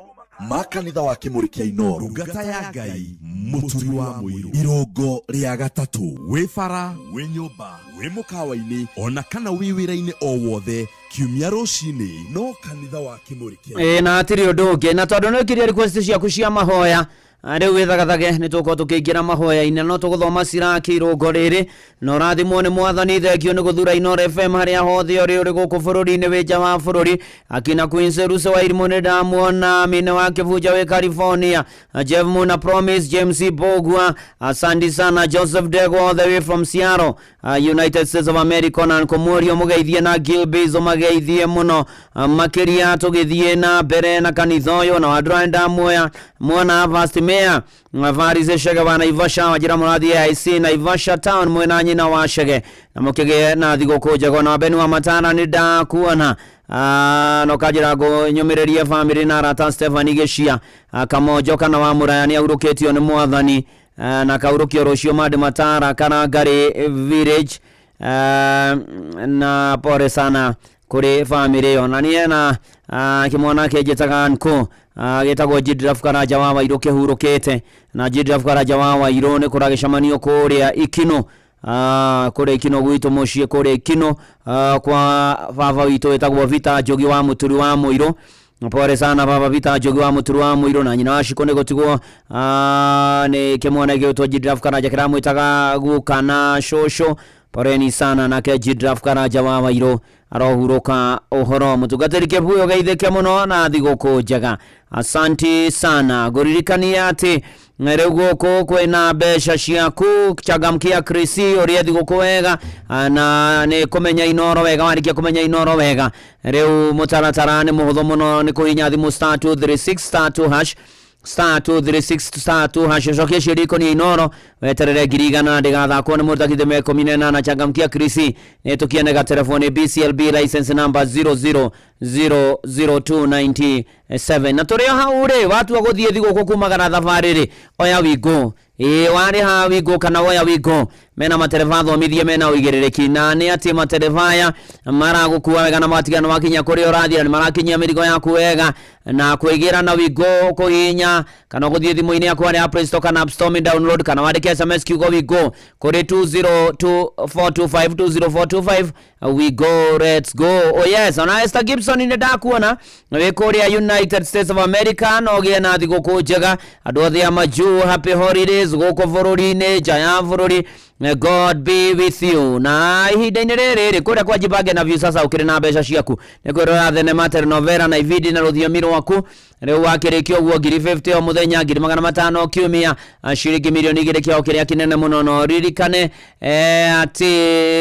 [SPEAKER 15] ma kanitha wa Kĩmũrĩ kĩa Inoro. Ndungata ya Ngai mũturi wa mũirũ. Irũngo rĩa gatatũ. Wĩ bara, wĩ nyũmba, wĩ mũkawa-inĩ ona kana wĩ wĩra-inĩ o wothe, kiumia rũcinĩ no kanitha wa Kĩmũrĩ kĩa.
[SPEAKER 21] Na atĩrĩ ũndũ ũngĩ, na tondũ nĩ ũkĩria request ciaku cia mahoya, rĩu wĩthagathage nĩ tũkorwo tũkĩingĩra mahoya-inĩ, no tũgũthoma cirakĩ irũngo rĩrĩ, na ũrathimwo nĩ Mwathani. Thengio nĩ gũthura Inoro FM harĩa hothe ũrĩ gũkũ bũrũri-inĩ wĩ nja wa bũrũri. Akina Queen Russo wa Irimũ nĩ ndamuona, Mine wa Kĩbunja wĩ California, Jeff Muna Promise, James Bogwa, asante sana Joseph Dego all the way from Seattle, United States of America, na Komorio mũgeithie na Gilbezo mageithie mũno makĩria. Tũgĩthiĩ na mbere na kanitha ũyũ na wadra ndamuoya mwana Vast Mayor Varize Shege wa Naivasha wajira mũrathi IC Naivasha Town mwena nyina wa Shege na mũkĩgĩa na thigũkũ njega na Beni wa Matana nĩ ndakuona no kajira go nyumirerie family na rata Stephanie Geshia kamojo kana wa murayani auruketio ni mwathani na kaurukio rocio made matara kana gari village na pore sana kuri family yo na nie na kimwana kejetaga nko getagwo Jidraf Karaja wa iroke hurukete na Jidraf Karaja wa irone kuragishamanio kuria ikino kore ikino gwito mushie kore ikino kwa baba wito etagwo Vita Jogi wa muturi wa muiro pore sana baba Vita Jogi wa muturi wa muiro na nyina washikone gotigwo ne kimwana geto Jidraf Karaja kiramu itaga gukana shosho poreni sana na ke Jidraf Karaja wa iro arohuroka ohoro mutugateri ke buyo geitheke muno na thigoko njega asanti sana goririkania ati Nerugoko kwena besha ciaku chagamkia Krisi oria thigoko wega na ne kumenya inoro wega warikia kumenya inoro wega riu mutaratara ni muhutho muno ni kuhinya thimu *236*2# *236*2# cokia ciriko ni inoro weterere girigana ndigathakwo ni mutakithe mekominena na chagamkia Krisi netukienega telefoni BCLB license number 0000297 na turio haure watu wagothie thigoko kumagara thabariri oya wigo wari ha wigo kana oya wigo mena matereva thomithie mena uigirereki na ni ati materevaya maragukua wega na matigano wakinya kuri orathia ni marakinyia mirigo yaku wega na kuigira na wigo kuhinya kana guthie thimu-ini yaku ari Play Store kana App Store download kana wandike SMS kiugo wigo kuri 2024252025 wigo let's go oh yes ona Esther Gibson ni ndakuona we Korea United States of America no gie na thigoko njega andu othe amaju happy holidays goko bururi-ini jaya bururi God be with you na ihinda-ini riri kuria kwa jibange na view sasa ukiri na mbeca ciaku ni kwirora thenema telenovela na ividi na ruthiomi rwaku riu wakirikio guo 50 o muthenya 500 kiumia ciringi milioni 2 kio kiria kinene muno no ririkane ati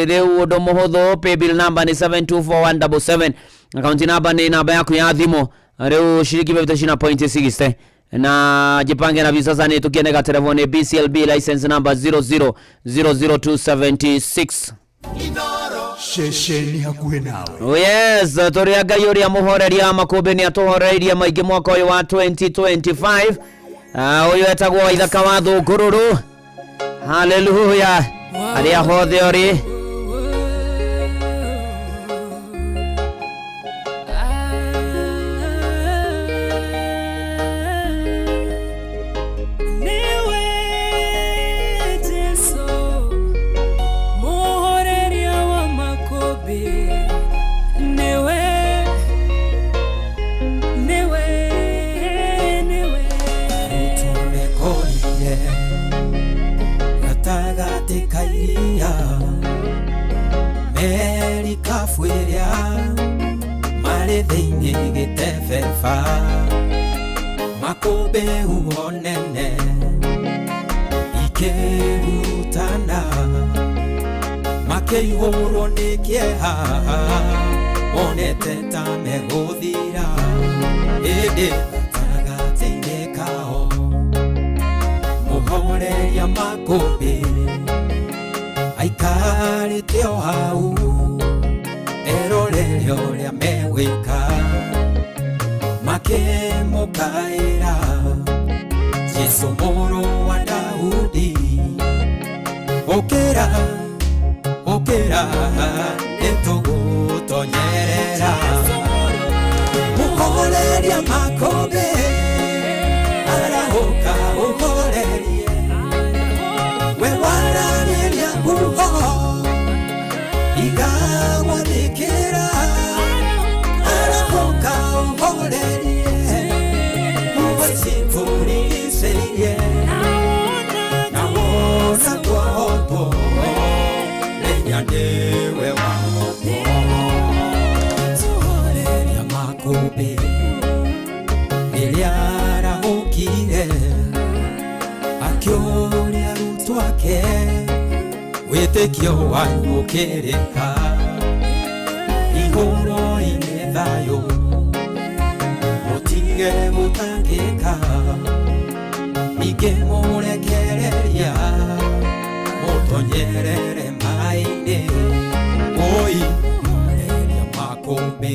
[SPEAKER 21] riu undu muhuthu paybill number ni 724177 account number ni namba yaku ya thimu riu ciringi 50.60 na jipange na visa sasa ni tukienega telefoni BCLB license number 0000276
[SPEAKER 11] shesheni hakuhe nawe
[SPEAKER 21] oh yes toria gayori ya muhoreria makobe ni atohoreria maingi mwaka uyu wa 2025 uyu etagwo ithaka wa thungururu haleluya aria hothe ori
[SPEAKER 4] Fueria mare thini gitefefa makobe uonene ikerutana makeihoro nikieha onete tameguthira indi tagatinĩ kao muhoreria makobe aikarĩte o hau erorere oria megwika makemukaira Jesu moro wa Daudi okera etugutonyerera muhoreria makobe arahoka uhorerie we warareria uho igawa nikira arahoka uhorerie uwasituliserie nawona kwoko lenyanewe wako tuhoreria makobe iliarahukire akioria rutwake witikio wanyukirika igoro inethayo mutige gutangika igemurekereria mutonyerere maini oi mureria makombe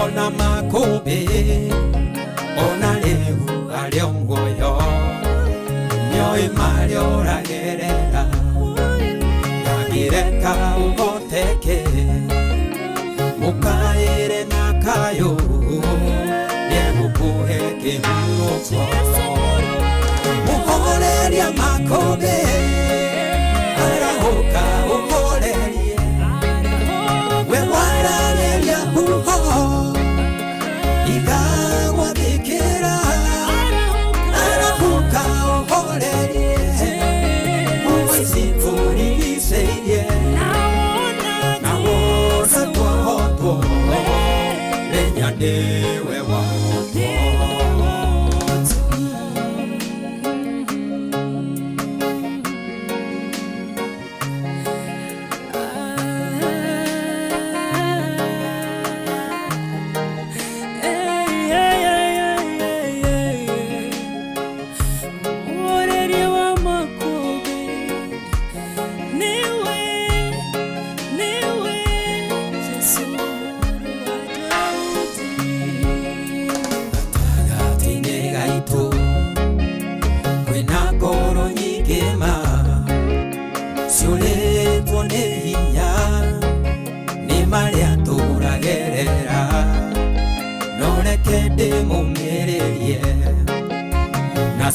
[SPEAKER 4] ona makũmbĩ ona rĩu arĩ o muoyo nĩoĩ marĩa ũragerera ngagĩreka ũhoteke mũkaĩre na kayũ nĩegũkũhe kĩhurũko mũhoreria makũmbĩ arahũka ũhorerie we warageria huho igagwathĩkĩra arahuka ũhorerie ũgĩcitũrigicĩirie na wona twahotwo menya nĩwe wahotwo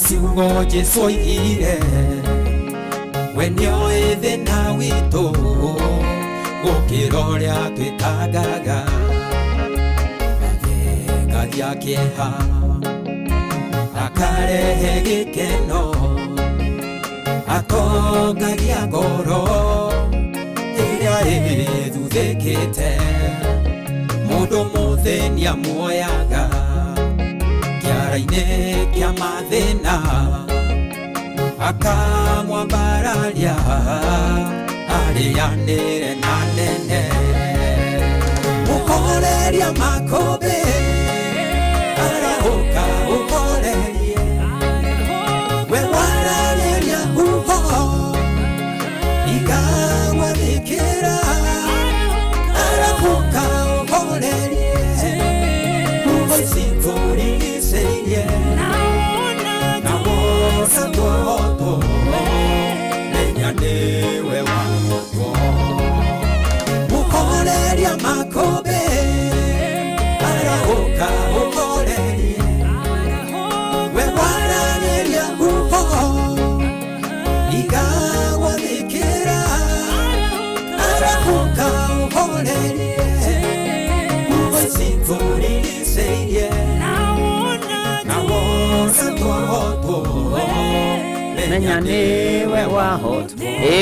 [SPEAKER 4] ciugo Jesũ oigire we nĩoĩ thĩna witũ gũkĩra ũrĩa twĩtangaga agĩkagia kĩeha akarehe gĩkeno atongagia ngoro ĩrĩa ĩthuthĩkĩte mũndũ mũthĩnia muoyaga kĩara-inĩ kĩa mathĩna akamwambararia arĩanĩre na nene mũhoreria makũmbĩ arahũka ũhorerie we warageria huho igagwathĩkĩra arahuka ũhorerie ũgĩcitũrigicĩirie na wona twahotwo menya nĩwe wahotwo mũhoreria makũmbĩ arahũka ũhorerie we warageria huho igagwathĩkĩra arahuka ũhorerie ũgĩcitũrigicĩirie na wona twahotwo menya nĩwe wahotwo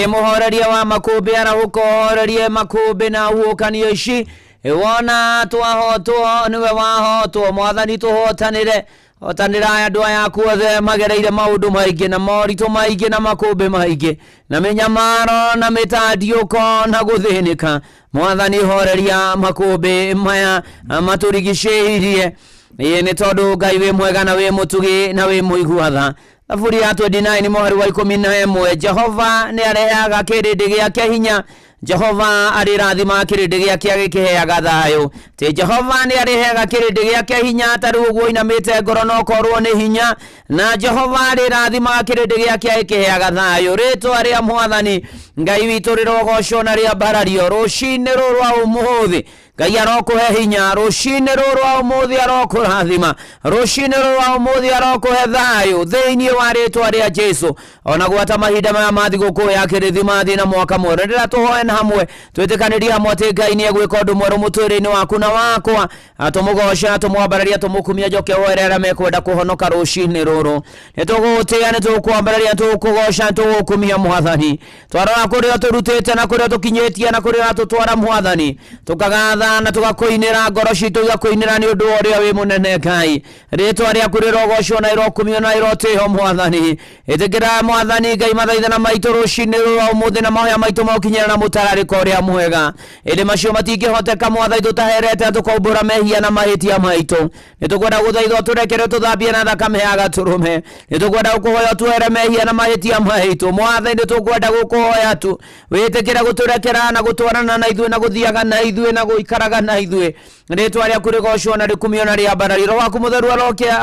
[SPEAKER 21] mũhoreria wa makũmbĩ arahũka ũhorerie makũmbĩ na huũkanio ici wona twahotwo nĩwe wahotwo mwathani tũhotanĩre hotanĩra andũ aya aku othe magereire maũndũ maingĩ na moritũ maingĩ na makũmbĩ maingĩ na mĩnyamaro na mĩtandiũko na gũthĩnĩka mwathani horeria makũmbĩ maya matũrigicĩirie nĩ tondũ Ngai wĩ mwega na wĩ mũtugi na wĩ mũigua-tha. Thaburi ya 29 mũhari wa 11 Jehova nĩ arehaga kĩrĩndĩ gĩake hinya Jehova arĩrathima kĩrĩndĩ gĩake gĩkĩheaga thayũ te Jehova nĩ arehaga kĩrĩndĩ gĩake hinya tarĩ ũguo inamĩte ngoro no korwo nĩ hinya na Jehova arĩrathima kĩrĩndĩ gĩake gĩkĩheaga thayũ rĩtwa rĩa mwathani Ngai witũ rĩrogocwo na rĩambarario rũcinĩ rũrũ rwa ũmũthĩ Ngai arokũhe hinya rũcinĩ rũrũ rwa ũmũthĩ arokũrathima rũcinĩ rũrũ rwa ũmũthĩ arokũhe thayũ thĩinĩ wa rĩtwa rĩa Jesũ ona gwata mahinda maya ma thigũkũ ya kĩrĩthimathi na mwaka mwerũ rĩrĩa tũhoe na hamwe twĩtĩkanĩrie hamwe atĩ Ngai nĩ egwĩka ũndũ mwerũ mũtũũrĩre-inĩ waku na wakwa tũmũgoca tũmwambararia tũmũkumia njoke woere arĩa mekwenda kũhonoka rũcinĩ rũrũ nĩ tũgũgũtĩĩa nĩ tũgũkwambararia tũgũkũgoca tũgũkumia mwathani twarora kũrĩa tũrutĩte na kũrĩa tũkinyĩtie na kũrĩa tũtwara mwathani tũkagatha na tũgakũinĩra ngoro citũ igakũinĩra nĩ ũndũ wa ũrĩa wĩ mũnene Ngai rĩtwa rĩaku rĩrogocwo na rĩrokumio na rĩrotĩĩo mwathani ĩtĩkĩra mwathani Ngai mathaithana maitũ rũcinĩ rũrũ rwa ũmũthĩ na mahoya maitũ maũkinyĩra na mũtararĩko ũrĩa mwega ĩndĩ macio matingĩhoteka mwathani tũtaherete tũkombũra mehia na mahĩtia maitũ nĩ tũkwenda gũthaitha tũrekere tũthambie na thakame ya gatũrũme nĩ tũkwenda gũkũhoya tuere mehia na mahĩtia maitũ mwathani nĩ tũkwenda gũkũhoya tu wĩtĩkĩre gũtũrekera na gũtwarana na ithuĩ na gũthiaga na ithuĩ na gũikaraga na ithuĩ ritwa ria kurigocwo na rikumio na ria barariro waku mutheru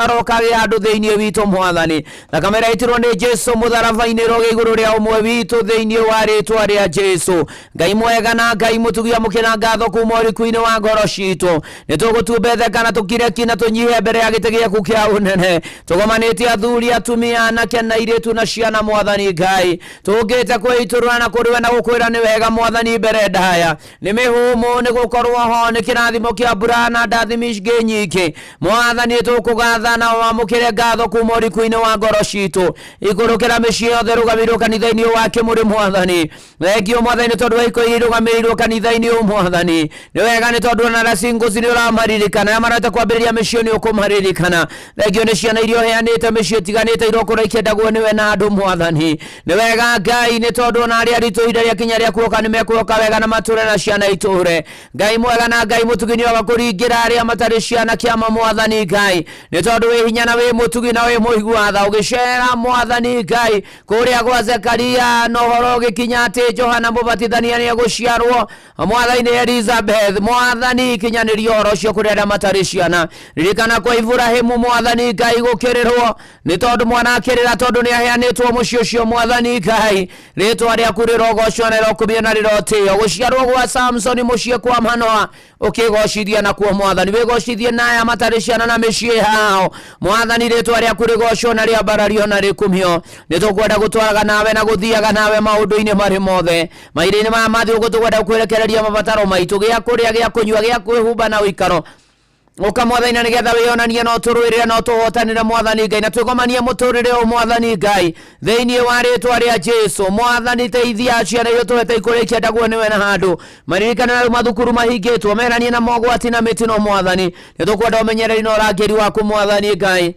[SPEAKER 21] arokage andu thiini witu mwathani thakame raitirwo ni Jesu mutharabaini roge iguru ria umwe witu thiini wa ritwa ria Jesu Ngai mwega na Ngai mutugia mukina ngatho kuma rikuini wa ngoro citu nitugutubethekana tukire kina tunyihe mbere ya gite giaku kia unene tugomanite athuri atumia anake na iritu na ciana mwathani Ngai tugite kwiturana na kuriwe na gukwira ni wega mwathani mbere ndaya ni mihumu ni gukorwo ho ni kirathimo kia mbura na ndathimi nyingĩ mwathani tukugatha na wamukire ngatho kuma rikuini wa ngoro citu igurukira mĩciĩ yothe rugamirwo kanitha-inĩ wake muri mwathani thengio mwathani tondu wa ikoiri rugamirwo kanitha-inĩ mwathani ni wega ni tondu na racingo cini uramaririkana ya marata kwambĩrĩria mĩciĩ ni ukumaririkana thengio ni ciana irio heanĩte mĩciĩ tiganĩte irokora ikendagwo niwe na andũ mwathani ni wega Ngai ni tondu na arĩa aritũ ihinda rĩakinya rĩa kuoka ni mekuoka wega na matũre na ciana itũre Ngai mwega na Ngai mũtugi nĩwe wakuringira arĩa matarĩ ciana kĩama mwathani Ngai ni tondu wĩ hinya na wĩ mũtugi na wĩ mũigua tha ũgĩcera mwathani Ngai kũrĩa gwa Zekaria no horo ũgĩkinya atĩ Johana mũbatithania nĩ egũciarwo mwathani Elizabeth mwathani kinyanĩria ũhoro ũcio kũrĩ arĩa matarĩ ciana ririkana kwa Ibrahimu mwathani Ngai gũkĩrĩrwo ni tondu mwana akĩrĩra tondu nĩ aheanĩtwo mũciĩ ũcio mwathani Ngai rĩtwa rĩaku rĩrogocwo na rĩrokumio na rĩrotĩo gũciarwo gwa Samson mũciĩ kwa Manoa ũkĩgocithia na kuo mwathani wĩgocithie na aya matarĩ ciana na mĩciĩ hao mwathani rĩtwa rĩaku rĩgocwo na rĩambarario na rĩkumio nĩtũkwenda gũtwaraga nawe na gũthiaga nawe maũndũ-inĩ marĩ mothe mahinda-inĩ maya mathiĩ gũtũkwenda kwerekereria mabataro maitũ gĩa kũrĩa gĩa kũnyua gĩa kwĩhumba na ũikaro ukamwathani nigetha wionanie no turwirire no tuhotanire mwathani Ngai na twigomanie muturire o mwathani Ngai thiini wa ritwa ria Jesu mwathani teithia ciana iyo twete ikurikia ndaguo niwe na handu maririkana na mathukuru mahingitwo meranie na mogwati na mitino mwathani nitukwenda umenyereri na urangiri waku mwathani Ngai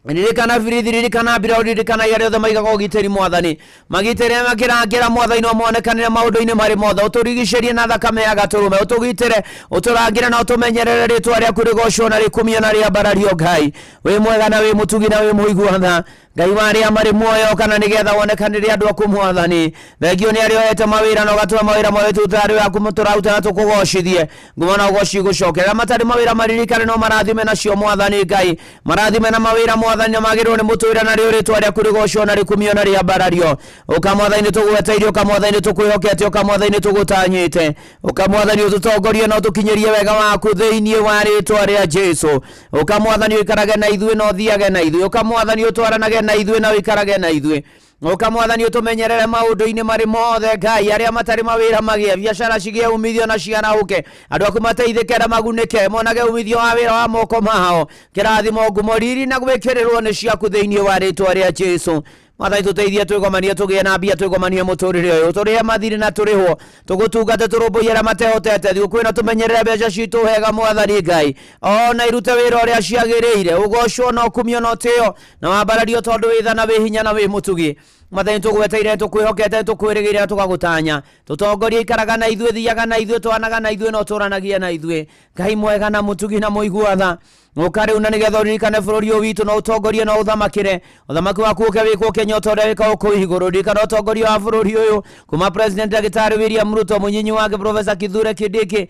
[SPEAKER 21] ririkana virithi ririkana mbira ririkana yare othe maigaga ũgitĩri mwathani magitĩre makĩrangĩra mwathani no monekanĩre maũndũ-inĩ marĩ mothe ũtũrigicĩrie na thakame ya gatũrũme ũtũgitĩre ũtũrangĩre na ũtũmenyerere rĩtwa rĩaku rĩgocwo na rĩkumio na rĩambarario Ngai wĩ mwega na wĩ mũtugi na wĩ mũigua tha Ngai marĩa marĩ muoyo kana nigetha wonekanĩre andũ aku mwathani thengio nĩ arĩa oete mawĩra na ũgatũhe mawĩra mothe tutarĩ waku tũraruta na tũkũgocithie ngumo na ũgoci gũcokerera matarĩ mawĩra maririkane no marathime nacio mwathani Ngai marathime na mawĩra mwathani magĩrĩrwo nĩ mũtwĩra na rĩtwa rĩaku rĩgocwo na rĩkumio na rĩambarario ũkamwathani tũgweteire ũkamwathani tũkwĩhokete ũkamwathani tũgũtanyĩte ũkamwathani ũtũtongorie na ũtũkinyĩrie wega waku thĩinĩ wa rĩtwa rĩa Jesu ũkamwathani ũikarage na ithuĩ na ũthiage na ithuĩ ũkamwathani ũtwaranage na ithuĩ na ũikarage na ithuĩ ukamwathani ũtũmenyerere maũndũ-inĩ marĩ mothe Ngai arĩa matarĩ mawĩra magĩe biacara cigĩe umithio na ciarahũke andũ aku mateithĩke na magunĩke monage umithio wa wĩra wa moko mao kĩrathimo ngumo riri na gwĩkĩrĩrwo nĩ ciaku thĩinĩ wa rĩtwa rĩa Jesu Mwathani tũteithie twĩgomanie tũgĩe na mbia twĩgomanie mũtũrĩre ũyũ tũrĩhe mathirĩ na tũrĩhwo tũgũtungate tũrũmbũiye arĩa matehotete thigũkũ ĩno tũmenyerere mbeca citũ wega mwathani Ngai ona irute wĩra ũrĩa ciagĩrĩire ũgocwo na ũkumio na ũtĩo na wambarario tondũ wĩ tha na wĩ hinya na wĩ mũtugi Mwathani tũgweteire tũkwĩhokete tũkwĩrĩgĩrĩra tũgagũtanya tũtongorie ikaraga na ithuĩ thiaga na ithuĩ twanaga na ithuĩ no tũranagia na ithuĩ Ngai mwega na mũtugi na mũigua tha ũkarĩ una nĩgetha ũririkane bũrũri ũyũ witũ na ũtongorie na ũthamakĩre ũthamaki waku ũke wĩkwo Kenya ũtorĩa wĩkagwo kũu igũrũ ririkana ũtongoria wa bũrũri ũyũ kuma president Daktari William Ruto mũnyinyi wake Professor Kithure Kindiki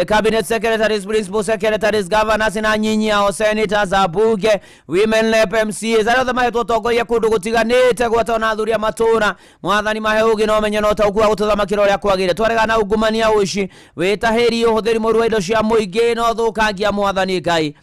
[SPEAKER 21] cabinet secretaries principal secretaries governors na nyinyi ao senators abunge women rep MCAs arĩa othe mahetwo ũtongoria kũndũ gũtiganĩte gwatona athuri a matũra mwathani mahe ũgĩ na ũmenyo na ũtaũku wa gũtũthamakĩra ũrĩa kwagĩrĩire twarega na ungumania ũici wĩtahĩri ũhũthĩri mũru wa indo cia mũingĩ na ũthũkangia mwathani Ngai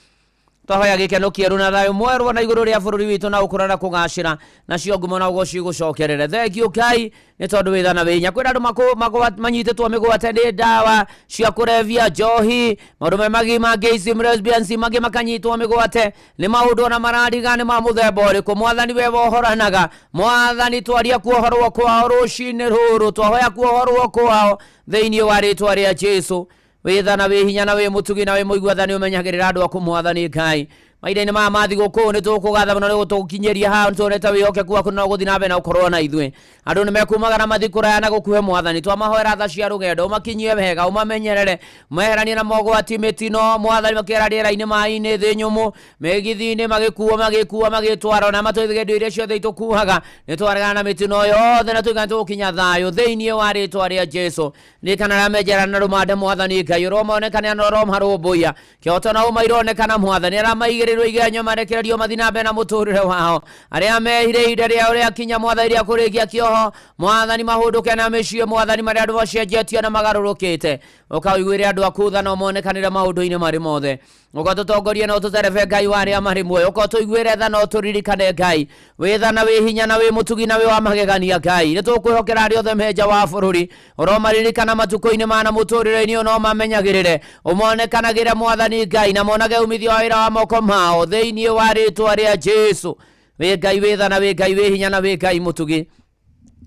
[SPEAKER 21] twahoya gĩkeno kĩerũ na thayũ mwerũ na igũrũ rĩa bũrũri witũ na ũkũra na kũgacĩra nacio ngumo na ũgoci gũcokerere thengio Ngai nĩ tondũ wĩ tha na wĩ hinya kwĩna andũ manyitĩtwo mĩgwate nĩ ndawa cia kũrebia njohi maũndũ mangĩ mangĩ lesbians mangĩ makanyitwo mĩgwate nĩ maũndũ ona marariga nĩ ma mũthemba ũrĩkũ mwathani we wohoranaga mwathani twaria kuohorwo kwao rũcinĩ rũrũ twahoya kuohorwo kwao thĩinĩ wa rĩtwa rĩa Jesu wĩ tha na wĩ hinya na wĩ mũtugi na wĩ mũigua tha nĩ ũmenyagĩrĩra andũ aku mwathani Ngai maida-inĩ ma mathigũkũ nĩ tũkũgatha mũno nĩ gũtũkinyeria ha nĩtũonete wĩhokeku waku no gũthiĩ na mbere na ũkorwo na ithuĩ. Andũ nĩ mekumaga na mathikũraya na gũkuhe Mwathani, twamahoera tha cia rũgendo ũmakinyie wega, ũmamenyerere, meheranie na mogwati mĩtino Mwathani, makĩra rĩera-inĩ maĩ-inĩ thĩ nyũmũ mĩgithi-inĩ magĩkuo magĩtwara na matũithĩge indo iria ciothe itũkuaga, nĩtwaregana na mĩtino yothe na tũigana tũgũkinya thayũ thĩinĩ wa rĩtwa rĩa Jesũ. Nĩkana ramenjera na rũmande Mwathani Ngai ũromonekana na ũromharũmbũia kĩhoto na ũma ironekana Mwathani aramaigĩrĩrwo igenyo marekererio mathi na mbere na mũtũrĩre wao, arĩa mehire ihinda rĩao rĩakinya Mwathani rĩa kũrĩkia kĩoho Mwathani mahũndũke na mĩciĩ Mwathani marĩa andũ macenjetie na magarũrũkĩte, ũkaiguĩre andũ aku tha na ũmonekanĩre maũndũ-inĩ marĩ mothe, ũgatũtongoria na ũtũterebe Ngai wa arĩa marĩ muoyo, ũgatũiguĩre tha na ũtũririkane Ngai, wĩ tha na wĩ hinya na wĩ mũtugi na wĩ wa magegania Ngai. Nĩtũkwĩhokera arĩa othe menja wa bũrũri, ũromaririkana matukũ-inĩ ma na mũtũrĩre-inĩ no mamenyagĩrĩre, ũmonekanagĩre Mwathani Ngai na monage umithio wa wĩra wa moko mao thĩinĩ wa rĩtwa rĩa Jesũ. Wĩ Ngai wĩ tha na wĩ Ngai wĩ hinya na wĩ Ngai mũtugi,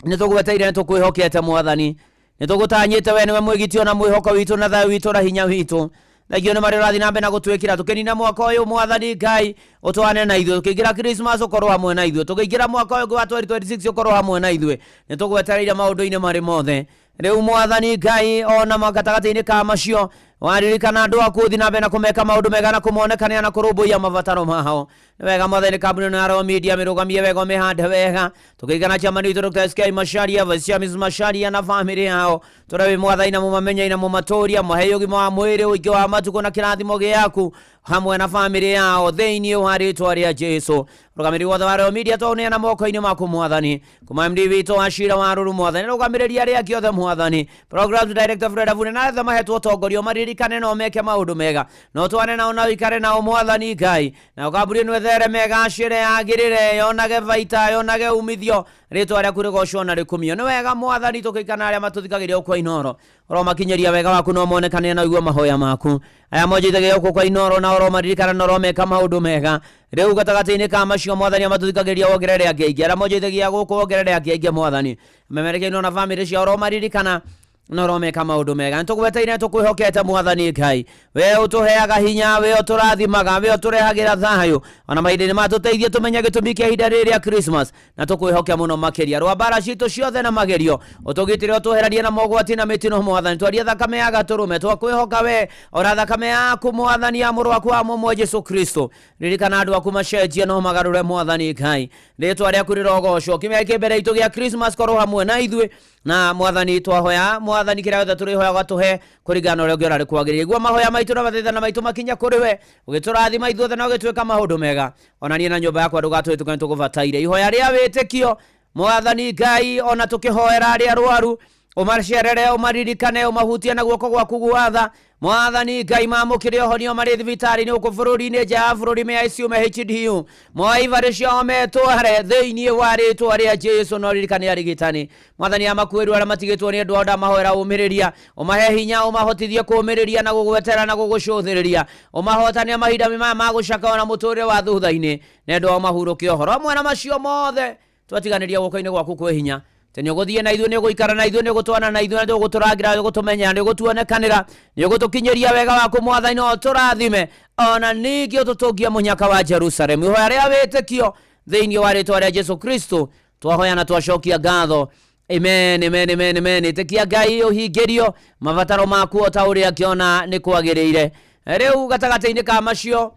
[SPEAKER 21] nĩtũgweteire nĩtũkwĩhokete Mwathani, nĩtũgũtanyĩte we nĩwe mwĩgitio na mwĩhoko witũ na thayũ witũ na hinya witũ. Thagio nĩ marĩ ũrathi na mbere na gũtwĩkĩra tũkĩnina mwaka ũyũ Mwathani Ngai ũtwane na ithuĩ, tũkĩingĩra Christmas ũkorwo hamwe na ithuĩ, tũkĩingĩra mwaka ũyũ wa 2026 ũkorwo hamwe na ithuĩ, nĩtũgwetereire maũndũ-inĩ marĩ mothe. Rĩu Mwathani Ngai ona gatagatĩ-inĩ ka macio waririkana andũ aku ũthi na mbere na kũmeka maũndũ mega na kũmonekania na kũrũmbũiya mabataro mao. Nĩ wega Mwathani kambuni na Royal Media mĩrũgamie wega ũmĩhande wega, tũkĩigana ciamani witũ Dr. SK Macharia, Vice Miss Macharia na family yao, tũrewe Mwathani na mũmamenyai na mũmatũria mũhe ũgima wa mwĩrĩ ũingĩ wa matukũ na kĩrathimo gĩaku hamwe na family yao thĩinĩ wa rĩtwa rĩa Jesũ. Rũgamĩrĩri wothe wa Royal Media twaũneana moko-inĩ maku Mwathani, kuma MD witũ wa Shira wa Rũrũ Mwathani, rũgamĩrĩri arĩa angĩ othe Mwathani, Programs Director Fred Avune na etha mahetwo ũtongoria maririkane no meke maũndũ mega, no twane nao na ũikare nao Mwathani Ngai, na ũkambũrie nĩ wethere mega acĩre agĩrĩre yonage baita yonage umithio rĩtwa rĩaku rĩgocwo na rĩkumio. Nĩ wega Mwathani tũkĩikana arĩa matũthikagĩria kwa Inoro, ũromakinyĩria wega waku no monekane na ũigua mahoya maku, aya monjithagia gũkũ kwa Inoro na ũromaririkana na ũromeka maũndũ mega. Rĩu gatagatĩ-inĩ ka macio Mwathani amatũthikagĩria wongerere angĩ aingĩ, arĩa monjithagia gũkũ wongerere angĩ aingĩ Mwathani, memerekeirwo na family ciao ũromaririkana na ũromeka maũndũ mega. Nĩtũgweteire tũkwĩhokete Mwathani Ngai, we ũtũheaga hinya, we ũtũrathimaga, we ũtũrehagĩra thayũ, ona mahinda-inĩ matũteithie tũmenye gĩtũmi kĩa ihinda rĩrĩ rĩa Christmas, na tũkwĩhokia mũno makĩria rwa mbara citũ ciothe na magerio, ũtũgitĩre ũtũheranie na mogwati na mĩtino Mwathani, twarie thakame ya gatũrũme, twakwĩhoka we ora thakame yaku Mwathani ya mũrũ waku wa mũmwe Jesũ Kristo. Ririkana andũ aku macenjie no magarũre Mwathani Ngai, rĩtwa rĩaku rĩrogocwo kĩmera kĩ mbere itũ gĩa Christmas korwo hamwe na ithuĩ, na Mwathani twahoya Mwathani kĩrĩa gĩothe tũrĩhoya ũgatũhe kũringana ũrĩa ũngĩona rĩkwagĩrĩire. Igua mahoya maitũ na mathaithana maitũ makinya kũrĩ we, ũgĩtũrathima ithuothe na ũgĩtwĩka maũndũ mega, ona niĩ na nyũmba yakwa ndũgatwĩtũkane tũgũbataire. Ihoya rĩa wĩtĩkio Mwathani Ngai, ona tũkĩhoera arĩa arwaru ũmacerere ũmaririkane ũmahutie na guoko gwaku gwatha Mwathani Ngai mamũkĩre ũhonio marĩ thibitarĩ-inĩ gũkũ bũrũri-inĩ nja ya bũrũri me ICU me HDU moe ibarĩ ciao metware thĩinĩ wa rĩtwa rĩa Jesũ, no ririkane arigitani Mwathani amakuĩrwo arĩa matigĩtwo nĩ andũ ao ndamahoera ũmĩrĩria, ũmahe hinya, ũmahotithie kũũmĩrĩria na gũgwetera na gũgũcũthĩrĩria, ũmahotania mahinda maya ma gũcaka na mũtũrĩre wa thutha-inĩ, na endwa ũmahurũkie ũhoro amwe na macio mothe twatiganĩria guoko-inĩ gwaku kwĩ hinya. Nĩ ũgũthiĩ na ithuĩ, nĩ ũgũikara na ithuĩ, nĩ ũgũtwana na ithuĩ, nĩ ũgũtũrangira, nĩ ũgũtũmenya, nĩ ũgũtuonekanĩra, nĩ ũgũtũkinyĩria wega waku Mwathani, no tũrathime ona ningĩ ũtũtũngie mũnyaka wa Jerusalemu. Ihoya rĩa wĩtĩkio thĩinĩ wa rĩtwa rĩa Jesũ Kristo twahoya na twacokia ngatho. Amen, amen, amen, amen. Ĩtĩkia Ngai ũhingĩrio mabataro maku o ta ũrĩa akĩona nĩ kwagĩrĩire. Rĩu gatagatĩ-inĩ ka macio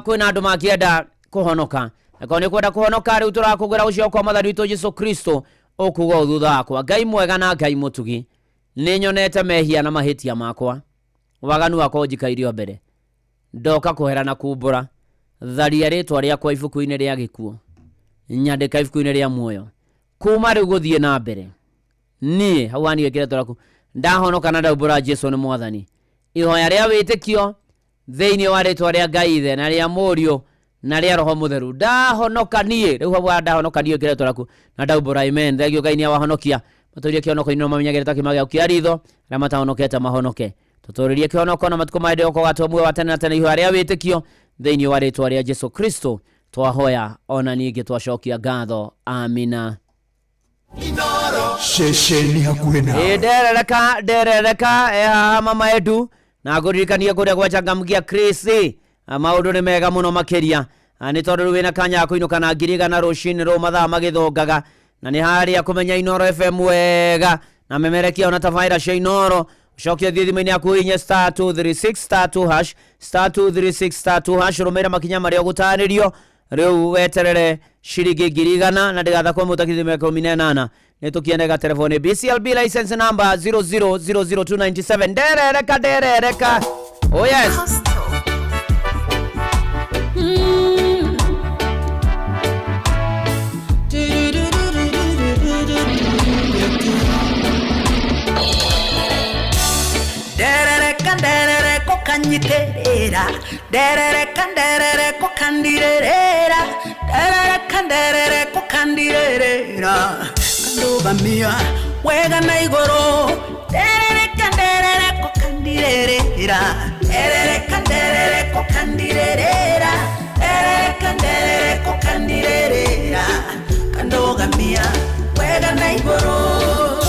[SPEAKER 21] kwĩna andũ makĩenda kũhonoka, na nĩ kwenda kũhonoka rĩu tũrakũngũĩra gũcio kwa Mwathani witũ Jesũ Kristo ũkuga thutha wakwa. Ngai mwega na Ngai mũtugi, nĩ nyonete mehia na mahĩtia makwa, waganu wakwa ũnjikairio mbere, ndoka kũhera na kumbũra, tharia rĩtwa rĩakwa ibuku-inĩ rĩa gĩkuũ, nyandĩka ibuku-inĩ rĩa muoyo, kuma rĩu gũthiĩ na mbere niĩ hau hanigĩ kĩreto raku ndahonoka na ndaumbũra Jesũ nĩ Mwathani. Ihoya rĩa wĩtĩkio thĩinĩ wa rĩtwa rĩa Ngai Ithe na rĩa Mũriũ na rĩa Roho Mũtheru, ndahonoka niĩ rĩu hau ndahonoka niĩ kĩreto raku na ndaumbũra. Amen. Thengio Ngai nĩ awahonokia, matũrie kĩhonoko-inĩ no mamenyagĩrĩre ta kĩma gĩaku kĩa ritho, arĩa matahonokete mahonoke, tũtũrĩrie kĩhonoko na matukũ ma hĩndĩ ĩyo muoyo wa tene na tene. Ihoya rĩa wĩtĩkio thĩinĩ wa rĩtwa rĩa Jesũ Kristo twahoya ona ningĩ twacokia ngatho. Amina.
[SPEAKER 12] Shesheni hakuhĩ nawe.
[SPEAKER 21] Nderereka haha mama edu na ngũririkania kũrĩa gwachangamkia Chris maundu ni mega muno makiria ni tondu wina kanya kuinuka na ngirigana rucini ru mathaa magithongaga na ni haria kumenya Inoro FM wega na memerekia ona tafaira cia Inoro ucokia thithimo-ini yaku inye *236*2# *236*2# rumira makinya maria gutanirio riu weterere ciringi ngirigana na ndigatha kwa mutakithime 18 ni tukiendega telefoni BCLB license number 0000297 derereka oh yes
[SPEAKER 1] derereka kanyiterera derereka kandirerera derereka kandirerera kandugamia wega na igoro derereka kandirerera derereka kandirerera derereka kandirerera kandugamia wega na igoro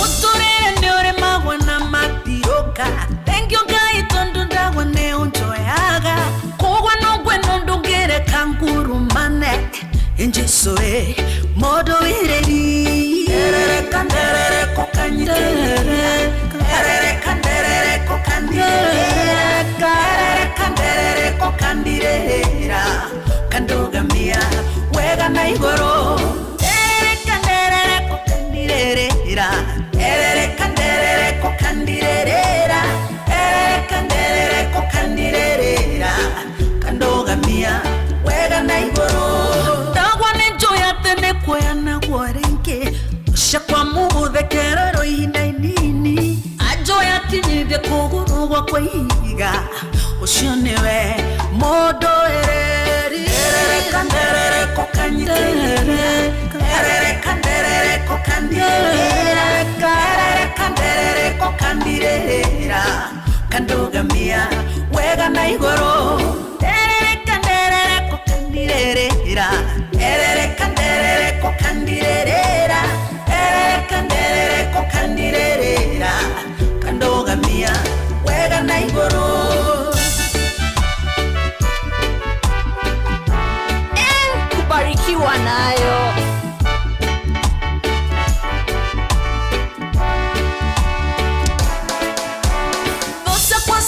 [SPEAKER 1] uturere ndiore magwa na matiroka thank you guys tondu ndagwa ne unjoyaga kogwa no gweno ndungere kangurumane injisoe modo ireri derereka kanyiterera derereka kandirera kandogamia wega na igoro derereka kandirera derereka kandirera kandirera kandogamia wega na igoro ndagwa ne joya tene kwena gwarenke shakwa muthekero inini ajoya kinyide kugurugwa kwiga ucio niwe modo ereri derereka kanyiterera derereka kandirera kandogamia wega na igoro derereka kandirera derereka kandirera kandirera kandogamia wega na igoro kubarikiwa nayo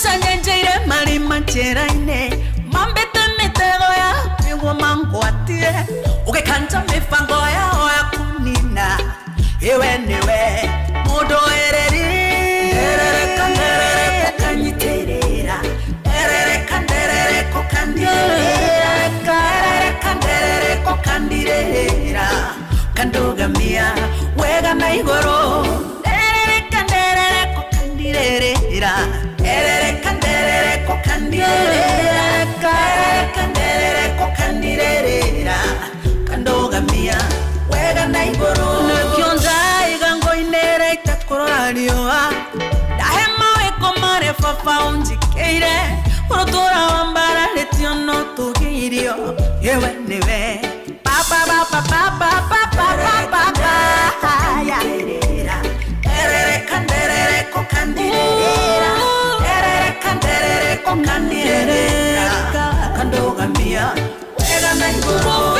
[SPEAKER 1] sanyenjeire mari mancheraine mambete mitego ya pigwo mangwatie ugekanta mifango ya oya kunina iwe niwe mudo ereri derereka kanyiterera derereka kandirera kandogamia wega na igoro derereka kandirera kandirera kandogamia wega na igoro nekionza igango inere itakororarioa dahema weko mare fafa unjikeire urotora wambara letiono tugirio yewe niwe papa ya derereka kandirera kandirera kandogamia wega na igoro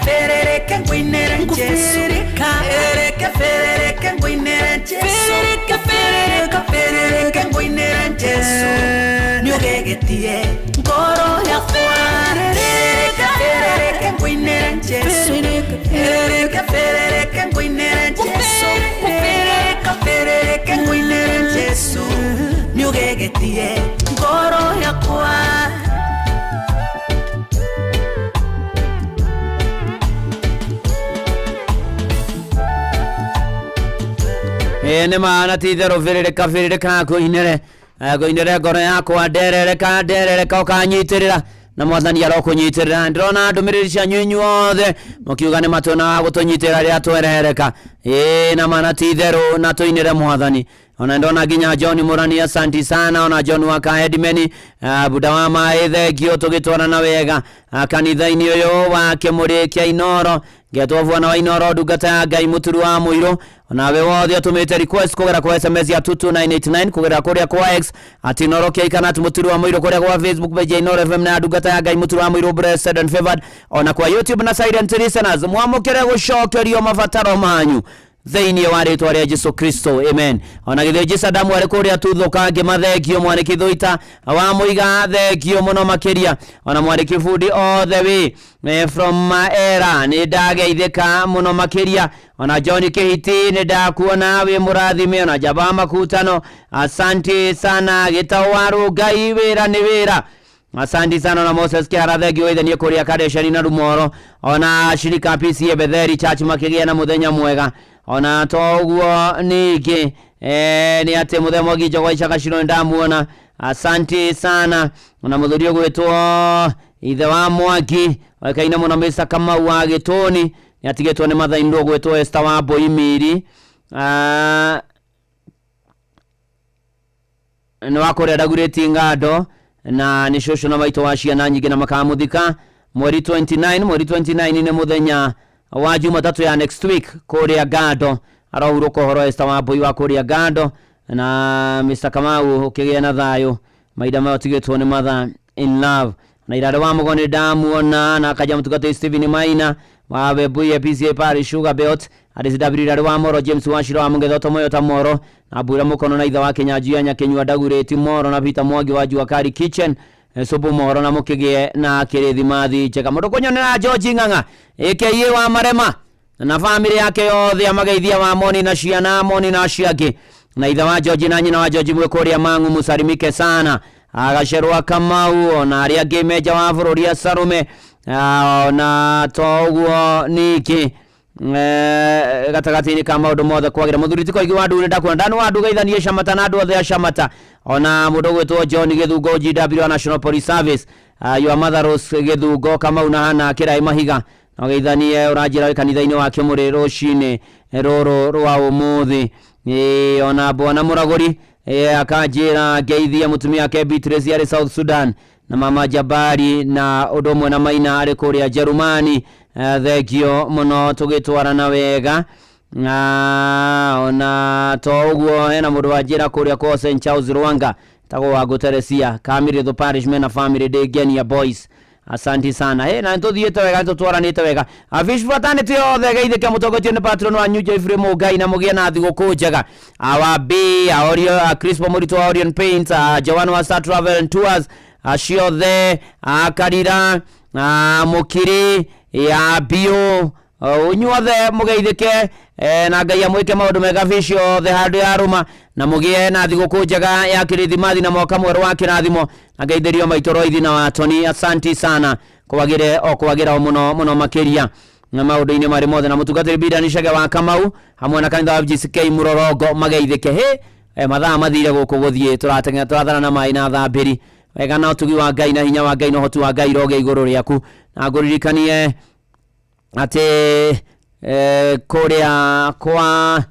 [SPEAKER 1] ferereka ngwinera Jesu ferereka ngwinera Jesu ferereka ngwinera Jesu nyogegetie ngoro yakwa ferereka ngwinera Jesu ferereka ngwinera Jesu ferereka ngwinera Jesu nyogegetie ngoro yakwa
[SPEAKER 21] ni maana tithero virereka kuinere ngoro yakwa derereka ukanyitirira na mwathani arokunyitirira ndirona ndumiriri cia nyinyu othe mukiuga ni matuna gutunyitirira ria twerereka na maana tithero na tuinire mwathani ona ndona ginya John Murani asanti sana ona John waka Edmeni buda wa maithe gio tugitwara na wega kanitha-ini uyu wake murikia Inoro getwovwana wa Inoro ndungata ya Ngai muturu wa muiro ona we wothe atumite request kugera kwa SMS ya 22989 kugera kuria kwa X ati Inoro kiaikana ati muturu wa muiro kuria kwa Facebook page Inoro FM na ndungata ya Ngai muturu wa muiro blessed and favored ona kwa YouTube na silent listeners mwamukire gucokerio mabataro manyu thĩinĩ wa rĩtwa rĩa Jesu Kristo amen ona githĩnji Sadamu arĩ kũrĩa tuthukange mathengio mwanĩki Thũita wa mũiga thengio mũno makĩria ona mwanĩki Budi all the way from Era nĩ ndageithĩka mũno makĩria ona John Kĩhiti nĩ ndakuona wĩ mũrathime ona Jaba Makutano asante sana gĩtawaru Ngai wĩra nĩ wĩra asante sana na Moses Kĩara thengio ithenie kũrĩa Kadeshani na Rumoro ona shirika PCA Betheri Church makĩgĩa na mũthenya mwega ona toguo ningĩ ni ate muthemogi Jogwa Ichaka Shiro ndamuona asante sana ona muthuri gwetwo ithe wa Mwangi kaina muno Mesa kama wa Gitoni ni atigetwo ni mathaindo gwetwo Esther wa Boimiri ni wakore dagureti ngado na ni shosho na maito wa ciana nyingi na makamuthika mweri 29 ni muthenya wa Jumatatu ya next week kuria Gado arauro kohoro Esther wa Boi wa kuria Gado na Mr. Kamau ukigea na thayo maida mayo tigetwo ni matha in love na irare wa mugoni ndamuona na akaja mtukate Steven Maina wa Boi PCA Parish Sugar Belt arizidabirira wa Moro James Washiro wa Mungetho moyo ta Moro na bura mukono na itha wa Kenya Jia Nyakenywa Dagureti Moro na Peter Mwangi wa Juakari Kitchen Sobo Moro na mukigie na Kirithi Mathi cheka mundo konyonera George Ng'ang'a aka wa Marema na family yake yothe amageithia wa Moni na Ciana Moni na Ciake na itha wa George na nyina wa George mwekuria Mang'u musarimike sana agacerwa Kamau na aria ngimeja wa bururi ya Sarume na toguo niki gatagati ni kama undu mothe kwagira muthuri tiko igi wandu ni ndakuona ndani wandu geithanie Shamata na andu othe a Shamata ona mundu gwetwo John Githungo GW National Police Service your mother Rose Githungo kama una hana kirai mahiga na geithanie uranjira kanitha-ini wake muri rucini roro rwa umuthi ona bwana Muraguri akanjira geithia mutumia yake Beatrice ya South Sudan na mama Jabari na udomwe na Maina ari kuria Jerumani thegio muno tugitwara na wega ona toguo hena mundu wajira kuria kwa St Charles Rwanga tago wa Guteresia Kamiri the Parish Mena Family Day Genia Boys asante sana na ntothiete wega tutwaranite wega afish fatane tio the geithike mutogotio ni patron wa New Jeffrey Mugai na mugia na thiguku njega awabi aorio Crispo Murito wa Orion Paint Joan wa Star Travel and Tours Shiothe Karira Mukiri ya bio unyuothe mugeithike na Ngai amwike maundu mega ficio the handu ya Ruma na mugie na thiguku njega ya Kirithi Mathi na mwaka mweru wa kirathimo na ngeithĩrio maitoro ithi na watoni asante sana kwagira muno makiria na maundu-ini mari mothe na mutungatĩri Bidani Chege wa Kamau hamwe na kanitha wa GCK Murorongo mageithike mathaa mathire guku guthie turathana na mai na thambiri wega na utugi wa Ngai na hinya wa Ngai no hotu wa Ngai roge iguru riaku na nguririkanie ati kuria kwa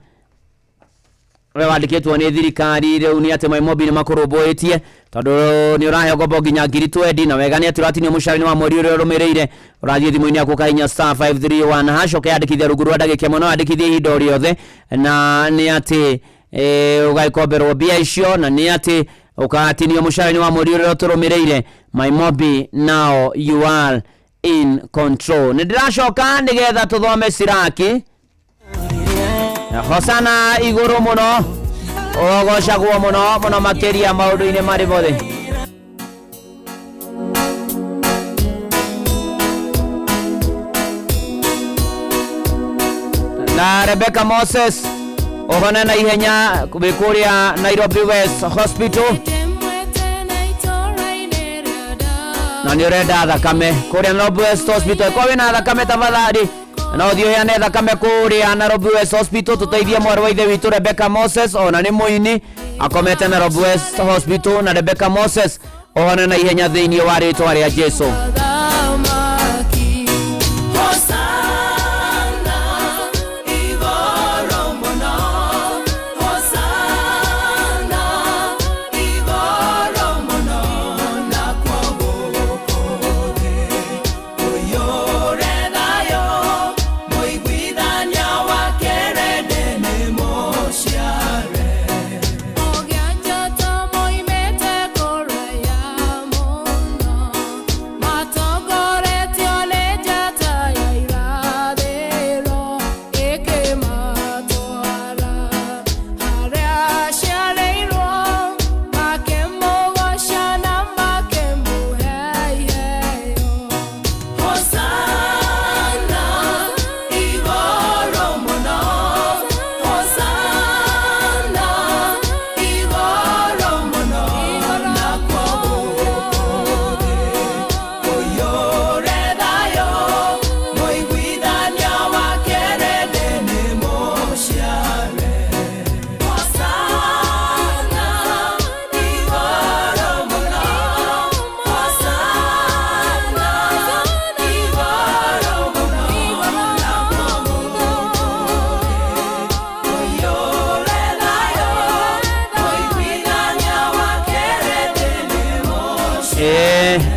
[SPEAKER 21] wandikitwo ni thirikari riu ni ati maimobi ni makurumbuitie tondu ni urahe ngombo nginya 20 na wega ni ati uratinio mushari wa mweri uria rumireire urathie thimu-ini yaku kahinya *531# hash ukayandikithia rungu rwa ndagika imwe no wandikithie ihinda o riothe na ni ati ugaikomberwo mbia icio na ni ati ukatinio mushari wa mweri uria turumireire maimobi now you are in control. Nindiracoka nigetha tuthome Siraki Hosana iguru muno ogocagwo muno makiria maundu-ini mari mothe na Rebecca Moses ohona na ihenya kubikuria Nairobi West Hospital na ni urenda thakame kuria Nairobi West Hospital kwa wina thakame tafadhali na uthio ya ne thakame kuria Nairobi West Hospital tuteithie mwaru wa ithe witu Rebecca Moses ona ni muini akomete Nairobi West Hospital na Rebecca Moses ohona na ihenya thiini wa ritwa ria Jesu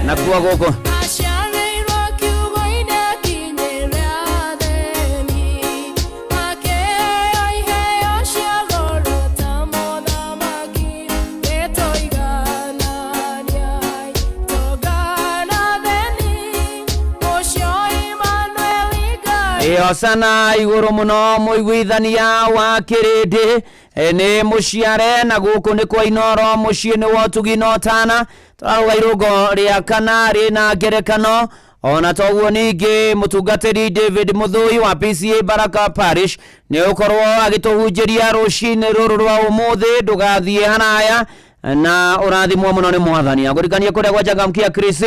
[SPEAKER 21] na kuwa goko Iyo sana iguru muno muiguithania wa kirindi ni muciare na guku ni kwa Inoro mucii ni wotugi no tana twaruga irungo ria kana rina ngerekano ona toguo ningi mutungatiri David Muthui wa PCA Baraka Parish ni ukorwo agituhunjiria rucini ruru rwa umuthi ndugathie hanaya na urathimwo muno ni mwathani agurikania kuria gwa Changamkia Chris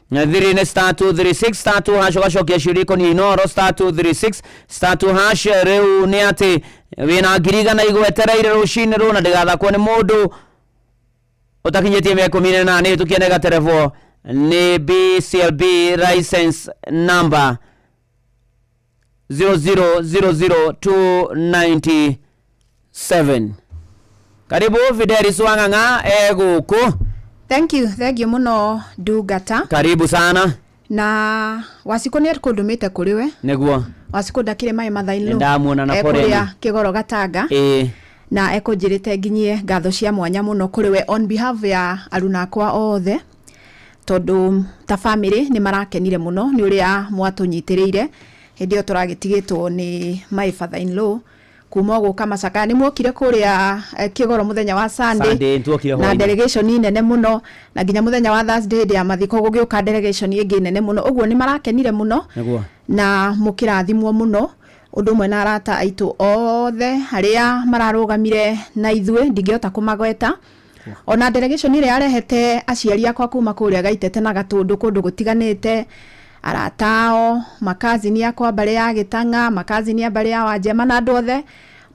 [SPEAKER 21] Thiri ni *236 *2# gacokia ciriko ni Inoro *236 *2# riu ni ati wina ngirigana igwetereire rucini runa ndigathakwo ni mundu utakinyitie miaka 18 tukienega terevo ni BCLB license number 0000297. Karibu Fidelis Wanganga eguku.
[SPEAKER 20] Thank you muno Ndungata.
[SPEAKER 21] Karibu sana.
[SPEAKER 20] Na wasiko ni kundumite kuriwe.
[SPEAKER 21] Neguo.
[SPEAKER 20] Wasiko ndakire mai mathainu.
[SPEAKER 21] Ndamuona na poreni.
[SPEAKER 20] Ekuria Kigoro Gatanga. Na ekunjirite nginyie ngatho cia mwanya muno kuriwe on behalf ya aruna akwa othe. Tondu ta family ni marakenire muno ni uria mwatunyitiriire hindi yo turagitigitwo ni my father in law kuma guka Masaka ni mwokire kuria Kigoro muthenya wa Sunday na delegation nene muno na nginya muthenya wa Thursday ya mathiko gugiuka delegation ingi nene muno uguo ni marakenire muno na mukirathimwo muno undu mwe na arata aitu othe haria mararugamire na ithue ndingihota kumagweta. Ona delegation ile yarehete aciari akwa kuma kuria Gaitete na Gatundu kundu gutiganite aratao makazi ni akwa bare ya Gitanga makazi ni bare ya Wajema na ndothe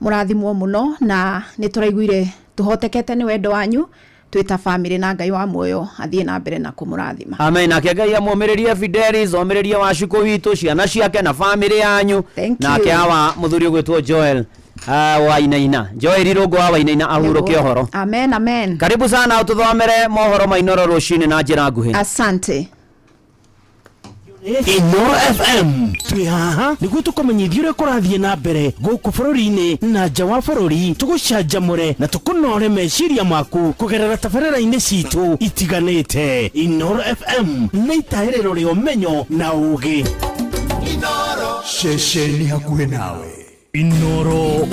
[SPEAKER 20] murathimwo muno na nituraiguire tuhotekete ni wendo wanyu twita family na Ngai wa muoyo athie na mbere na kumurathima.
[SPEAKER 21] Amen. Na Ngai amomiririe Fidelis omiririe waciko witu ciana ciake na family yanyu na kiawa muthuri gwitwo Joel Wainaina Joel Irungo wa Wainaina ahuruke ohoro.
[SPEAKER 20] Amen amen.
[SPEAKER 21] Karibu sana ututhomere mohoro ma Inoro rucini na njira nguhi.
[SPEAKER 20] Asante.
[SPEAKER 12] Inoro FM twi haha niguo tukumenyithia uria kurathie na mbere guku bururi-ini na nja wa bururi tugucanjamure na tukunore meciria maku kugerera tabarĩra-inĩ citu itiganĩte. Inoro FM nĩ itahĩrĩro rĩa ũmenyo na ũũgĩ.
[SPEAKER 3] Inoro ceceni hakuhĩ nawe.
[SPEAKER 12] Inoro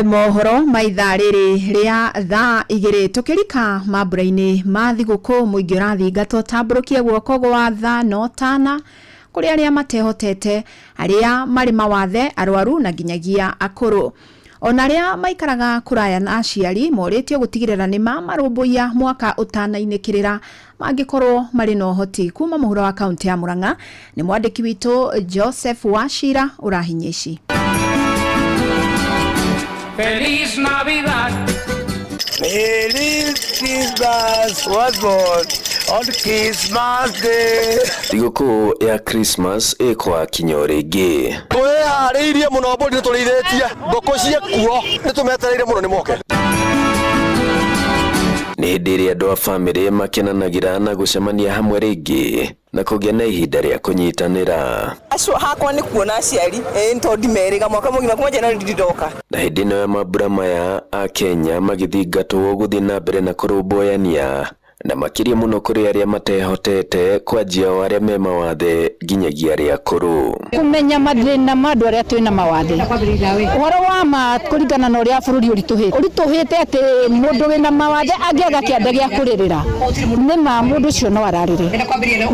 [SPEAKER 20] mohoro maitha riri ria thaa igiri tukirika mambura-ini ma thiguku muingi urathingatwo tamburukie guoko gwa tha no tana kuri aria matehotete aria mari mawathe arwaru na nginyagia akuru ona aria maikaraga kuraya na aciari moritio gutigirira ni marumbuia mwaka utanainikirira mangikorwo mari no hoti kuma muhura wa kaunti ya Murang'a ni mwandiki witu Joseph Wachira urahinyeci.
[SPEAKER 5] Feliz Navidad.
[SPEAKER 7] Feliz Christmas was born on Christmas Day.
[SPEAKER 14] Thigũkũ ya Christmas ĩkwa kinyo rĩngĩ.
[SPEAKER 7] Twĩharĩirie mũno mbũri nĩtũrĩithĩtie ngũkũ ciekuo nĩtũmetereire mũno nĩmoke.
[SPEAKER 14] Nĩ hĩndĩ ĩrĩa andũ a bamĩrĩ makenanagĩra na gũcemania hamwe rĩngĩ na kũgĩa na ihinda rĩa kũnyitanĩra.
[SPEAKER 16] Acio hakwa nĩ kuona aciari ntondũ ndimeriga mwaka mũgima kuma Januari ndidoka.
[SPEAKER 14] Na hĩndĩ ĩno ya mambura maya a Kenya magĩthingatwo gũthiĩ na mbere na kũrũmbũyania na makiria muno kuri aria matehotete kwanjia o aria me mawathe nginyagia aria akuru.
[SPEAKER 22] Kumenya mathina ma andu aria twina mawathe uhoro wa ma kuringana na uria bururi urituhite ati mundu wina mawathe angiaga kiande gia kuririra ni ma mundu ucio no ararire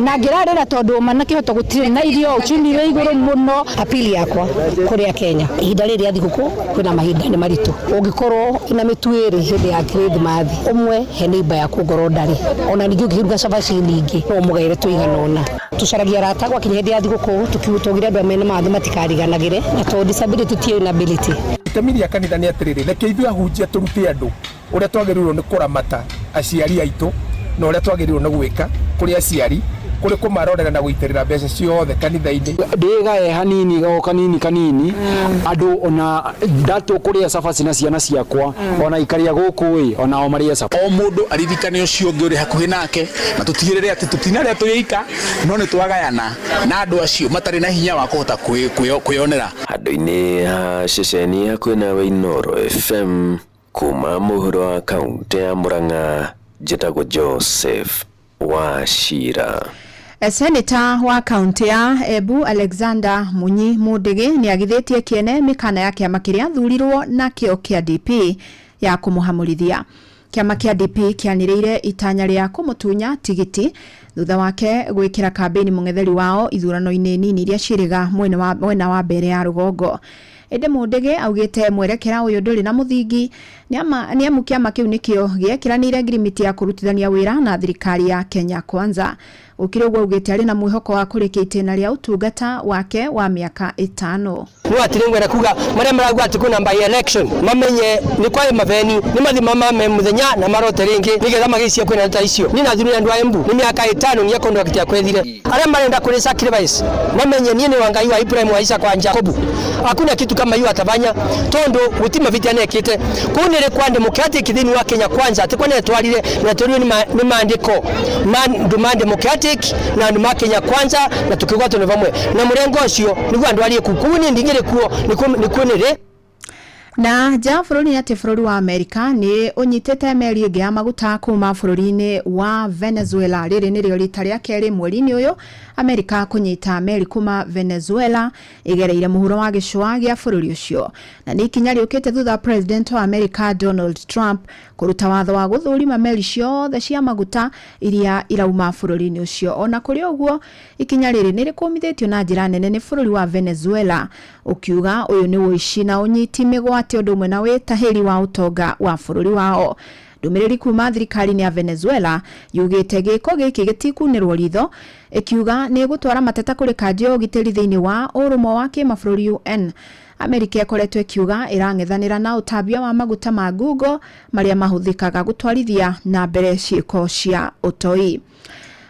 [SPEAKER 22] na ngirarira tondu manakihota gutire na irio uchumi ri iguru muno. Apili yakwa kuri Kenya ihinda riri ya thiguku kwina mahinda ni maritu ungikorwo ina mituiri hindi ya Christmas umwe he neighbor yaku ngoro ndari ona ningi ukiruga cabaci nyingi no mugaire tuiganona tucaragia rata gwa kinya ya thiguku tukiutogire andu amene mathe matikariganagire na to disability ti inability.
[SPEAKER 23] Itemi ya kanitha ni atiriri reke ithu ahunjia turute andu uria twagirirwo ni kuramata aciari aitu na uria twagirirwo ni gwika kuri aciari kuri kumarorera na guiterera mbeca ciothe kanitha-ini
[SPEAKER 2] ndigae hanini go kanini andu ona ndatu kuria cabaci na ciana ciakwa ona ikaria guku ona o maria cabaci
[SPEAKER 6] o mundu aririkane ucio ungi uri hakuhi nake na tutigirire ati tutinaria tuika no ni twagayana na andu acio matari na hinya wa kuhota kwionera
[SPEAKER 14] handu-ini ha ceceni hakuhi nawe Inoro FM kuma muhuro wa kaunti ya Murang'a njĩtagwo Joseph Wachira.
[SPEAKER 20] Seneta wa kaunti ya Embu Alexander Munyi Mudigi ni agithitie kiene mikana ya kiama kiria thurirwo na kio kia DP ya kumuhamurithia. Kiama kia DP kianiriire itanya ria kumutunya tigiti thutha wake gwikira kambeni mung'etheri wao ithurano-ini nini iria ciriga mwena wa mbere ya rugongo. Ede Mudigi augite mwerekera uyu nduri na muthingi ni amu kiama kiu nikio giekiranire ngirimiti ya kurutithania wira na thirikari ya Kenya Kwanza. Ukirogwa ugite ari na mwihoko wa kurikia itena ria utungata wake wa miaka 5.
[SPEAKER 18] No atirengwera kuga maria maragwa ati kuna by election mamenye ni kwa maveni ni mathima mame muthenya na marote ringi nigetha magiciya kwina nta icio ni nathuru andu a Embu ni miaka 5 ni contract ya kwethire aria marenda kuri sacrifice mamenye ni wangai wa Ibrahim wa Isaka wa Jacob hakuna kitu kama hiyo atafanya tondo gutima vita nekite kunire kwa democratic thini wa Kenya Kwanza ati kwa netwarire na turi ni maandiko man democratic na nduma Kenya Kwanza na tukigwa tune vamwe na murengo ucio niguo andu ali kukuni ndingire kuo nikunire
[SPEAKER 20] na ja fururi ati fururi wa Amerika ni unyitete meri igi ya maguta kuma fururi-ini wa Venezuela riri ni rio rita ria keri mweri-ini uyu Amerika kunyita meri kuma Venezuela igereire muhuro wa gicua gia fururi ucio na ni ikinya riukite thutha president wa Amerika Donald Trump kuruta watho wa guthurima meri ciothe cia maguta iria irauma fururi-ini ucio ona kuri uguo ikinya riri ni rikumithitio na njira nene ni fururi wa Venezuela ukiuga uyu ni uici na unyiti migwati undu umwe na witahiri wa utonga wa fururi wao. Ndumiriri kuma thirikari ya Venezuela yugite giko giki gitikunirwo ritho ikiuga ni gutwara mateta kuri kanjo ugitiri thiini wa urumo wa kimafururi UN. Amerika ikoretwe kiuga irang'ethanira na utabia wa maguta ma Google maria mahuthikaga gutwarithia na mbere ciiko cia utoi.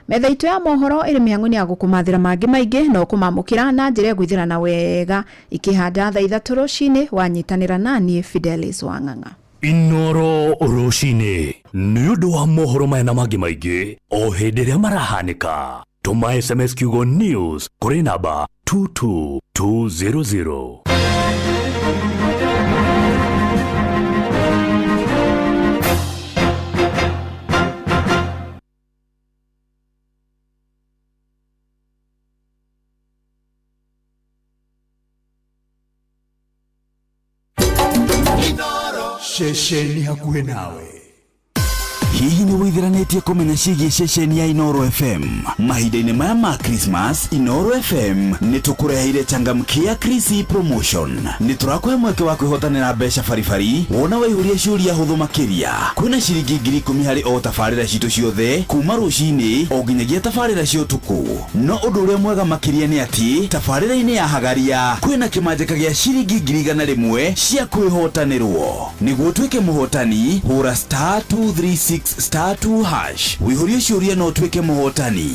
[SPEAKER 20] Metha itu ya mohoro iri mihang'o ya gukumathira mangi maingi no kumamukira na njira gwithirana wega ikihanda thaa 3 rucini wanyitanira nani Fidelis Wang'ang'a.
[SPEAKER 9] Inoro rucini ni undu wa mohoro maya na mangi maingi o hindi ria marahanika. Tuma SMS kiugo news kuri namba 22200.
[SPEAKER 17] Shesheni hakuhe nawe. Hihi ni withiranetie kumenya cigie ceceni ya Inoro FM mahinda-ini maya ma Christmas. Inoro FM ni tukureheire changamkia Christmas promotion. Ni turakwe mweke wa kwihotanira mbeca baribari wona waihuria ciuria huthu makiria. Kwina ciringi 10,000 hari o tabarira citu ciothe kuma rucini o nginyagia tabarira cia utuku. No undu uria mwega makiria ni ati tabarira-ini ya hagaria kwina kimanjika gia ciringi 100,000 cia kwihotanirwo. Niguo twike muhotani hura *236 *2 hash wihurie ciuria no twike muhotani.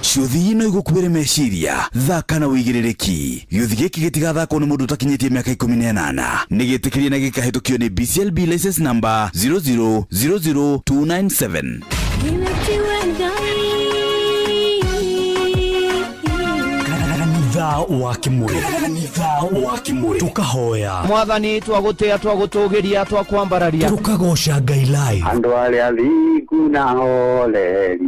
[SPEAKER 17] Ciuthi ino igukubire meciria thaka na wigirereki. Giuthi giki gitigathakwo ni mundu utakinyitie miaka 18 nigitikirie na gikahitukio ni BCLB license number 0000297.
[SPEAKER 9] wa kimuri tukahoya
[SPEAKER 21] mwathani twagutia twagutugiria twakwambararia
[SPEAKER 9] tukagosha Ngai live
[SPEAKER 24] andu aria thiku na holeri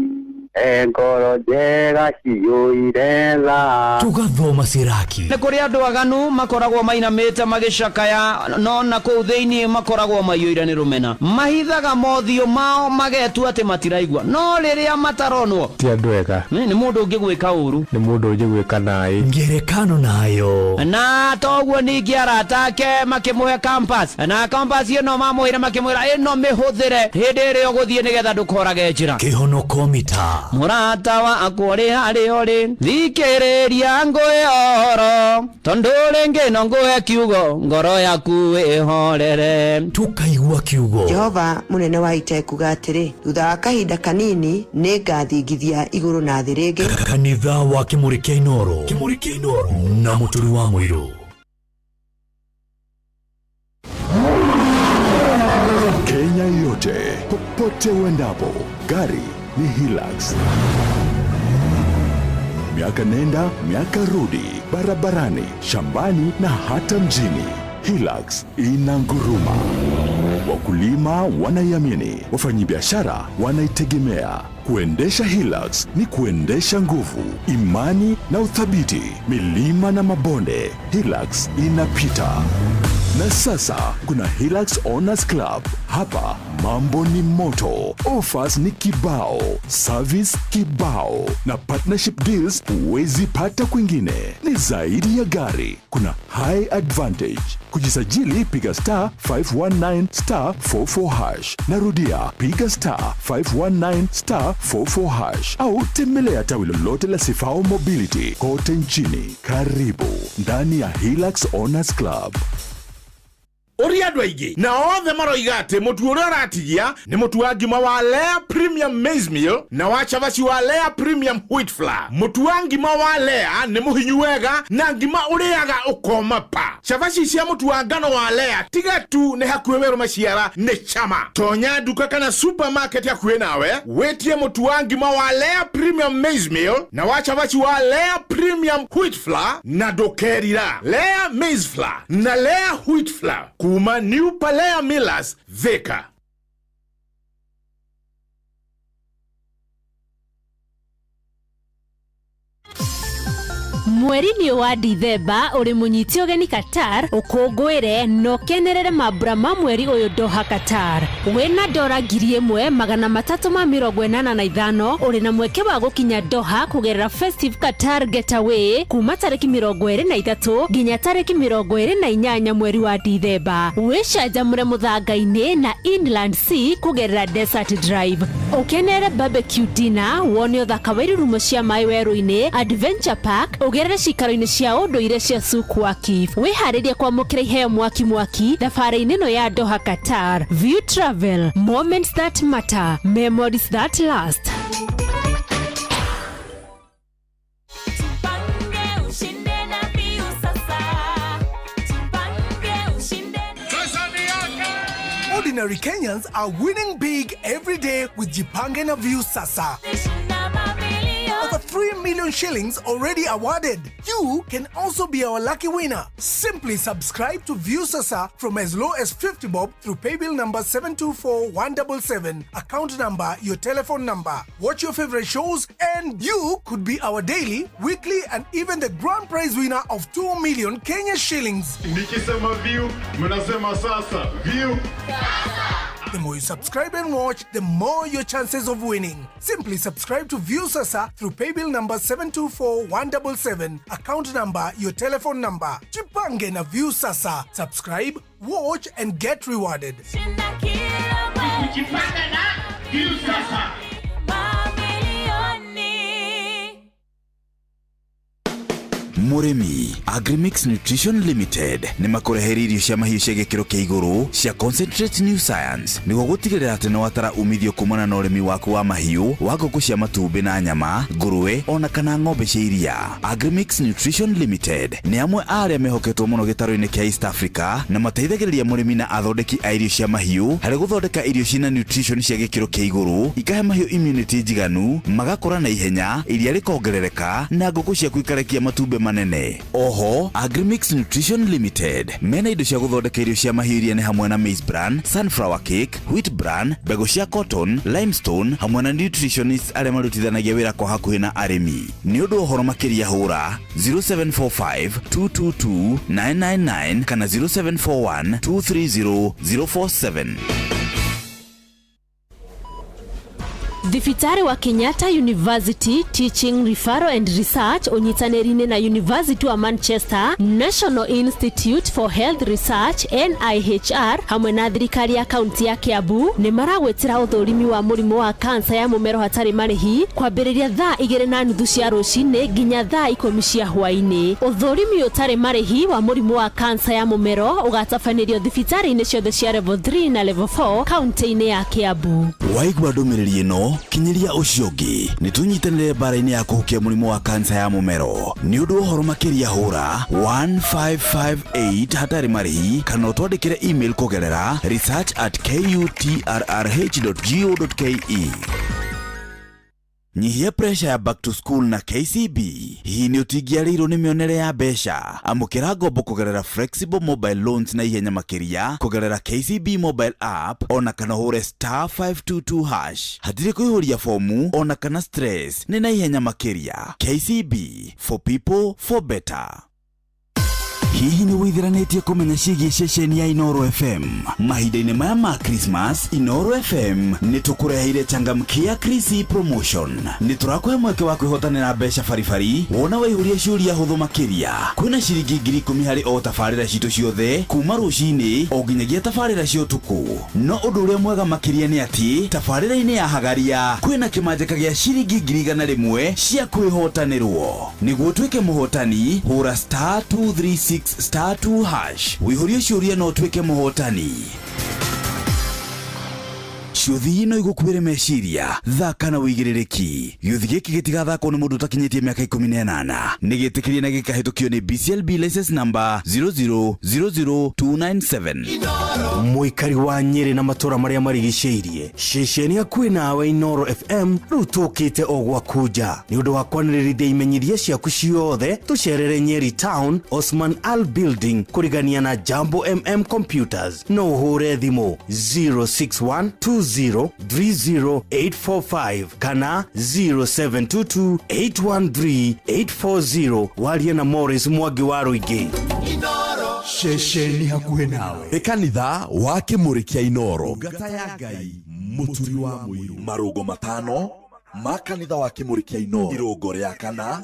[SPEAKER 24] engoro njega ciyuire tha
[SPEAKER 9] tugathoma ciraki
[SPEAKER 21] ni kuri andu aganu makoragwo mainamite magicakaya no na kuu thiini makoragwo maiyuire ni rumena mahithaga mothio mao magetu ati matiraigwa no riria mataronwo
[SPEAKER 23] ti andu ega
[SPEAKER 21] ni mundu ungigwika uru
[SPEAKER 23] ni mundu ungigwika nai
[SPEAKER 9] ngerekano nayo
[SPEAKER 21] na toguo ningi aratake makimuhe campus na campus ino mamwira makimwira ino mihuthire hindi iri uguthie nigetha ndukorage njira
[SPEAKER 9] kihono komita
[SPEAKER 21] murata wa akore hari ori thikiriria ngwe oro tondu ringi no ngwe kiugo ngoro yaku ihorere
[SPEAKER 12] tukaigua kiugo
[SPEAKER 8] Jehova munene wa ita kuga atiri thutha wa kahinda kanini ningathingithia iguru na thĩ rĩngĩ
[SPEAKER 12] kanitha wa Kimuri kia Inoro na Muturi wa Muiru.
[SPEAKER 15] Kenya yote, popote uendapo, gari ni Hilux. Miaka nenda, miaka rudi, barabarani, shambani na hata mjini. Hilux inanguruma. Wakulima wanaiamini, wafanyabiashara wanaitegemea. Kuendesha Hilux ni kuendesha nguvu, imani na uthabiti. Milima na mabonde, Hilux inapita. Na sasa kuna Hilux Owners Club. Hapa mambo ni moto, offers ni kibao, service kibao, na partnership deals huwezi pata kwingine. Ni zaidi ya gari, kuna high advantage. Kujisajili piga star 519 star 44 hash. Narudia piga star 519 star 44 hash, au tembelea tawi lolote la Sifao Mobility kote nchini. Karibu ndani ya Hilux Owners Club.
[SPEAKER 10] Uri andu aingi na othe maroiga ati mutu uria uratigia ni mutu wa ngima wa Lea Premium Maize Meal na wa chavaci wa Lea Premium Wheat Flour. Mutu wa ngima wa Lea ni muhinyu wega na ngima uriaga ukoma pa. Chavaci cia mutu wa ngano wa Lea tiga tu ni hakuhe weru maciara ni chama. Tonya duka kana supermarket hakuhe nawe wetie mutu wa ngima wa Lea Premium Maize Meal na wa chavaci wa Lea Premium Wheat Flour na dokerira Lea Maize Flour na Lea Wheat Flour kuma New Palea Millers Thika.
[SPEAKER 13] Mweri ni wa Dithemba uri munyiti ogeni Qatar ukungwire no kenerere mabura ma mweri uyu Doha Qatar. Wena dora 1,385 uri na mweke wa gukinya Doha kugerera Festive Qatar Getaway kuma tariki 23 nginya tariki 28 mweri wa Dithemba. Wishanjamure muthanga-ini na Inland Sea kugerera Desert Drive. Ukenere barbecue dinner wone uthaka wa irurumo cia mai weru-ini Adventure Park ugerere cikaro-ini cia unduire cia Sukwaki. Wiharirie kwamukira iheo mwaki thabari-ini no ya Doha Qatar. View Travel, moments that matter, memories that last.
[SPEAKER 11] Ordinary Kenyans are winning big every day with Jipange na View Sasa. Over 3 million shillings already awarded. You can also be our lucky winner. Simply subscribe to View Sasa from as low as 50 bob through paybill number 724-177, account number, your telephone number. Watch your favorite shows and you could be our daily, weekly and even the grand prize winner of 2 million Kenya shillings.
[SPEAKER 19] Nikisema View, mnasema sasa. View Sasa.
[SPEAKER 11] The more you subscribe and watch, the more your chances of winning. Simply subscribe to View Sasa through paybill number 724-177, account number, your telephone number. Jipange na View Sasa. Subscribe, watch and get rewarded.
[SPEAKER 19] Jipange na View Sasa.
[SPEAKER 17] Murimi Agrimix Nutrition Limited ni makureheria irio cia mahiũ cia gĩkĩro kĩa igũrũ cia Concentrate New Science nĩguo gũtigĩrĩra atĩ nĩ watara umithio kumana na ũrĩmi waku wa mahiũ wa ngũkũ cia matumbĩ na nyama, ngũrũwe ona kana ng'ombe cia iria. Agrimix Nutrition Limited nĩ amwe a arĩa mehoketwo mũno gĩtarũ-inĩ kĩa East Africa na mateithagĩrĩria mũrĩmi na athondeki a irio cia mahiũ harĩ gũthondeka irio cina nutrition cia gĩkĩro kĩa igũrũ ikahe mahiũ immunity njiganu, magakũra na ihenya, iria rĩkongerereka na ngũkũ ciaku ikarekia matumbĩ manene. Oho, Agrimix Nutrition Limited mena indo cia gũthondeka irio cia mahiũ iria nĩ hamwe na maize bran, sunflower cake, wheat bran, mbegũ cia cotton, limestone hamwe na nutritionists arĩa marutithanagia wĩra kwa hakuhĩ na arĩmi. Nĩ ũndũ ũhoro makĩria hũra 0745-222-999 kana 0741-230-047.
[SPEAKER 13] Thibitari wa Kenyatta University Teaching Referral and Research unyitanĩri-inĩ na University wa Manchester, National Institute for Health Research NIHR hamwe na thirikari ya kaunti ya Kiambu nĩ maragwetera ũthũrimi wa mũrimũ wa kansa ya mũmero hatarĩ marĩhi kwambĩrĩria thaa 2:30 cia rũcinĩ nginya thaa 10 cia hwaĩ-inĩ. Ũthũrimi ũtarĩ marĩhi wa mũrimũ wa kansa ya mũmero ũgatabanĩrio thibitari-inĩ ciothe cia level 3 na level 4 kaunti-inĩ ya Kiambu.
[SPEAKER 17] Waigua ndũmĩrĩri ĩno kinyiria ũcio ũngĩ nĩtũnyitanĩre mbara-inĩ ya kũhukia mũrimũ wa kansa ya mũmero. Nĩ ũndũ ũhoro makĩria hũra 1558 hatarĩ marĩhi kana ũtwandĩkĩre email kũgerera research@kutrrh.go.ke. Nyihia pressure ya back to school na KCB. Hii ni ũtingiarĩirwo nĩ mĩonere ya mbeca. Amũkĩra ngombo kũgerera flexible mobile loans na ihenya makĩria kũgerera KCB mobile app ona kana hũre *522#. Hatirĩ kũihũria fomu ona kana stress, nĩ na ihenya makĩria. KCB, for people for better. Hihi nĩ wĩthiranĩtie kũmenya ciĩgiĩ ceceni ya Inoro FM? Mahinda-inĩ maya ma Christmas, Inoro FM nĩ tũkũreheire changamkia Chrissy promotion. Nĩ tũrakũhe mweke wa kwĩhotanĩra mbeca baribari wona waihũria ciũria hũthũ makĩria. Kwĩna ciringi 10,000 harĩ o tabarĩra citũ ciothe kuma rũcinĩ o nginyagia tabarĩra cia ũtukũ. No ũndũ ũrĩa mwega makĩria nĩ atĩ tabarĩra-inĩ ya Hagaria kwĩna kĩmanjĩka gĩa ciringi 100,000 cia kwĩhotanĩrwo. Nĩguo tuĩke mũhotani, hũra *236*2#. Wĩihũrie ciũria no tuĩke mũhotani. Ciuthi ino igũkuĩre meciria, thaka na wĩigĩrĩrĩki. Gĩuthi gĩkĩ gĩtigathakwo nĩ mũndũ ũtakinyĩtie mĩaka 18. Nĩ gĩtĩkĩrie na gĩkahĩtũkio nĩ BCLB license number 0000297.
[SPEAKER 12] Mũikari wa Nyeri na matũra marĩa marigicĩirie, ceceni hakuhĩ nawe Inoro FM rĩu tũkĩte o gwakunja. Nĩ ũndũ wa kwanĩrĩrithia imenyithia ciaku ciothe, tũcerere Nyeri Town, Osman Al Building kũrigania na Jambo MM Computers. No ũhũre thimũ 06120300845 kana 0722813840 warie na Morris Mwangi wa Rũingĩ.
[SPEAKER 15] Inoro ceceni hakuhĩ nawe. Ekanitha wa Kĩmũrĩ kĩa Inoro. Ngata ya Ngai mũturi wa mũiru. Marũgo matano ma kanitha wa Kĩmũrĩ kĩa Inoro. Irũngo rĩa kana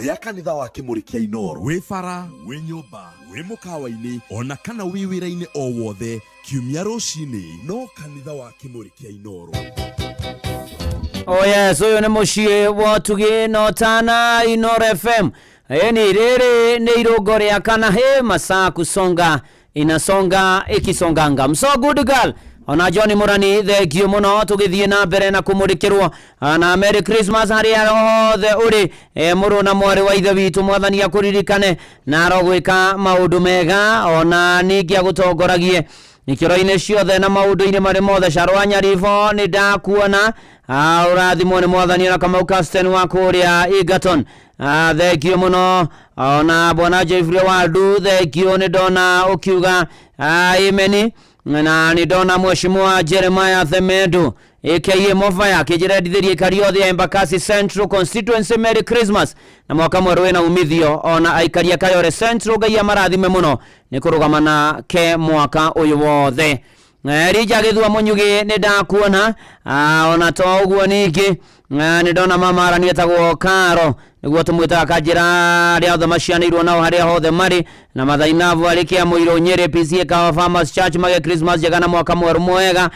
[SPEAKER 15] rĩa kanitha wa Kĩmũrĩ kĩa Inoro. Wĩ bara, wĩ nyũmba, wĩ mũkawa-inĩ ona kana wĩ wĩra-inĩ o wothe, kiumia rũcinĩ no kanitha wa Kĩmũrĩ kĩa Inoro.
[SPEAKER 21] Oh yes, ũyũ nĩ mũciĩ wa Tugi no Tana Inoro FM. Ni rĩrĩ nĩ irũngo rĩa kana he masaa kusonga inasonga ikisonganga. So good girl. Ona Johnny Murani thengiũ mũno tũgĩthiĩ na mbere na kũmũrĩkĩrwo na Merry Christmas harĩa hothe ũrĩ mũrũ na mwarĩ wa ithe witũ Mwathani akũririkane na arogwĩka maũndũ mega ona ningĩ agũtongoragie ikĩro-inĩ ciothe na maũndũ-inĩ marĩ mothe. Sharwa Nyaribo nĩ ndakuona ũrathimwo nĩ Mwathani na Kamau Kasten wa kũrĩa Egerton. Thengiũ mũno ona Bwana Jeffrey Waldu thengiũ nĩ ndona ũkiuga ameni. Na ni ndona mheshimiwa Jeremiah Themedo aka Mofaya akĩnjĩrendithĩria aikari othe a Embakasi Central Constituency Merry Christmas na mwaka mwerũ wĩna umithio. Ona aikari a Kayore Central Ngai amarathime mũno nĩ kũrũgama na ke mwaka ũyũ wothe. Rija Gĩthua Mũnyugi nĩ ndakuona ona to ũguo ningĩ nĩ ndona mama arani etagwo Karo nĩguo tũmwĩtaga kanjĩra rĩa othe macianĩirwo nao harĩa hothe marĩ na mathainavu arĩ Kĩamũirũ Nyeri PCA Kawa Farmers Church mage Christmas njega na mwaka mwerũ mwega.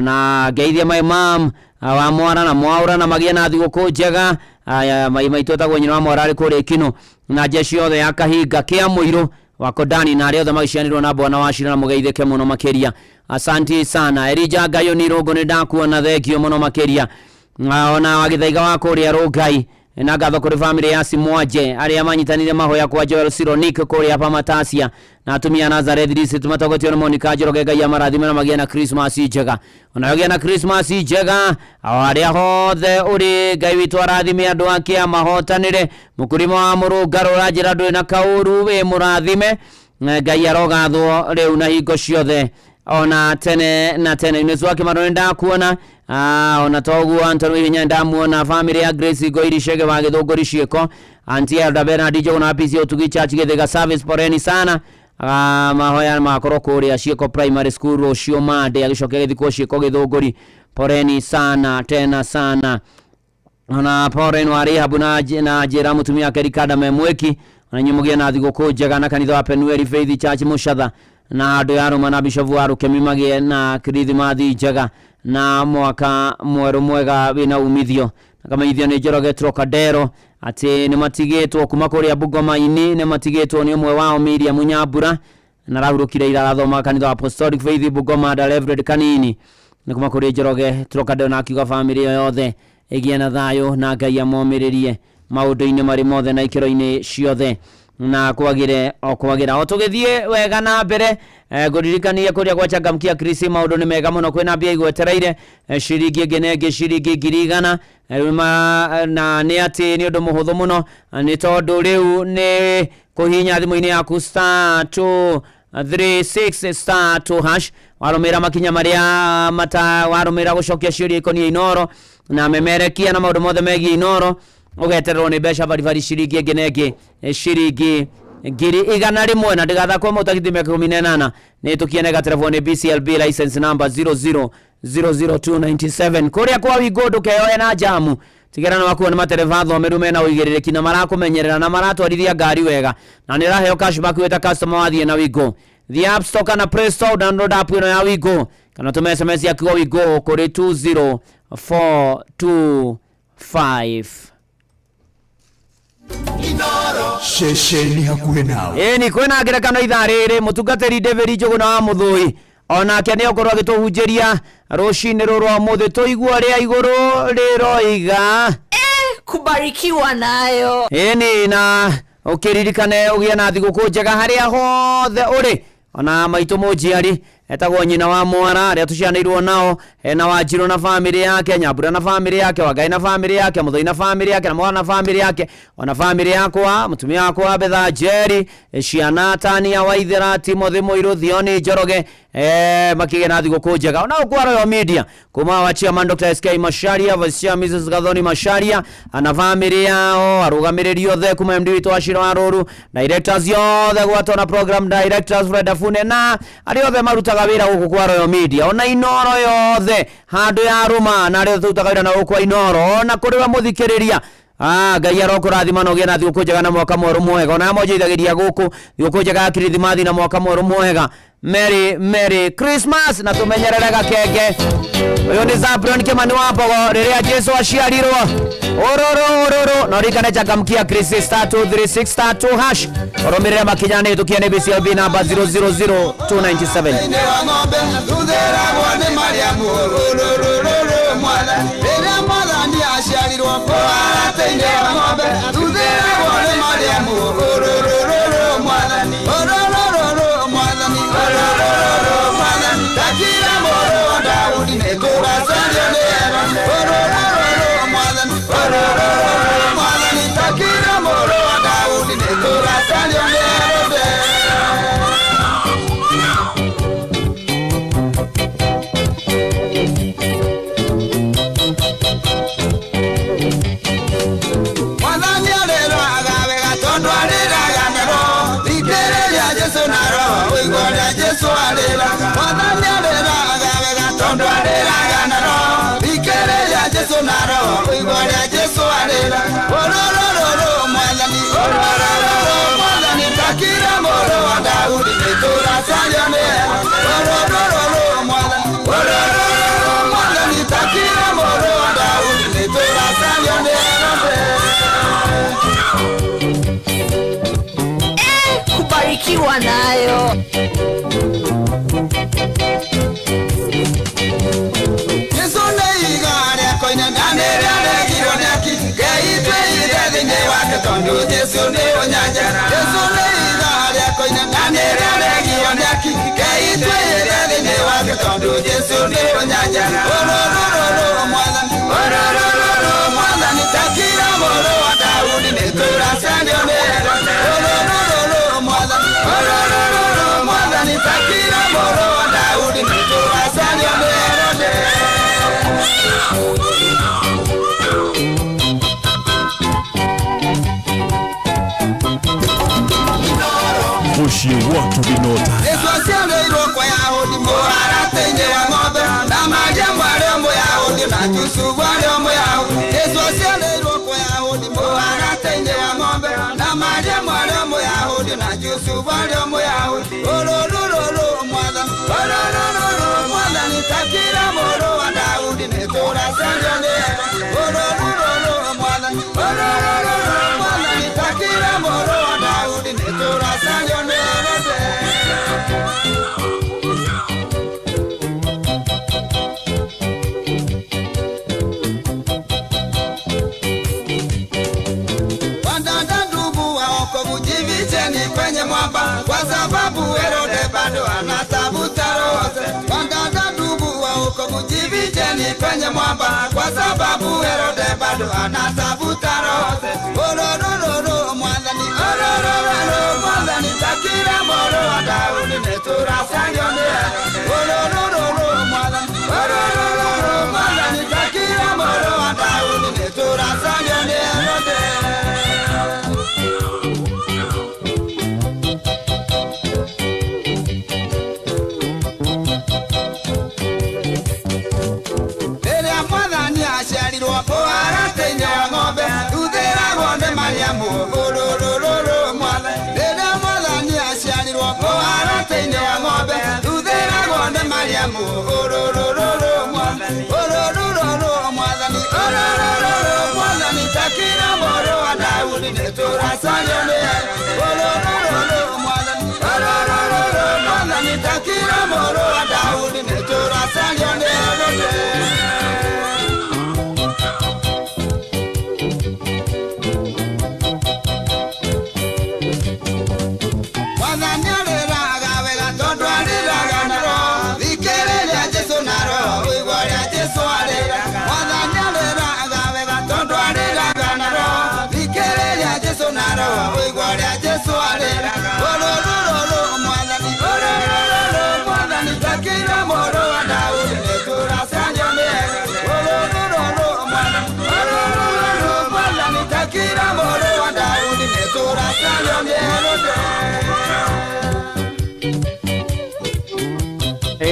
[SPEAKER 21] Na ngeithia my mom wa mwana na mwaura na magĩa na thigũkũ njega. Maitũ etagwo nyina wa mwana arĩ kũrĩa Kino na jeshi yothe ya Kahinga Kĩamũirũ wako Dani na arĩa othe macianĩirwo na Bwana Wachira na mũgeithĩke mũno makĩria. Asante sana. Erija Gayo nĩ Irũngũ nĩ ndakuona thengio mũno makĩria. Ona wagĩthaiga wa kũrĩa Rũngai na ngatho kũrĩ family ya Simwaje arĩa manyitanire mahoya kwa Joel Sironik kũrĩa hapa Matasia na atumia Nazareth Disi tumatogotio na Monica Njoroge Ngai amarathime na magĩa na Christmas njega. Ona magĩa na Christmas njega arĩa hothe ũrĩ Ngai witũ arathime andũ ake amahotanĩre. Mũkũrĩma wa Mũrũngarũ ũranjĩra ndũrĩ na kaũru wĩ mũrathime. Ngai arogathwo rĩu na hingo ciothe ona tene na tene. Inesi wake marone ndakuona ona toguo Anthony Hinya ndamuona family ya Grace Goiri Shege wa Gĩthũngũri Ciĩko Auntie Elda Bernard Joe na PC Otugi Church Gĩthĩga service poreni sana. Mahoya makorwo kũrĩa Ciĩko Primary School rũcio Mande agĩcokia gĩthiko Ciĩko Gĩthũngũri poreni sana tena sana. Ona poreni wa Rehabu na Jera mutumia Kerikada memweki na nyumugia na thigũkũ njega na kanitha wa Penueli Faith Church Muchatha na andũ ya Roma na Bishop wa Rukemimagie na Kirithimathi njega na mwaka mweru mwega wina umithio. Kama ithio ni Njoroge Trocadero ati ni matigĩtwo kuma kũrĩa Bungoma-inĩ, ni matigĩtwo ni ũmwe wao Miriam Nyambura na rahurũkire ira athoma kanitha wa Apostolic Faith Bungoma da Reverend Kanini ni kuma kũrĩa Njoroge Trocadero na akiuga family yothe ĩgĩe na thayũ na Ngai amomĩrĩrie maũndũ-inĩ marĩ mothe na ikĩro-inĩ ciothe na kwagĩra o tũgĩthiĩ wega na mbere. Ngũririkania kũrĩa gwachangamkia Krisi maũndũ nĩ mega mũno, kwĩna mbia igwetereire ciringi ĩngĩ ciringi 100 na nĩ atĩ nĩ ũndũ mũhũthũ mũno, nĩ tondũ rĩu nĩ kũhihinya thimũ-inĩ yaku *236*2# warũmĩra makinya marĩa warũmĩra gũcokia ciũria ikoniĩ Inoro na memerekia na maũndũ mothe megiĩ Inoro, ugetererwo ni mbeca baribari ciringi ĩngĩ ciringi 100 na ndigathakwo mũtagithi mĩaka 18 nĩ tukienega telefoni BCLB license number 0000297 kuria kwa Wigo ndukeyoe na jamu tigera wakuwa ni matereva thomeru mena uigĩrĩrĩki na marakumenyerera na maratwarithia ngari wega na nĩ raheo cashback weta customer wathie na Wigo. The App Store kana Play Store download app ino ya Wigo kana tume SMS ya kwa Wigo kuri 20425.
[SPEAKER 17] Inoro shesheni hakuhe nawe
[SPEAKER 21] ni kwena ngerekano ithaa rĩrĩ mũtungatĩri David Njogu na wa Mũthũi onake nĩ okorwo agĩtũhunjĩria rũcinĩ rũrũ wa mũthĩ tũigua rĩa igũrũ rĩroiga
[SPEAKER 1] kubarikiwa nayo.
[SPEAKER 21] Ni na ũkĩririkane ũgĩe na thigũkũ njega harĩa hothe ũrĩ. Ona maitũ mũnjiari etagwo nyina wa Mwara arĩa tucianĩirwo nao na Wanjirũ na family yake, Nyambura na family yake, Wangai na family yake, Mũthũi na family yake, na Mwana na family yake, ona family yakwa mutumia wakwa Betha Jerry, ciana Tania Waithera, Timothy Mũirũ, Thioni Njoroge makĩgĩa na thigũkũ njega. Ona ũkwa Royal Media kuma wa Chairman Dr. SK Macharia, Vice Mrs. Gathoni Macharia na family yao, arũgamĩrĩri othe kuma MD witũ Wachira wa Rũru, directors yothe gwatona program directors Fred Afune na arĩa othe marutaga wĩra gũkũ kwa Royal Media, ona Inoro yothe handũ ya Rũma na arĩa tũrutaga wĩra na gũkũ kwa Inoro, ona kũrĩ we mũthikĩrĩria Ngai arokũrathima na ũgĩe na thigũkũ njega na mwaka mwerũ mwega. Ona monjithagĩria gũkũ thigũkũ njega ya Kirithimathi na mwaka mwerũ mwega. Merry Christmas na tumenyerere gakenge. Uyu ni Zabroni Kimani wa Mbogo rĩrĩa Jesu aciarirwo ororo no rikane changamkia Krisi *236*2# oromĩrĩre makinya nĩ tukiene BCLB number 000297.
[SPEAKER 1] Kubarikiwa nayo.
[SPEAKER 15] Mushi watu binota
[SPEAKER 3] Yesu asiambe ilo kwa Yahudi Mora tenye wa ng'ombe na majamba jusu wale moyao Yesu asiale roko yao ni moana tende wa ng'ombe na maria mwale moyao na jusu wale moyao olololo mwana nitakira moro wa Daudi netora sanjone olololo mwana nitakira moro wa Daudi netora sanjone kwenye mwamba kwa sababu Herode bado anatafuta Rose. Wanganga ndugu wa huko mjivicheni kwenye mwamba kwa sababu Herode bado anatafuta Rose. Olololo mwanzani mwanzani takira moro wa Daudi netura sanjone. Olololo mwanzani takira moro wa Daudi netura sanjone. Takira moro wa Daudi netora sanjone. Takira moro wa Daudi netora sanjone.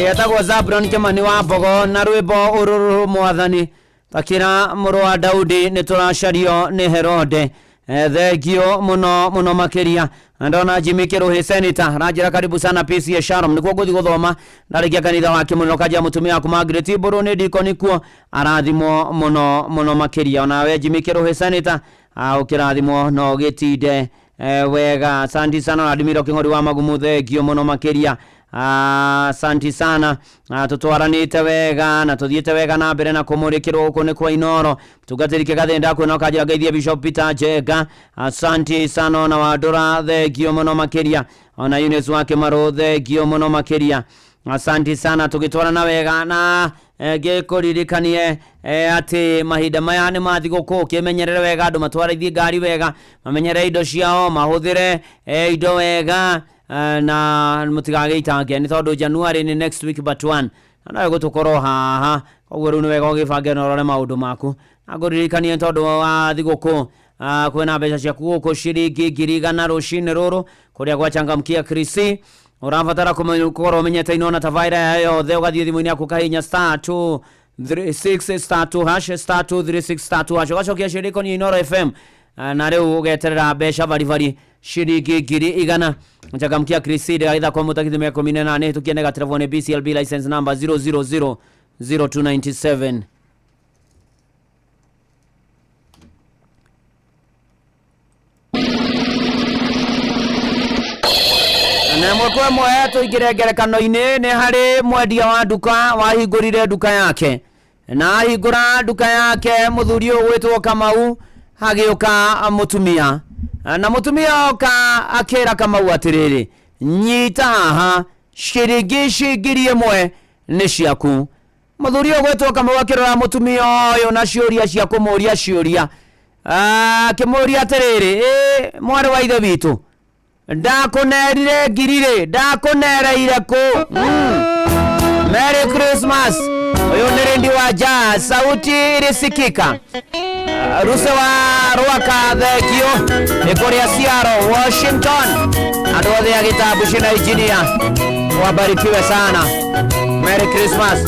[SPEAKER 21] Yatagwo Zabron Kimani wa Mbogo na rwimbo ururu mwathani takira muru wa Daudi nituracario ni Herode. Thengio muno makiria ndona Jimmy Kiruhi Senator ranjira karibu sana PCA Sharon nikuo guthi guthoma ndarikia kanitha wa Kimuno kaja mutumia ku Margaret Iburu ni diko nikuo arathimo muno makiria onawe Jimmy Kiruhi Senator ukirathimo no gitinde wega asante sana Admiro Kingori wa Magumu thengio muno makiria asante sana tutwaranite wega na tuthiete wega na mbere na kumurikirwo uko ni kwa Inoro tugatirike gathenda kwina kajira geithia Bishop Peter Jega asante sana na wadora thengio muno makiria ona Eunice wake Maro thengio muno makiria asante sana tugitwarana wega na gekuririkanie ati mahinda maya ni mathigũkũ kimenyerere wega andu matwarithie ngari wega mamenyere indo ciao mahuthire indo wega na mutigageitange ni tondu January ni next week but one na gutukoro haha koguo riu ni wega ugibange na urore maundu maku aguririkanie tondu wa thigũkũ kwina mbeca ciaku gũkũ ciringi 100 rucini ruru kuria gwachangamkia Krisi urabatara kukorwo umenyete inona tavaira yothe ugathie thimu-ini yaku kahinya *236 *236 ugacokia ciriko ni Inoro FM na riu ugeterera mbeca bari ciringi 100 nchangamkia Crusade aidha kwa mutakithime 18 tukienega telefone BCLB license number 0000297 na mwekwe mwetu ikirengerekano-ini ni hari mwendia wa duka wahingurire duka yake na ahingura duka yake muthuri ugwitwo Kamau hagiuka mutumia na mutumia oka akira Kamau atiriri nyita haha ciringi imwe ni ciaku muthuri ugwitwo Kamau akirora mutumia uyu na ciuria cia kumuria ciuria kimuria atiriri mwari wa ithe witu ndakunerire ngirire ndakunereire ku Merry Christmas uyu ni rendi wa jazz sauti irisikika ruse wa Ruaka thekio ikuria Seattle Washington andu othe ya gitabu cina engineer wabarikiwe sana Merry Christmas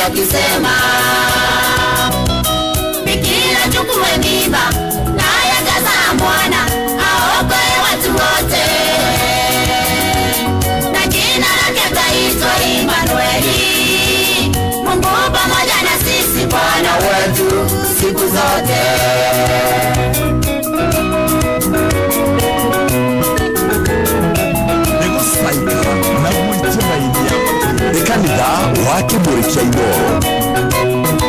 [SPEAKER 3] akisema, bikira chukue mimba naye atazaa mwana aokoe watu wote, na jina lake ataitwa Imanueli, Mungu pamoja na sisi, Bwana wetu siku zote.
[SPEAKER 15] Kanitha wa Kimurikia Inoro.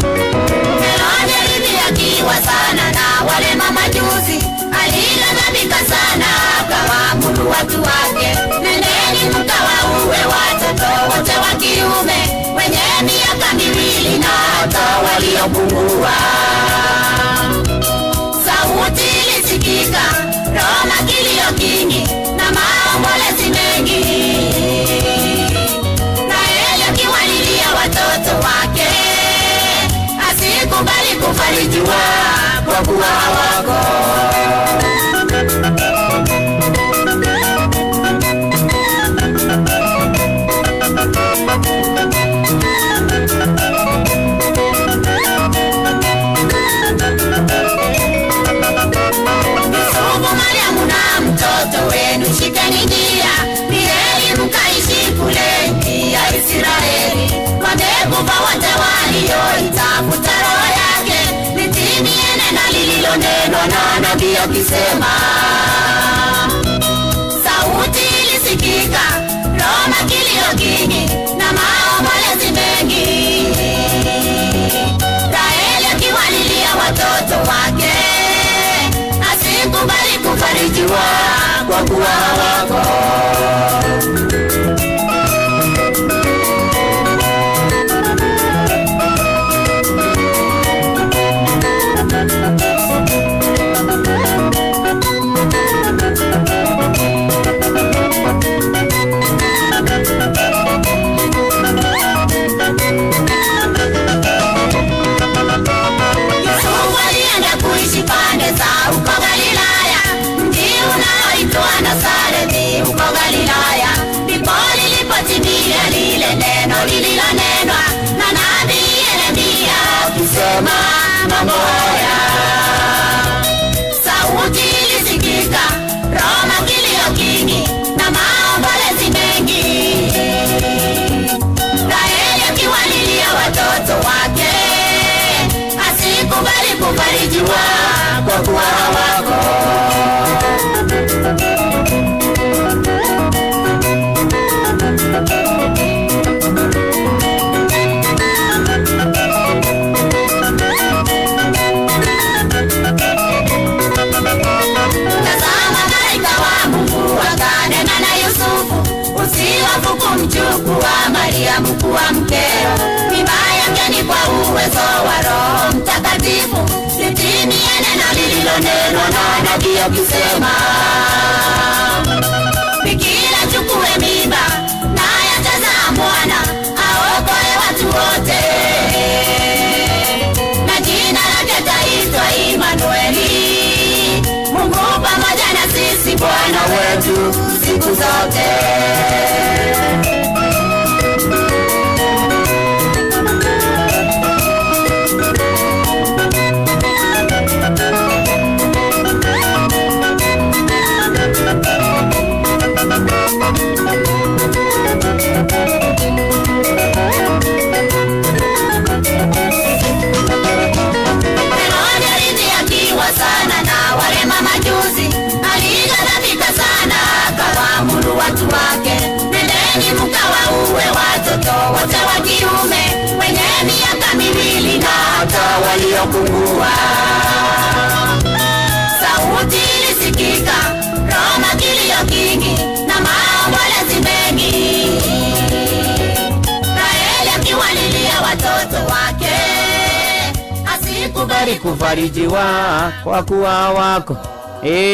[SPEAKER 3] Herode aliagiwa sana na wale mamajusi, alilalamika sana akawaamuru watu wake, nendeni mkawaue watoto wote wa kiume wenye miaka 2 na hata waliopungua. Sauti ilisikika, Roma kilio kingi na maombolezi mengi, na Eli akiwalilia watoto wake, asikubali kufarijiwa kwa kuwa hawako. Shikeni njia, ni heri mkaishi kule nchi ya Israeli, wamekufa wote walioitafuta roho yake, litimie neno lililonenwa na nabii akisema. Sauti ilisikika, Roma kilio kingi na maombolezi mengi, Raheli akiwalilia watoto wake, asikubali kufarijiwa kwa kuwa hawako. Yesu alienda kuishi pande za huko Galilaya, mji unaoitwa Nazareti huko Galilaya, ndipo lilipotimia lile neno lililonenwa na nabii Yeremia akisema mambo haya. Sauti ilisikika, Roma kilio kingi na maombolezi mengi, Raheli akiwalilia watoto wake, asikubali kufarijiwa kwa kuwa hawako. Tazama, malaika wa Mungu akanena na Yusufu, usihofu kumchukua Mariamu kuwa mkeo, mimba yake ni kwa uwezo wa Roho Mtakatifu, litimie neno lililonenwa na nabii akisema. Bikira chukue mimba naye atazaa mwana aokoe watu wote, na jina lake ataitwa Imanueli, Mungu pamoja na sisi, Bwana wetu siku zote. Herode aliagiwa sana na wale mamajusi, alilalamika sana akawaamuru watu wake, nendeni mkawaue watoto wote wa kiume wenye miaka 2 na hata waliopungua. Sauti ilisikika, Roma kilio kingi na maombolezi mengi, Raheli akiwalilia watoto wake, asikubali
[SPEAKER 21] kufarijiwa kwa kuwa hawako.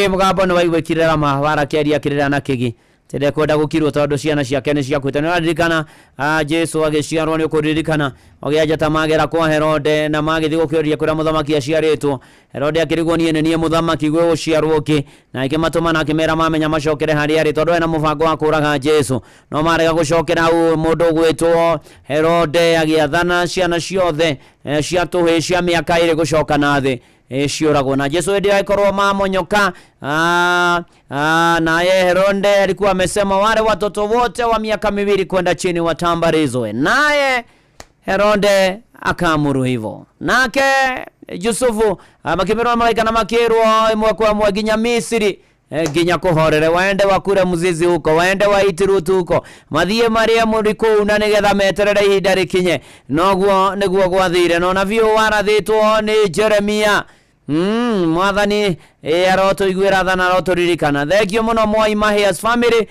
[SPEAKER 21] Mugambo ni waigwikirira mahwara kiaria kirira na kigi tende kwenda gukirwo tondu ciana ciake ni ciakwite. Niraririkana Jesu agiciarwo ni ukuririkana ogiajata magera kwa Herode na magithi gukioria kuria muthamaki aciaritwo. Herode akirigwo nie muthamaki gwe uciarwo ki na ikimatuma na akimera mamenya macokere hari ari tondu ena mubango wa kuraga Jesu. No marega gucokera u mundu gwitwo Herode agiathana ciana ciothe cia tuhi cia miaka iri gucoka na thi cioragwo na Jesu ndio aikorwo mamonyoka. Naye Herode alikuwa amesema wale watoto wote wa miaka 2 kwenda chini watambarizwe, naye Herode akaamuru hivyo. Nake Yusufu makimirwa malaika na makirwo imwe kwa imwe ginya Misiri, ginya kuhorere waende wakure muzizi huko, waende waitirutu huko, mathie maria muriku na nigetha meterere ihinda rikinye. Noguo niguo gwathire no na vio warathitwo ni Jeremia. Mwathani aroto igwira thana aroto ririkana. Thegio muno Mwai Mahias family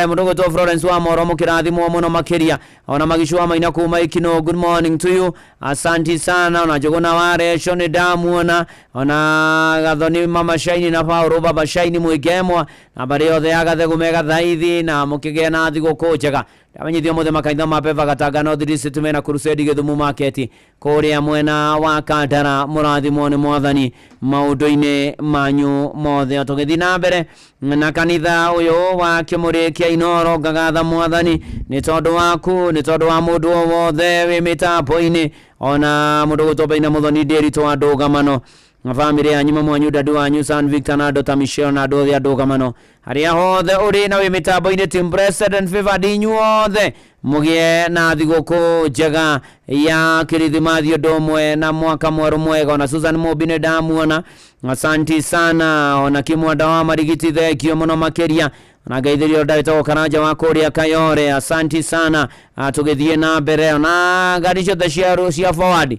[SPEAKER 21] mudogo to Florence wa moro mukirathimo muno makiria ona magicwa maina kuma Ikino. Good morning to you, asanti sana. Ona jogona ware shone damuona ona gathoni mama shaini na Paulo baba shaini muigemwa na bario the agathe gumega thaithi na mukige na thigo kojega abanyithio mothe makaitha mapeva gatanga no thirisi tumena crusade Githumu market kuria mwena wa Kandara. Murathimo ni Mwathani maundu-ini manyu mothe. Tugithi na mbere na kanitha uyu wa Kimuri kia Inoro ngagatha Mwathani ni tondu waku, ni tondu wa mundu wothe wi mitambo-ini ona mundu gutobaina muthoni Ndiritu wa Ndugamano na family ya nyuma mwanyu dadu wanyu San Victor na Dr. Michelle na dothi ya Ndugamano haria hothe uri na wi mitambo-ini team president Favored inyuothe mugie na thiguku njega ya kirithimathi ndomwe na mwaka mweru mwega. Ona Susan Mobine damuona asanti sana. Ona Kimwanda wa Marigiti thekio muno makiria na gaithirio Ndagĩtarĩ Karanja wa kuria Kayore asanti sana. Tugithie na mbere na ngari ciothe cia Forward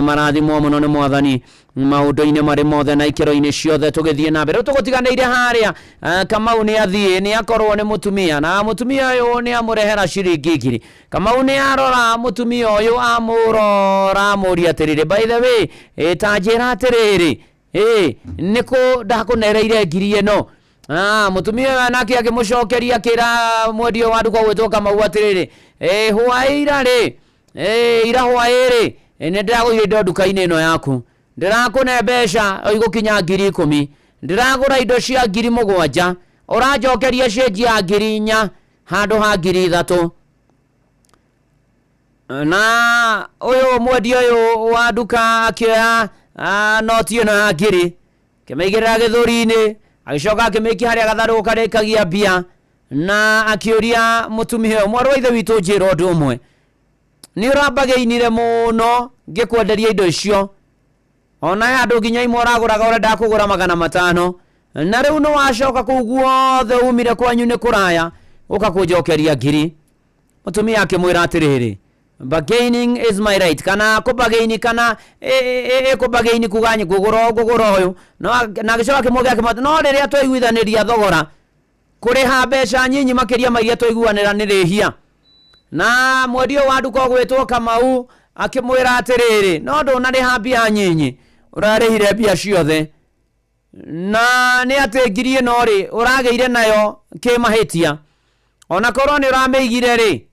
[SPEAKER 21] marathimo muno ni Mwathani maundu-ini mari mothe na ikero-ini ciothe. Tugithie na mbere tugutiganĩire haria Kamau ni athie ni akorwo ni mutumia na mutumia uyu ni amurehera ciringi 2,000. Kamau ni arora mutumia uyu amurora muri atiriri by the way tanjira atiriri niko ndakunereire 2,000 ino. Mutumia nake akimucokeria kira mwendio wa nduka gwitwo Kamau atiriri hwaira ri ira hwairi ni ndiraguire indo nduka-ini ino yaku, ndirakune mbeca igukinya 10,000, ndiragura indo cia 7,000 urajokeria cenji ya 4,000 handu ha 3,000. Na uyu mwendio uyu wa nduka akioya noti ino ya 1,000 kimeigirira githuri-ini agicoka akimikia haria gatharu karikagia mbia na akiuria mutumia mwaru wa ithe witu njira undu umwe ni urambageinire muno ngikwenderia indo icio ona ya andu nginya imwe uraguraga ore ndakugura 500 na riu no wacoka kuu guothe umire kwanyu ni kuraya ukakunjokeria 1,000. Mutumia akimwira atiriri bargaining is my right kana kubageini kana kubageini kuganyi kugura uyu na gicoka kimwe kimwe no riria twaiguithaniria thogora kuriha mbeca nyinyi makiria mairia twaiguanira ni rihia. Na mwendio wa nduka gwitwo Kamau akimwira atiriri no ndunariha mbia nyinyi urarihire mbia ciothe na ni ati 1,000 ino ri urageire nayo kimahitia ona korwo ni urameigire ri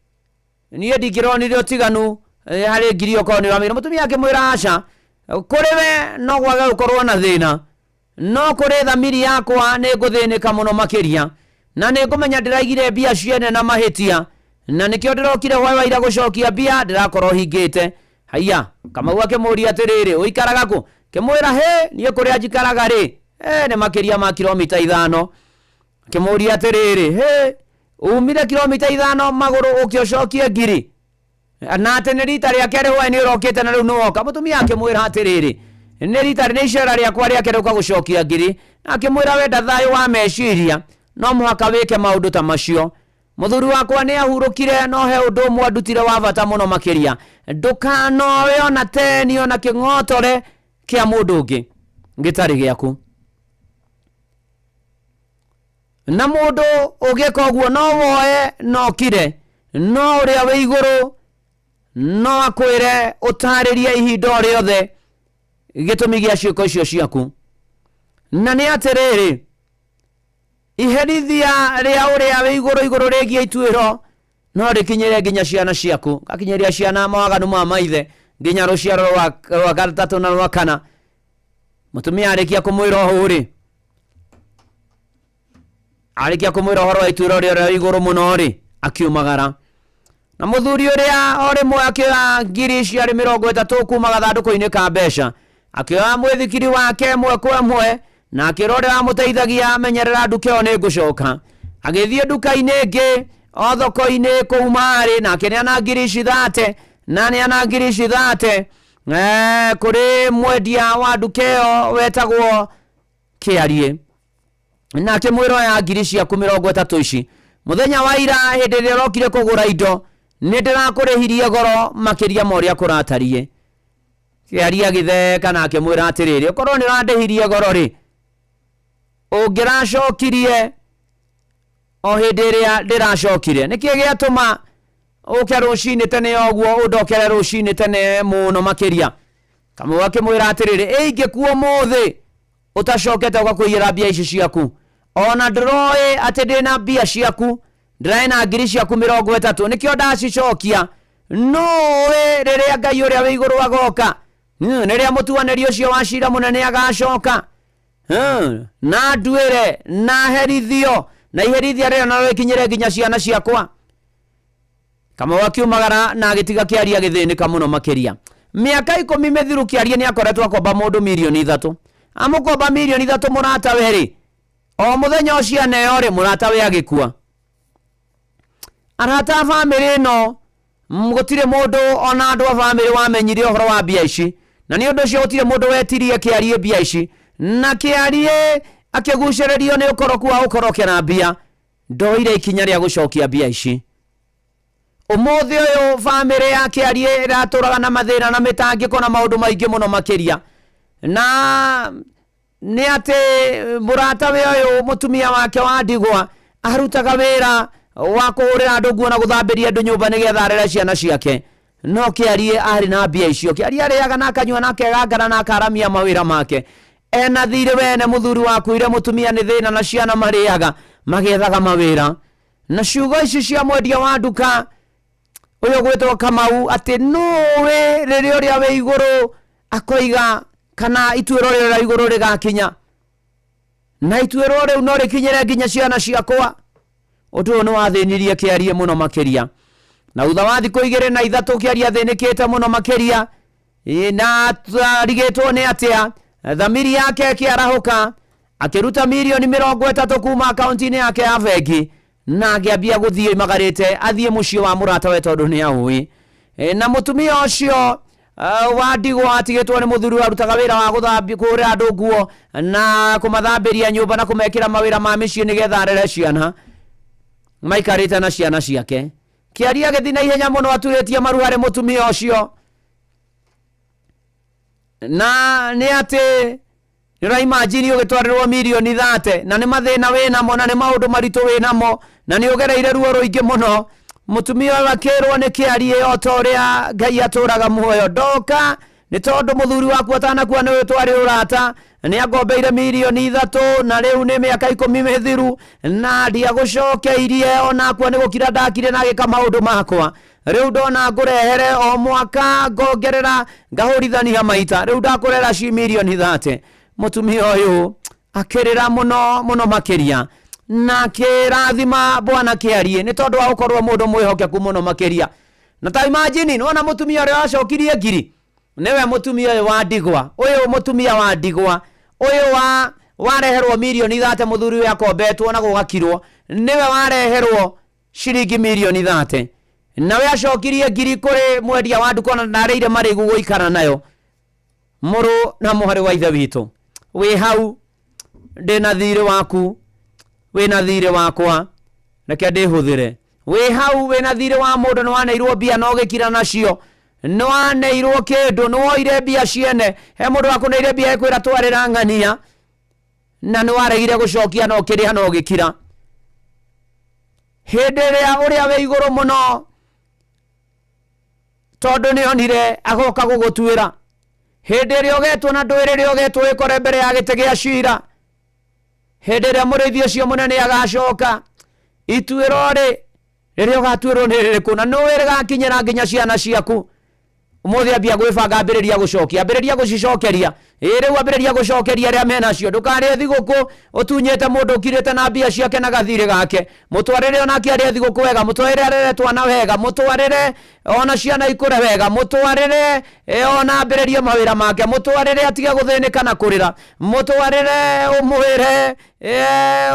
[SPEAKER 21] nie ndikironire utiganu hari 1,000 okorwo ni uramira. Mutumia akimwira aca kuriwe no gwaga gukorwo na thina no kuri thamiri yakwa ni nguthinika muno makiria na ni ngumenya ndiraigire mbia ciene na mahitia na nikio ndirokire hwaira gucokia mbia ndirakorwo hingite. Haiya Kamau akimuria atiriri uikaraga ku kimwira nie kuria njikaraga ri ni makiria ma kilomita 5. Kimuria atiriri umire kilomita 5 maguru ukiocokie 1,000 na atene rita ria kere hwa ni urokite na riu nuoka. Mutumia akimwira atiriri ni rita ni icera ria kwa ria kere ukagucokia 1,000 na akimwira wenda thayu wa meciria no muhaka wike maundu ta macio. Muthuri wakwa ni ahurukire no he undu umwe ndutire wa bata muno makiria ndukanowe ona teni ona king'otore kia mundu ungi ngitari giaku na mundu ugika uguo no woe no kire no uria wi iguru no akwire utariria ihinda riothe gitumi gia ciuko icio ciaku na ni atiriri iherithia ria uria we iguru regia ituiro no rikinyire nginya ciana ciaku gakinyiria ciana mawaganu ma maithe nginya ruciaro rwa gatatu na rwa kana mutumia arikia kumwira huri arikia kumwira horo wa ituiro ria iguru muno ri akiumagara na muthuri uria ori mwe akioya ngiri ciari 30 kuma gathanduku-ini ka mbeca akioya mwithikiri wake mwe kwa mwe na akirorera muteithagia amenyerera nduka ĩyo nĩ ngũcoka agĩthiĩ nduka-inĩ ĩngĩ o thoko-inĩ kũu marĩ na akĩneana ngiri 30 na neana ngiri 30 kũrĩ mwendia wa nduka ĩyo wetagwo Kĩarie na akĩmwĩra oya ngiri ciaku 30 ici muthenya wa ira hĩndĩ ĩrĩa ũrokire kũgũra indo nĩ ndĩrakũrĩhirie goro makĩria ma ũrĩa kũratariĩ. Kĩarie agĩtheka na akĩmwĩra atĩrĩrĩ ũkorwo nĩ ũrandĩhirie goro rĩ ũngĩracokirie o hĩndĩ ĩrĩa ndĩracokire nĩkĩĩ gĩatũma ũke rũcinĩ tene ũguo ũndokere rũcinĩ tene mũno makĩria. Kamau akĩmwĩra atĩrĩrĩ ingĩkuo mũthĩ ũtacokete ũgakũiyĩra mbia ici ciaku ona ndĩroĩ atĩ ndĩna mbia ciaku ndĩraĩ na ngiri ciaku 30 nĩkĩo ndacicokia no rĩrĩa Ngai ũrĩa wĩ igũrũ agoka nĩrĩa mũtuanĩri ũcio wa cira mũnene agacoka na nduĩre na herithio na iherithia rĩo na rĩkinyĩre nginya ciana ciakwa. Kamau akiumagara na agĩtiga Kĩarie agĩthĩnĩka mũno makĩria. Mĩaka 10 mĩthiru Kĩarie nĩ akoretwo akomba mũndũ mirioni 3 amũkomba mirioni 3 mũrata werĩ o mũthenya ũcio neyo mũrata we agĩkua. Arata famĩlĩ ĩno gũtirĩ mũndũ ona andũ a famĩlĩ wamenyire ũhoro wa mbia ici na nĩ ũndũ ũcio gũtirĩ mũndũ wetirie Kĩarie mbia ici na Kĩarie akĩgucĩrĩrio nĩ ũkoroku wa gũkorokera mbia ndoire ikinya rĩa gũcokia mbia ici. Ũmũthĩ ũyũ famĩlĩ ya Kĩarie ĩratũraga na mathĩna na mĩtangĩko na maũndũ maingĩ mũno makĩria na nĩ atĩ mũrata we ũyũ mũtumia wake wa ndigwa arutaga wĩra wa kũhũrĩra andũ nguo na gũthambĩria andũ nyũmba nĩgetha arere ciana ciake no Kĩarie arĩ na mbia icio. Kĩarie arĩaga na akanyua na akegangara na akaramia mawĩra make ena thirĩ wene mũthuri wakuire mũtumia nĩ thĩna na ciana marĩaga magethaga mawĩra na ciugo ici cia mwendia wa nduka ũyũ gwĩtwo Kamau atĩ nũĩ rĩrĩa ũrĩa wĩ igũrũ akoiga kana ituĩro rĩrĩa igũrũ rĩgakinya na ituĩro rĩu no rĩkinyĩre nginya ciana ciakwa. Ũndũ ũyũ nĩ wathĩnirie Kĩarie mũno makĩria na thutha wa thikũ 2 na 3 Kĩarie athĩnĩkĩte mũno makĩria na arigĩtwo nĩ atĩa thamiri yake ĩkĩarahũka akĩruta mirioni 30 kuma akaunti-inĩ yake ya bengi na akĩambia gũthiĩ magarĩte athiĩ mũciĩ wa mũrata we tondũ nĩ aũĩ na mũtumia ũcio wa ndigwa atigĩtwo nĩ mũthuri warutaga wĩra wa gũthambia kũhũrĩra andũ nguo na kũmathambĩria nyũmba na kũmekĩra mawĩra ma mĩciĩ nĩgetha arere ciana maikarĩte na ciana ciake. Kĩarie agĩthiĩ na ihenya mũno aturĩtie maru harĩ mũtumia ũcio na nĩ atĩ nĩũraimagine ũgĩtwarĩrwo mirioni 30 na nĩ mathĩna wĩnamo na nĩ maũndũ maritũ wĩnamo na nĩ ũgereire ruo rũingĩ mũno. Mũtumia ũyũ akĩrwo nĩ Kĩarie o ta ũrĩa Ngai atũraga muoyo ndoka nĩ tondũ mũthuri waku atanakua nĩ wĩtwarĩ ũrata nĩ agombeire mirioni 3 na rĩu nĩ mĩaka 10 mĩthiru na ndiagũcokeirie ona akua nĩ gũkira ndakire na agĩka maũndũ makwa rĩu ndona ngũrehere o mwaka ngongerera ngahũrithania maita rĩu ndakũrera ci mirioni 30. Mũtumia ũyũ akĩrĩra mũno mũno makĩria na kĩrathima bwana Kĩarie nĩ tondũ wa gũkorwo mũndũ mwĩhokeku mũno makĩria na ta imagine ona mũtumia ũrĩa wacokirie ngiri nĩwe mũtumia ũyũ wa ndigwa ũyũ mũtumia wa ndigwa ũyũ wareherwo mirioni 30 mũthuri we akombetwo na gũgakirwo nĩwe wareherwo ciringi mirioni 30 nawe acokirie ngiri kũrĩ mwendia wa nduka na ndarĩire marĩgu gũikara nayo. Mũrũ na mũharĩ wa ithe witũ wĩ hau ndĩna thirĩ waku wĩna thirĩ wakwa reke ndĩhũthĩre wĩ hau wĩna thirĩ wa mũndũ nĩ waneirwo mbia na ũgĩkira nacio nĩ waneirwo kĩndũ nĩ woire mbia ciene he mũndũ wakũneire mbia ekwĩra twarĩra ng'ania na nĩ waregire gũcokia no kĩrĩa no gĩkira hĩndĩ ĩrĩa ũrĩa wĩ igũrũ mũno tondũ nĩ onire agoka gũgũtuĩra hĩndĩ ĩrĩa ũgetwo na ndũĩrĩrĩ ũgetwo ĩkore mbere ya gĩtĩ gĩa cira hedera mũrĩithi ũcio mũnene agacoka ituĩro rĩrĩa ũgatuĩrwo nĩ rĩrĩkũ na no rĩgakinyĩra nginya ciana ciaku ũmũthĩ ambia gwĩbanga ambĩrĩria gũcokia ambĩrĩria gũcicokeria rĩu ambĩrĩria gũcokeria arĩa menacio ndũkarĩe thigũkũ ũtunyĩte mũndũ ũkirĩte na mbia ciake na gathirĩ gake mũtwarĩre onake arĩa thigũkũ wega mũtwarĩre arere twana wega mũtwarĩre ona ciana ikũre wega mũtwarĩre ona ambĩrĩrie mawĩra make mũtwarĩre atige gũthĩnĩka na kũrĩra mũtwarĩre ũmwĩre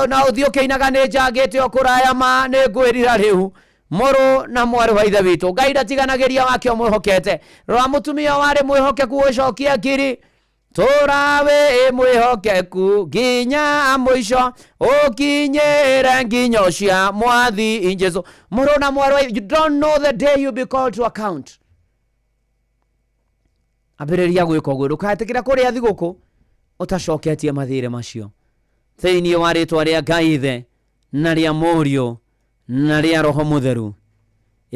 [SPEAKER 21] na ũthiĩ ũkĩinaga nĩ njangĩte okũraya ma nĩ ngwĩrira rĩu Moro na mwarĩ wa ithe witũ Ngai ndatiganagĩria wake mwĩhokete rora mũtumia warĩ mwĩhokeku ũcokia kiri tũrawe mwĩhokeku nginya mũico ũkinyĩre nginyo cia mwathi Jesũ Moro na mwarĩ wa you don't know the day you be called to account ambĩrĩria gwĩka ũguo ndũkahetĩkĩra kũrĩa thigũkũ ũtacoketie mathirĩ macio thĩinĩ wa rĩtwa rĩa Ngai ithe na rĩa mũriũ na rĩa Roho Mũtheru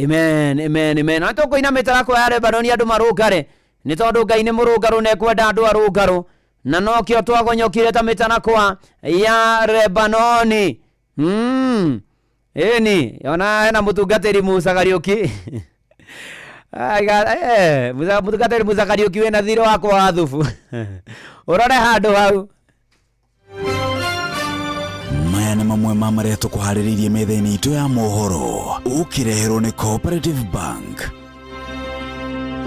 [SPEAKER 21] amen amen amen na tũkũina mĩtarakwa ya Lebanoni andũ marũngare nĩ tondũ Ngai nĩ mũrũngarũ na ekwenda andũ arũngarũ na nokĩo twagonyokire ta mĩtarakwa ya Lebanoni eni ona hena mũtungatĩri Musa Kariuki mũtungatĩri Musa Kariuki wĩna thirĩ wakwa wa thubu ũrore handũ hau
[SPEAKER 17] maya nĩ mamwe ma marĩa tũkũharĩrĩirie metha-inĩ itũ ya mohoro ũkĩreherwo nĩ Cooperative Bank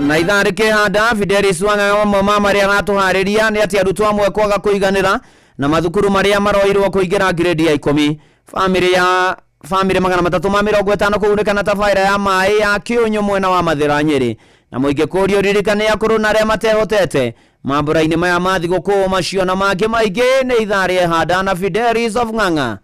[SPEAKER 21] na ithaa rĩkĩhanda Fidelis Wang'ang'a mamwe ma marĩa aratũharĩria nĩ atĩ arutwo amwe kwaga kũiganĩra na mathukuru marĩa maroirwo kũingĩra grade ya 10 famĩlĩ 350 kũgunĩka na tabaĩra ya maĩ ya Kĩũnyũ mwena wa Mathĩra Nyĩrĩ na mũingĩ kũũrio ririkane akũrũ na arĩa matehotete mambura-inĩ maya ma thigũkũ macio na mangĩ maingĩ nĩ ithaa rĩhanda na Fidelis of Ng'ang'a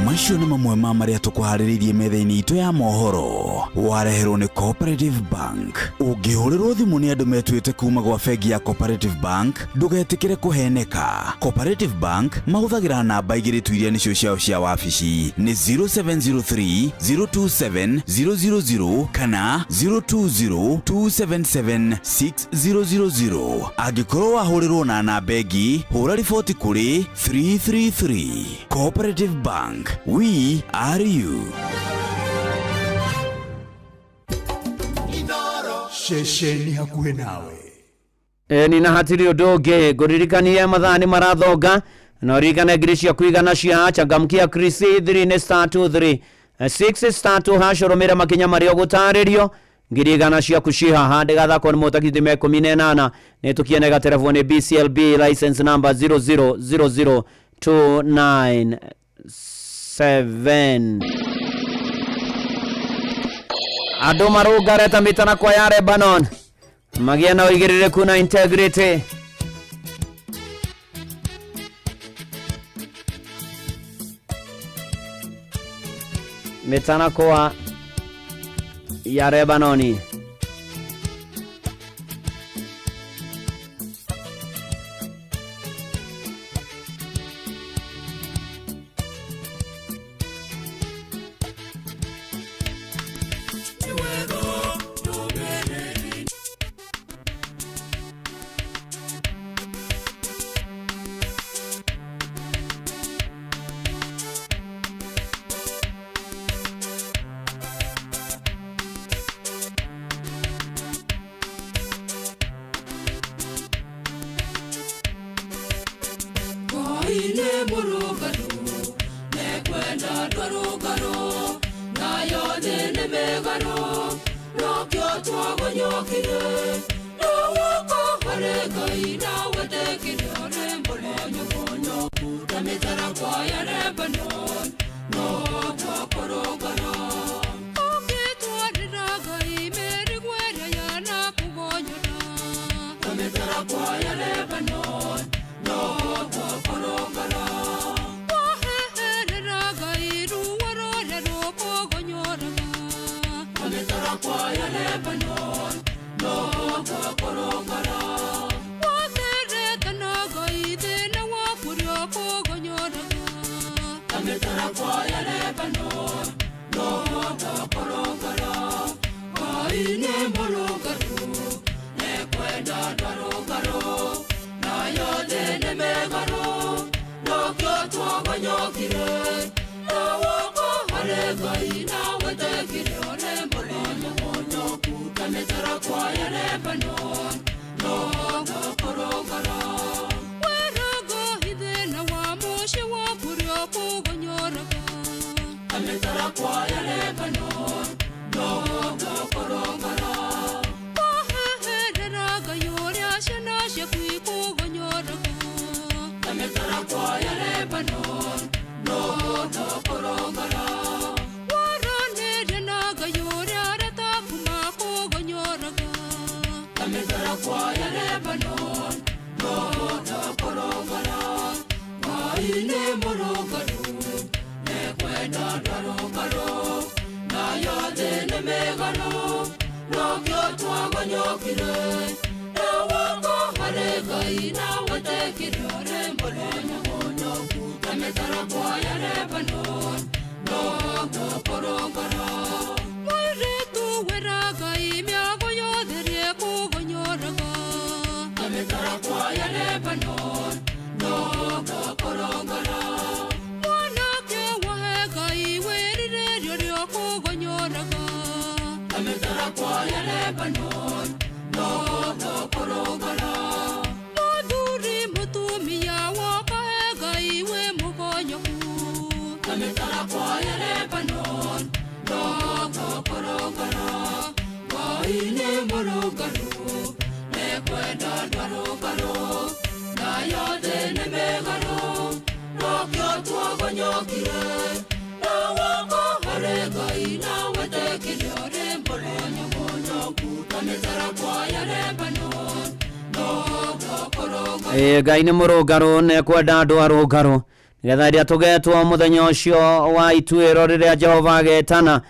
[SPEAKER 17] macio nĩ mamwe ma marĩa tũkũharĩrĩirie metha-inĩ itũ ya mohoro wareherwo nĩ Cooperative Bank ũngĩhũrĩrwo thimũ nĩ andũ metuĩte kuma gwa bengi ya Cooperative Bank ndũgetĩkĩre kũheneka Cooperative Bank mahũthagĩra namba igĩrĩ tu iria nĩcio ciao cia wabici nĩ 0703 027 000 kana 020 277 6000 angĩkorwo wahũrĩrwo na namba ĩngĩ hũra riboti kũrĩ 333 Cooperative Bank we are you
[SPEAKER 11] Shesheni hakuhĩ nawe
[SPEAKER 21] ni na hatirĩ ũndũ ũngĩ ngũririkanie mathaa nĩ marathonga na ũririkane ngiri cia kũigana cia changamkia Chris 3 nĩ star 23 6 star 2 hash rũmĩrĩra makinya marĩa ũgũtarĩrio ngiri igana ciaku ciĩ haha ndĩgathakwo nĩ mũtakithĩ me 18 nĩ tũkienega telefoni BCLB license number 0000297 andũ marũngare ta mĩtarakwa ya Lebanon magĩe na ũigĩrĩrĩku na integrity mĩtarakwa ya Lebanoni
[SPEAKER 4] kwaya Lebanon no korogoro werago hithina wa mushi wa kurio kugonyoraga ametara kwaya Lebanon no korogoro wahehereraga yuria ciana ciaku kugonyoraga ametara kwaya Lebanon no korogoro kwaya Lebanon no korogoro waine morogoro ne kwenda darogoro na yode ne megano no kyo twagonyokire na wako haregai na watekire mbolenya mono kutamekara kwaya Lebanon no korogoro mwiretu weragai miago yotherie kugonyoraga ametara kwaya Lebanon no korogoro mwanake wahegai werire ryo kugonyoraga ametara kwaya Lebanon no korogoro muthuri mutumia wakahegai we mugonyoku ametara kwaya Lebanon no korogoro waine morogoro ne kwenda darogoro na yode ne megaro no kyo twagonyokire na wako haregai na wetekire mbolenya mono kutamezara kwaya Lebanon no korogoro
[SPEAKER 21] Ngai nĩ mũrũngarũ ne kwenda andũ arũngarũ nĩgetha rĩrĩa tũgetwo mũthenya ũcio wa ituĩro rĩrĩa Jehova agetana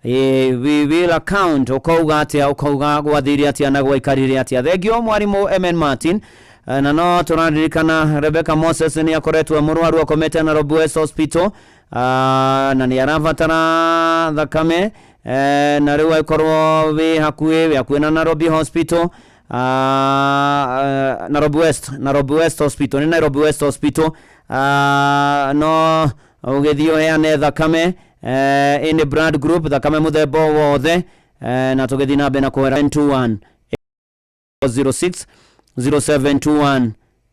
[SPEAKER 21] we will account ukauga atia ukauga gwathire atia na gwaikarire atia thengio mwarimu Emen Martin na no tũraririkana Rebecca Moses ni akoretwo mũrwaru akomete na Nairobi West Hospital na nĩ arabatara thakame na rĩu aikorwo we hakuhĩ na Nairobi Hospital Nairobi West Hospital ni Nairobi West Hospital no ugethio heane thakame in the blood group thakame muthemba wothe na tugethi na mbere na kuhera 21 06 0721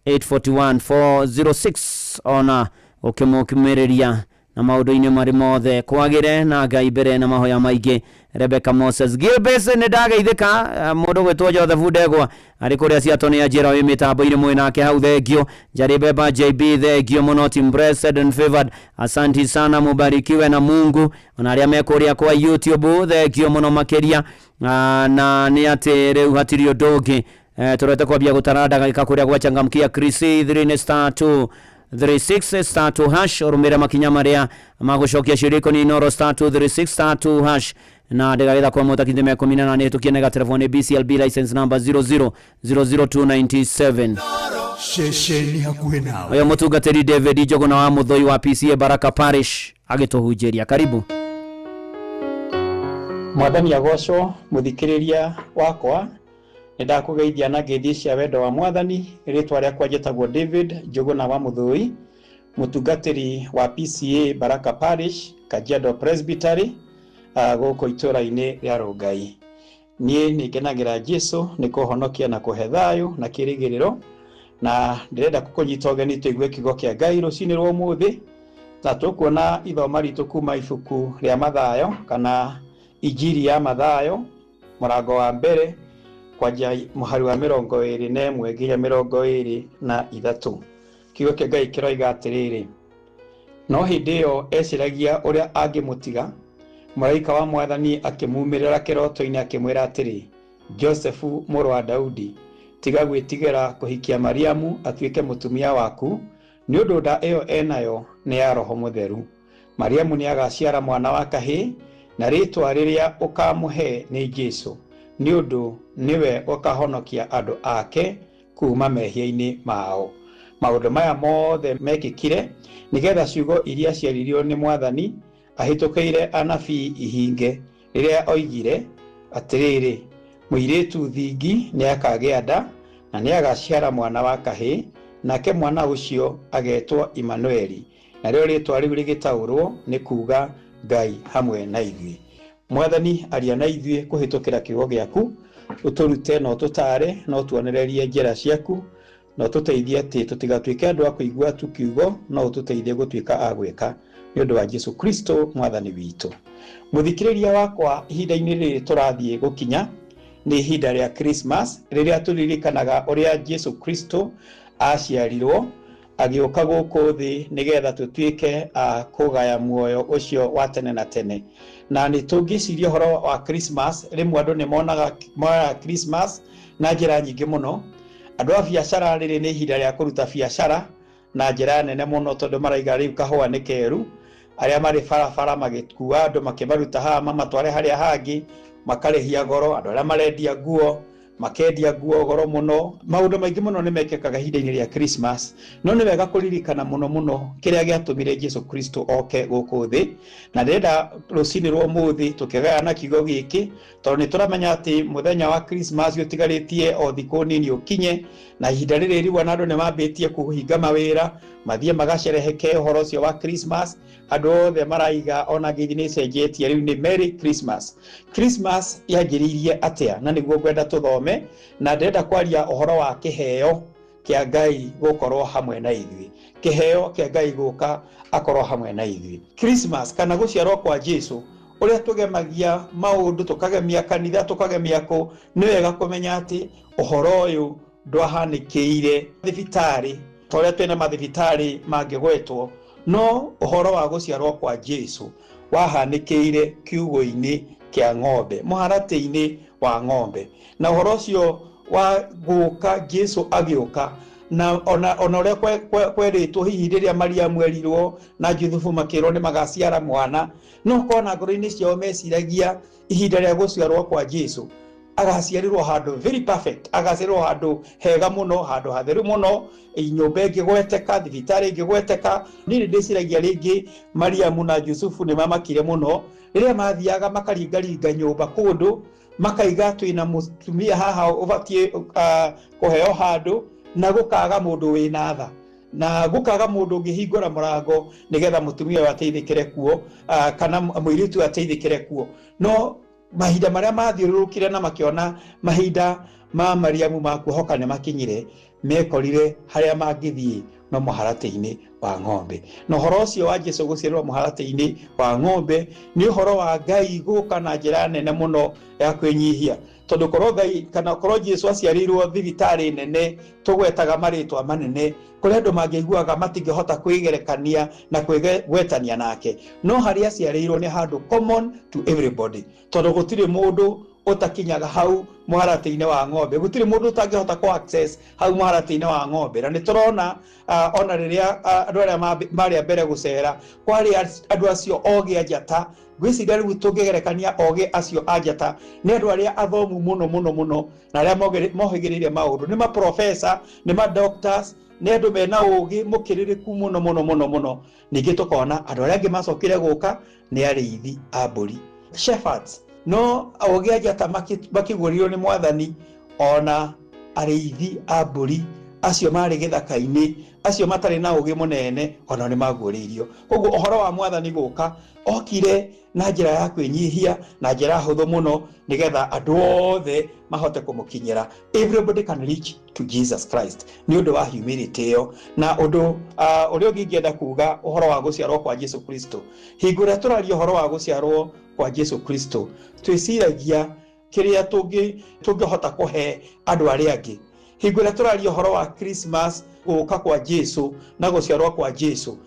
[SPEAKER 21] 841 406 ona ukimukimereria na maundu-ini mari mothe kwagire na Ngai mbere na mahoya maingi Rebecca Moses Gilbert ni ndageithika mundu gwitwo Joseph Ndegwa ari kuria ciatoni ya njira wi mitambo-ini mwe nake hau thengio Jari Beba JB thengio muno team blessed and favored asanti sana mubarikiwe na Mungu ona aria mekuria kwa YouTube thengio muno makiria na ni ati riu hatiri undu ungi turete kwambia gutaranda gika kuria gwachangamkia Chris 3 36 star 2 hash orumira makinya maria magucokia shiriko ni Inoro star 236 star 2 hash na ndagaitha kwa mutakinde me 18 tukienega telefone BCLB license number 0000297
[SPEAKER 11] shesheni hakuhe nawe
[SPEAKER 21] oyo mutungatiri David Jogona wa Muthoi wa PCA Baraka Parish agituhunjeria karibu
[SPEAKER 5] Mwathani agocwo muthikiriria wakwa ndakugeithia na ngeithi cia wendo wa Mwathani ritwa riakwa njĩtagwo David Jogona wa Muthoi mutungatiri wa PCA Baraka Parish Kajiado Presbytery gũkũ itũra-inĩ rĩa Rongai niĩ nĩngenagira Jesu nĩ kũhonokia na kũhe thayũ na kĩrĩgĩrĩro na ndĩrenda kũkũnyita ũgeni tũigue kiugo kĩa Ngai rũcinĩ rwa ũmũthĩ na tũkuona ithoma ritũ kuma ibuku rĩa Mathayo kana injiri ya Mathayo mũrango wa mbere kwanja mũhari wa 21 nginya 23 kiugo kĩa Ngai kĩroiga atĩrĩrĩ no hĩndĩ ĩyo eciragia ũrĩa angĩmũtiga Malaika wa Mwathani akĩmuumĩrĩra kĩroto-inĩ akĩmwĩra atĩrĩ Josefu mũrũ wa Daudi tiga gwĩtigĩra kũhikia Mariamu atuĩke mũtumia waku nĩ ũndũ nda ĩyo enayo nĩ ya Roho Mũtheru Mariamu nĩ agaciara mwana wa kahĩĩ na rĩtwa rĩrĩa ũkamũhe nĩ Jesũ nĩ ũndũ niwe ũkahonokia andũ ake kuma mehia-inĩ mao maũndũ maya mothe mekĩkire nĩgetha ciugo iria ciaririo nĩ Mwathani ahĩtũkĩire anabii ihinge rĩrĩa oigire atĩrĩrĩ mũirĩtu thingi nĩ akagĩa nda na nĩ agaciara mwana wa kahĩĩ nake mwana ũcio agetwo Imanueli narĩo rĩtwa rĩu rĩgĩtaũrwo nĩ kuuga Ngai hamwe na ithuĩ Mwathani aria na ithuĩ kũhĩtũkĩra kiugo gĩaku uturute no tutare no tuonererie njira ciaku no tuteithie ati tutigatuike andu a kuigua tu kiugo no tuteithie gutuika agwika ni undu wa Jesu Kristo mwathani witu. Muthikiriria wakwa ihinda-ini riri turathie gukinya ni ihinda ria Christmas riria turirikanaga uria Jesu Kristo aciarirwo agioka guku thi nigetha tutuike kugaya muoyo ucio wa tene na tene. Na ni tungiciria horo wa Christmas rimwe andu ni monaga Christmas na njira nyingi muno. Andu a biacara riri ni ihinda ria kuruta biacara na njira nene muno tondu maraiga riu kahua ni keru. Aria mari farafara magikua andu makimaruta haha mamatware haria hangi makarehia goro. Andu aria marendia nguo makendia nguo goro muno. Maundu maingi muno ni mekekaga ihinda-ini ria Christmas, no ni wega kuririkana muno muno kiria giatumire Jesu Kristo oke guku thi. Na ndenda rucini rwa muthi tukigayana kiugo giki tondu ni turamenya ati muthenya wa Christmas utigaritie o thiku nini ukinye, na ihinda riri riu andu ni mambitie kuhinga mawira mathie magacereheke uhoro ucio wa Christmas. Andu othe maraiga ona ngithi ni cenjetie riu ni Merry Christmas. Christmas yagiririe atia na niguo gwenda tuthome, na ndenda kwaria uhoro wa kiheo kia Ngai gukorwo hamwe na ithui. Kiheo kia Ngai guka akorwo hamwe na ithui. Christmas kana guciarwo kwa Jesu uria tugemagia maundu tukagemia kanitha tukagemia ku ni wega kumenya ati uhoro uyu ndwahanikiire thibitari toria twina mathibitari mangigwetwo, no uhoro wa guciarwo kwa Jesu wahanikiire kiugo-ini kia ng'ombe, muharati-ini wa ng'ombe. Na uhoro ucio wa guka Jesu agioka na ona uria kweritwo hihi riria Maria mwerirwo na Juthufu makirwo ni magaciara mwana, no kona ngoro-ini ciao meciragia ihinda ria guciarwo kwa Jesu agaciarirwo handu very perfect, agaciarirwo handu hega muno, handu hatheru muno, nyumba ingigweteka, thibitari ingigweteka. Nini ndiciragia ringi Mariamu na Jusufu ni mamakire muno riria mathiaga makaringaringa nyumba kundu makaiga twina mutumia haha ubatie kuheo handu na gukaga mundu wina tha na gukaga mundu ngihingura murango nigetha mutumia wateithikire kuo kana muiritu ateithikire kuo. No mahinda maria mathiururukire na makiona mahinda ma Mariamu ma kuhoka ni makinyire, mekorire haria mangithie no muharati-ini wa ng'ombe. No horo ucio wa Jesu guciarwo muharati-ini wa ng'ombe ni horo wa Ngai guka na njira nene muno ya kwinyihia, tondu korwo Ngai kana korwo Jesu aciarirwo thibitari nene tugwetaga maritwa manene kuria andu mangiguaga matingihota kwigerekania na kwigwetania nake, no haria aciarirwo ni handu common to everybody, tondu gutire mundu utakinyaga hau muharati-ini wa ng'ombe, gutire mundu utangihota ku access hau muharati-ini wa ng'ombe. Na niturona ona riria andu aria mari mbere gucera kwari andu acio ogi ajata, gwiciria riu tungigerekania ogi acio ajata ni andu aria athomu muno muno muno na aria mohigiriire maundu, ni ma professor ni ma doctors, ni andu mena ugi mukiririku muno muno muno muno. Ningi tukona andu aria angi macokire guka ni ariithi a mburi, shepherds. No ogi ajata makigurirwo ni Mwathani, ona ariithi a mburi acio mari githaka-ini acio matari na ugi munene ona ni maguririo. Koguo uhoro wa Mwathani guka okire na njira ya kwinyihia na njira huthu muno nigetha andu othe mahote kumukinyira. Everybody can reach to Jesus Christ ni undu wa humility yo. Na undu uria ngienda kuga uhoro wa guciarwo kwa Jesu Kristo, hingura turaria uhoro wa guciarwo kwa Jesu Kristo twiciragia kiria tungihota kuhe andu aria angi. Hingura turaria uhoro wa Christmas guka kwa Jesu na guciarwo kwa Jesu,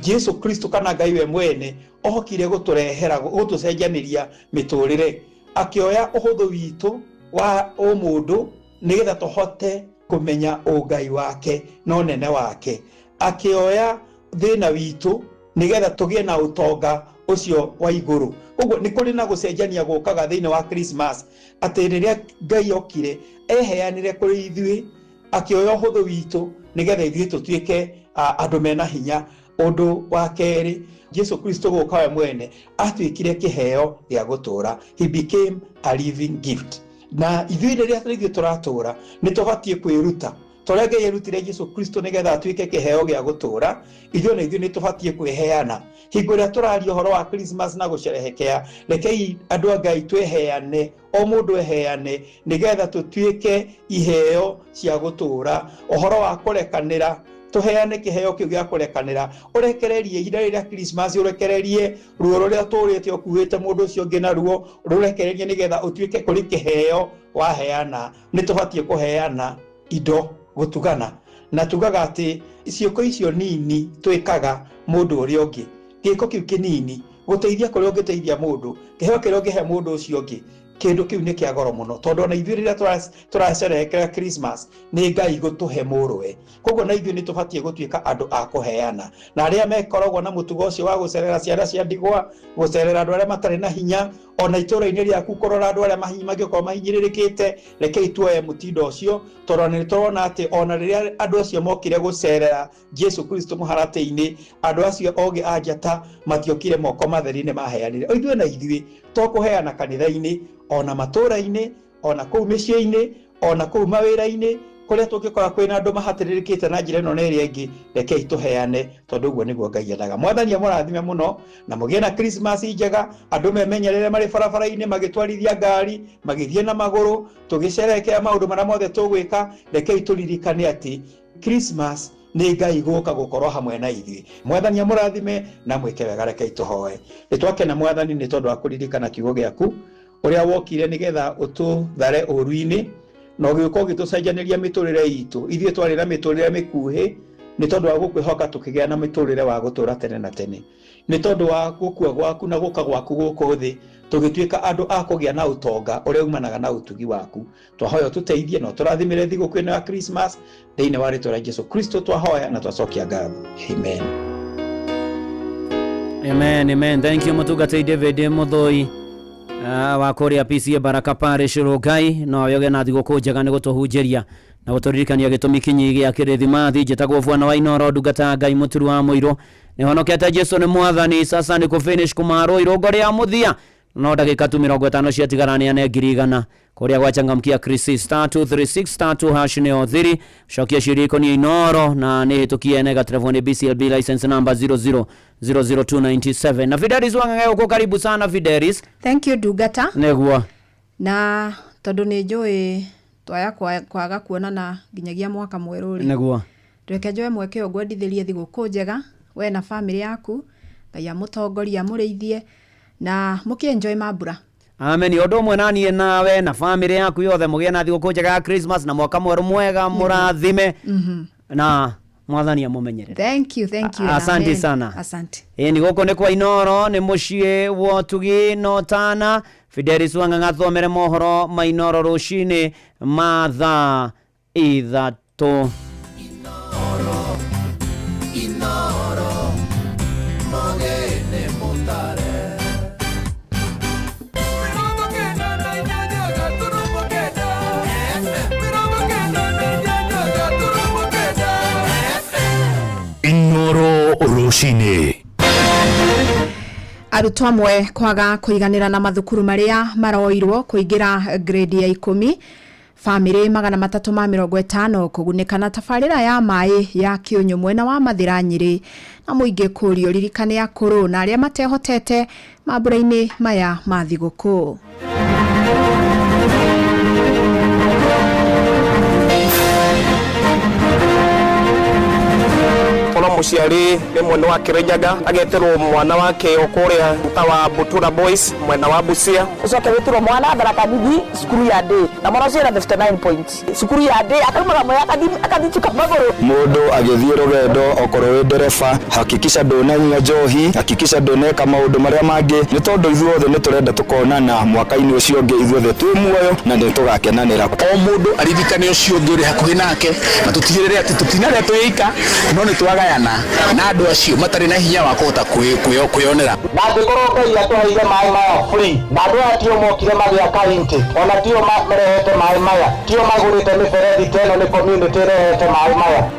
[SPEAKER 5] Jesu Kristo kana Ngai we mwene okire guturehera gutucenjaniria miturire, akioya uhuthu witu wa umundu nigetha tuhote kumenya ungai wake no nene wake, akioya thina witu nigetha tugie na utonga ucio wa iguru. Koguo ni kuri na gucenjania gukaga thiini wa Christmas, ati riria Ngai okire eheanire kuri ithui akioya uhuthu witu nigetha ithui tutuike andu mena hinya. Undu wa keri, Jesu Kristo guka we mwene atuikire kiheo gia gutura, he became a living gift. Na ithui riria turatura ni tubatie kwiruta torege yerutire Jesu Kristo nigetha atuike kiheo gya gutura ithuĩ na ithuĩ nĩ tũbatie kwĩheana hingo ĩrĩa tũraria ũhoro wa Christmas na gũcerehekea rekei andũ a Ngai twĩheane o mũndũ eheane nigetha tũtuike iheo cia gutura ũhoro wa kũrekanĩra tuheane kiheo kiu gya kurekanira urekererie ira rĩa Christmas urekererie ruo ruria turite okuite mundu ucio ngi na ruo urekererie nigetha utuike kuri kiheo waheana ni tubatie kuheana indo gutugana na tugaga ati ciuko icio nini twikaga mundu uria ungi giko kiu kinini guteithia kuri ungiteithia mundu kiheo kiri ungihe mundu ucio ungi kindu kiu ni kia goro muno tondu na ithuĩ rĩrĩa tũracerehekera Christmas ni Ngai gutuhe mũrũwe koguo na ithuĩ ni tubatie gutuika andu a kuheana na aria mekoragwo na mutugo ucio wa gucerera ciana cia ndigwa gucerera andu aria matari na hinya ona itũra-inĩ rĩaku korora andu aria magĩkorwo mahinyĩrĩrĩkĩte rekei tuoye mutindo ucio tondu ni turona ati ona rĩrĩa andu acio mokire gucerera Jesu Kristo muharatĩ-inĩ andu acio ogi anjata matiokire moko matheri ni maheanire o ithuĩ na ithuĩ tũkũheana kanitha-inĩ ona matũra-inĩ ona kũu mĩciĩ-inĩ ona kũu mawĩra-inĩ kũrĩa tũngĩkora kwĩna andũ mahatĩrĩrĩkĩte na njĩra ĩno na ĩrĩa ĩngĩ rekei tũheane tondũ ũguo nĩguo Ngai endaga. Mwathani amũrathime mũno na mũgĩe na Christmas njega andũ memenyerere marĩ barabara-inĩ magĩtwarithia ngari magĩthiĩ na magũrũ tũgĩcerehekea maũndũ marĩa mothe tũgwĩka rekei tũririkane atĩ Christmas nĩ Ngai gũka gũkorwo hamwe na ithuĩ. Mwathani amũrathime na mwĩke wega rekei tũhoe. Nĩtwakena Mwathani nĩ tondũ wa kũririkana kiugo gĩaku uria wokire nigetha ututhare ũru-inĩ na ũgĩũka ũgĩtũcenjanĩria mĩtũrĩre itũ ithuĩ twarĩ na mĩtũrĩre mĩkuhĩ nĩ tondũ wa gũkwĩhoka tũkĩgĩa na mĩtũrĩre wa gũtũra tene na tene nĩ tondũ wa gũkua gwaku na gũka gwaku gũkũ thĩ tũgĩtuĩka andũ a kũgĩa na ũtonga ũrĩa umanaga na ũtugi waku twahoya tũteithie na tũrathimĩre thigũkũ ĩno ya Christmas thĩinĩ wa rĩtwa rĩa Jesu Kristo twahoya na twacokia ngatho amen.
[SPEAKER 21] Amen, amen. Thank you Mutugatei David Muthoi wa Korea PCA Baraka Parish Rongai no yoge na thigũkũ njega nĩ gũtũhunjĩria na gũtũririkania gĩtũmi kinyi gĩa Kirithimathi njĩtagwo Bwana wa Inoro ndungata Ngai mũturu wa mũiro nĩ honokete Jesu nĩ Mwathani sasa nĩ kũ-finish kumarwo irongo rĩa mũthia no ndagĩka tu 50 ciatigarania na 100 kũrĩa gwachangamkia Krisi *236*2# nĩ othiri cokia ciũria ikonie Inoro na nĩ hĩtũkie nega telefoni BCLB license number 0000297 na Fidelis Wang'ang'e uko karibu sana Fidelis.
[SPEAKER 20] Thank you Dugata.
[SPEAKER 21] Negua
[SPEAKER 20] na tondu nĩ njũĩ twaya kwaga kuonana nginyagia mwaka mwerũ ri
[SPEAKER 21] negua
[SPEAKER 20] reke njoe mweke ũgwendithĩrie thigũkũ njega we na family yaku Ngai amũtongoria mũrĩithie na mũkĩenjoy mambura.
[SPEAKER 21] Amen. Ũndũ ũmwe naniĩ nawe na family yaku yothe mũgĩe na thigũkũ njega ya Christmas na mwaka mwerũ mwega mũrathime na Mwathani amũmenyerere.
[SPEAKER 20] Thank you.
[SPEAKER 21] Asante
[SPEAKER 20] Amen.
[SPEAKER 21] sana.
[SPEAKER 20] Asante.
[SPEAKER 21] Ni gũkũ nĩ kwa Inoro nĩ mũciĩ wa Tugi no Tana Fidelis Wang'ang'e athomere mohoro ma Inoro rũcinĩ mathaa 3.
[SPEAKER 4] Inoro mogene motare
[SPEAKER 17] Inoro rũcinĩ.
[SPEAKER 20] Arutwo amwe kwaga kũiganĩra na mathukuru marĩa maroirwo kũingĩra grade ya 10 family 350 kũgunĩka na tabarĩra ya maĩ ya Kĩũnyũ mwena wa Mathĩra Nyĩrĩ na mũingĩ kũrio ririkane akũrũ na arĩa matehotete mambura-inĩ maya ma thigũkũ.
[SPEAKER 2] Muciari ni mwena wa Kirinyaga ageterwo mwana wake okuria tawa Butura Boys mwena wa Busia
[SPEAKER 1] ucoke witiro mwana Tharaka Nithi cukuru ya day na mwana ucio 59 points cukuru ya day akarumaga moya akathituka maguru
[SPEAKER 7] mundu agithie rugendo okorwo wi ndereba hakikisha ndonanyua njohi hakikisha ndoneka maundu maria mangi ni tondu ithuothe ni turenda tukonana mwaka-ini ucio ungi ithuothe twi muoyo na ni tugakenanira
[SPEAKER 6] o mundu aririkane ucio ungi uri hakuhi nake na tutigirire ati tutinare twika no ni twagayana na andu acio matari na hinya wa kuhota kwionera
[SPEAKER 2] na ngĩkorwo Ngai atũheire maĩ maya free na andũ aya tio mokire magĩa kainti ona tio marehete maĩ maya tio magũrĩte mĩberethi teno nĩ community ĩrehete maĩ maya.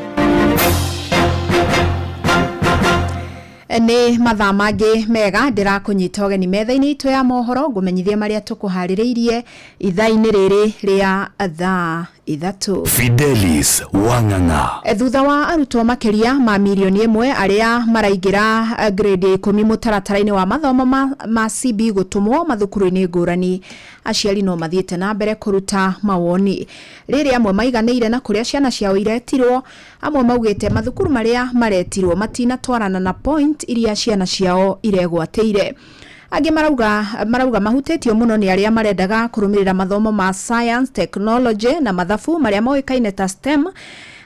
[SPEAKER 20] Nĩ mathaa mangĩ mega ndĩrakũnyita ũgeni metha-inĩ itũ ya mohoro ngũmenyithia marĩa tũkũharĩrĩirie ithaa-inĩ rĩrĩ rĩa thaa 3.
[SPEAKER 17] Fidelis Wang'ang'a.
[SPEAKER 20] Thutha wa arutwo makiria ma milioni 1 aria maraingira grade 10 mutaratara-ini wa mathomo ma CB gutumwo mathukuru-ini ngurani, aciari no mathiete na mbere kuruta mawoni. Riri amwe maiganire na kuria ciana ciao iretirwo, amwe maugite mathukuru maria maretirwo matina twarana na point iria ciana ciao iregwateire. Angi marauga mahutĩtio mũno nĩ arĩa marendaga kũrũmĩrĩra mathomo ma science, technology na mathabu marĩa moĩkaine ta STEM.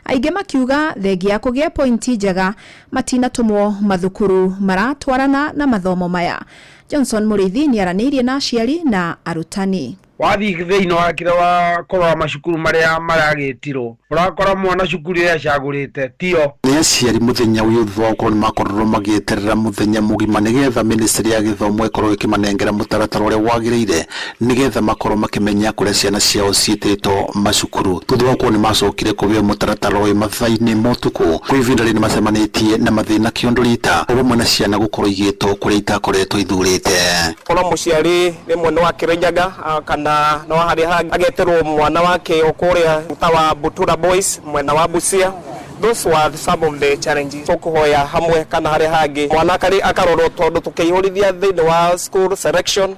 [SPEAKER 20] Aingĩ makiuga thengia kũgĩa point njega matinatumwo mathukuru maratwarana na mathomo maya. Johnson Muriithi nĩ aranĩirie na aciari na arutani.
[SPEAKER 14] Wathi thĩinĩ wa kĩrĩa wa korora macukuru marĩa maragĩtirwo ũrakora mwana cukuru ya cagũrĩte tio
[SPEAKER 16] nĩ aciari mũthenya ũyũ thwa ũkorwo nĩ makorwo magĩeterera mũthenya mũgima nĩgetha ministry ya gĩthomo ĩkorwo ĩkĩmanengera mũtaratara ũrĩa wagĩrĩire nĩgetha makorwo makĩmenya kũrĩa ciana ciao ciĩtĩtwo macukuru. Thutha wa gũkorwo nĩ macokire kũbeo mũtaratara ũyũ mathaa-inĩ ma ũtukũ, kwa ihinda rĩrĩ nĩmacemanĩtie na mathĩna kĩondorita ũmwe na ciana gũkorwo igĩtwo kũrĩa itakoretwo ithurĩte.
[SPEAKER 18] Ona mũciari rĩmwe nĩ wakĩrenyaga kana no hari ageterwo mwana wake okuria mtawa Butura Boys mwena wa Busia. Those were some of the challenges. Tukuhoya hamwe kana hari hangi mwana kari akarorwo tondu tukihurithia thini wa school selection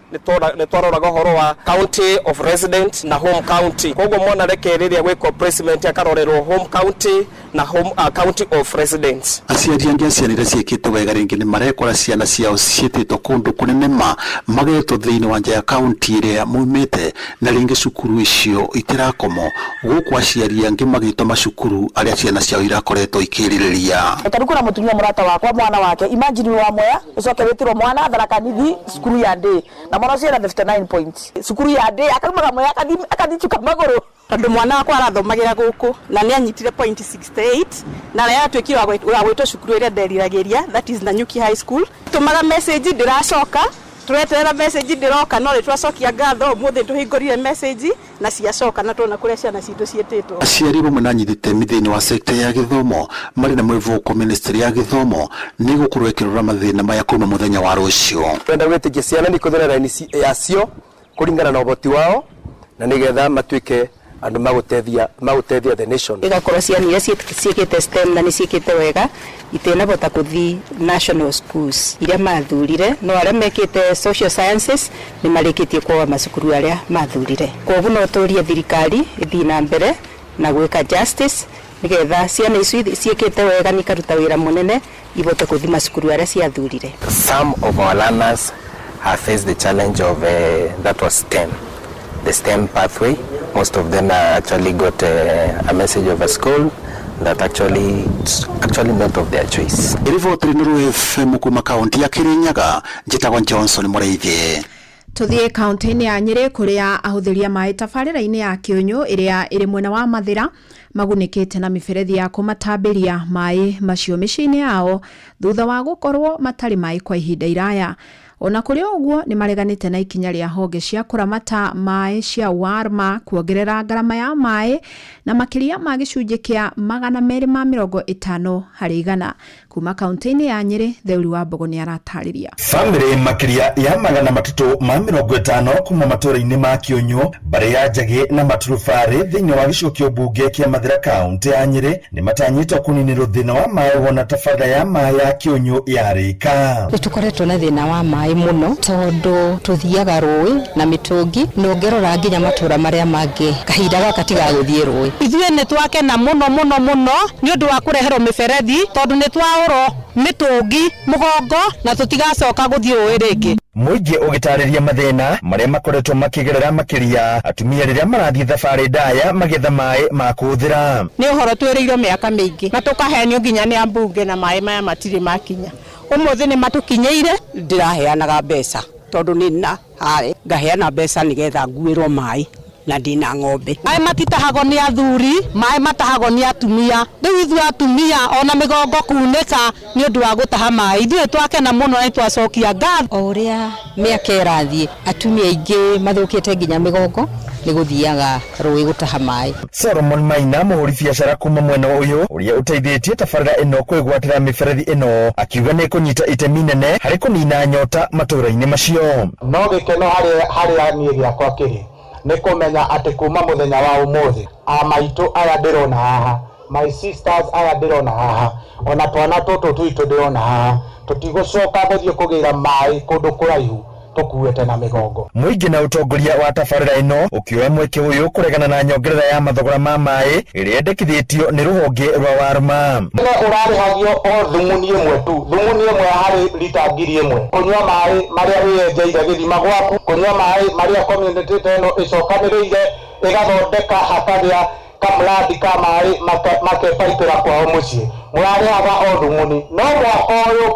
[SPEAKER 18] ni twaroraga horo wa county of resident na home county. Koguo mwana rekereria gwiko placement akarorerwo home county na home county of residence.
[SPEAKER 16] Aciari angi ciana iria ciĩkĩte wega rĩngĩ nĩ marekora ciana ciao ciĩtĩtwo kũndũ kũnene magetwo thĩinĩ wa nja ya county ĩrĩa moimĩte na rĩngĩ cukuru icio itirakomo gũkũ aciari angi magĩtwo macukuru arĩa ciana ciao irakoretwo ikĩrirĩria.
[SPEAKER 1] Tarukura mutumia murata wakwa mwana wake imagine wa moya ucoke witirwo mwana Tharaka Nithi cukuru ya day na mwana ciana 59 points cukuru ya day akarumaga moya akathichuka maguru
[SPEAKER 22] tondu mwana wakwa arathomagira guku na ni anyitire point 68 na rĩa twikira gwitwo cukuru ĩrĩa nderiragiria that is Nanyuki High School. Tumaga message ndiracoka tureterera message ndiroka no twacokia ngatho muthi tuhingurire message na ciacoka na tuona kuria ciana citu cietĩtwo.
[SPEAKER 16] Aciari bamwe na nyithite mithini wa sekta ya githomo mari na mwĩvũko ministry ya githomo ni gũkorwo ĩkĩrora mathĩna maya kuma mũthenya wa rũciũ.
[SPEAKER 23] Twenda gwĩtĩkia ciana ni kũthera raini yacio kũringana na ũhoti wao na nĩgetha matuĩke andu magũteithia the nation.
[SPEAKER 22] Igakorwo ciana iria ciĩkĩte STEM na nĩ ciĩkĩte wega itinabota kuthi national schools iria mathurire no arĩa mekĩte social sciences nĩ marĩkĩtie kwa macukuru arĩa mathurire. Koguo no tũrie thirikari ĩthiĩ na mbere na gwĩka justice nĩgetha ciana icio ciĩkĩte wega nĩ karuta wĩra mũnene ibote kuthi macukuru arĩa ciathurire.
[SPEAKER 25] Some of our learners have faced the challenge of that was STEM. The STEM pathway, most of them actually got a message of a school that actually not of their choice.
[SPEAKER 16] Riboti nuru FM kuma kaunti ya Kirinyaga, njitagwa Johnson Muriithi.
[SPEAKER 20] Tuthie kaunti-inĩ ya Nyeri kuria ahũthĩria maĩ tabarĩra-inĩ ya Kĩũnyũ ĩrĩa ĩrĩ mwena wa Mathira magunĩkĩte na mĩberethi ya kũmatambĩria maĩ macio mĩciĩ-inĩ yao thutha wa gũkorwo matarĩ maĩ kwa ihinda iraya. Ona kuri ũguo nĩ mareganĩte na ikinya rĩa honge cia kũramata maĩ cia Warma kuongerera ngarama ya maĩ na makĩria ma gĩcunjĩ kĩa 250 harĩ igana. Kuma kaunti-inĩ ya Nyeri, Theuri wa Mbogo nĩ aratarĩria.
[SPEAKER 26] Family makĩria ya 350 kuma matũũra-inĩ ma Kĩũnyũ, Mbarĩ ya Njagi na Maturubarĩ thĩinĩ wa gĩcigo kĩa ũmbunge kĩa Mathira kaunti ya Nyeri nĩ matanyĩtwo kũninĩrwo thĩna wa maĩ wona tabarĩra ya maĩ ya Kĩũnyũ yarĩka.
[SPEAKER 22] Nĩtũkoretwo na thĩna wa maĩ muno tondu tuthiaga rũĩ na mitungi nongerora nginya matura maria mangi kahinda gaka tigagũthie rũĩ. Ithuĩ nĩ twakena muno nĩ ũndũ wa kũreherwo mĩberethi tondu nĩ twaũrwo mitungi mũgongo na tutigacoka gũthie rũĩ rĩngĩ.
[SPEAKER 26] Mũingĩ ũgĩtarĩria mathĩna marĩa makoretwo makĩgerera makĩria atumia rĩrĩa marathiĩ thabarĩ ndaya magetha maĩ ma kũhũthĩra.
[SPEAKER 22] Nĩ ũhoro twĩrĩirwo mĩaka mĩingĩ na tũkahenio nginya nĩ ambunge na maĩ maya matirĩ makinya. Ũmũthĩ nĩ matukinyĩire ndĩraheanaga mbeca tondu nina harĩ ngaheana mbeca nĩgetha nguĩrwo maĩ na ndina ng'ombe. Maĩ matitahagwo nĩ athuri, maĩ matahagwo nĩ atumia. Rĩu ithuĩ atumia ona mĩgongo kunĩka nĩ ũndũ wa gũtaha maĩ. Ithuĩ twakena mũno na twacokia ngatho. O ũrĩa mĩaka ĩrathiĩ atumia aingĩ mathũkĩte nginya mĩgongo nĩ gũthiaga rũĩ gũtaha maĩ.
[SPEAKER 26] Solomon Maina mũhũri biacara kuma mwena ũyũ ũrĩa ũteithĩtie tabarĩra ĩno kwĩgwatĩra mĩberethi ĩno akiuga nĩ kũnyita itemi nene harĩ kũnina nyota matũũra-inĩ macio.
[SPEAKER 2] No gĩkeno harĩa niĩ gĩakwa kĩrĩ nĩ kũmenya atĩ kuma mũthenya wa ũmũthĩ amaitũ aya ndĩrona haha, my sisters aya ndĩrona haha, ona twana tũtũ twitũ ndĩrona haha, tũtigũcoka gũthiĩ kũgĩra maĩ kũndũ kũraihu tukuete na migongo.
[SPEAKER 26] Muingi na utongoria wa tabarĩra ĩno ũkĩoya mweke ũyũ kũregana na nyongerera ya mathogora ma maĩ ĩrĩa yendekithĩtio nĩ rũhonge rwa Warma.
[SPEAKER 2] Ũrarĩhagio o thumuni ĩmwe tu, thumuni ĩmwe harĩ lita 1,000, kũnyua maĩ marĩa wĩyenjeire gĩthima gwaku, kũnyua maĩ marĩa community ĩno ĩcokanĩrĩire ĩgathondeka hakagĩa kamradi ka maĩ makepaipĩra kwao mũciĩ. Mũrarĩhaga o thumuni, no mwaka ũyũ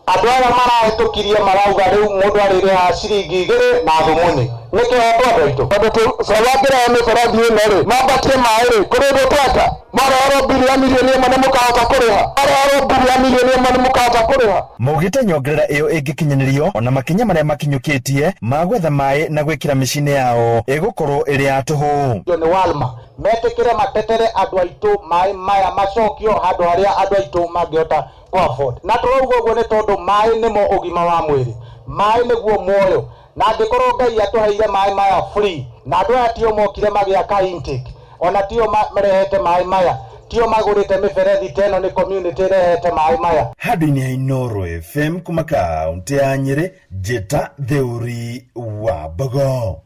[SPEAKER 2] andũ arĩa marahĩtũkirie marauga rĩu mũndũ arĩrĩha ciringi 2 na thumuni. Nĩkĩ andũ aitũ tondũ tũcabangĩra mĩberethi ĩno rĩ mambatie maĩ rĩ kũrĩ ũndũ tweka marahoro bilioni milioni ĩmwe nĩ mũkahota kũrĩha, marahoro bilioni milioni ĩmwe nĩ mũkahota kũrĩha. Maugĩte nyongerera ĩyo ĩngĩkinyanĩrio ona makinya marĩa makinyũkĩtie ma gwetha maĩ na gwĩkĩra mĩciĩ-inĩ yao ĩgũkorwo ĩrĩ ya tũhũ. Nĩ Walma metĩkĩre matetere andũ aitũ maĩ maya macokio handũ harĩa andũ aitũ mangĩhota afford. Na tũrauga ũguo nĩ tondũ maĩ nĩmo ũgima wa mwĩrĩ, maĩ nĩguo muoyo, na angĩkorwo Ngai atũheire maĩ maya free na andũ aya tio mokire magĩaka intake, ona tio marehete maĩ maya, tio magũrĩte mĩberethi teno, nĩ community ĩrehete maĩ maya. Handũ-inĩ ya Inooro FM kuma kaunti ya Nyĩrĩ, Njĩta Thĩũri wa Mbogo.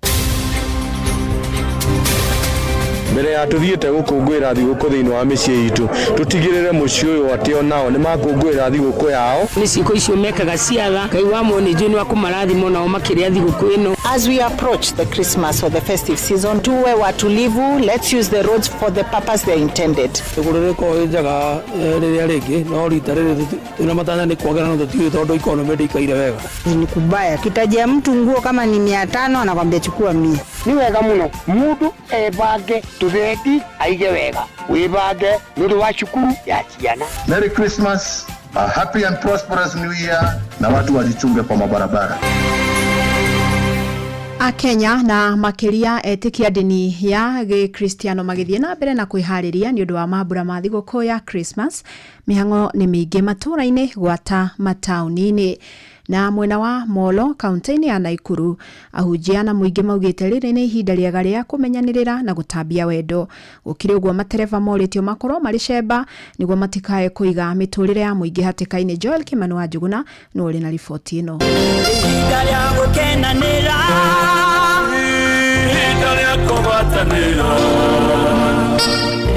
[SPEAKER 8] Mbere ya tuthiĩte gũkũngũĩra thigũkũ thĩinĩ wa mĩciĩ itũ, tũtigĩrĩre mũciĩ ũyũ atĩ onao nĩ makũngũĩra thigũkũ yao.
[SPEAKER 22] Nĩ ciĩko icio mekaga ciaga, Ngai wa mũnĩnjũ nĩ wakũmarathima nao makĩrĩa thigũkũ ĩno.
[SPEAKER 1] As we approach the Christmas or the festive season, tuwe watulivu, let's use the roads for the purpose they intended.
[SPEAKER 9] Tũgũrĩre ko njaga rĩrĩa rĩngĩ no rita rĩrĩ tuna matanya nĩ kwagana na tũtiĩ tondũ economy ndĩikaire wega.
[SPEAKER 22] Ni kubaya, kitajia mtu nguo kama ni 500 anakwambia chukua 100.
[SPEAKER 10] Ni wega mũno mũndũ ebange tutheti aige wega wibange nĩ wa cukuru ya ciana.
[SPEAKER 13] Merry Christmas, a happy and prosperous new year, na watu wajichunge kwa mabarabara.
[SPEAKER 20] Akenya na makiria etikia dini ya Gikristiano magithie na mbere na kwĩharĩria nĩ ũndũ wa mambura ma thigũkũ ya Christmas. Mihango nĩ mĩingĩ matũra-inĩ gwata mataũni-inĩ. Na mwena wa Molo kaunti-inĩ ya Naikuru, ahunjia na mũingĩ maugĩte rĩrĩ nĩ ihinda rĩega rĩa kũmenyanĩrĩra na gũtambia wendo. Gũkĩrĩ ũguo matereba morĩtio makorwo marĩ cemba nĩguo matikae kũiga mĩtũrĩre ya mũingĩ hatĩka-inĩ. Joel Kimani wa Njuguna nĩ ũrĩ na riboti ĩno.
[SPEAKER 4] Ihinda rĩa gũkenanĩra, ihinda rĩa kũgwatanĩra,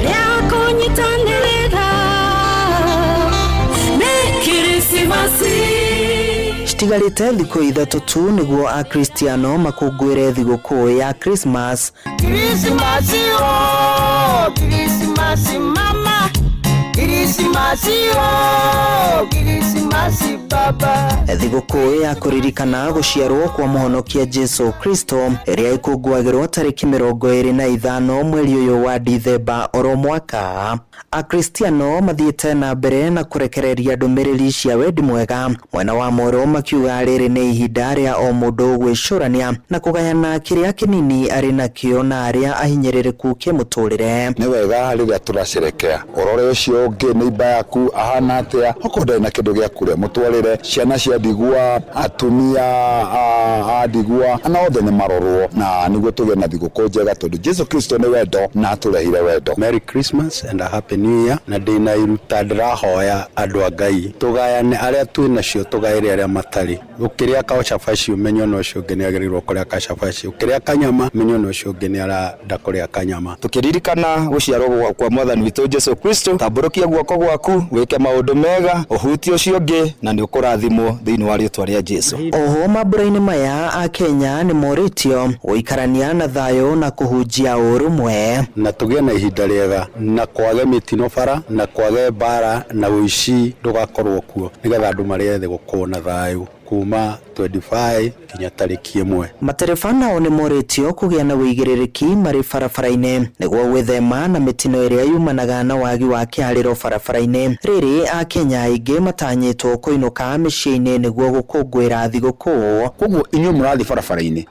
[SPEAKER 4] rĩa kũnyitanĩra, nĩ Krismasi.
[SPEAKER 19] Citigarĩte thikũ ithatũ tu nĩguo Akristiano makũngũĩre thigũkũ ya Christmas.
[SPEAKER 4] Krismasi o, Krismasi mama, Krismasi o, Krismasi baba.
[SPEAKER 19] Thigũkũ ya kũririkana gũciarwo kwa mũhonokia Jesu Kristo ĩrĩa ĩkũngũagĩrwo tarĩki 25 mweri ũyũ wa Dithemba oro mwaka. Akristiano mathiĩte na mbere na kũrekereria ndũmĩrĩri cia wendi mwega. Mwena wa Moro makiuga rĩrĩ nĩ ihinda rĩa o mũndũ gwĩcũrania na kũgayana kĩrĩa kĩnini arĩ nakĩo na arĩa ahinyĩrĩrĩku kĩmũtũrĩre.
[SPEAKER 24] Nĩ wega rĩrĩa tũracerekea ũrore ũcio ũngĩ nĩimba yaku ahana atĩa, okorwo ndarĩ na kĩndũ gĩa kũrĩa mũtwarĩre, ciana cia ndigwa, atumia a ndigwa, na othe nĩ marorwo na nĩguo tũgĩe na thigũkũ njega tondũ Jesu Kristo nĩ wendo na atũrehire wendo.
[SPEAKER 27] Merry Christmas and a happy new year. Na ndĩna iruta ndĩrahoya andũ a Ngai tũgayane arĩa twĩ nacio tũgaĩre arĩa matarĩ. Ũkĩrĩa kacabaci ũmenyo na ũcio ũngĩ nĩ agĩrĩirwo kũrĩa kacabaci, ũkĩrĩa kanyama menyo na ũcio ũngĩ nĩ arenda kũrĩa kanyama.
[SPEAKER 19] Tũkĩririkana gũciarwo kwa Mwathani witũ Jesu Kristo, tambũrũkia guoko gwaku wĩke maũndũ mega, ũhutie ũcio ũngĩ na nĩ ũkũrathimwo thĩinĩ wa rĩĩtwa rĩa Jesu. Oho mambura-inĩ maya Akenya nĩ morĩtio gũikarania na thayũ na kũhunjia ũrũmwe
[SPEAKER 27] na tũgĩe na ihinda rĩega na kwage mĩtino bara na kwage mbara na ũici ndũgakorwo kuo, nĩgetha andũ marĩa thĩ gũkorwo na thayũ kuma 25 kinya tarĩki 1.
[SPEAKER 19] Matereba nao nĩ morĩtio kũgĩa na wĩigĩrĩrĩki marĩ barabara-inĩ nĩguo gwĩthema na mĩtino ĩrĩa yumanaga na wagi wa kĩharĩro barabara-inĩ. Rĩrĩ Akenya aingĩ matanyĩtwo kũinũka mĩciĩ-inĩ nĩguo gũkũngũĩra thigũkũ.
[SPEAKER 24] Koguo inyuĩ mũrathiĩ barabara-inĩ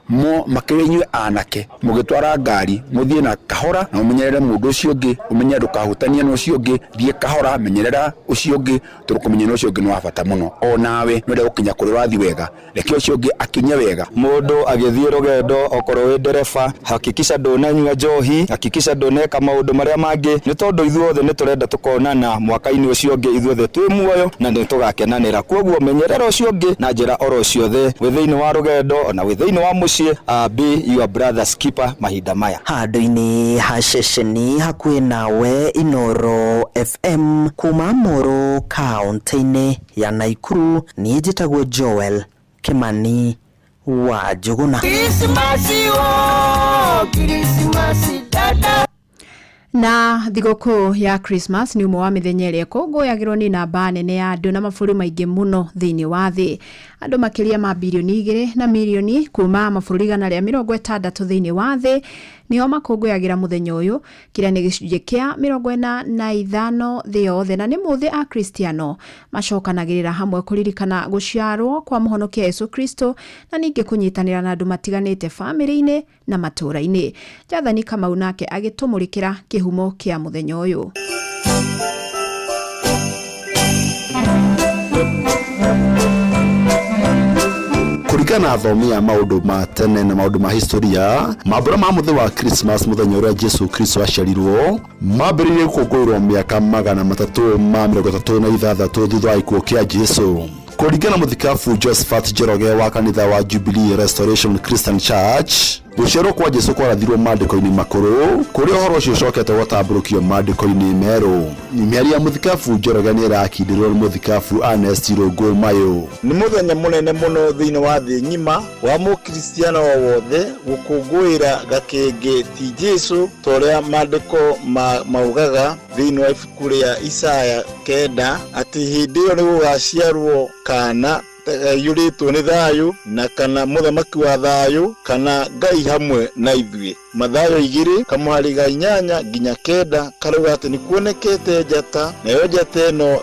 [SPEAKER 24] makĩria inyuĩ anake mũgĩtwara ngari mũthiĩ na kahora na ũmenyerere mũndũ ũcio ũngĩ, ũmenye ndũkahutanie na ũcio ũngĩ, thiĩ kahora, menyerera ũcio ũngĩ, tũrũkũmenya na ũcio ũngĩ nĩ wa bata mũno. O nawe nĩ ũrĩa gũkinya kũrĩ wathi wega
[SPEAKER 27] reke ucio ungi akinye wega mundu agithie rugendo okoro we ndereba hakikisha ndonanywa njohi hakikisha ndoneka maundu maria mangi ni tondu ithuothe ni turenda tukonana mwaka-ini ucio ungi ithuothe twi muoyo na ni tugakenanira kwoguo menyerera ucio ungi na njira oro ciothe withiini wa rugendo na withiini wa mucii be your brother's keeper mahinda maya
[SPEAKER 19] handu-ini ha ceceni hakuhi nawe Inoro FM kuma Muru kaunti-ini ya Naikuru ni njitagwo Joel Kimani wa Njuguna.
[SPEAKER 4] Krismasi o Krismasi dada.
[SPEAKER 20] Na thigũkũ ya Christmas ni umwe wa mĩthenya ĩrĩa ĩkũngũyagĩrwo nĩ namba nene ya andũ na mabũrũri maingĩ mũno thĩinĩ wa thĩ. Andũ makĩria ma bilioni 2 na milioni kuma mabũrũri 160 thĩinĩ wa thĩ nĩo makũngũyagĩra mũthenya ũyũ, kĩrĩa nĩ gĩcunjĩ kĩa 45 thĩ yothe, na nĩ mũthĩ a Kristiano macokanagĩrĩra hamwe kũririkana gũciarwo kwa mũhonokia Yesu Kristo na ningĩ kũnyitanĩra na andũ matiganĩte bamĩrĩ-inĩ na matũũra-inĩ. Jathani Kamau nake agĩtũmũrĩkĩra kĩhumo kĩa mũthenya ũyũ.
[SPEAKER 16] Kurigana athomi ya maundu ma tene na maundu ma historia mambura ma muthi wa Christmas muthenya uria Jesu Kristo aciarirwo mambiririe gukungũĩrwo miaka 336 thutha wa ikuũ kĩa Jesu. Kurigana muthikabu Josephat Njoroge wa kanitha wa Jubilee Restoration Christian Church, guciarwo kwa Jesu kwarathirwo mandĩko-inĩ makũrũ kũrĩa ũhoro ũcio ũcokete gũtambũrũkio mandĩko-inĩ merũ. Mĩario ya muthikabu Njoroge nĩ ĩrakindirwo nĩ muthikabu Ernest Irũngũ Mayũ.
[SPEAKER 3] Nĩ mũthenya mũnene mũno thĩinĩ wa thĩ ng'ima wa mũkristiano wothe gũkũngũĩra gakenge ti Jesu torĩa mandĩko maugaga thĩinĩ wa ibuku rĩa Isaya 9 atĩ hĩndĩ ĩyo nĩ gũgaciarwo kana yurĩtwo nĩ thayũ na kana mũthamaki wa thayũ kana Ngai hamwe na ithuĩ. Mathayo 2:8 nginya 9 karauga atĩ nĩ kuonekete njata, nayo njata ĩno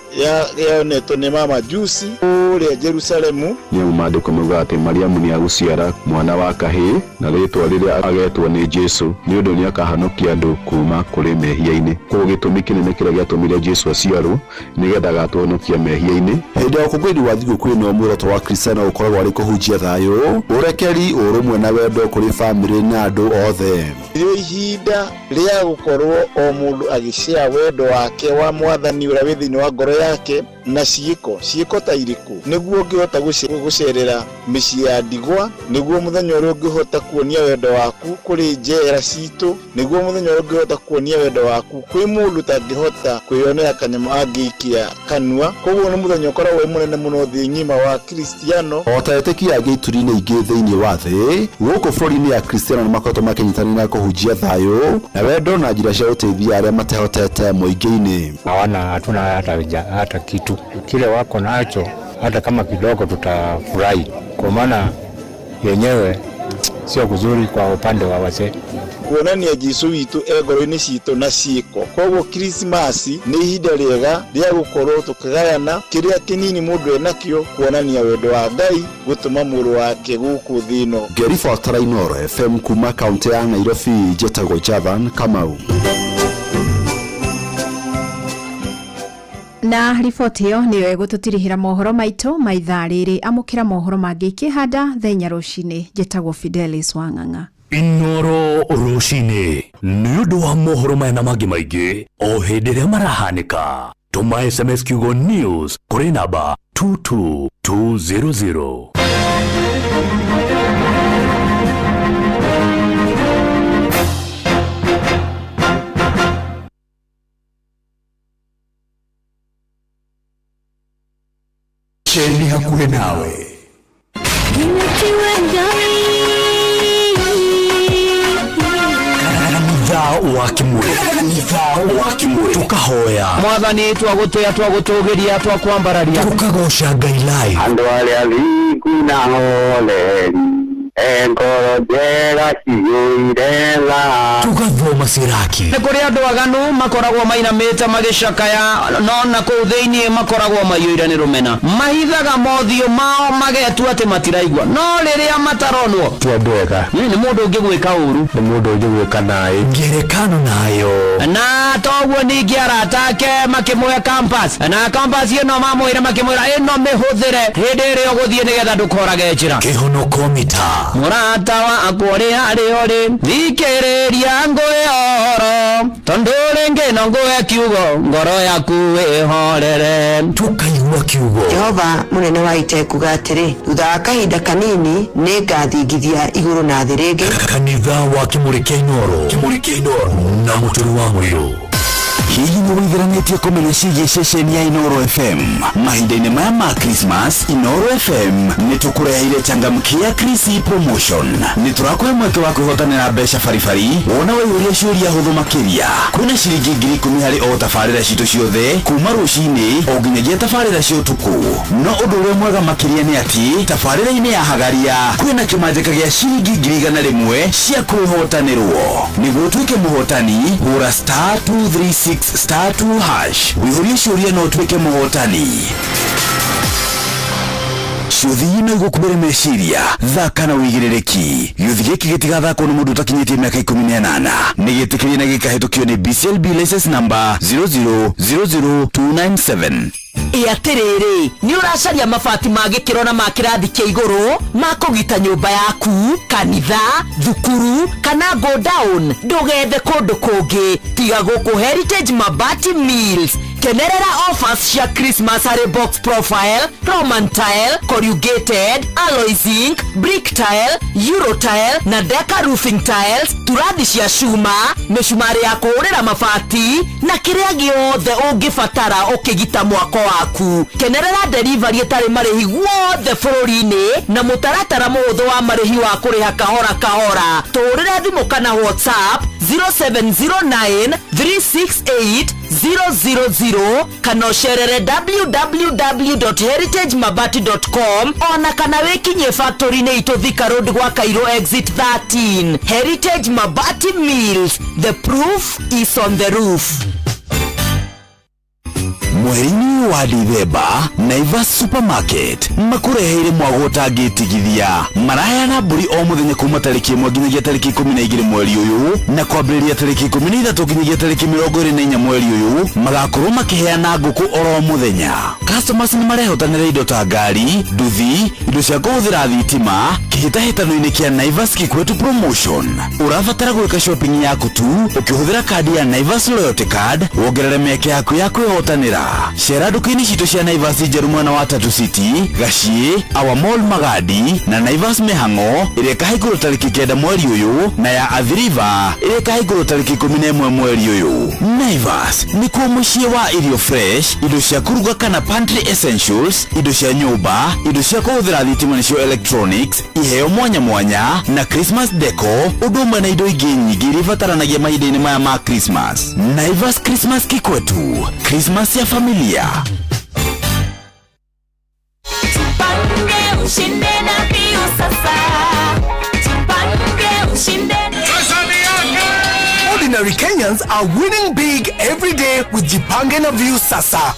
[SPEAKER 3] yonetwo nĩ mama Jusi ũrĩa Jerusalemu.
[SPEAKER 5] Nĩ mandĩko mauga atĩ Mariamu nĩ agũciara mwana wa kahĩĩ na rĩtwa rĩrĩa agetwo nĩ Jesu nĩ ũndũ nĩ akahanokia andũ kuma kũrĩ mehia-inĩ. Koguo gĩtũmi kĩnene kĩrĩa gĩatũmire Jesu aciarwo nĩgetha agatuhonokia mehia-inĩ.
[SPEAKER 16] Hĩndĩ ya ũkũngũĩri wa thigũkũ ĩno muoroto wa Kristiano ũkoragwo arĩ kũhunjia thayũ, ũrekeri, ũrũmwe na wendo kũrĩ bamĩrĩ na andũ othe.
[SPEAKER 3] Rĩo ihinda rĩa gũkorwo o mũndũ agĩcea wendo wake wa Mwathani ũrĩa wĩ thĩinĩ wa ngoro yake na ciĩko ta irĩkũ nĩguo ũngĩhota gũcerera mĩciĩ ya ndigwa, nĩguo mũthenya ũrĩa ũngĩhota kuonia wendo waku kũrĩ njera citũ, nĩguo mũthenya ũrĩa ũngĩhota kuonia wendo waku kwĩ mũndũ tangĩhota kwĩyonera kanyamũ angĩikia kanua. Koguo nĩ mũthenya ũkoragwo wĩ mũnene mũno thĩ ng'ima wa Kristiano.
[SPEAKER 16] O ta etĩkia angĩ ituri-inĩ ingĩ thĩinĩ wa thĩ, gũkũ bũrũri-inĩ ya Kristiano nĩ makoretwo makĩnyitanĩra na kũhunjia thayũ na wendo na njĩra cia ũteithia arĩa matehotete mũingĩ-inĩ.
[SPEAKER 7] Hawana hatuna hata kitu kile wako nacho, hata kama kidogo tutafurahi, kwa maana yenyewe sio kuzuri kwa upande wa wazee.
[SPEAKER 3] Kuonania Jesu witũ ngoro-inĩ citũ na ciĩko. Koguo Krismasi nĩ ihinda rĩega rĩa gũkorwo tũkĩgayana kĩrĩa kĩnini mũndũ enakĩo, kuonania wendo wa Ngai gũtũma mũrũ wake gũkũ thĩ ĩno.
[SPEAKER 16] Ngĩribotera Inoro FM kuma kaunti ya Nairobi, njĩtagwo Javan Kamau.
[SPEAKER 20] Na riboti ĩyo nĩyo ĩgũtũtirihĩra mohoro maitũ ma ithaa rĩrĩ. Amũkĩra mohoro mangĩ ikĩhanda thenya rũcinĩ, njĩtagwo Fidelis Wang'ang'a.
[SPEAKER 11] Inoro rũcinĩ nĩ ũndũ wa mohoro maya na mangĩ maingĩ o hĩndĩ ĩrĩa marahanĩka. Tũma SMS kiugo news kũrĩ namba 22200. Cheni hakuhe nawe. Wakimwe tukahoya
[SPEAKER 10] Mwathani twagũtĩa twagũtũgĩria twakwambararia
[SPEAKER 11] tukagosha Ngai live
[SPEAKER 10] andũ arĩa thingu na holeri engoro njega ciyuirela
[SPEAKER 11] tugathoma Siraki
[SPEAKER 6] nĩ kũrĩ andũ aganu makoragwo mainamĩte magĩcakaya no na kũu thĩinĩ makoragwo maiyũire nĩ rũmena mahithaga mothiũ mao magetua atĩ matiraigua no rĩrĩa mataronwo
[SPEAKER 7] ti andũ ega
[SPEAKER 6] nĩ mũndũ ũngĩ gwĩka ũru
[SPEAKER 7] nĩ mũndũ ũngĩ gwĩka naĩ
[SPEAKER 11] ngerekano nayo
[SPEAKER 6] na toguo ningĩ arata ake makĩmũhe campus na campus ĩno mamwĩre makĩmwĩra ĩno mĩhũthĩre hĩndĩ ĩrĩa ũgũthiĩ nĩgetha ndũkorage njĩra
[SPEAKER 11] kĩhonoko mita
[SPEAKER 6] mũrata wakwa ũrĩ harĩa ũrĩ thikĩrĩria ngũĩ ũhoro tondũ rĩngĩ no ngũhe kiugo ngoro yaku ĩhorere
[SPEAKER 11] tukaigua kiugo
[SPEAKER 12] Jehova mũnene wa ita kuga atĩrĩ thutha wa kahinda kanini nĩngathingithia igũrũ na thĩ rĩngĩ
[SPEAKER 11] kanitha wa Kĩmũrĩ kĩa Inooro na mũtũrĩ wa Mũirũ hihi nĩwĩtheranĩtie kũmenya ciĩgiĩ ceceni ya Inooro FM mahinda-inĩ maya ma Christmas Inooro FM nĩtũkũreheire changamkia Chrissy promotion nĩtũrakũhe mweke wa kwĩhotanĩra mbeca baribari wona waihũria ciũria hũthũ makĩria kwĩna ciringi 10,000 harĩ o tabarĩra citũ ciothe kuma rũcinĩ o nginyagia tabarĩra cia ũtukũ no ũndũ ũrĩa mwega makĩria nĩ atĩ tabarĩra-inĩ ya Hagaria kwĩna kĩmanjĩka gĩa ciringi 100,000 cia kwĩhotanĩrwo nĩguo ũtuĩke mũhotani hũra *236 *2 hash wĩihũrie ciũria no ũtuĩke mũhotani ciũthi ino igũkũbĩre meciria thaka na wĩigĩrĩrĩki gĩũthi gĩkĩ gĩtigathakwo nĩ mũndũ ũtakinyĩtie mĩaka 18 nĩgĩtĩkĩrie na gĩkahĩtũkio nĩ BCLB license number 0000297
[SPEAKER 6] atĩrĩrĩ nĩ ũracaria mabati ma gĩkĩro na ma kĩrathi kĩa igũrũ ma kũgita nyũmba yaku kanitha thukuru kana go down ndũgethe kũndũ kũngĩ tiga gũkũ Heritage Mabati Mills kenerera offers cia Christmas harĩ box profile Roman tile corrugated alloy zinc brick tile euro tile na Deca roofing tiles turathi cia cuma mĩcumarĩ ya kũhũrĩra mabati na kĩrĩa gĩothe ũngĩbatara ũkĩgita mwako waku kenerera delivery ĩtarĩ marĩhi guothe bũrũri-inĩ na mũtaratara mũhũthũ wa marĩhi wa kũrĩha kahora kahora tũhũrĩre thimũ kana WhatsApp 0709 368 000 kana ũcerere www.heritagemabati.com ona kana wĩkinyie factory-inĩ itũ Thika Road gwa Cairo exit 13 Heritage Mabati Mills the proof is on the roof.
[SPEAKER 11] mweri-inĩ wa Dithemba Naivas Supermarket makũreheire mwago ũtangĩtigithia maraheana mbũri o mũthenya kuma tarĩki 1 nginyagia tarĩki 12 mweri ũyũ na kwambĩrĩria tarĩki 13 nginyagia tarĩki 24 mweri ũyũ magakorwo makĩheana ngũkũ oro mũthenya customers nĩ marehotanĩra indo ta ngari nduthi indo cia kũhũthĩra thitima kĩhĩtahĩtano-inĩ kĩa Naivas Kikwetu promotion ũrabatara gwĩka shopping yaku tu ũkĩhũthĩra kadi ya Naivas loyalty card wongerere mĩeke yaku ya kwĩhotanĩra cera nduka-inĩ citũ cia Naivas njerũ mwena wa Tatu City Gaciĩ Our Mall Magadi na Naivas Mĩhang'o ĩrĩa ĩkahingũrwo tarĩki 9 mweri ũyũ na ya Athi River ĩrĩa ĩkahingũrwo tarĩki 11 mweri ũyũ Naivas nĩkuo mũciĩ wa irio fresh indo cia kũruga kana pantry essentials indo cia nyũmba indo cia kũhũthĩra thitima nĩcio electronics iheo mwanya mwanya na Christmas deco ũndũ ũmwe na indo ingĩ nyingĩ iria ibataranagia mahinda-inĩ maya ma Christmas Naivas Christmas Kikwetu Christmas ya familia.
[SPEAKER 4] Jipange ushinde na mbio sasa. Jipange ushinde na
[SPEAKER 14] Ordinary Kenyans are winning big every day with Jipange na View Sasa.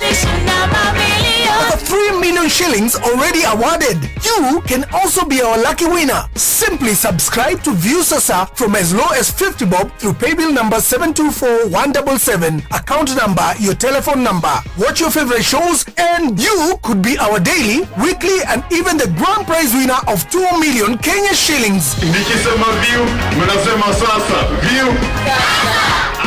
[SPEAKER 14] Over 3 million shillings already awarded. You can also be our lucky winner. Simply subscribe to View Sasa from as low as 50 bob through paybill number 724177, account number, your telephone number. Watch your favorite shows and you could be our daily, weekly and even the grand prize winner of 2 million Kenya shillings.
[SPEAKER 15] Nikisema View, mnasema sasa. View.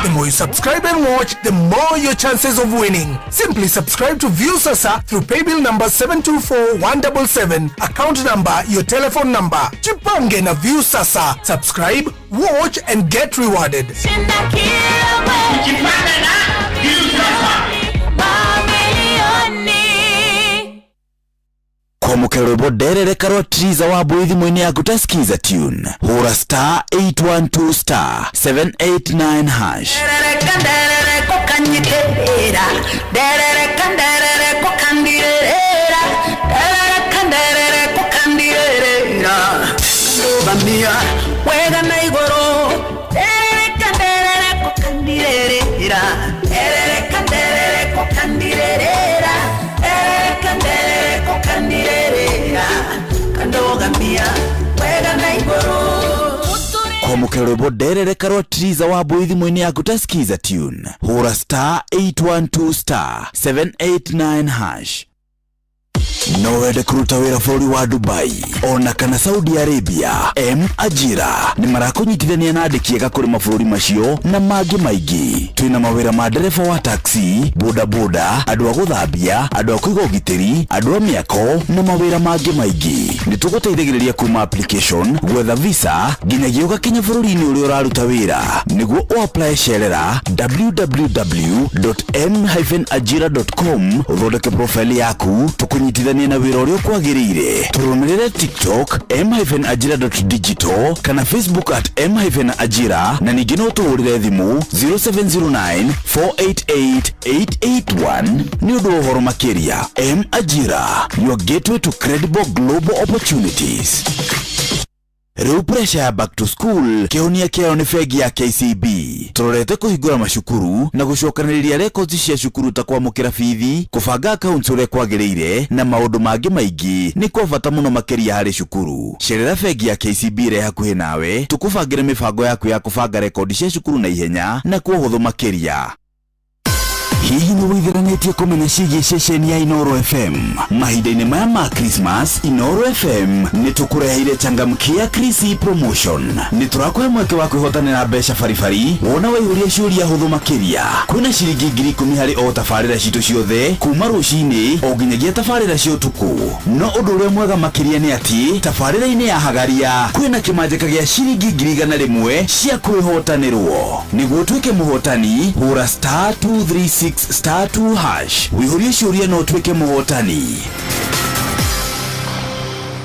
[SPEAKER 14] The more you subscribe and watch, the more your chances of winning. Simply subscribe to View Sasa through paybill number 724177, account number, your telephone number. Jipange na View Sasa. Subscribe, watch and get rewarded.
[SPEAKER 11] Kwa mũkerebo derere karotriza wa mbũi thimũ-inĩ yaku ta skiza tune hũra *812 *789 hash
[SPEAKER 4] derere kokanyiterera derere kanderere kokandirera derere kanderere kokandirera kuramia wega na iguru
[SPEAKER 11] kwa mukerebo derere karotriza wa boithi mwini ya kutaskiza tune hura *812*789# no wende kuruta wira bũrũri wa Dubai ona kana Saudi Arabia Ajira ni marakunyitithania na andĩki ega kũrĩ mabũrũri macio na mangĩ maingĩ. Twina mawĩra ma ndereba wa taxi, boda boda, andũ a gũthambia, andũ a kũiga ũgitĩri, andũ a mĩako na mawĩra mangĩ maingĩ. Nĩtũgũteithagĩrĩria kuma application, gwetha visa nginyagia ũgakinya bũrũri-inĩ ũrĩa ũraruta wĩra. Nĩguo ũapply cerera www.m-ajira.com ũthondeke profile yaku tũkũnyitithania na wĩra ũrĩa ũkwagĩrĩire. Tũrũmĩrĩre TikTok m-ajira.digital kana Facebook @m-ajira na ningĩ no tũhũrĩre thimũ 0709488881 nĩ ũndũ wa ũhoro makĩria. M-Ajira, your gateway to credible global opportunities. Rĩu pressure ya back to school kĩhonia kĩao nĩ bengi ya KCB. Tũrorete kũhingũra macukuru na gũcokanĩrĩria records cia cukuru ta kwamũkĩra bithi, kũbanga accounts ũrĩa kwagĩrĩire na maũndũ mangĩ maingĩ nĩ kwa bata mũno makĩria harĩ cukuru. Cerera bengi ya KCB ĩrĩa hakuhĩ nawe tũkũbangĩre mĩbango yaku ya kũbanga records cia cukuru na ihenya na kwa ũhũthũ makĩria. Hihi nĩ wĩtheranĩtie kũmenya ciĩgiĩ ceceni ya Inoro FM? Mahinda-inĩ maya ma Christmas, Inoro FM nĩ tũkũreheire changamkia Chrissy promotion. Nĩ tũrakũhe mweke wa kwĩhotanĩra mbeca baribari wona waihũria ciũria hũthũ makĩria. Kwĩna ciringi 10,000 harĩ o tabarĩra citũ ciothe kuma rũcinĩ o nginyagia tabarĩra cia ũtukũ. No ũndũ ũrĩa mwega makĩria nĩ atĩ tabarĩra-inĩ ya Hagaria kwĩna kĩmanjĩka gĩa ciringi 100,000 cia kwĩhotanĩrwo. Nĩguo tuĩke mũhotani, hũra *236*2# wĩihũrie ciũria no tuĩke mũhotani.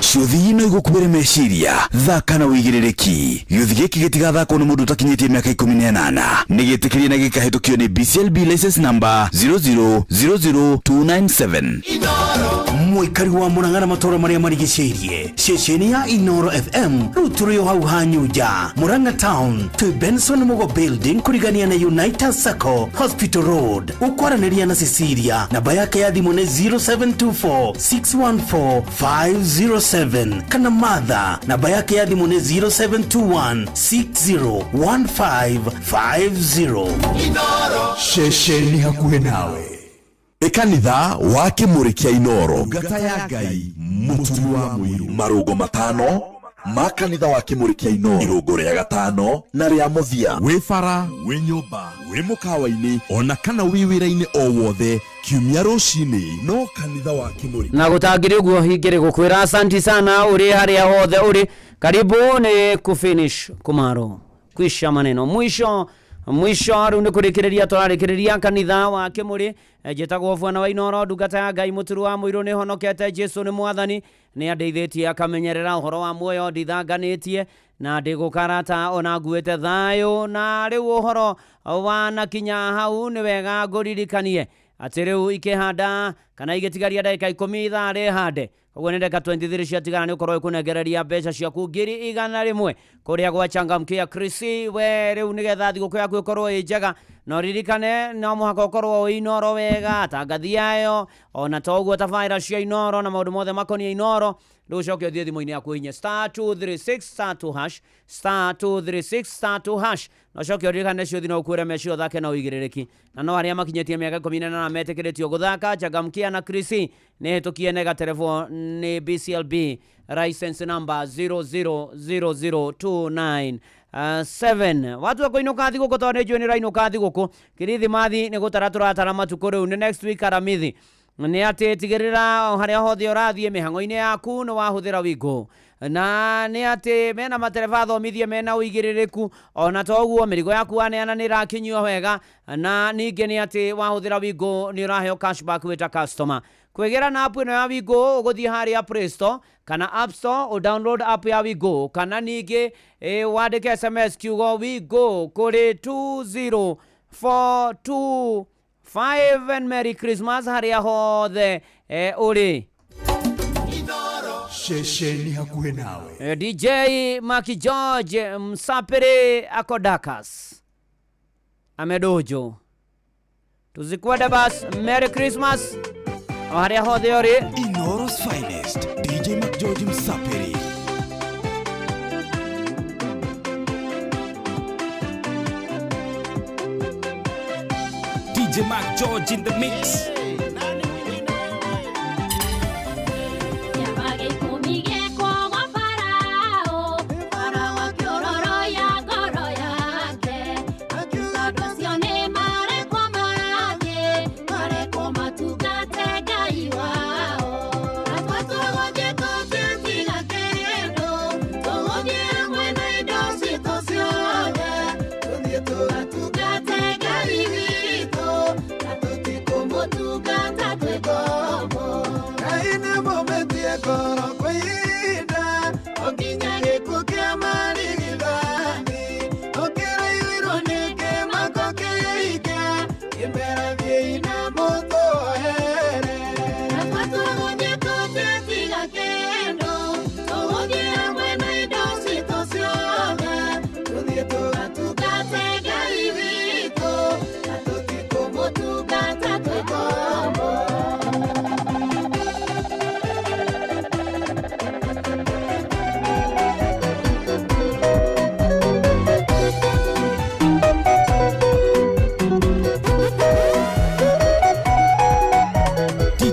[SPEAKER 11] Ciũthi ino igũkuĩre meciria, thaka na wĩigĩrĩrĩki. Gĩũthi gĩkĩ gĩtigathakwo nĩ mũndũ ũtakinyĩtie mĩaka 18. Nĩgĩtĩkĩrie na gĩkahĩtũkio nĩ BCLB license number 0000297.
[SPEAKER 2] Mũikari wa Mũrang'a matũra marĩa marigicĩirie, ceceni ya Inoro FM rĩu tũrĩ o hau hanyuja Mũrang'a Town to Benson Mugo Building kũrigania na United Circle Hospital Road. Ũkwaranĩria na Cecilia, namba yake ya thimũ nĩ 0724614507 kana Martha, namba yake ya thimũ nĩ 0721601550.
[SPEAKER 11] Inoro, ceceni hakuhĩ nawe. Ekanitha wa Kĩmũrĩ kĩa Inoro, ngata ya Ngai mũturi wa mũiru. Marũngo 5 ma kanitha wa Kĩmũrĩ kĩa Inoro, irũngo rĩa 5 na rĩa mũthia. Wĩ bara, wĩ nyũmba, wĩ mũkawa-inĩ ona kana wĩ wĩra-inĩ o wothe, kiumia rũcinĩ no kanitha wa Kĩmũrĩ.
[SPEAKER 17] Na gũtangĩrĩ ũguo hingĩrĩ gũkwĩra asanti sana ũrĩ harĩa hothe ũrĩ. Karibu nĩ kufinish kumaro kwisha maneno mwisho rĩu nĩ kũrĩkĩrĩria tũrarĩkĩrĩria kanitha wa Kĩmũrĩ. Njĩtagwo Bwana wa Inoro, ndungata ya Ngai mũturu wa mũirũ, nĩ honokete Jesu nĩ mwathani, nĩ andeithĩtie akamenyerera ũhoro wa muoyo, ndithanganĩtie na ndĩgũkarata ona nguĩte thayũ. Na rĩu ũhoro wa nakinya hau nĩ wega ngũririkanie atĩ rĩu ikĩhanda kana igĩtigaria ndagĩka 10 ithaa rĩhande. Koguo nĩ ndagĩka 23 ciatigana nĩ ũkorwo kũnengereria mbeca ciaku 100,000 kũrĩa gwa changamkia Chrissy. We rĩu nĩgetha thigũkũ yaku ĩkorwo ĩ njega, no ririkane no mũhaka ũkorwo wĩ Inoro wega, tangathi yayo ona to ũguo tabarĩra cia Inoro na maũndũ mothe makoniĩ Inoro. Rĩu ũcoke ũthiĩ thimũ-inĩ yaku hinya *236*2# *236*2# na ũcoke ũririkane ciũthi no ũkuĩre meci ũthake na ũigĩrĩrĩki. Na no arĩa makinyĩtie mĩaka 18 metĩkĩrĩtio gũthaka changamkia na Chrissy nĩ hĩtũkie nega telefone nĩ BCLB license number 0000297. Watu wa kũinũka thigũkũ tondũ nĩ njũĩ nĩ rainũka thigũkũ. Kirithimathi nĩ gũtara tũratara matukũ rĩu nĩ next week aramithi. Nĩ atĩ tigĩrĩra harĩa hothe ũrathiĩ mĩhang'o-inĩ yaku nĩ wahũthĩra Wigo. Na nĩ atĩ mena matereba thomithie mena ũigĩrĩrĩku, ona to ũguo mĩrigo yaku waneana nĩ ĩrakinyio wega. Na ningĩ nĩ atĩ wahũthĩra Wigo nĩ ũraheo cashback wĩta customer. Kwĩgĩra na app ĩno ya Wigo ũgũthiĩ harĩa Play Store kana App Store o download app ya Wigo, kana ningĩ wandĩke SMS kiugo Wigo kũrĩ 20425 and Merry Christmas harĩa hothe ũrĩ.
[SPEAKER 11] Ceceni hakuhĩ nawe.
[SPEAKER 17] DJ Maki George Msapere Akodakas Amedojo tuzikwenda bas. Merry Christmas harĩa hothe ũrĩ.
[SPEAKER 11] Inoro's finest DJ Maki George Msapere
[SPEAKER 1] DJ Mac George in the mix.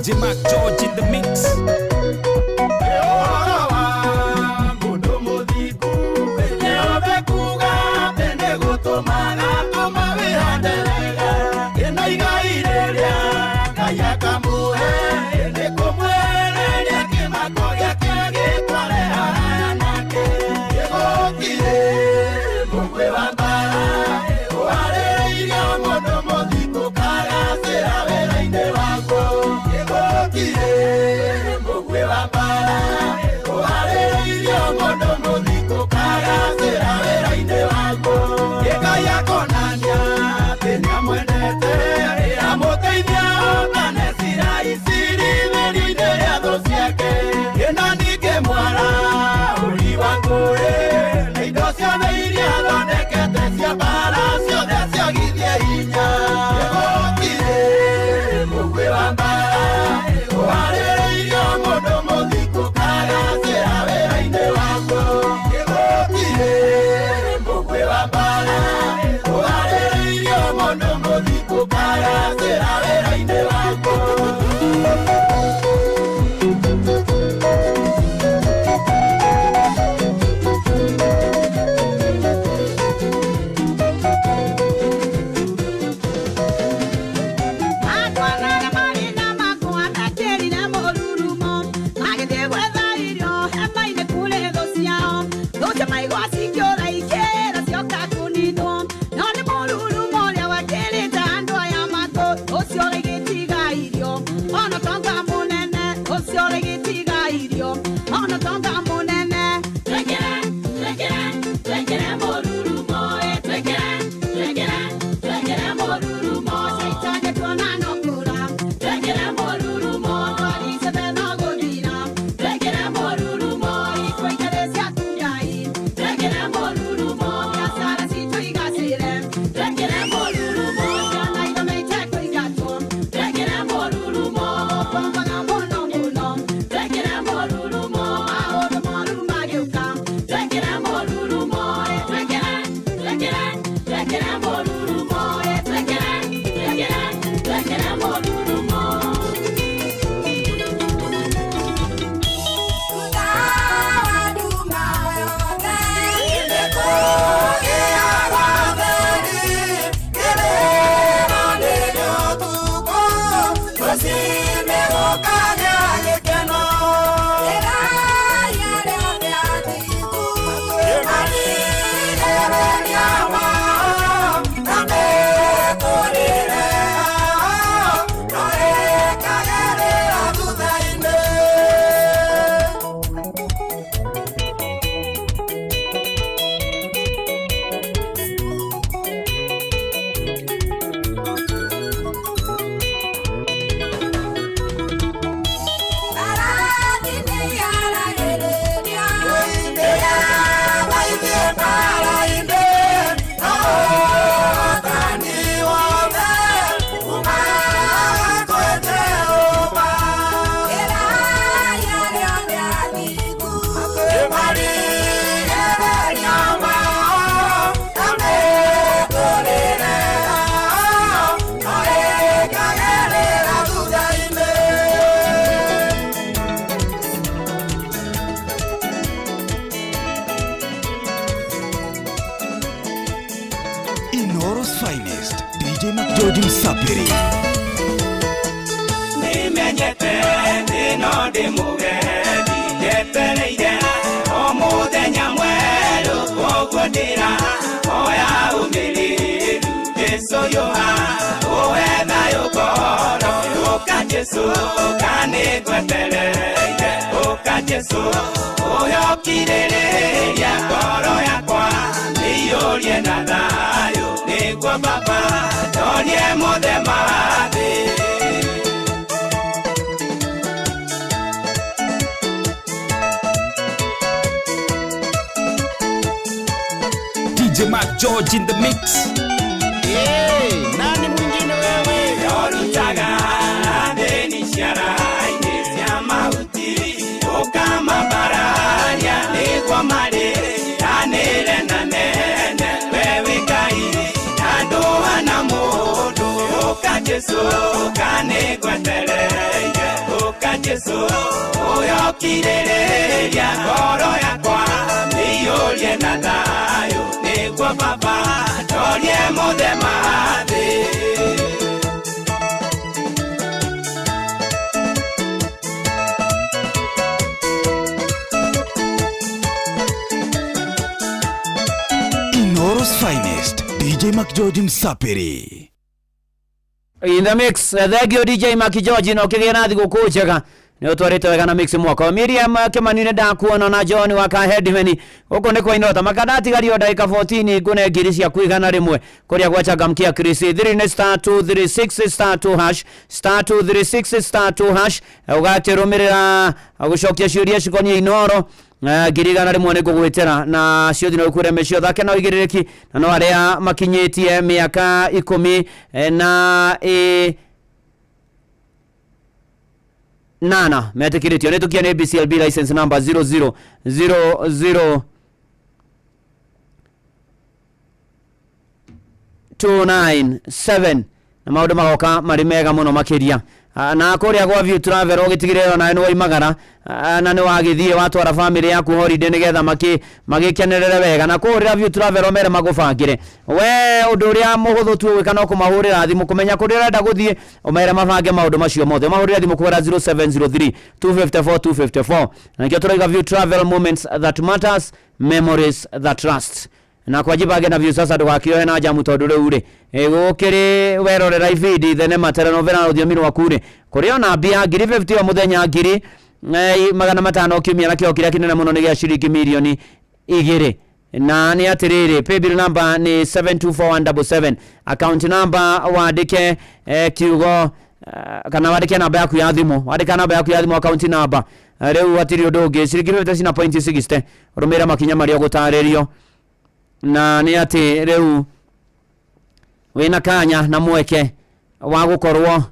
[SPEAKER 1] DJ Mac George in the mix.
[SPEAKER 4] ndi mugethi njetereire o muthenya mweru koguo ndira oya umiriru Jesu yuha uwe thayo ngoro uka Jesu kanigwetereire uka Jesu uyokiriria ngoro yakwa niyurie na thayo niguo baba nyonie muthema thi
[SPEAKER 1] DJ Mac George in the mix.
[SPEAKER 4] Nani mwingine wewe yorutaga deni shara inisia mauti ukama bararia nigwa mare anele na nene wewe kai nandoa na modo uka Jesu kanigwa tereye uka Jesu uyokirereria ngoro yakwa niyurie na thayo nigwa baba nyonie muthema thi
[SPEAKER 11] Inoro's finest, DJ Mac George Msapiri.
[SPEAKER 17] In the mix, thank you DJ Mac George no kigera thigo kuchega. Ni utwarite wega na mix mwako. Miriam Kemanine ndakuona na John wa Kahedimeni. Uko ndiko inota makadati gario dakika 14 gune girisi ya kuigana rimwe. Koria gwachagamkia Chris 3 star 2 hash star 236 star 2 hash. Ugaterumirira agushokia ciuria cikonie Inoro. Girigana rimwe ni kugwitera na cio thino kureme cio thake na ugiririki na no aria makinyitie miaka 10 na nana metekiritio netukia ni BCLB license number 0000297 na maundu magoka mari mega muno makiria na kuria gwa view travel ugitigirira na no imagara na ni wagithie watwara family yaku holiday nigetha magikenerere wega na kuria view travel omere magufangire we undu uria muhuthu tu wika no kumahurira thimu kumenya kuria urenda guthie omere mabange maundu macio mothe mahurira thimu kwera 0703 254 254 na kio turaiga view travel moments that matters memories that trust na kwa jibage na view sasa ndugakiohe na jamu tondu riu ri gukiri werorera ifidi thenema telenovela ruthiomiro wakure kuria na bia ngiri 50 wa muthenya ngiri magana matano kimia na kio kiria kinene muno ni gia shiringi milioni 2 na ni atiriri paybill number ni 724177 account number wandike kiugo kana wandike namba yaku ya thimu wandika namba yaku ya thimu account number riu atiri undu ungi shiringi 50 cina point 60 rumira makinya maria gutaririo na ni ati riu wina kanya na mweke wa gukorwo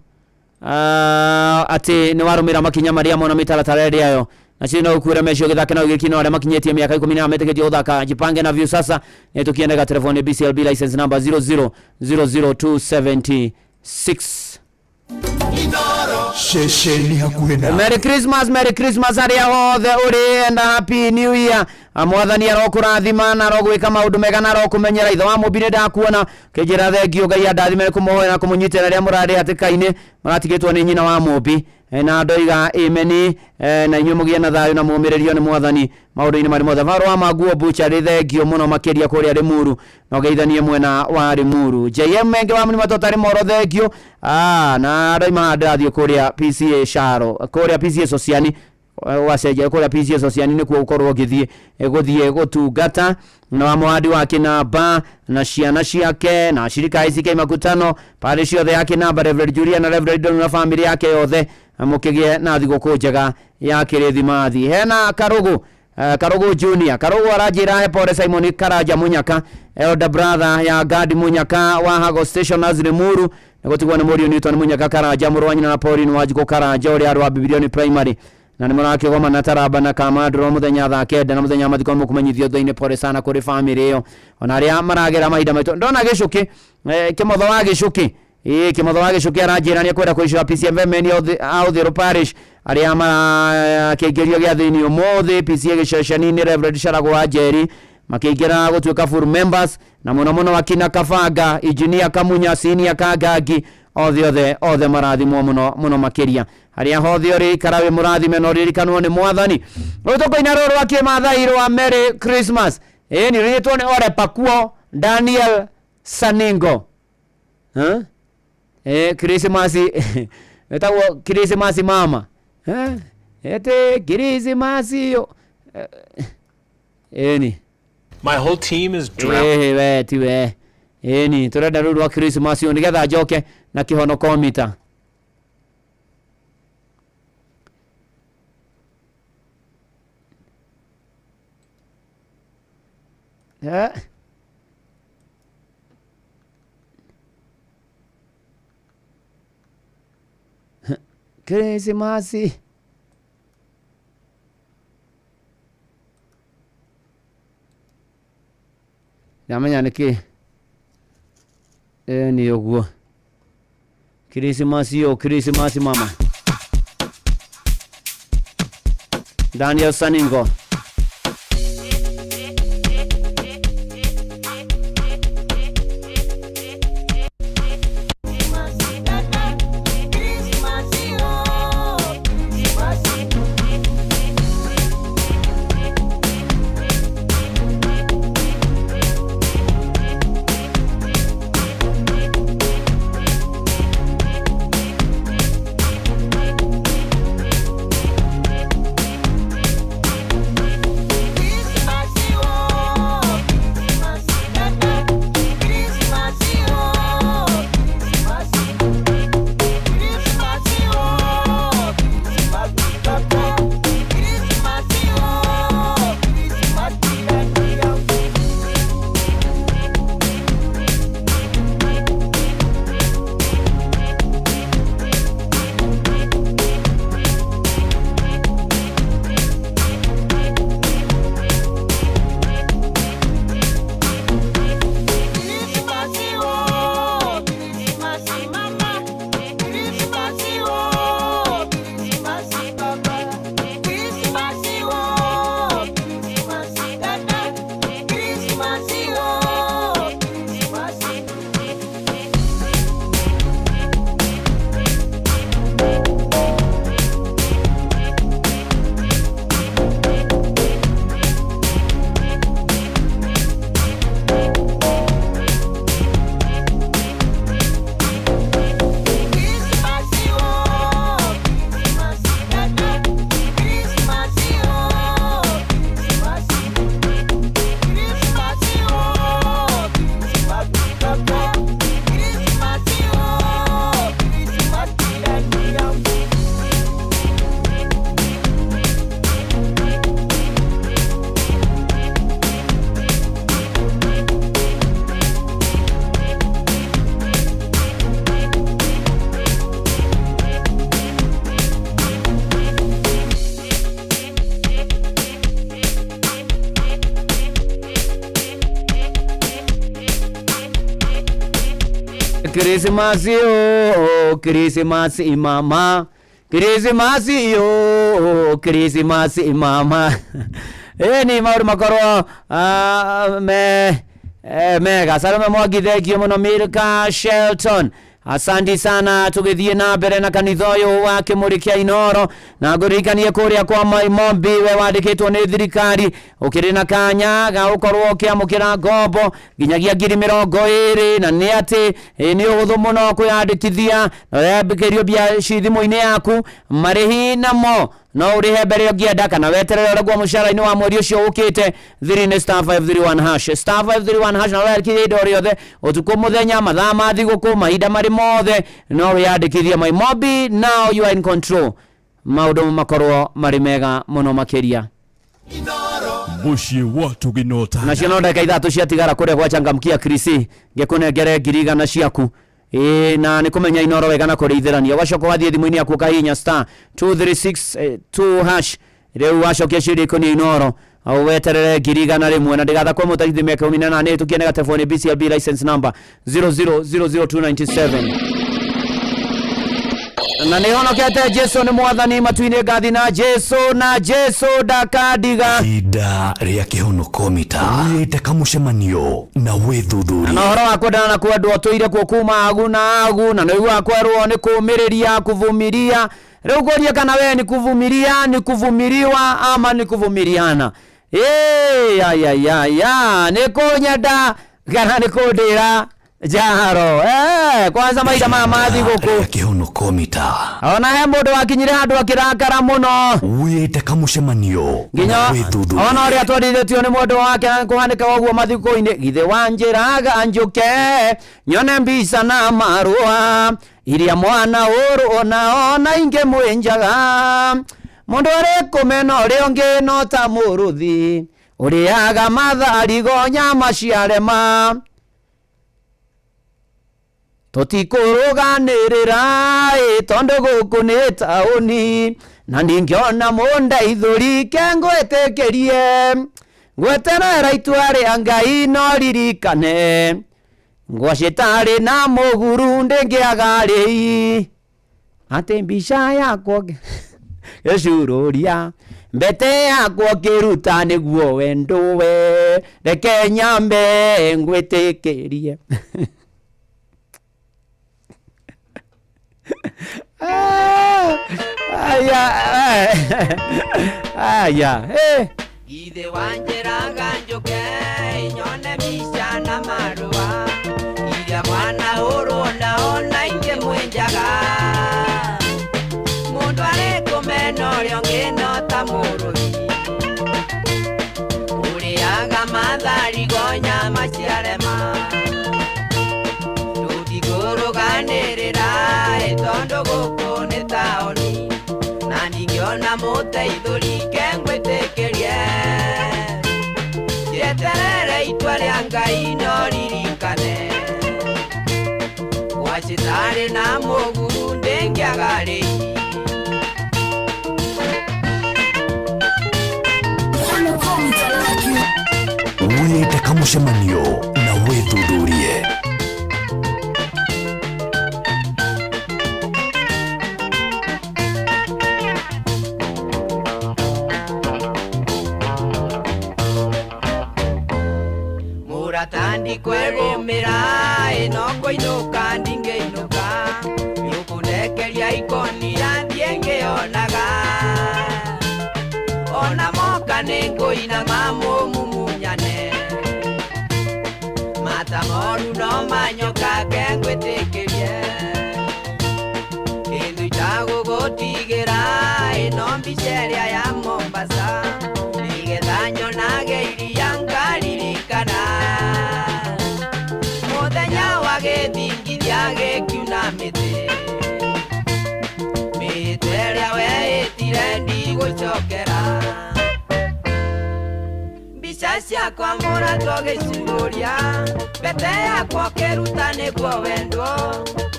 [SPEAKER 17] ati ni warumira makinya maria mona mitaratara yayo na chino ukure mecio githake na ugikino ari makinyetie miaka 10 na meteketie uthaka jipange na view sasa ni tukiendega telefoni BCLB license number 00276
[SPEAKER 14] Shesheni hakuena.
[SPEAKER 17] Merry Christmas aria hothe uri and happy new year. Mwathani arokurathima na arogwika maundu mega na arokumenyera itho wa mubire ndakuona kijira thengio ngai andathime kumuhoya na kumunyitira ria murari atikaine maratigitwo ni nyina wa mubi na ndoiga imeni na inyu mugie na thayo na muumiririo ni mwathani maundu-ini mari mothe varo wa maguo bucha ri thengio muno makiria kuria Rimuru no geithanie mwena wa Rimuru JM menge wa mlima totari moro thengio na ndaima ndathio kuria PCA Sharo kuria PCA Sociani waseje kuria PCA Sociani ni kuokorwo guthie gutungata na wa mwadi wake na ba na ciana ciake na shirika ICK makutano pale ciothe yake na Reverend Julia na Reverend Don na family yake yothe mukigie na thigũkũ njega ya kirithimathi hena Karugu Junior Karugu arajira he pore Simon Karaja Munyaka elder brother ya Gadi Munyaka wa Hago Station Rimuru negotigwa ni Morio Newton Munyaka Karaja murwanyi na Pauline Wajiko Karaja uri arwa Bibilioni primary na ni murake goma na Taraba na Kamadro muthenya tha kenda na muthenya mathiko mukumenyithio thoine pore sana kuri family iyo ona aria maragera mahinda maito ndona gicuki kimotho wa gicuki kimotho wa gicuki arajira ni kwenda kuishwa PCM meni out the parish aria kigerio gya thini umothe PCA giceceni ni Reverend Sharago wa Jerry makiingira gutuika full members na muno wakina Kabanga, Engineer Kamunya, Senior Kagagi, othe marathimwo muno makiria haria hothe uri karawe murathime no ririkanwo ni mwathani utokoina roro wa kimathai wa Merry Christmas ni ritwo ni ore pakuo Daniel Saningo Christmas etawo Christmas mama ete Christmas yo
[SPEAKER 8] my whole team is drowning.
[SPEAKER 17] Ni turenda ruru wa Christmas yo nigetha njoke na kihono komita Christmas Namanya niki ni oguo Christmas yo Christmas mama Daniel Saningo Christmas yo Christmas mama Christmas yo Christmas mama ni mauru makoro mega salome mwagithegio muno Milka Shelton asante sana tugithie na mbere na kanithoyo wa kimurikia Inoro na ngurikanie kuria kwa Mombi we wandikitwo ni thirikari ukiri na kanya ga ukorwo kiamukira ngombo ginyagia 2020 na ni ati ni uhuthu muno kuyandikithia na yambikirio bia thimũ-inĩ yaku marihi namo no urihe mbere ungienda kana weterere uragwa mushara-inĩ wa mweri ucio ukite thiri-inĩ *531# *531# na wekire indo riothe utuku muthenya mathaa ma thigũkũ mahinda mari mothe no wiyandikithie my Mombi. Now you are in control, maundu makorwo mari mega muno makiria
[SPEAKER 1] muciĩ watu ginota
[SPEAKER 17] na cio no ndagĩka ithatũ ciatigara kũrĩa gwachangamkia Krisi ngĩkũnengere 2,000 ciaku na nikumenya Inoro wega na kureitherania wacoka wathie thimu-inĩ yaku kahinya *236 rĩu wacokia ciĩrĩko ni Inoro au weterere 1,100 na ndigatha kwa mutaithie mĩaka 18 tukienega telefoni BCLB license number 0000297 na nihonokete Jesu ni mwathani matuine ngathi na Jesu ndakadiga
[SPEAKER 11] ihinda rĩa kĩhonoko mita wĩte kamũcemanio na wĩthuthuria
[SPEAKER 17] na ũhoro wa kwendana na kwendwo tũire kuo kuma agu na nĩguo kwerwo nĩ kũũmĩrĩria kuvumilia rĩu ngũria kana we ni kuvumilia ni kuvumiliwa ama ni kuvumiliana ni kũnyenda kana ni kũndĩra jaharo kwanza maida mathi gũkũ
[SPEAKER 11] kĩhonoko mita
[SPEAKER 17] ona he mũndũ wakinyire handũ akĩrakara mũno
[SPEAKER 11] wĩte kamũcemanio
[SPEAKER 17] nginya ona ũrĩa twendithĩtio nĩ mũndũ wake kũhanĩka ũguo mathiko-inĩ githĩ wanjĩraga njũke nyone mbica na marũa iria mwana ũrũ ona ingĩ mwĩnjaga mũndũ ũrĩ kũmena ũrĩa ũngĩ no ta mũrũthi ũrĩaga matharigo nyama ciarema tũtikũrũganĩrĩra tondũ gũkũ nĩ taũni na ndingĩona mũndeithũri ke ngwĩtĩkĩrie ngweterera itua rĩa Ngai no ririkane ngwacitarĩ na mũguru ndĩngĩagarĩ atĩ mbica yakwa gĩcurũria mbete yakwa kĩruta nĩguo wendũwe reke nyambe ngwĩtĩkĩrie
[SPEAKER 4] Ithe wanjĩraga njũke nyone mbica na marũa iria mwana ũrũ ona ingĩ mwĩnjaga mũndũ arĩ kũmena ũrĩa ũngĩ no ta mũrũthi ũrĩaga matharigo nyama ciarema tũtikũrũganĩrĩra tondũ gũkũ nĩ taũni na ndingĩona mũteithũri ke ngwĩtĩkĩrie njeterere itua rĩa Ngai no ririkane gwacitarĩ na mũguru ndĩngĩagarĩ
[SPEAKER 11] wĩte kamũcemanio na wĩthuthurie
[SPEAKER 4] Muratandi kwegũmĩra no kũinũka ndingĩinũka nĩũkũndekeria ikonia thiĩ ngĩonaga ona moka nĩngũinama mũmumunyane mata moru no manyoka ke ngwĩtĩkĩrie kĩndũ itagũgũtigĩra no mbica ĩrĩa ya Mombasa nĩgetha nyonage iria ngaririkana mũthenya wa gĩthingithia gĩkiuna mĩtĩ ĩrĩa weĩtire ndigũcokera mbica ciakwa mũratwo gĩcurũria mbete yakwa kĩruta nĩguo wendwo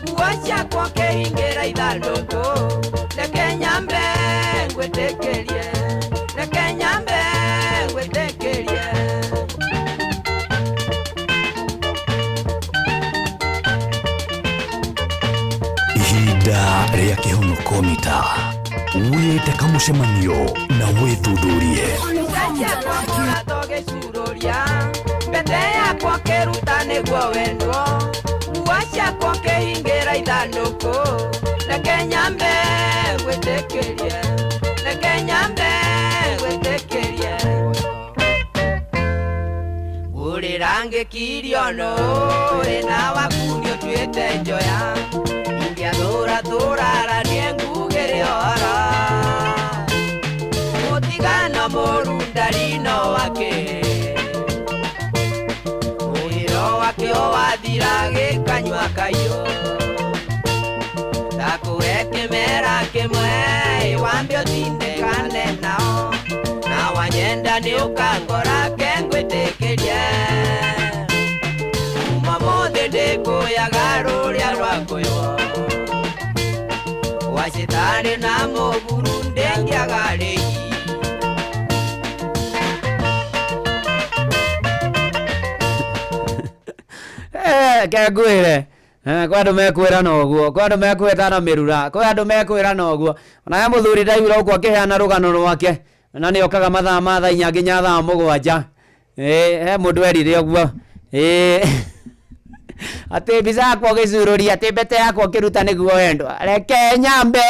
[SPEAKER 4] nguo ciakwa kĩhingĩra ithandũkũ reke nyambe ngwĩtĩkĩrie reke nyambe ngwĩtĩkĩrie
[SPEAKER 11] ihinda rĩa kĩhonoko mita wĩte kamũcemanio na wĩthuthurie
[SPEAKER 4] mbete yakwa kĩruta nĩguo wendwo nguo ciakwa kĩhingĩra ithandũkũ reke nyambe ngwĩtĩkĩrie reke nyambe ngwĩtĩkĩrie ũrĩra ngĩkirio no na wakunio tuĩte njoya ingĩathũra niĩ ngugĩre ora mũtigano mũru ndarino wake mũhĩro wake wathira gĩkanyua kaiyũ takũhe kĩmera kĩmwe wambe ũtindĩkane nao na wanyenda nĩ ũkangora ke ngwĩtĩkĩrie kuma mũthĩ ndĩkũyaga rũrĩa rwakũywo wacitarĩ na mũguru ndĩngĩagarĩ
[SPEAKER 17] ke ngwĩre kwa andu mekwira noguo kwa andu mekwita na mirura kwa andu mekwira noguo ona ya muthuri ndaigura uko akiheana rugano rwake na ni okaga mathaa ma thaa 4 nginya thaa 7 he mundu erire uguo ati biza yakwa gicururi ati mbete yakwa kiruta niguo wendwa reke nyambe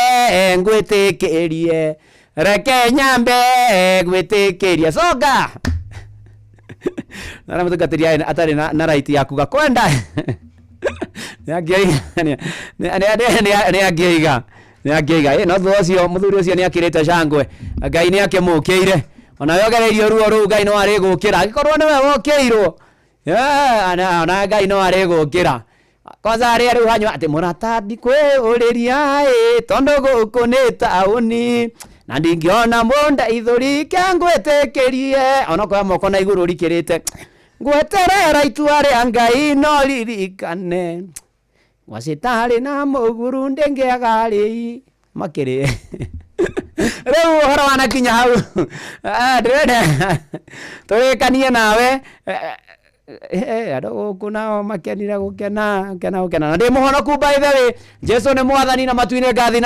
[SPEAKER 17] ngwitikirie reke nyambe ngwitikirie soga nara mutugatiria atari na right yaku gakwenda niangeiga no thucio muthuri ucio niakirite cangwe Ngai niakimukiire ona yogereirio ruo ru Ngai no ari gukira agikorwo niwe wokiirwo ona Ngai no ari gukira kwanza ari riu hanywa ati muratandi kwiuriria tondu guku ni tauni na ndingiona munda ithuri kangwitikirie ona kwa moko na iguru rikirite ngweterera itua ria Ngai no ririkane wasitari na muguru ndengeagari makiri riu horo wana kinya hau ndrede turikanie nawe ado kuna makenira gukena na ndi muhonoku by the way Jesu ni mwathani na matuine ngathi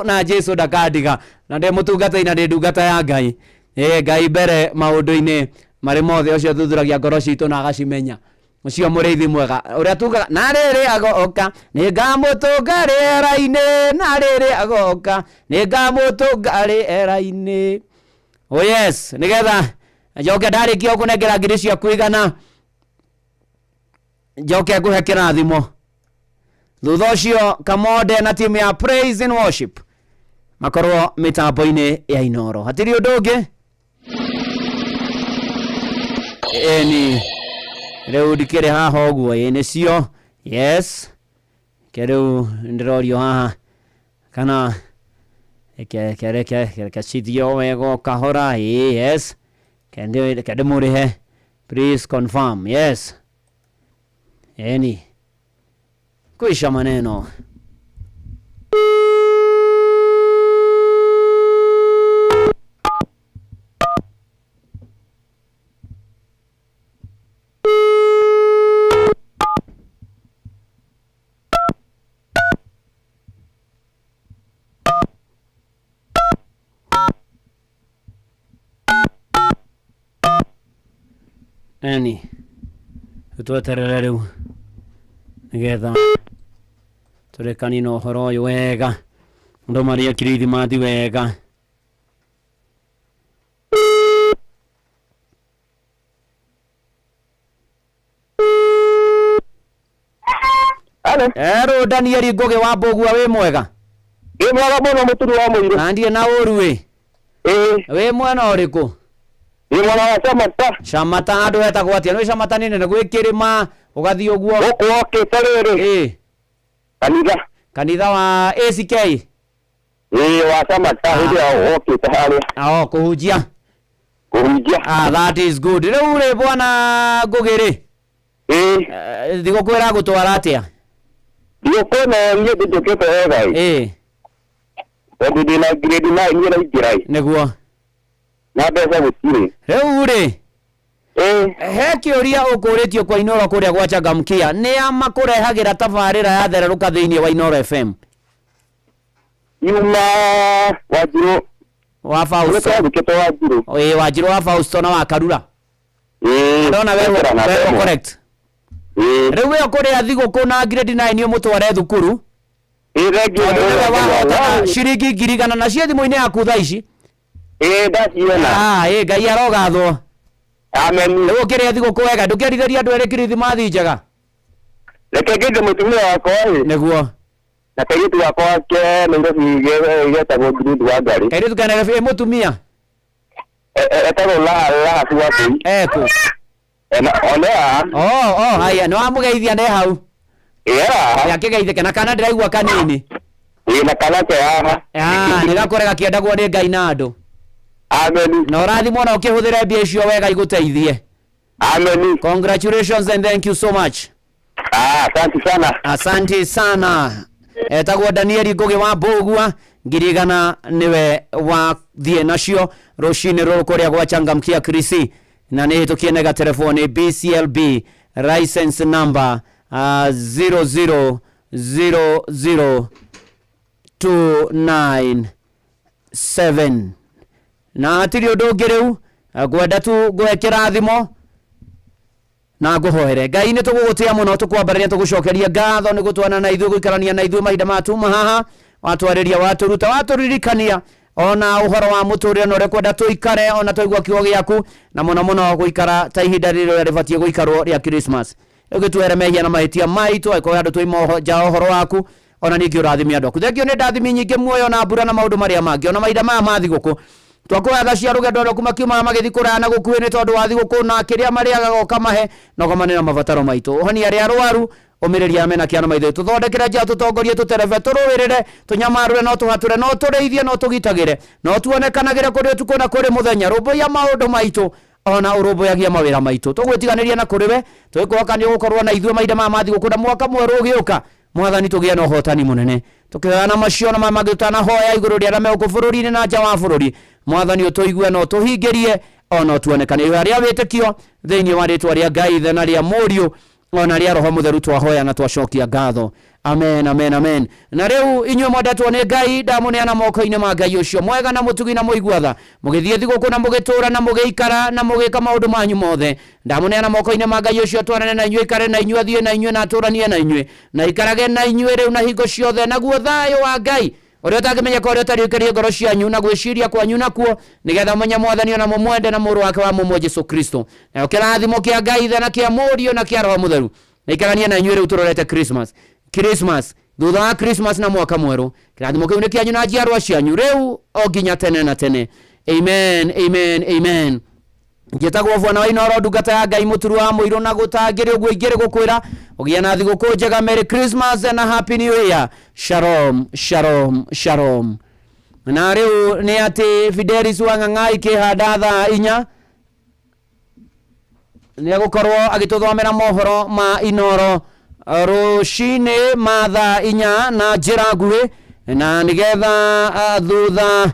[SPEAKER 17] na Jesu ndakandiga na ndi mutungata ina ndi ndungata ya Ngai Ngai mbere maundu-ini mari mothe ucio thuthuragia ngoro citu na agacimenya ucio muriithi mwega uria tugaga na riri agoka ni ngamutunga riera-ini na riri agoka ni ngamutunga riera-ini oh yes nigetha njoke ndarikia kunengera ngiri cia kuigana njoke nguhe kirathimo thutha ucio Kamode na timu ya Praise and Worship makorwo mitambo-ini ya Inoro hatiri undu ungi ni riu ndikire haha uguo nicio yes keriu ndirorio haha kana ke cithio wego kahora yes kende murihe please confirm yes ni kuisha maneno Ani tweterere riu nigetha turekani no horo uyu wega ndo maria Kirithimathi wega Ero Daniel Ngoge wa Mbogua wi mwega
[SPEAKER 10] mwega muno muturi wa muiru
[SPEAKER 17] na ndie na uru wi wi mwena uriku
[SPEAKER 10] mwana wa Shamata
[SPEAKER 17] Shamata andu etagwo atia no Shamata nini na gwikirima ugathi uguo
[SPEAKER 10] guku tariri
[SPEAKER 17] kanitha wa ACK
[SPEAKER 10] wa Shamata ndio okite haria
[SPEAKER 17] kuhujia that is good riu ri bwana Ngugiri thigo kwira gutwara atia
[SPEAKER 10] dio kona ngie ndukite wega ndi na grade 9 ngie na igirai
[SPEAKER 17] niguo
[SPEAKER 10] na mbeca gutire
[SPEAKER 17] riu ri he kiuria ukuritio kwa Inoro kuria gwa Changamkia ni amakurehagira tabarira ya thereruka thiini wa Inoro FM
[SPEAKER 10] yuma Wanjiru
[SPEAKER 17] wa Fausto Wanjiru wa Fausto na wa Karura ndona wewe correct riu we kuria thiguku na grade 9 ni mutware thukuru ciringi 100 na cia thimu-ini yaku thaa ici
[SPEAKER 10] ndaciona
[SPEAKER 17] Ngai arogathwo
[SPEAKER 10] amen
[SPEAKER 17] riu kiria thiguku wega ndukirithiria andu eri Kirithimathi njega
[SPEAKER 10] reke ngende mutumia wakwa
[SPEAKER 17] niguo
[SPEAKER 10] na kairitu wakwa ke Nairobi getagwo Grade wa Ngari
[SPEAKER 17] kairitu ka Nairobi mutumia
[SPEAKER 10] etagwo la tuwatu
[SPEAKER 17] onea haya no amugeithia ne hau yakigeithike na kana ndiraigua kanini
[SPEAKER 10] na kana ke haha
[SPEAKER 17] nigakorega kiendagwo ni Ngai na andu
[SPEAKER 10] amen
[SPEAKER 17] na urathimwo na ukihuthira mbia icio wega iguteithie
[SPEAKER 10] amen
[SPEAKER 17] congratulations and thank you so much asante sana etagwo Daniel Ngoge wa Mbogua ngirigana niwe wa thie nacio rucini ruru kuria gwa Changamkia Krisi na ni tukienega telefoni BCLB license number 0000297 na hatiri undu ungi riu gwenda tu gwekera thimo na nguhoere Ngai ni tugugutia muno tukwambarĩria tugucokeria ngatho ni gutwana na ithuĩ guikarania na ithuĩ mahinda matu haha watwarĩria waturuta waturirikania ona uhoro wa muturire no rekwenda tuikare ona tuigua kiugo giaku na muno guikara ta ihinda rĩrĩa rĩbatie guikarwo rĩa Christmas ugituere mehia na mahitia maitu aiko andu tuimo ja uhoro waku ona ningi urathimia andu aku thengio ni ndathimi nyingi muoyo na mbura na maundu maria mangi ona mahinda maya ma thiguku twakwatha cia rugendo rwaku makiuma magithi kurana gukuini tondu wa thiguku na kiria mariaga goka mahe no gomanira mabataro maitu uhoni aria arwaru umiriria mena kiana maitho tuthondekere njia tutongorie tutereve turuwirire tunyamarure no tuhature no tureithie no tugitagire no tuonekanagire kuri tuko na kuri muthenya rumbuya maundu maitu ona urumbuyagia mawira maitu tugwitiganiria na kuriwe twikokania gukorwo na ithuĩ mahinda ma mathi gukunda mwaka mweru ugiuka mwathani tugie na uhotani munene tukiana macio na mamagitana hoya iguru ria rame ukubũrũri-inĩ na nja wa bũrũri mwathani utuigue no tuhingerie ona tuonekane aria witikio thiini wa ritwa ria Ngai ithe na ria Mũriũ ona ria Roho Mũtheru twahoya na twacokia ngatho amen amen amen na riu inyuĩ mwendetwo nĩ Ngai ndamuneana moko-inĩ ma Ngai ucio mwega na mutugi na muiguatha mugithie thiguku na mugitura na mugiikara na mugika maundu manyu mothe ndamuneana moko-inĩ ma Ngai ucio twanane na inyuĩ ikare na inyuĩ athie na inyuĩ na aturanie na inyuĩ na ikarage na inyuĩ riu na hingo ciothe naguo thayũ wa Ngai uria utangĩmenyeka uria utariũkĩrie ngoro cianyu na gwĩciria kwanyu nakuo nigetha menye mwathani ona mumwende na mũrũ wake wa mũmwe Jesu Kristo na kĩrathimo kĩa Ngai ithe na kĩa Mũriũ na kĩa Roho Mũtheru na ikarania na inyuĩ riu turorete Christmas thutha wa Christmas na mwaka mweru kĩrathimo kĩu nĩ kĩanyu na njiarwa cianyu riu o nginya tene na tene amen amen amen Ngetagwo bwana wa Inoro ndungata ya Ngai muturu wa muiru na gutangire uguo ingire gukwira ugia na thiguku njega Merry Christmas and a Happy New Year shalom shalom shalom na riu ni ati Fidelis Wang'ang'ai kihanda thaa 4 ni gukorwo agituthomera mohoro ma Inoro rucini ma thaa 4 na njira nguhi na nigetha thutha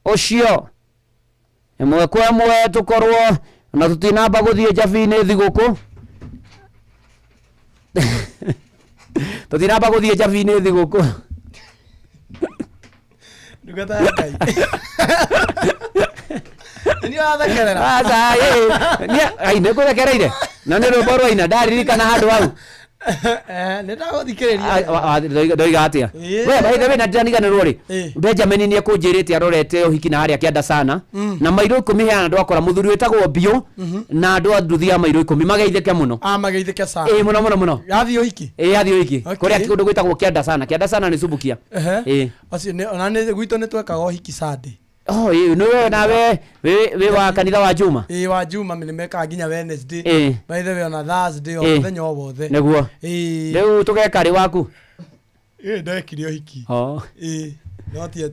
[SPEAKER 17] ucio emwe kwa mwe tukorwo na tutinamba guthie Jabi-inĩ thiguku tutinamba guthie Jabi-inĩ thiguku
[SPEAKER 9] ndungata ya Ngai ni wathakerera
[SPEAKER 17] asa ni ai ne guthekereire na ni rwimbo rwa ina ndaririkana handu hau ndoiga atia we baithe na ndaniganirwo ri Benjamin ni ekunjirite arorete uhiki na haria kianda sana na mairo 10 hea andu akora muthuri wetagwo Bio na andu anduthia mairo 10 mageitheke muno
[SPEAKER 9] mageitheke sana
[SPEAKER 17] muno
[SPEAKER 9] yathi uhiki
[SPEAKER 17] yathi uhiki kuria kindu gwitagwo kianda sana ni subukia
[SPEAKER 9] acio ona ni gwito ni twekaga uhiki Sunday
[SPEAKER 17] oh no nawe we wa kanitha wa Juma
[SPEAKER 9] wa Juma nimeka nginya Wednesday by the way on Thursday o muthenya o wothe
[SPEAKER 17] neguo riu tugeka ri waku
[SPEAKER 9] ndekirio hiki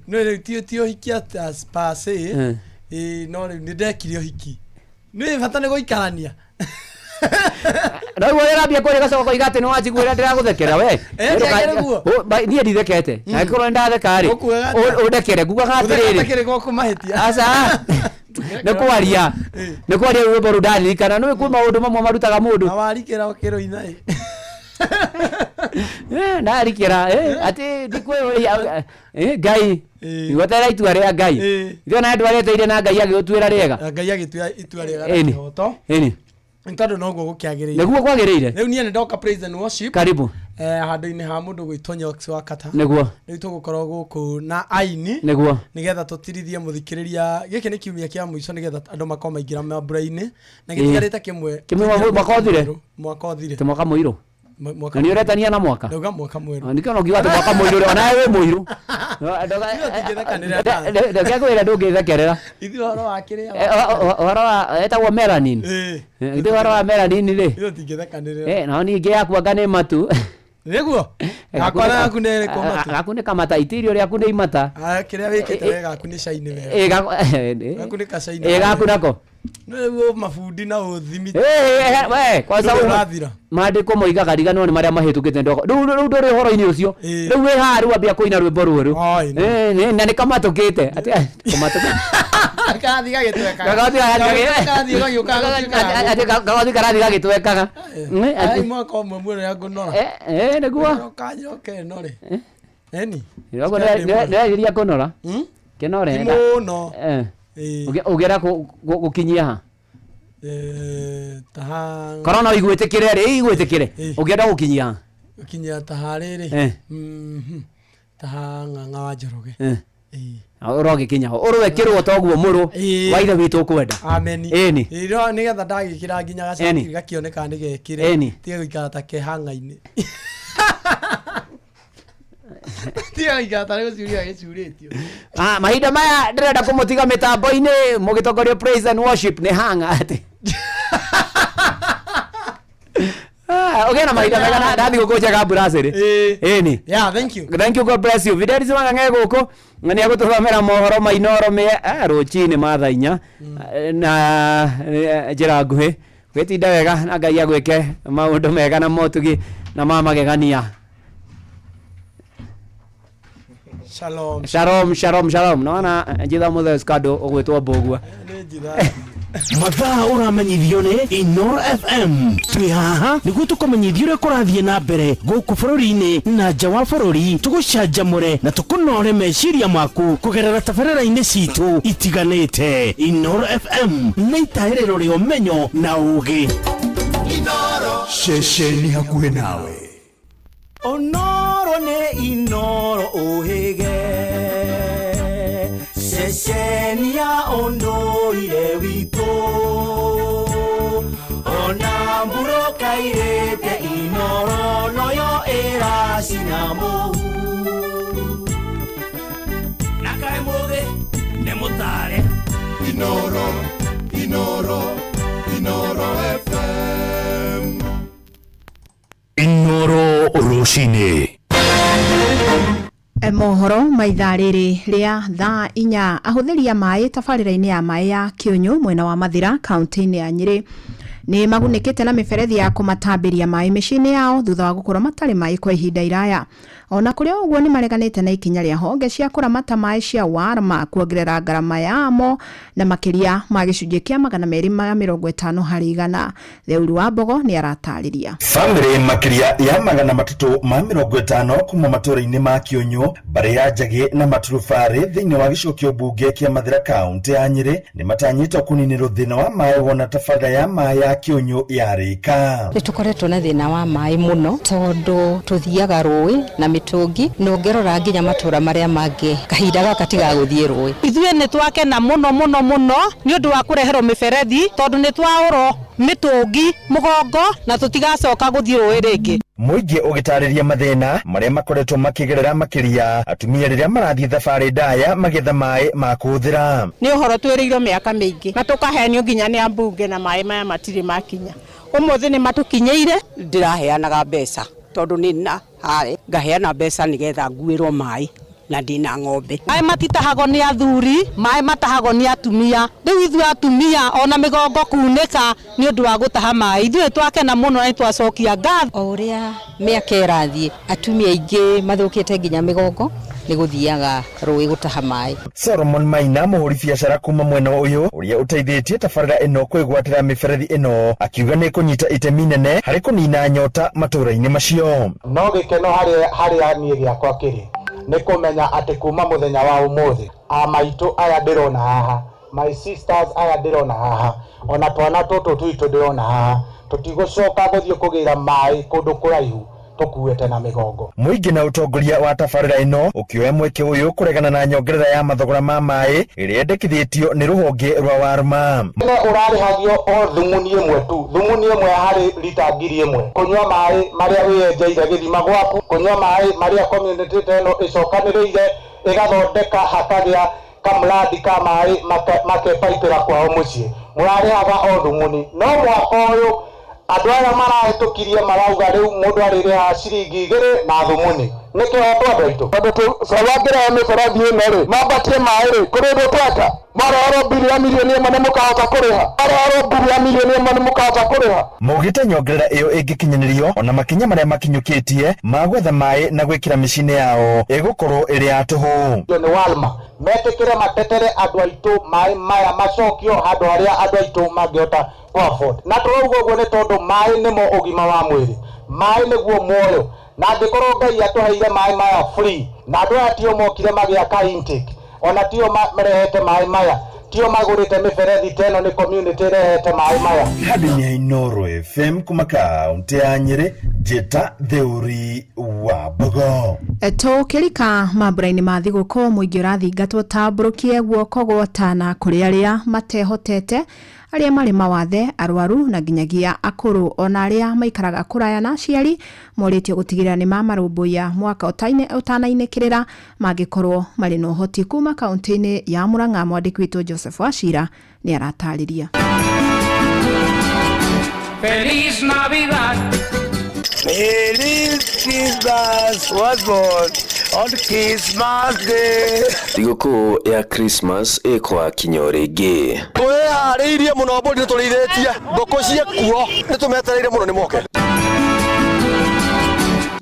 [SPEAKER 9] no tio hiki as passe no ni ndekirio hiki ni bata ni guikarania
[SPEAKER 17] na wewe rabia kore gacoka igate no wajiguira ndiraguthekera we ni ndithekete na korwo ndatheka ri udekere guga gatiriri
[SPEAKER 9] ndekere goko mahitia
[SPEAKER 17] asa nekwaria rwimbo rundaririkana no kwĩ maũndũ mamwe marutaga mũndũ
[SPEAKER 9] na warikĩra ũkĩrũina
[SPEAKER 17] ndarikĩra ati ndikwĩũria Ngai igotera itua rĩa Ngai ithuĩ na andũ areteire na Ngai agĩtuĩra rĩega
[SPEAKER 9] Ngai agĩtua itua rĩega na kĩhoto ntondo no gukiagirire
[SPEAKER 17] neguo kwagirire
[SPEAKER 9] riu nie ndoka praise and worship
[SPEAKER 17] karibu
[SPEAKER 9] handu-ini ha mundu gwitwo Ox wa Kata
[SPEAKER 17] neguo
[SPEAKER 9] riu tugukorwo guku na aini
[SPEAKER 17] neguo
[SPEAKER 9] nigetha tutirithie muthikiriria giki ni kiumia kia muico nigetha andu makoma ingira mambura-ini na gitigarite kimwe mwaka uthire
[SPEAKER 17] te mwaka muiru na ni uretania na mwaka
[SPEAKER 9] ndoga mwaka mweru
[SPEAKER 17] ndikana ugiwa te mwaka muiru ona wewe muiru ndoga kwira ndungithekerera
[SPEAKER 9] ithi horo wa kiria
[SPEAKER 17] horo wa etagwo melanin ithi horo wa melanin ri
[SPEAKER 9] iyo tingithekanirira
[SPEAKER 17] na ni ingi yakwa ngane matu
[SPEAKER 9] niguo gakwana yaku nere kwa matu
[SPEAKER 17] gaku ni kamata itirio riaku ni imata
[SPEAKER 9] kiria wikite wega gaku ni shaine wega gaku ni kashaine
[SPEAKER 17] gaku nako
[SPEAKER 9] niguo mafundi na uthimi
[SPEAKER 17] we kwa sababu maandiko moigaga rigano ni maria mahitukite ndoko riu nduri horo-ini ucio riu we haru ambia kuina rwimbo ruru na ni kamatukite ati kamatukite
[SPEAKER 9] Karathi gagitweka.
[SPEAKER 17] Karathi gagitwekaga.
[SPEAKER 9] Ai mwaka umwe mwero ya ngunora.
[SPEAKER 17] Niguo.
[SPEAKER 9] Kanyoke nore. Eni.
[SPEAKER 17] Yogo nĩiria kũnora. Kĩnore.
[SPEAKER 9] Mũno.
[SPEAKER 17] Ũgera gũkinyia ha.
[SPEAKER 9] Taha.
[SPEAKER 17] Korona igwĩtĩkĩre rĩ igwĩtĩkĩre. Ũngĩenda gũkinyia ha.
[SPEAKER 9] Gũkinyia taha rĩrĩ. Taha ng'ang'a wa Njoroge.
[SPEAKER 17] Ũrogikinya ho. Ũrwekĩrwo toguo mũrũ. Waithe witũ ũkwenda.
[SPEAKER 9] Ameni.
[SPEAKER 17] Ĩni.
[SPEAKER 9] Iro nĩgetha ndagĩkĩra nginya gacati gakĩoneka nĩgekĩre. Tiga gũikara ta kehang'a-inĩ. Tiga gũikara ta gũcuria gĩcurĩtio.
[SPEAKER 17] Mahinda maya ndĩrenda kũmũtiga mĩtambo-inĩ mũgĩtongorio praise and worship nĩ hanga atĩ. Okay, na mahinda mega ndathi gũkũ njega buracĩrĩ. Ĩni.
[SPEAKER 9] Yeah, thank you.
[SPEAKER 17] Thank you, God bless you. Fidelis Wang'ang'e gũkũ na nĩ agũtũthomera mohoro ma Inoro me rũcinĩ ma thaa 4 na njĩra nguhĩ. Gwĩtinda wega na Ngai agwĩke maũndũ mega na motugi na ma magegania.
[SPEAKER 9] Shalom.
[SPEAKER 17] Shalom, shalom, shalom. Naona njitha mũthee kado ũgwĩtwo mbũgua.
[SPEAKER 2] Mathaa ũramenyithio nĩ Inoro FM. Twĩ haha nĩguo tũkũmenyithia ũrĩa kũrathiĩ na mbere gũkũ bũrũri-inĩ na nja wa bũrũri, tũgũcanjamũre na tũkũnore meciria maku kũgerera tabarĩra-inĩ citũ itiganĩte. Inoro FM nĩ itaĩrĩro rĩa ũmenyo na ũũgĩ.
[SPEAKER 11] Inoro ceceni hakuhĩ nawe.
[SPEAKER 2] Onoro nĩ Inoro ũhĩge, ceceni ya ũndũire witũ, ona mbũrũka irĩte Inoro noyo ĩracina mũhu. Na kaĩ mũthĩ nĩ mũtare Inoro, Inoro, Inoro FM.
[SPEAKER 11] Inoro rũcinĩ.
[SPEAKER 20] Mohoro maithaa rĩrĩ rĩa thaa 4. Ahũthĩri a maĩ tabarĩra-inĩ ya maĩ ya Kĩũnyũ mwena wa Mathira kaunti-inĩ ya Nyĩrĩ nĩ magunĩkĩte na mĩberethi ya kũmatambĩria maĩ mĩciĩ-inĩ yao thutha wa gũkorwo matarĩ maĩ kwa ihinda iraya. Ona kũrĩ ũguo nĩ mareganĩte na ikinya rĩa honge cia kũramata maĩ cia Warma kuongerera ngarama yamo na makĩria ma gĩcunjĩ kĩa 250 harĩ igana. Theuri wa Mbogo nĩ aratarĩria.
[SPEAKER 11] Family makĩria ya 350 kuma matũũra-inĩ ma Kĩũnyũ, Mbarĩ ya Njagĩ na Maturubarĩ thĩinĩ wa gĩcigo kĩa ũmbunge kĩa Mathira kaunti ya Nyĩrĩ nĩ matanyĩtwo kũninĩrwo thĩna wa maĩ wona tabarĩra ya maĩ ya Kĩũnyũ yarĩka.
[SPEAKER 13] Nĩ tũkoretwo na thĩna wa maĩ mũno tondũ tũthiaga rũĩ na mĩtũngi no ngerora nginya matũũra marĩa mangĩ kahinda gaka tigagũthiĩ rũĩ.
[SPEAKER 18] Ithuĩ nĩ twakena mũno mũno mũno nĩ ũndũ wa kũreherwo mĩberethi tondũ nĩ twaũrwo mĩtũngi mũgongo na tũtigacoka gũthiĩ rũĩ rĩngĩ.
[SPEAKER 11] Mũingĩ ũgĩtarĩria mathĩna marĩa makoretwo makĩgerera makĩria atumia rĩrĩa marathiĩ thabarĩ ndaya magetha maĩ ma kũhũthĩra.
[SPEAKER 18] Nĩ ũhoro twĩrĩirwo mĩaka mĩingĩ na tũkahenio nginya nĩ ambunge na maĩ maya matirĩ makinya. Ũmũthĩ nĩ matũkinyĩire.
[SPEAKER 21] Ndĩraheanaga mbeca tondũ nĩ na harĩ ngaheana mbeca nĩgetha nguĩrwo maĩ na ndina ng'ombe.
[SPEAKER 18] Maĩ matitahagwo nĩ athuri, maĩ matahagwo nĩ atumia. Rĩu ithuĩ atumia ona mĩgongo kunĩka nĩ ũndũ wa gũtaha maĩ. Ithuĩ twakena mũno na twacokia ngatho.
[SPEAKER 13] O ũrĩa mĩaka ĩrathiĩ atumia aingĩ mathũkĩte nginya mĩgongo nĩ gũthiaga rũĩ gũtaha maĩ.
[SPEAKER 11] Solomon Maina mũhũri biacara kuma mwena ũyũ ũrĩa ũteithĩtie tabarĩra ĩno kwĩgwatĩra mĩberethi ĩno akiuga nĩ kũnyita itemi nene harĩ kũnina nyota matũũra-inĩ macio.
[SPEAKER 22] No gĩkeno harĩa niĩ gĩakwa kĩrĩ nĩ kũmenya atĩ kuma mũthenya wa ũmũthĩ amaitũ aya ndĩrona haha, my sisters aya ndĩrona haha, ona twana tũtũ twitũ ndĩrona haha, tũtigũcoka gũthiĩ kũgĩra maĩ kũndũ kũraihu tũkuĩte na mĩgongo.
[SPEAKER 11] Mũingĩ na ũtongoria wa tabarĩra ĩno ũkĩoya mweke ũyũ kũregana na nyongerera ya mathogora ma maĩ ĩrĩa yendekithĩtio nĩ rũhonge rwa Warma.
[SPEAKER 22] Ũrarĩhagio o thumuni ĩmwe tu, thumuni ĩmwe harĩ lita 1000, kũnyua maĩ marĩa wĩyenjeire gĩthima gwaku, kũnyua maĩ marĩa community ĩno ĩcokanĩrĩire ĩgathondeka hakagĩa kamradi ka maĩ makepaitĩra kwao mũciĩ. Mũrarĩhaga o thumuni, no mwaka ũyũ andå aya marahätũkirie marauga rĩu mũndũ arĩrĩha ciringi 2 na thumuni nä kä hoto andå aitå tondå tåbangä mä barathi ä no rä mambatie maä rä kå rä ndå tweka marehoro mbiri ya milioni 1 nä må kahota kå rä ha marehoro mbiri ya milioni 1 nä må kahota kå rä ha
[SPEAKER 11] maugite nyongerera iyo ingikinyanĩrio ona makinya maria makinyũkĩtie magwetha maĩ na gwĩkĩra mĩciĩ-inĩ yao ĩgũkorwo ĩrĩ ya tũhũ
[SPEAKER 22] nĩ walma metĩkĩre matetere andũ aitũ maĩ maya macokio handũ harĩa andũ aitũ mangĩhota afford na tũrauga ũguo nĩ tondũ maĩ nĩmo ũgima wa mwĩrĩ maĩ nĩguo muoyo na angĩkorwo Ngai atũheire maĩ maya free na andũ aya tio mokire magĩaka intake ona tio marehete maĩ maya tio magũrĩte mĩberethi teno nĩ community rehete maĩ maya
[SPEAKER 11] handũ-inĩ ya Inooro FM kuma kaunti ya Nyĩrĩ njĩta Theuri wa Mbogo
[SPEAKER 20] tũkĩrika mambura-inĩ ma thigũkũ mũingĩ ũrathingatwo tambũrũkie guoko gwotana kũrĩ arĩa matehotete arĩa marĩ mawathe arwaru na nginyagia akũrũ ona arĩa maikaraga kũraya na aciari morĩtio gũtigĩrĩra nĩ mamarũmbũiya mwaka ũtanainĩkĩrĩra mangĩkorwo marĩ na ũhoti kuma kaunti-inĩ ya Mũrang'a. Mwandĩki witũ Joseph Wachira nĩ aratarĩria.
[SPEAKER 5] Feliz Navidad.
[SPEAKER 19] Feliz Christmas was born on Christmas Day.
[SPEAKER 23] Thigũkũ ya Christmas ĩkwa kinyo rĩngĩ.
[SPEAKER 19] Twĩharĩirie mũno mbũri nĩ tũrĩithĩtie ngũkũ ciekuo nĩ tũmetereire mũno nĩ moke.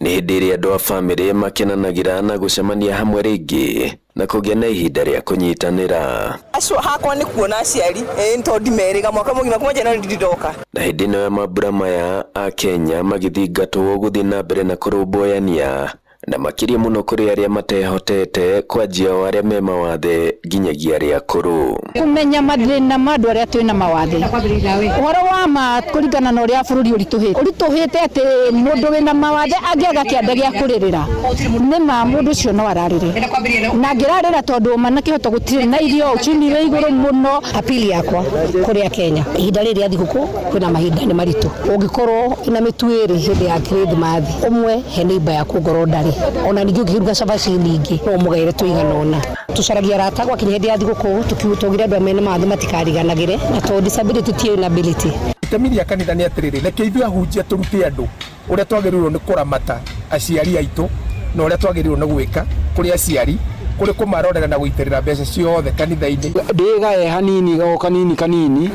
[SPEAKER 23] Nĩ hĩndĩ ĩrĩa andũ a bamĩrĩ makenanagĩra na gũcemania hamwe rĩngĩ na kũgĩa na ihinda rĩa kũnyitanĩra.
[SPEAKER 24] Acio hakwa nĩ kuona aciari nĩ ndimeriga mwaka mũgima kuma Januari ndiroka.
[SPEAKER 23] Na hĩndĩ ĩno ya mambura maya a Kenya magĩthingatwo gũthiĩ na mbere na kũrũmbũyania na makĩria mũno kũrĩ arĩa matehotete kwanjia o arĩa me mawathe nginyagia arĩa akũrũ.
[SPEAKER 18] Kumenya mathĩna ma andũ arĩa twĩna mawathe ũhoro wa ma kũringana na ũrĩa bũrũri ũritũhĩte atĩ mũndũ wĩna mawathe angĩaga kĩanda gĩa kũrĩrĩra nĩ ma mũndũ ũcio no ararĩre na ngĩrarĩra tondũ manakĩhota gũtirĩ na irio uchumi wĩ igũrũ mũno. Apili yakwa kũrĩ Kenya ihinda rĩrĩ thigũkũ kwĩna mahinda nĩ maritũ ũngĩkorwo ina mĩtuĩrĩ hĩndĩ ya Christmas ũmwe he neighbor yaku ngoro ndarĩ ona ningĩ ũkĩruga cabaci nyingĩ no mũgaire tũigana ona tucaragia rata gwakinya hĩndĩ ya thigũkũ tũkiutũgira andũ amene mathe matikariganagĩre na to disability ti inability.
[SPEAKER 19] Itemi rĩa kanitha nĩ atĩrĩrĩ reke ithuĩ ahunjia tũrute andũ ũrĩa twagĩrĩirwo nĩ kũramata aciari aitũ na ũrĩa twagĩrĩirwo nĩ gwĩka kũrĩ aciari kũrĩ kũmarorera na gũitĩrĩra mbeca ciothe kanitha-inĩ.
[SPEAKER 25] Ndĩgae hanini o kanini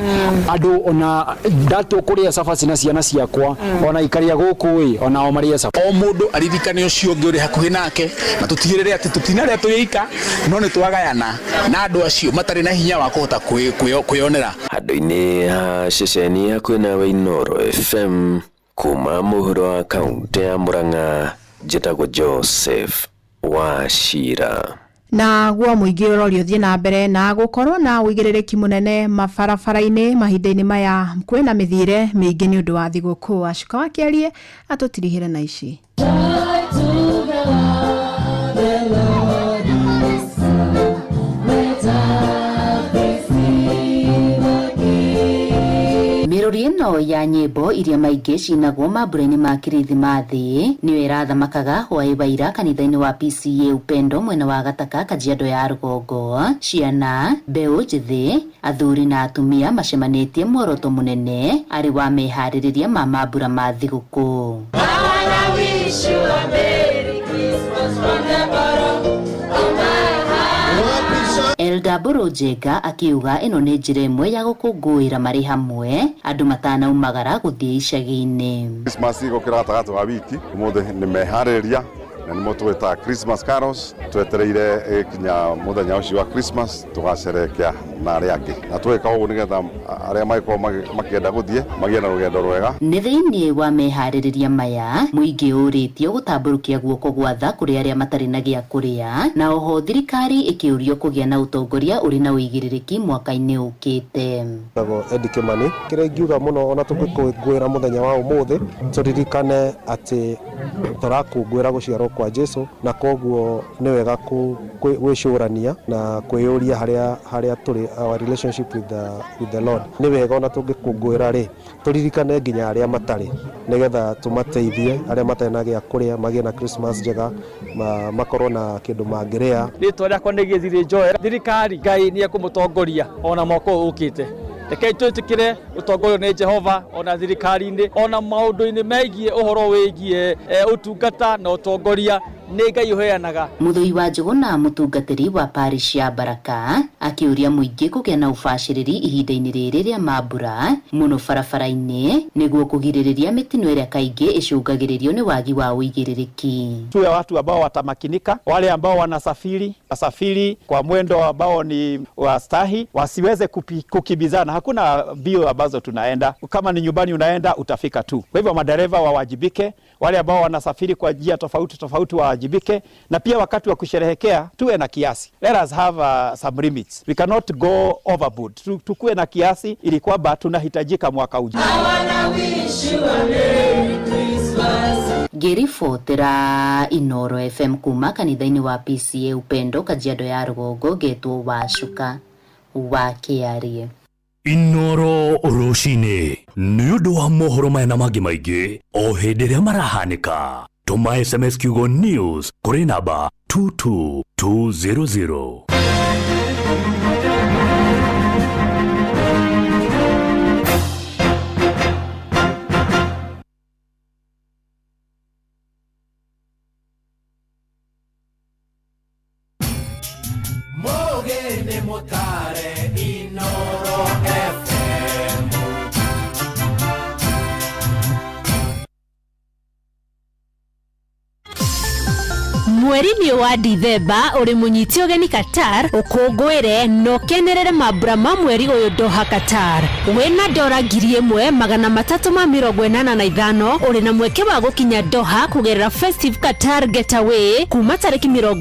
[SPEAKER 25] andũ ona ndatũ kũrĩa cabaci na ciana ciakwa ona ikaria gũkũ ona o marĩa cabaci.
[SPEAKER 26] O mũndũ aririkane ũcio ũngĩ ũrĩ hakuhĩ nake na tũtigĩrĩre atĩ tũtinarĩa tũika no nĩ twagayana na andũ acio matarĩ na hinya wa kũhota kwĩyonera.
[SPEAKER 23] Handũ-inĩ ha ceceni hakuhĩ nawe Inooro FM kuma mũhuro wa kaunti ya Mũrang'a njĩtagwo Joseph Wachira.
[SPEAKER 20] Na guo mũingĩ ũrorio thiĩ na mbere na gũkorwo na ũigĩrĩrĩki mũnene mabarabara-inĩ mahinda-inĩ maya kwĩna mĩthiĩre mĩingĩ nĩ ũndũ wa thigũkũ. Acuka wakĩarie atũtirihĩre na ici.
[SPEAKER 27] Mĩrũri ĩno ya nyĩmbo iria maingĩ cinagwo mambura-inĩ ma kirithimathi nĩyo ĩrathamakaga hwaĩ-waira kanitha-inĩ wa PCA Upendo mwena wa Gataka, Kajiado ya Rũgongo. Ciana, mbeũ njĩthĩ, athuri na atumia macemanĩtie muoroto mũnene arĩ wa meharĩrĩria ma mambura ma thigũkũ. Elda Borojenga akiuga ĩno nĩ njĩra ĩmwe ya gũkũngũĩra marĩ hamwe andũ matanaumagara gũthiĩ icagi-inĩ.
[SPEAKER 28] Christmas igũkĩra gatagatĩ wa wiki ũmũthĩ nĩ meharĩrĩria na nĩ twĩtaga Christmas carols twetereire kinya mũthenya ũcio wa Christmas tũgacerekea na arĩa angĩ na twĩka ũguo nĩgetha arĩa makorwo makĩenda gũthiĩ magĩe na rũgendo rwega. Nĩ
[SPEAKER 27] thĩinĩ wa meharĩrĩria maya mũingĩ ũrĩtio gũtambũrũkia guoko gwa tha kũrĩ arĩa matarĩ na gĩa kũrĩa na oho thirikari ĩkĩũrio kũgĩa na ũtongoria ũrĩ na ũigĩrĩrĩki mwaka-inĩ ũkĩte.
[SPEAKER 29] Eddie Kimani kĩrĩa ingiuga mũno ona tũngĩkũngũĩra mũthenya wa ũmũthĩ tũririkane atĩ tũrakũngũĩra gũciarwo kwa Jesu na koguo nĩ wega gwĩcũrania na kwĩyũria harĩa tũrĩ our relationship with the Lord. Nĩ wega ona tũngĩkũngũĩra rĩ tũririkane nginya arĩa matarĩ nĩgetha tũmateithie arĩa matarĩ na gĩa kũrĩa magĩe na Christmas njega makorwo na kĩndũ mangĩrĩa.
[SPEAKER 25] Rĩtwa rĩakwa nĩ Gĩthiri Joel. Thirikari Ngai nĩ ekũmũtongoria ona mwaka ũkĩte
[SPEAKER 1] Rekei twitikire utongorio ni Jehova ona thirikari-ini ona maundu-ini megie uhoro wigie utungata na utongoria nĩ Ngai ũheanaga.
[SPEAKER 27] Mũthũi wa Njũgũna mũtungatĩri wa parish ya Baraka akĩũria mũingĩ kũgĩa na ũbacĩrĩri ihinda-inĩ rĩrĩ rĩa mambura mũno barabara-inĩ nĩguo kũgirĩrĩria mĩtino ĩrĩa kaingĩ ĩcũngagĩrĩrio nĩ wagi wa ũigĩrĩrĩki.
[SPEAKER 3] Tuwe watu ambao watamakinika, wale ambao wasafiri kwa mwendo ambao ni wastahi, wasiweze kukibizana. Hakuna mbio ambazo tunaenda, kama ni nyumbani unaenda utafika tu. Kwa hivyo madereva wawajibike, wale ambao wanasafiri kwa njia tofauti wawajibike, na pia wakati wa kusherehekea tuwe na kiasi. Let us have some limits. We cannot go overboard. Tukue na kiasi ili kwamba tunahitajika mwaka ujao.
[SPEAKER 27] Ngĩribotera Inoro FM kuma kanitha-inĩ wa PCA Upendo Kajiado ya Rũgongo getwo Wacuka wakiarie.
[SPEAKER 6] Inoro rũcinĩ nĩ ũndũ wa mohoro maya na mangĩ maingĩ o hĩndĩ ĩrĩa marahanĩka. Tũma SMS kiugo news kũrĩ namba 22200.
[SPEAKER 4] Mogene motare Inoro FM.
[SPEAKER 7] Mweri ni wa Dithemba uri munyiti ogeni Qatar ukungwire no kenerere mambura ma mweri uyu Doha Qatar. Wena dora ngiri 1385 uri na mweke wa gukinya Doha kugerera Festive Qatar Getaway kuma tariki 20